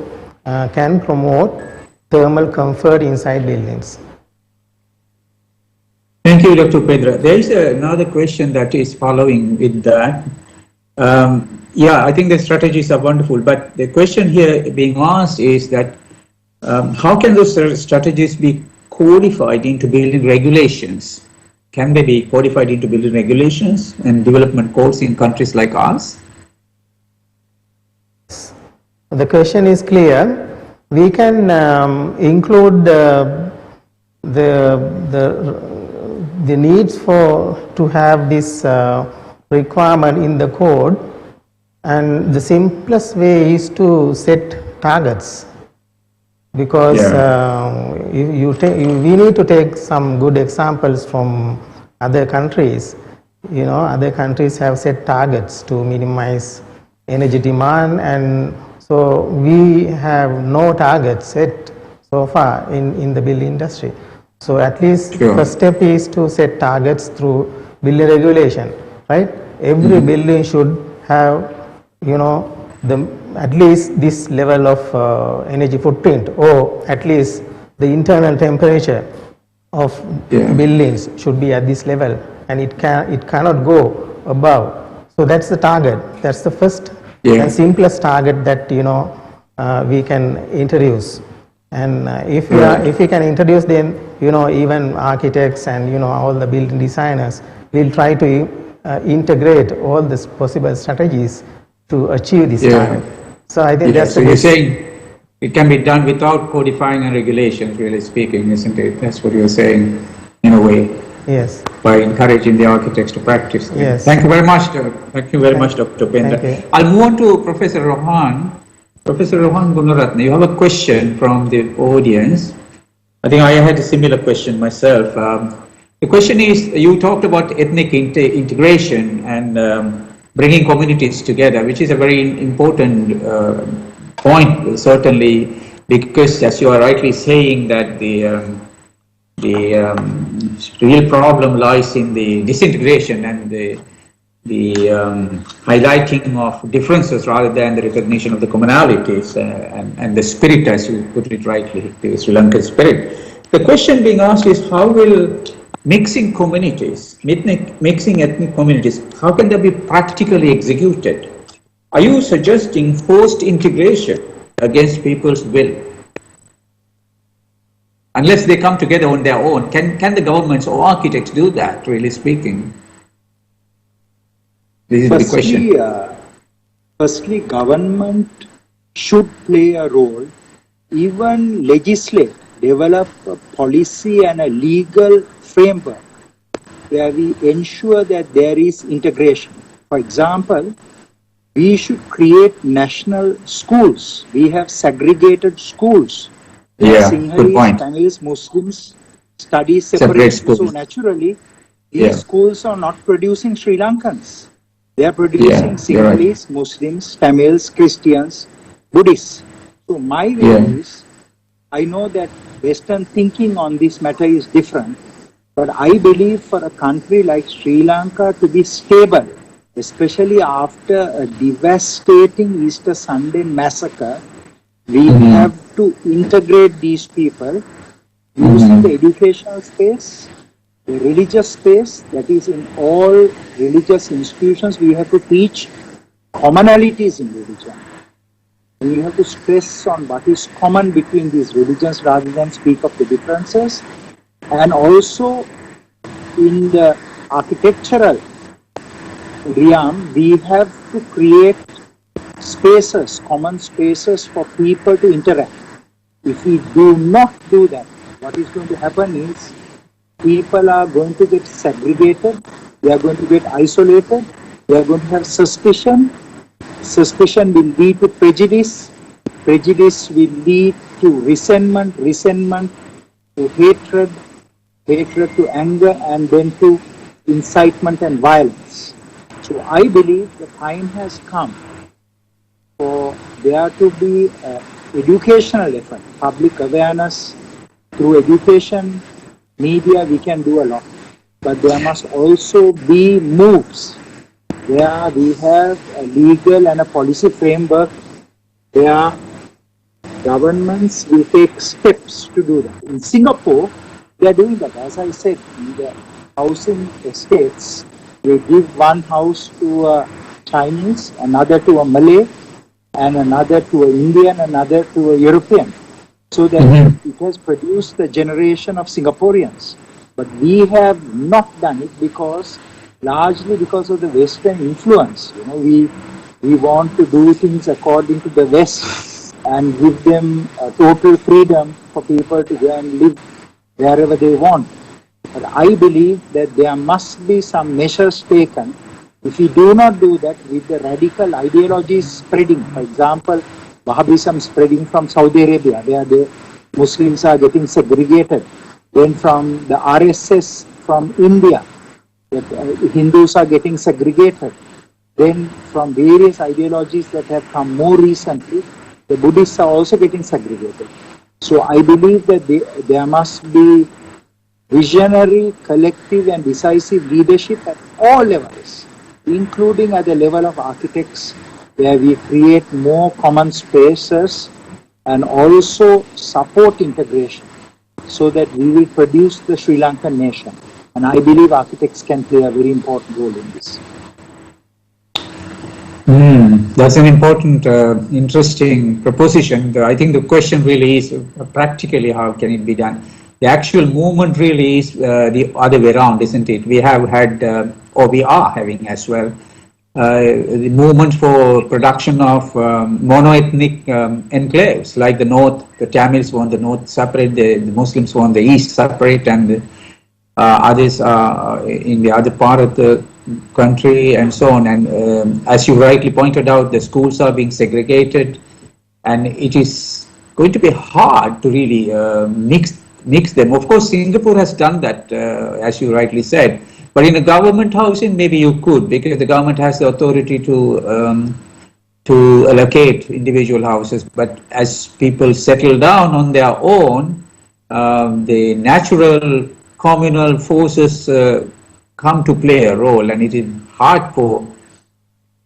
can promote thermal comfort inside buildings. Thank you, Dr. Pedra. There is another question that is following with that. Yeah, I think the strategies are wonderful, but the question here being asked is that how can those strategies be codified into building regulations? Can they be codified into building regulations and development codes in countries like ours? The question is clear. We can include the needs to have this requirement in the code, and the simplest way is to set targets, because we need to take some good examples from other countries. Other countries have set targets to minimize energy demand, and so we have no targets set so far in the building industry. So at least first step is to set targets through building regulation, right? Every building should have, at least this level of energy footprint, or at least the internal temperature of buildings should be at this level, and it cannot go above. So that's the target. That's the first and simplest target that we can introduce. And if we can introduce, then even architects and all the building designers will try to integrate all these possible strategies to achieve this target. So I think that's so you're saying it can be done without codifying and regulations, really speaking, isn't it? That's what you're saying, in a way. Yes. By encouraging the architects to practice. Yes. Thank you very much. Thank you very much, Dr. Penda. I'll move on to Professor Rohan. Professor Rohan Gunaratne, you have a question from the audience. I think I had a similar question myself. The question is, you talked about ethnic integration and bringing communities together, which is a very important point, certainly, because as you are rightly saying that the real problem lies in the disintegration and the highlighting of differences rather than the recognition of the commonalities and the spirit, as you put it rightly, the Sri Lankan spirit. The question being asked is, how will mixing communities, mixing ethnic communities, how can that be practically executed? Are you suggesting forced integration against people's will? Unless they come together on their own, can the governments or architects do that, really speaking? This is the question. Firstly, government should play a role, even legislate, develop a policy and a legal framework where we ensure that there is integration. For example, we should create national schools. We have segregated schools. Sinhalese, Tamils, Muslims study separately. So naturally, these schools are not producing Sri Lankans. They are producing Sinhalese, Muslims, Tamils, Christians, Buddhists. So my view is, I know that Western thinking on this matter is different, but I believe for a country like Sri Lanka to be stable, especially after a devastating Easter Sunday massacre, we have to integrate these people using the educational space, the religious space, that is in all religious institutions. We have to teach commonalities in religion. We have to stress on what is common between these religions rather than speak of the differences. And also in the architectural realm, we have to create spaces, common spaces for people to interact. If we do not do that, what is going to happen is people are going to get segregated, they are going to get isolated, they are going to have suspicion. Suspicion will lead to prejudice, prejudice will lead to resentment, resentment to hatred, hatred to anger, and then to incitement and violence. So I believe the time has come for there to be educational effort, public awareness through education, media. We can do a lot, but there must also be moves where we have a legal and a policy framework where governments will take steps to do that. In Singapore, they are doing that. As I said, in the housing estates, they give one house to a Chinese, another to a Malay, and another to an Indian, another to a European. So that it has produced a generation of Singaporeans. But we have not done it because, largely because of the Western influence. You know, we want to do things according to the West and give them total freedom for people to go and live wherever they want. But I believe that there must be some measures taken. If we do not do that, with the radical ideologies spreading, for example, Wahhabism spreading from Saudi Arabia, where the Muslims are getting segregated, then from the RSS from India, that Hindus are getting segregated, then from various ideologies that have come more recently, the Buddhists are also getting segregated. So I believe that there must be visionary, collective and decisive leadership at all levels, including at the level of architects, where we create more common spaces and also support integration so that we will produce the Sri Lankan nation. And I believe architects can play a very important role in this. That's an important, interesting proposition. I think the question really is practically how can it be done. The actual movement really is the other way around, isn't it? We have had, or we are having as well, the movement for production of mono-ethnic enclaves, like the North, the Tamils want the North separate, the Muslims want the East separate, and others in the other part of the country and so on. And as you rightly pointed out, the schools are being segregated, and it is going to be hard to really mix them. Of course, Singapore has done that, as you rightly said, but in a government housing, maybe you could, because the government has the authority to allocate individual houses. But as people settle down on their own, the natural communal forces come to play a role, and it is hard for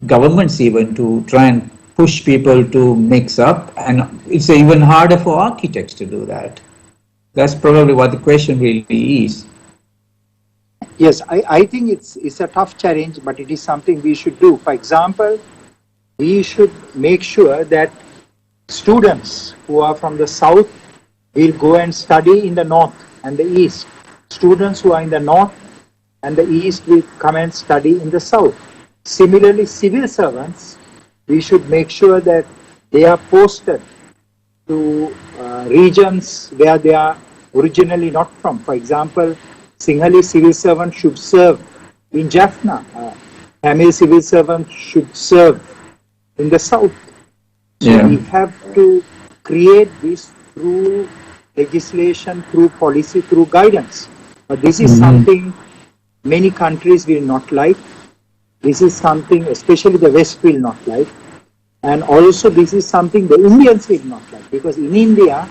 governments even to try and push people to mix up, and it's even harder for architects to do that. That's probably what the question really is. Yes, I think it's a tough challenge, but it is something we should do. For example, we should make sure that students who are from the south will go and study in the north and the east. Students who are in the north and the east will come and study in the south. Similarly, civil servants, we should make sure that they are posted to regions where they are originally not from. For example, Sinhalese civil servant should serve in Jaffna. Tamil civil servant should serve in the south. So we have to create this through legislation, through policy, through guidance. But this is something many countries will not like. This is something especially the West will not like. And also this is something the Indians will not like, because in India,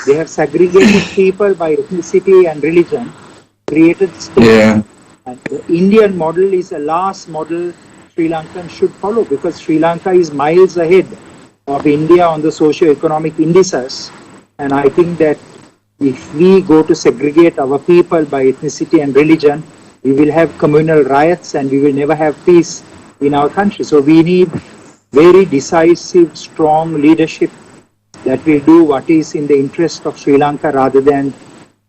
they have segregated people by ethnicity and religion, created states. And the Indian model is the last model Sri Lankan should follow, because Sri Lanka is miles ahead of India on the socio-economic indices. And I think that if we go to segregate our people by ethnicity and religion, we will have communal riots and we will never have peace in our country. So we need very decisive, strong leadership that will do what is in the interest of Sri Lanka rather than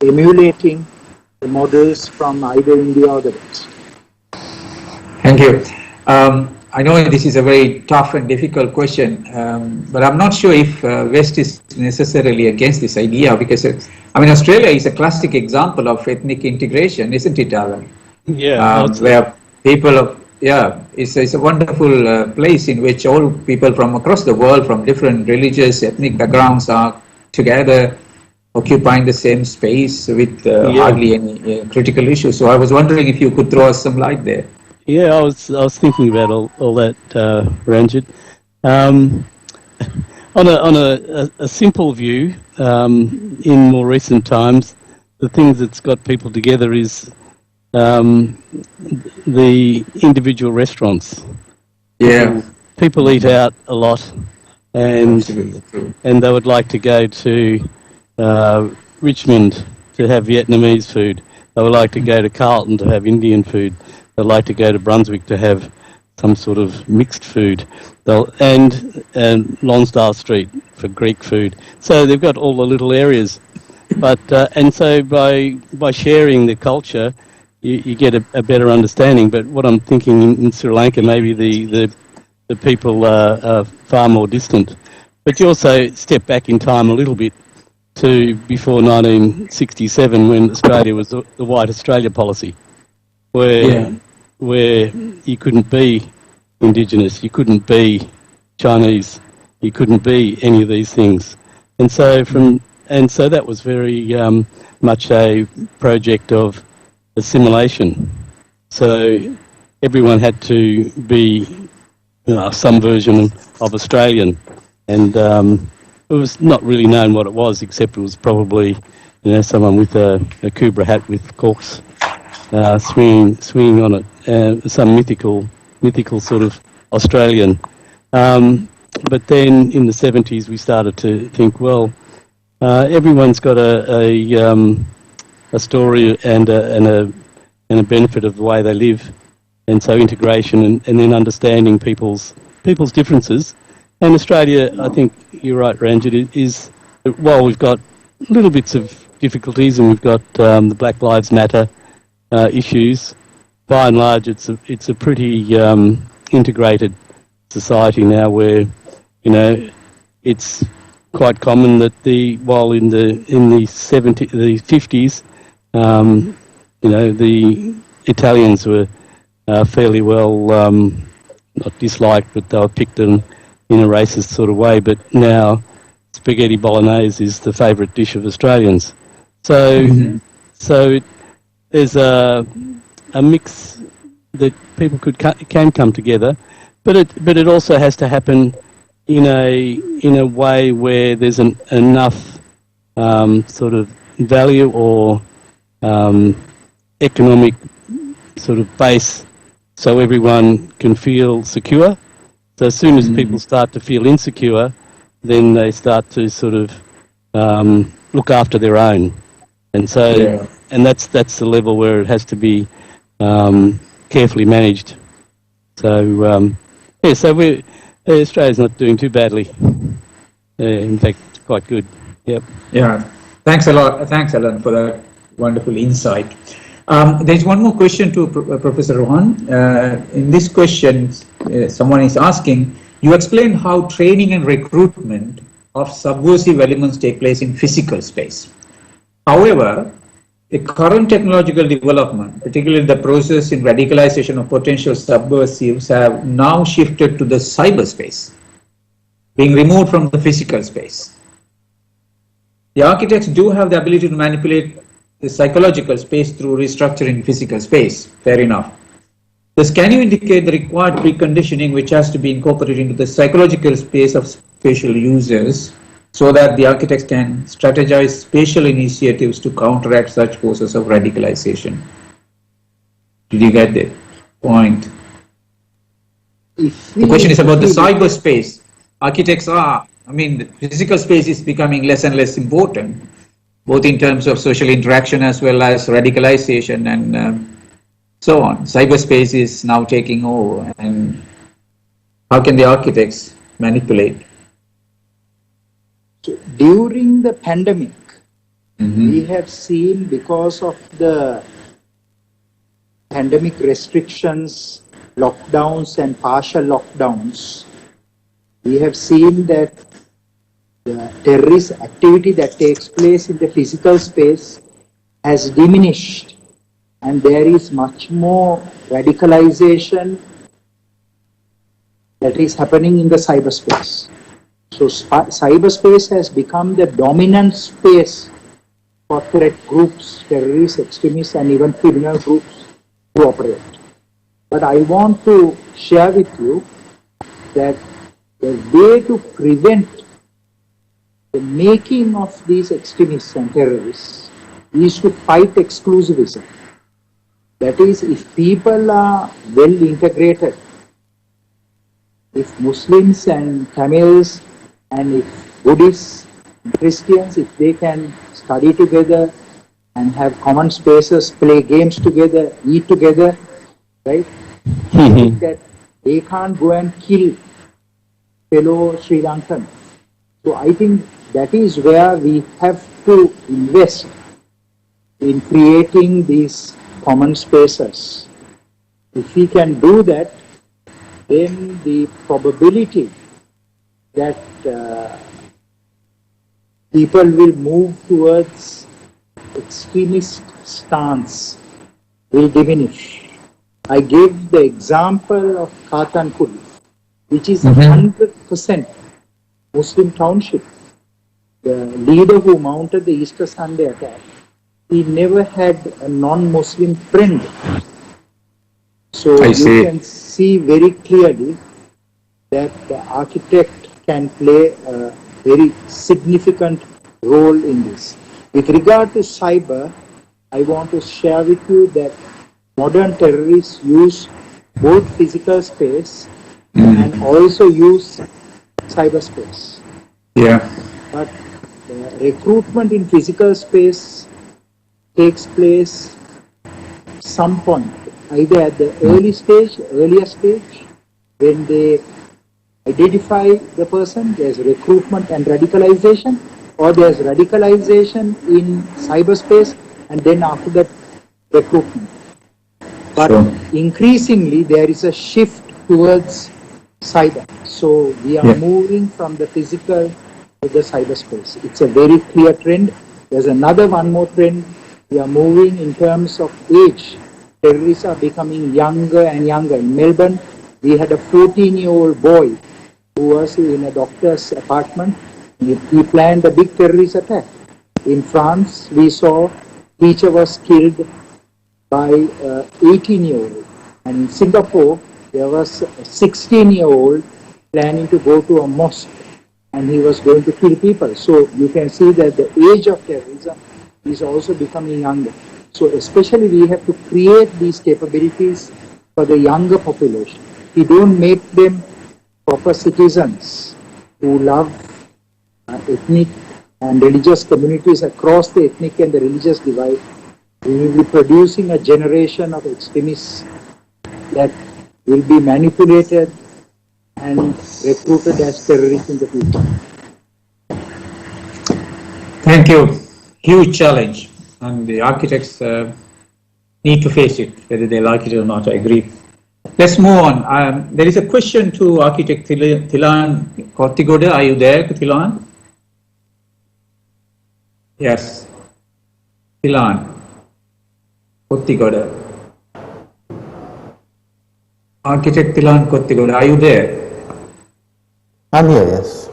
emulating the models from either India or the West. Thank you. I know this is a very tough and difficult question, but I'm not sure if West is necessarily against this idea, because I mean, Australia is a classic example of ethnic integration, isn't it, Alan? Yeah, where people of it's a wonderful place in which all people from across the world, from different religious, ethnic backgrounds, are together, occupying the same space with hardly any critical issues. So I was wondering if you could throw us some light there. Yeah, I was thinking about all that, Ranjit. On a simple view, in more recent times, the things that's got people together is the individual restaurants. People eat out a lot, and they would like to go to Richmond to have Vietnamese food. They would like to go to Carlton to have Indian food. They'd like to go to Brunswick to have some sort of mixed food. And Lonsdale Street for Greek food. So they've got all the little areas. But and so by sharing the culture, you get a better understanding. But what I'm thinking in Sri Lanka, maybe the people are far more distant. But you also step back in time a little bit to before 1967, when Australia was the White Australia policy, where you couldn't be Indigenous, you couldn't be Chinese, you couldn't be any of these things. And so that was very much a project of assimilation. So everyone had to be some version of Australian, and it was not really known what it was, except it was probably someone with a Kubra hat with corks swinging on it, some mythical sort of Australian. But then in the 70s we started to think, well, everyone's got a story and a benefit of the way they live, and so integration and then understanding people's differences. And Australia, I think you're right, Ranjit, is while we've got little bits of difficulties, and we've got the Black Lives Matter issues. By and large, it's a pretty integrated society now, where it's quite common that while in the 50s, the Italians were fairly well not disliked, but they were picked in a racist sort of way. But now, spaghetti bolognese is the favourite dish of Australians. So, there's a mix that people can come together, but it also has to happen in a way where there's enough sort of value or economic sort of base, so everyone can feel secure. So as soon as people start to feel insecure, then they start to sort of look after their own, and so and that's the level where it has to be carefully managed. So so Australia's not doing too badly. In fact, quite good. Yep. Yeah. Thanks a lot. Thanks, Alan, for that wonderful insight. There's one more question to Professor Rohan. In this question, someone is asking, you explained how training and recruitment of subversive elements take place in physical space. However, the current technological development, particularly the process in radicalization of potential subversives, have now shifted to the cyberspace, being removed from the physical space. The architects do have the ability to manipulate the psychological space through restructuring physical space, fair enough. Thus, can you indicate the required preconditioning which has to be incorporated into the psychological space of spatial users so that the architects can strategize spatial initiatives to counteract such forces of radicalization? Did you get the point? The question is about the cyberspace. Architects the physical space is becoming less and less important, both in terms of social interaction as well as radicalization and so on. Cyberspace is now taking over, and how can the architects manipulate? So during the pandemic, we have seen, because of the pandemic restrictions, lockdowns and partial lockdowns, we have seen that the terrorist activity that takes place in the physical space has diminished, and there is much more radicalization that is happening in the cyberspace. So cyberspace has become the dominant space for threat groups, terrorists, extremists, and even criminal groups to operate. But I want to share with you that the way to prevent the making of these extremists and terrorists is to fight exclusivism. That is, if people are well integrated, if Muslims and Tamils and if Buddhists, Christians, if they can study together and have common spaces, play games together, eat together, right? I think that they can't go and kill fellow Sri Lankans. So I think that is where we have to invest in creating these common spaces. If we can do that, then the probability that people will move towards extremist stance will diminish. I gave the example of Katankudi, which is 100% Muslim township. The leader who mounted the Easter Sunday attack, he never had a non-Muslim friend. So you can see very clearly that the architect can play a very significant role in this. With regard to cyber, I want to share with you that modern terrorists use both physical space and also use cyberspace. Yeah. But recruitment in physical space takes place some point, either at the earlier stage, when they identify the person, there's recruitment and radicalization, or there's radicalization in cyberspace, and then after that, recruitment. But increasingly, there is a shift towards cyber. So we are moving from the physical to the cyberspace. It's a very clear trend. There's one more trend. We are moving in terms of age. Terrorists are becoming younger and younger. In Melbourne, we had a 14-year-old boy who was in a doctor's apartment. He planned a big terrorist attack. In France, we saw teacher was killed by 18-year-old. And in Singapore, there was a 16-year-old planning to go to a mosque and he was going to kill people. So you can see that the age of terrorism is also becoming younger. So especially we have to create these capabilities for the younger population. We don't make them proper citizens who love ethnic and religious communities across the ethnic and the religious divide. We will be producing a generation of extremists that will be manipulated and recruited as terrorists in the future. Thank you. Huge challenge, and the architects need to face it, whether they like it or not. I agree. Let's move on. There is a question to Architect Thilan Kottigoda. Are you there, Thilan? Yes. Thilan Kottigoda. Architect Thilan Kottigoda, are you there? I'm here, yes.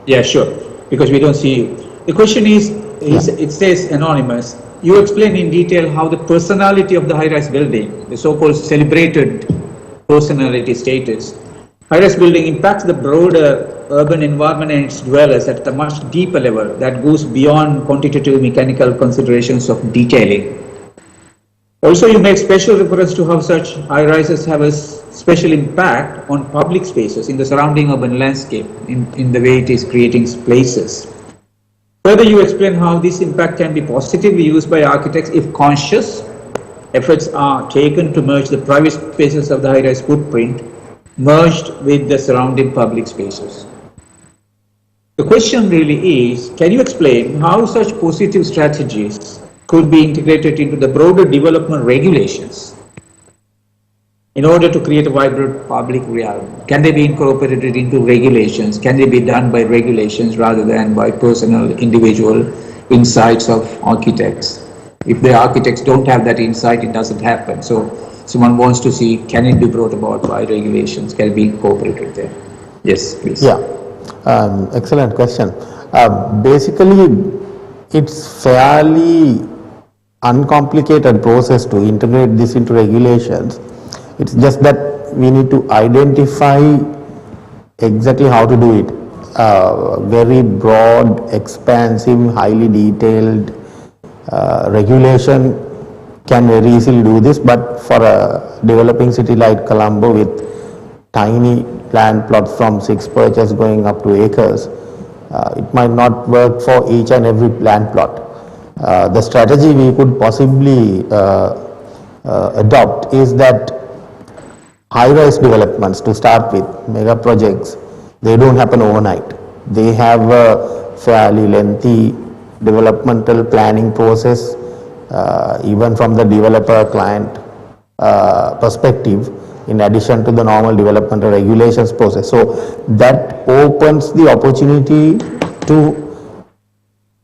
Yeah, sure, because we don't see you. The question is, it says anonymous. You explain in detail how the personality of the high-rise building, the so-called celebrated personality status, high-rise building impacts the broader urban environment and its dwellers at a much deeper level that goes beyond quantitative mechanical considerations of detailing. Also, you make special reference to how such high-rises have a special impact on public spaces in the surrounding urban landscape in the way it is creating places. Further, you explain how this impact can be positively used by architects if conscious efforts are taken to merge the private spaces of the high-rise footprint merged with the surrounding public spaces. The question really is, can you explain how such positive strategies could be integrated into the broader development regulations in order to create a vibrant public realm? Can they be incorporated into regulations? Can they be done by regulations rather than by personal, individual insights of architects? If the architects don't have that insight, it doesn't happen. So someone wants to see, can it be brought about by regulations? Can it be incorporated there? Yes, please. Yeah, excellent question. Basically, it's fairly uncomplicated process to integrate this into regulations. It's just that we need to identify exactly how to do it. Very broad, expansive, highly detailed regulation can very easily do this, but for a developing city like Colombo with tiny land plots from 6 perches going up to acres, it might not work for each and every land plot. The strategy we could possibly adopt is that high-rise developments, to start with, mega projects, they don't happen overnight. They have a fairly lengthy developmental planning process, even from the developer-client perspective, in addition to the normal developmental regulations process. So that opens the opportunity to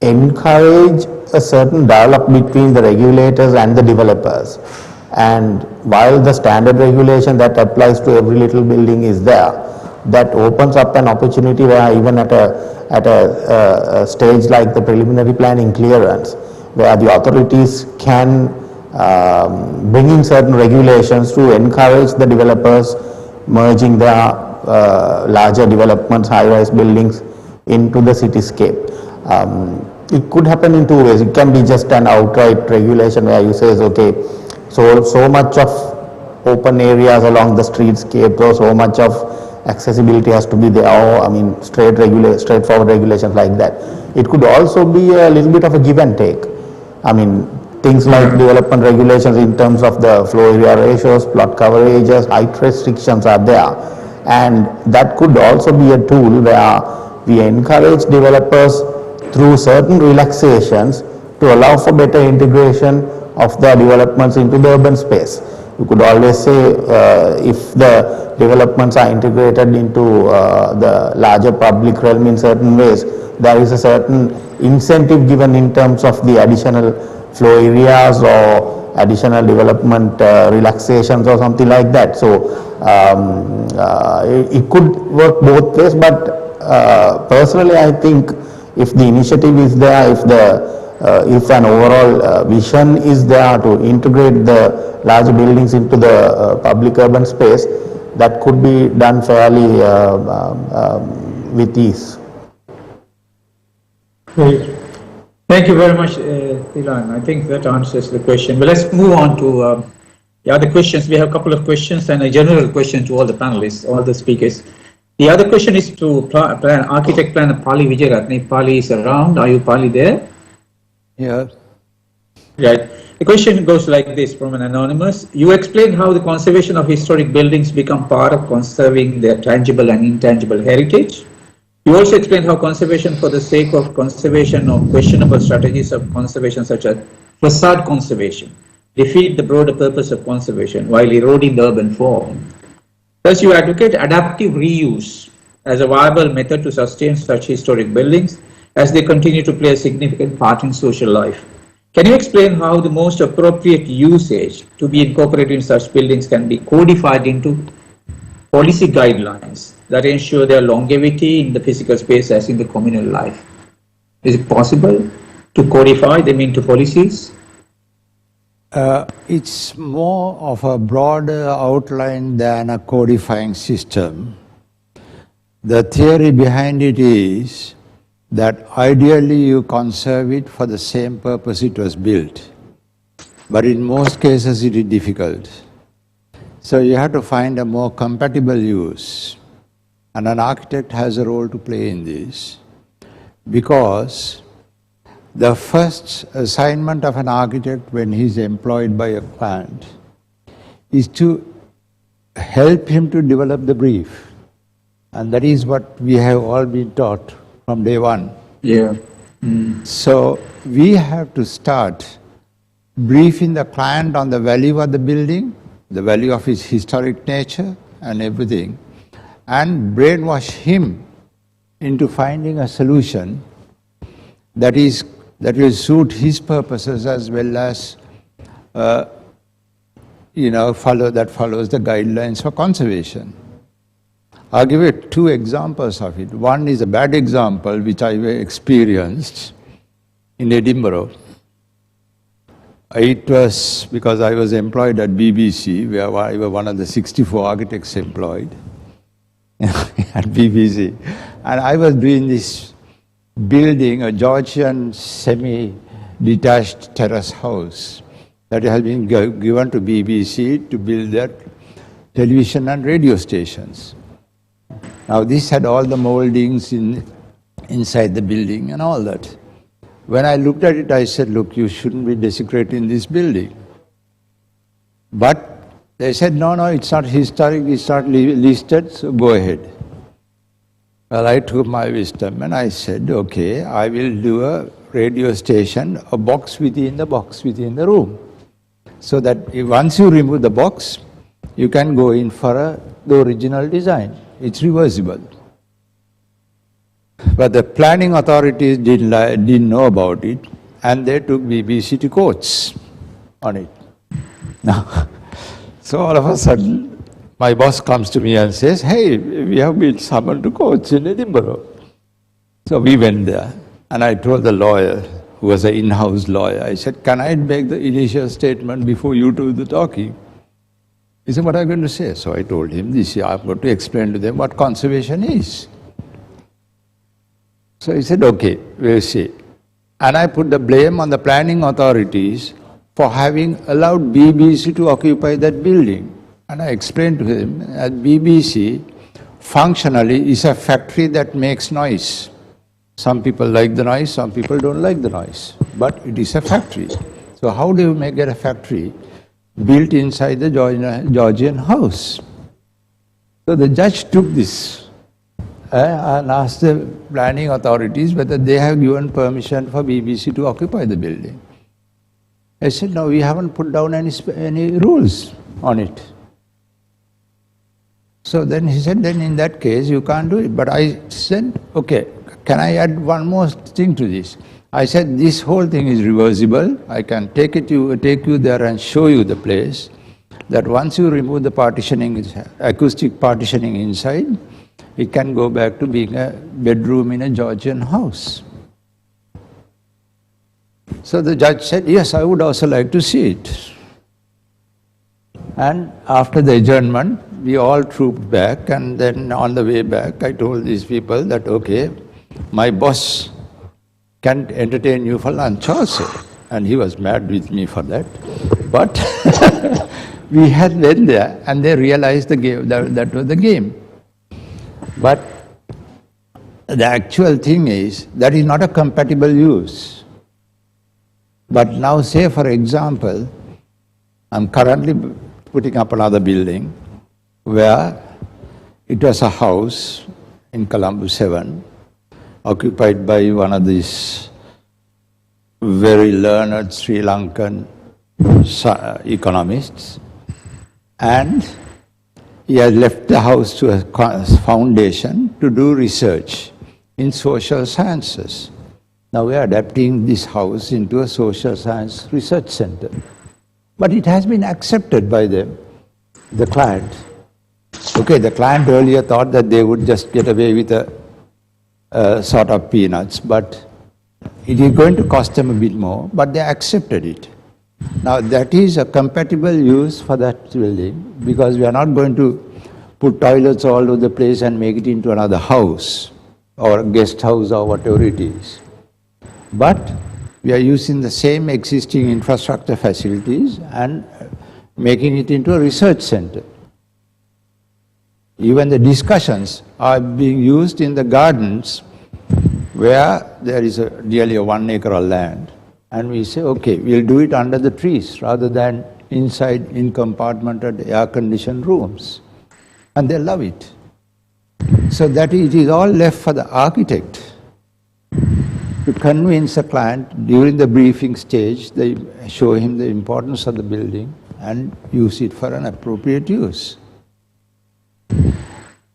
encourage a certain dialogue between the regulators and the developers. And while the standard regulation that applies to every little building is there, that opens up an opportunity where even at a stage like the preliminary planning clearance, where the authorities can bring in certain regulations to encourage the developers merging their larger developments, high-rise buildings into the cityscape. It could happen in two ways. It can be just an outright regulation where you say, okay, so much of open areas along the streetscape, or so much of accessibility has to be there, or I mean straightforward regulations like that. It could also be a little bit of a give and take. I mean, things like development regulations in terms of the floor area ratios, plot coverages, height restrictions are there, and that could also be a tool where we encourage developers through certain relaxations to allow for better integration of their developments into the urban space. You could always say if the developments are integrated into the larger public realm in certain ways, there is a certain incentive given in terms of the additional flow areas or additional development relaxations or something like that. So it could work both ways, but personally I think if the initiative is there, if an overall vision is there to integrate the large buildings into the public urban space, that could be done fairly with ease. Great. Thank you very much, Thilan. I think that answers the question. But let's move on to the other questions. We have a couple of questions and a general question to all the panelists, all the speakers. The other question is to architect planner Pali Vijayaratne. Pali is around. Are you, Pali, there? Yeah. Right. The question goes like this from an anonymous. You explained how the conservation of historic buildings become part of conserving their tangible and intangible heritage. You also explained how conservation for the sake of conservation or questionable strategies of conservation such as facade conservation defeat the broader purpose of conservation while eroding the urban form. Thus, you advocate adaptive reuse as a viable method to sustain such historic buildings as they continue to play a significant part in social life. Can you explain how the most appropriate usage to be incorporated in such buildings can be codified into policy guidelines that ensure their longevity in the physical space as in the communal life? Is it possible to codify them into policies? It's more of a broader outline than a codifying system. The theory behind it is that ideally you conserve it for the same purpose it was built. But in most cases it is difficult. So you have to find a more compatible use. And an architect has a role to play in this, because the first assignment of an architect when he is employed by a client is to help him to develop the brief. And that is what we have all been taught from day one. Yeah. So we have to start briefing the client on the value of the building, the value of its historic nature and everything, and brainwash him into finding a solution that will suit his purposes as well as follows the guidelines for conservation. I'll give you two examples of it. One is a bad example which I experienced in Edinburgh. It was because I was employed at BBC, where I was one of the 64 architects employed at BBC. And I was doing this building, a Georgian semi-detached terrace house that has been given to BBC to build their television and radio stations. Now this had all the moldings inside the building and all that. When I looked at it, I said, look, you shouldn't be desecrating this building. But they said, no, it's not historic, it's not listed, so go ahead. Well, I took my wisdom and I said, okay, I will do a radio station, a box within the room. So that once you remove the box, you can go in for the original design. It's reversible. But the planning authorities didn't know about it, and they took BBC to courts on it. Now, so all of a sudden, my boss comes to me and says, hey, we have been summoned to courts in Edinburgh. So we went there, and I told the lawyer, who was an in-house lawyer, I said, can I make the initial statement before you do the talking? He said, what are you going to say? So I told him, I'm going to explain to them what conservation is. So he said, okay, we'll see. And I put the blame on the planning authorities for having allowed BBC to occupy that building. And I explained to him that BBC functionally is a factory that makes noise. Some people like the noise, some people don't like the noise, but it is a factory. So how do you get a factory built inside the Georgian house? So the judge took this and asked the planning authorities whether they have given permission for BBC to occupy the building. I said, no, we haven't put down any rules on it. So then he said, then in that case you can't do it. But I said, okay, can I add one more thing to this? I said, this whole thing is reversible. I can take you there and show you the place. That once you remove the partitioning, acoustic partitioning inside, it can go back to being a bedroom in a Georgian house. So the judge said, yes, I would also like to see it. And after the adjournment, we all trooped back, and then on the way back, I told these people that, okay, my boss can entertain you for lunch also. And he was mad with me for that. But we had went there, and they realized the game, that was the game. But the actual thing is, that is not a compatible use. But now say, for example, I'm currently putting up another building where it was a house in Colombo 7, occupied by one of these very learned Sri Lankan economists, and he has left the house to a foundation to do research in social sciences. Now we are adapting this house into a social science research center. But it has been accepted by them, the client. Okay, the client earlier thought that they would just get away with a sort of peanuts, but it is going to cost them a bit more, but they accepted it. Now that is a compatible use for that building, because we are not going to put toilets all over the place and make it into another house or a guest house or whatever it is. But we are using the same existing infrastructure facilities and making it into a research center. Even the discussions are being used in the gardens where there is nearly a 1 acre of land. And we say, okay, we'll do it under the trees rather than inside in compartmented air-conditioned rooms. And they love it. So that it is all left for the architect to convince a client. During the briefing stage, they show him the importance of the building and use it for an appropriate use.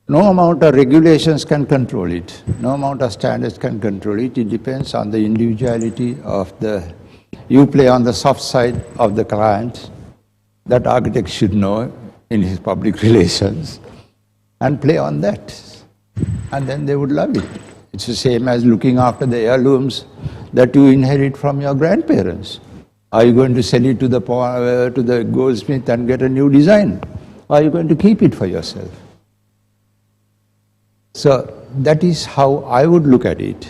No amount of regulations can control it. No amount of standards can control it. It depends on the individuality of the... You play on the soft side of the client. That architect should know in his public relations and play on that. And then they would love it. It's the same as looking after the heirlooms that you inherit from your grandparents. Are you going to sell it to the goldsmith and get a new design? Or are you going to keep it for yourself? So that is how I would look at it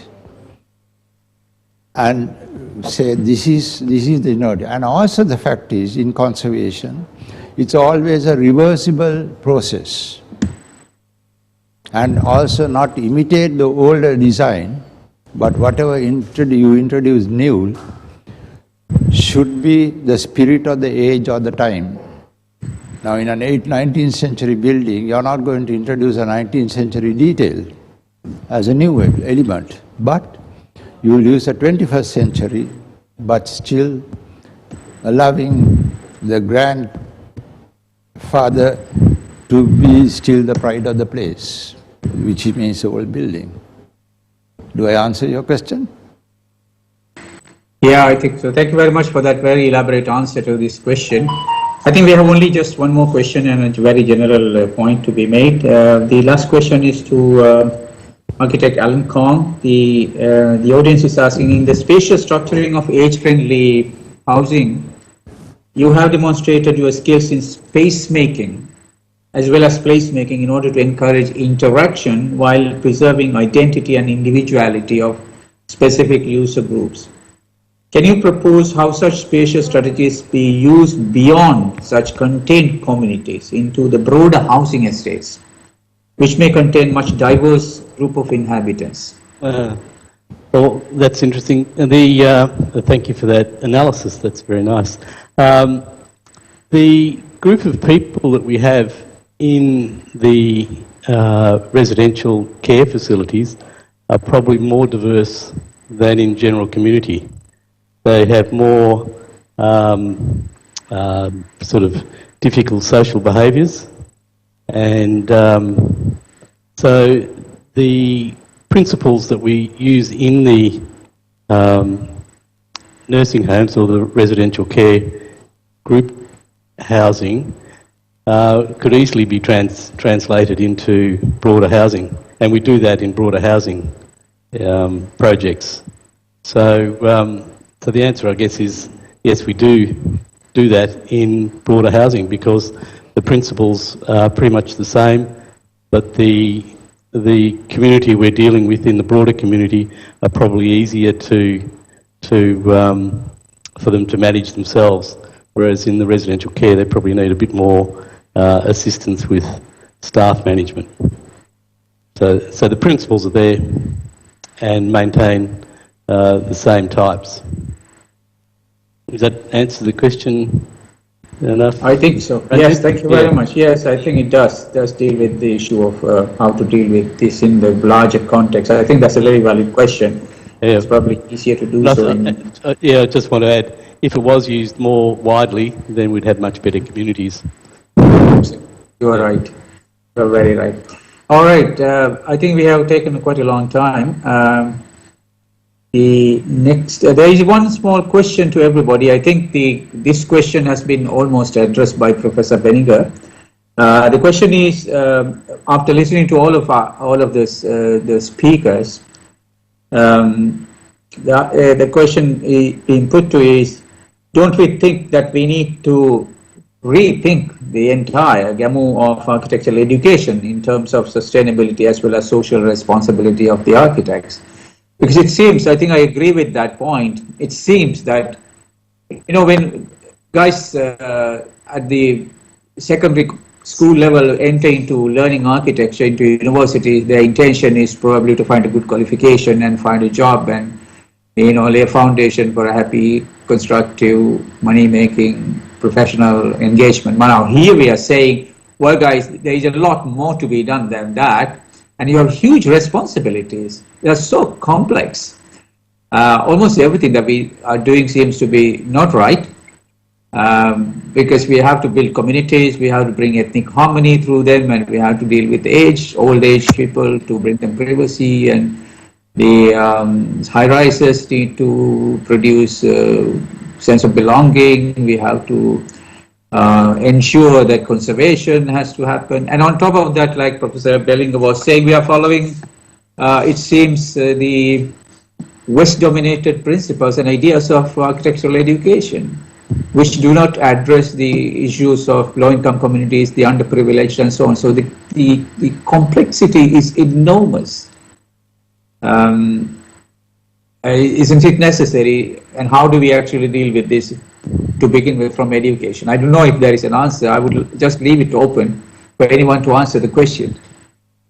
and say this is the note. And also the fact is, in conservation, it's always a reversible process. And also not imitate the older design, but whatever you introduce new should be the spirit of the age or the time. Now in an 19th century building, you're not going to introduce a 19th century detail as a new element, but you will use a 21st century, but still allowing the grandfather to be still the pride of the place, which means the old building. Do I answer your question? Yeah, I think so. Thank you very much for that very elaborate answer to this question. I think we have only just one more question and a very general point to be made. The last question is to Architect Alan Kong. The audience is asking, in the spacious structuring of age-friendly housing, you have demonstrated your skills in space making as well as placemaking in order to encourage interaction while preserving identity and individuality of specific user groups. Can you propose how such spacious strategies be used beyond such contained communities into the broader housing estates, which may contain much diverse group of inhabitants? Well, that's interesting. Thank you for that analysis. That's very nice. The group of people that we have in the residential care facilities are probably more diverse than in general community. They have more sort of difficult social behaviours, and so the principles that we use in the nursing homes or the residential care group housing could easily be translated into broader housing, and we do that in broader housing projects. So, so the answer, I guess, is yes, we do that in broader housing because the principles are pretty much the same, but the community we're dealing with in the broader community are probably easier for them to manage themselves, whereas in the residential care they probably need a bit more assistance with staff management. So the principles are there and maintain the same types. Does that answer the question enough? I think so. Yes, thank you very much. Yes, I think it does deal with the issue of how to deal with this in the larger context. I think that's a very valid question. Yeah. It's probably easier to do so. Yeah, I just want to add, if it was used more widely, then we'd have much better communities. You are right. You are very right. All right. I think we have taken quite a long time. The next, there is one small question to everybody. I think this question has been almost addressed by Professor Benninger. The question is, after listening to all of the speakers, the question being put to is, don't we think that we need to rethink the entire gamut of architectural education in terms of sustainability as well as social responsibility of the architects? Because it seems, I think I agree with that point, it seems that, you know, when guys at the secondary school level enter into learning architecture into university, their intention is probably to find a good qualification and find a job and, you know, lay a foundation for a happy, constructive, money-making, professional engagement. But now here we are saying, well guys, there is a lot more to be done than that, and you have huge responsibilities. They are so complex. Almost everything that we are doing seems to be not right, because we have to build communities, we have to bring ethnic harmony through them, and we have to deal with old age people to bring them privacy, and the high-rises need to produce sense of belonging. We have to ensure that conservation has to happen. And on top of that, like Professor Bellinger was saying, we are following, it seems, the West-dominated principles and ideas of architectural education, which do not address the issues of low-income communities, the underprivileged, and so on. So the complexity is enormous. Isn't it necessary? And how do we actually deal with this to begin with from education? I don't know if there is an answer. I would just leave it open for anyone to answer the question.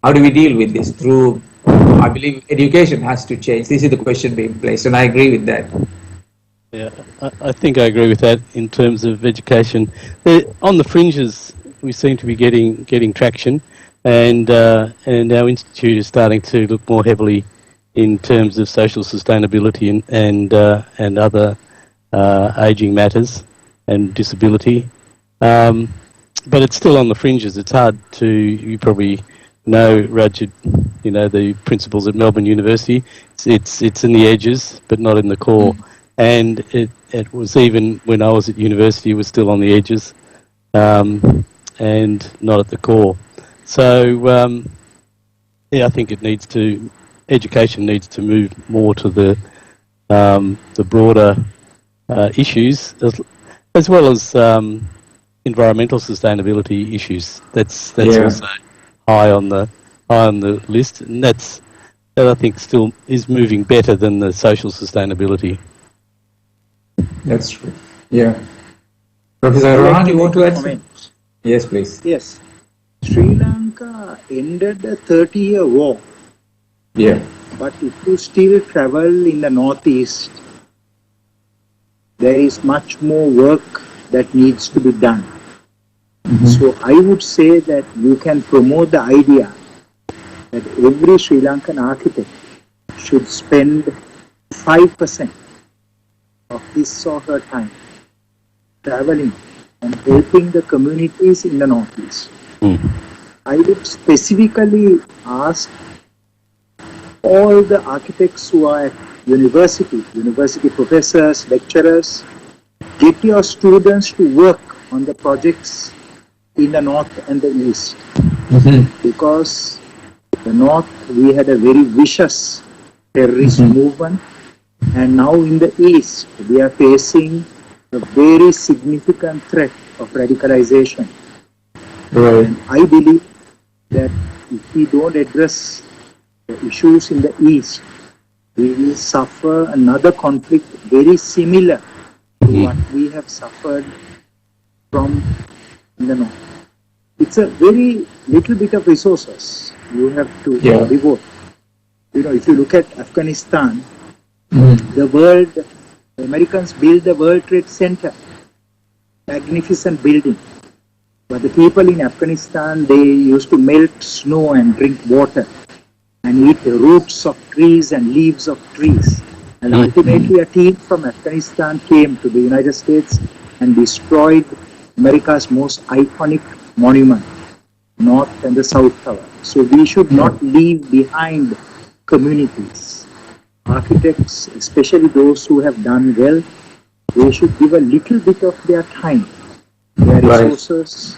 How do we deal with this? Through, I believe education has to change. This is the question being placed, and I agree with that. Yeah, I think I agree with that in terms of education. On the fringes, we seem to be getting traction, and our institute is starting to look more heavily in terms of social sustainability and other ageing matters and disability. But it's still on the fringes. It's hard to, you probably know, Rajat, you know, the principles at Melbourne University. It's in the edges, but not in the core. And it was, even when I was at university, it was still on the edges and not at the core. So, yeah, I think education needs to move more to the broader issues, as well as environmental sustainability issues. That's also high on the list, and that I think still is moving better than the social sustainability. That's true. Yeah. Professor Rohan, you want to add? Yes, please. Yes. Sri Lanka ended a 30-year war. Yeah. But if you still travel in the northeast, there is much more work that needs to be done. So I would say that you can promote the idea that every Sri Lankan architect should spend 5% of his or her time traveling and helping the communities in the Northeast. I would specifically ask all the architects who are at university professors, lecturers, get your students to work on the projects in the North and the East. Because the North, we had a very vicious terrorist movement, and now in the East, we are facing a very significant threat of radicalization. And I believe that if we don't address the issues in the East, we will suffer another conflict very similar to what we have suffered from in the North. It's a very little bit of resources you have to devote. You know, if you look at Afghanistan, the Americans built the World Trade Center, magnificent building. But the people in Afghanistan, they used to melt snow and drink water and eat the roots of trees and leaves of trees. And ultimately a team from Afghanistan came to the United States and destroyed America's most iconic monument, North and the South Tower. So we should not leave behind communities. Architects, especially those who have done well, they should give a little bit of their time, their resources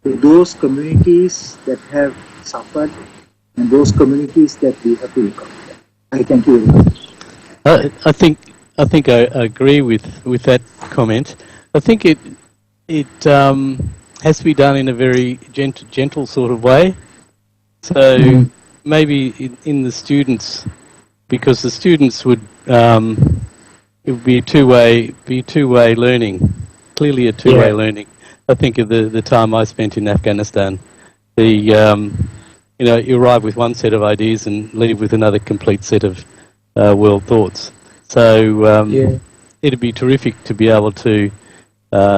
to those communities that have suffered and those communities that we have to look after. I thank you very much. I think I agree with that comment. I think it has to be done in a very gentle sort of way. So maybe in the students, because the students would it would be a two-way learning, clearly a two-way learning. I think of the time I spent in Afghanistan. You arrive with one set of ideas and leave with another complete set of world thoughts. So it'd be terrific to be able to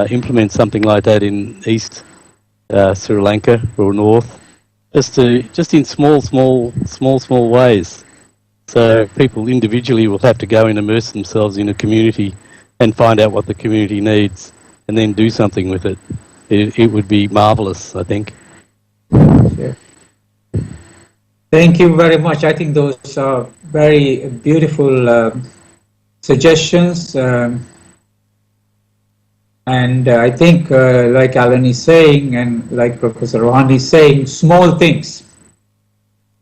implement something like that in East Sri Lanka or North, just in small ways. So people individually will have to go and immerse themselves in a community and find out what the community needs and then do something with it. It would be marvelous, I think. Sure. Thank you very much. I think those are very beautiful suggestions. And I think, like Alan is saying, and like Professor Rohan is saying, small things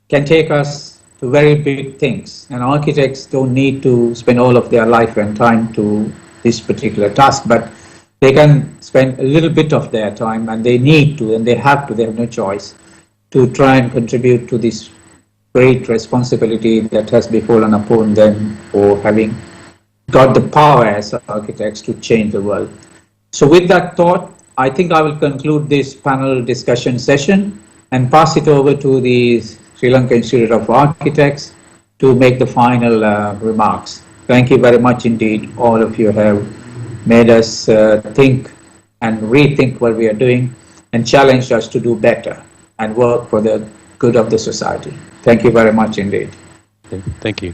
can take us to very big things. And architects don't need to spend all of their life and time to this particular task, but they can spend a little bit of their time, and they need to, and they have no choice, to try and contribute to this great responsibility that has befallen upon them for having got the power as architects to change the world. So with that thought, I think I will conclude this panel discussion session and pass it over to the Sri Lanka Institute of Architects to make the final remarks. Thank you very much indeed. All of you have made us think and rethink what we are doing and challenged us to do better and work for the good of the society. Thank you very much indeed. Thank you.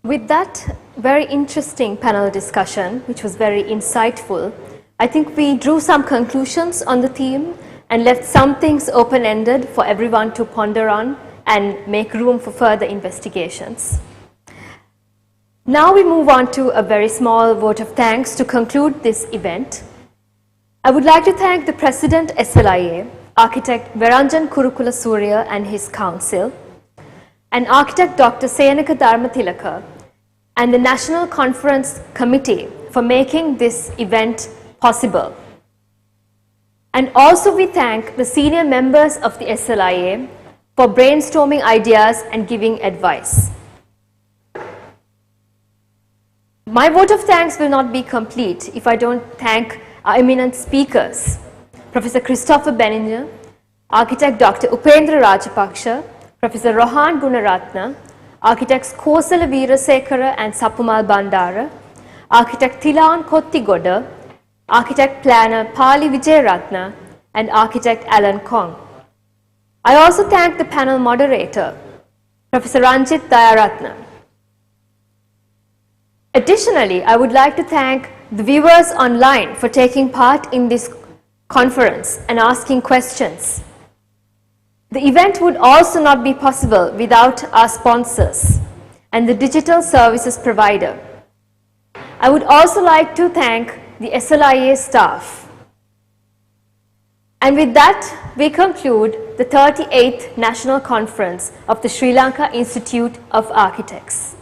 With that very interesting panel discussion, which was very insightful, I think we drew some conclusions on the theme and left some things open-ended for everyone to ponder on and make room for further investigations. Now we move on to a very small vote of thanks to conclude this event. I would like to thank the President SLIA, Architect Veranjan Kurukula Surya and his council, and Architect Dr. Senaka Dharmathilaka, and the National Conference Committee for making this event possible. And also we thank the senior members of the SLIA for brainstorming ideas and giving advice. My vote of thanks will not be complete if I don't thank our eminent speakers, Professor Christopher Benninger, Architect Dr. Upendra Rajapaksha, Professor Rohan Gunaratna, Architects Kosala Veerasekara and Sapumal Bandara, Architect Thilan Kottigoda, Architect Planner Pali Vijayaratna, and Architect Alan Kong. I also thank the panel moderator, Professor Ranjit Dayaratna. Additionally, I would like to thank the viewers online for taking part in this conference and asking questions. The event would also not be possible without our sponsors and the digital services provider. I would also like to thank the SLIA staff. And with that, we conclude the 38th National Conference of the Sri Lanka Institute of Architects.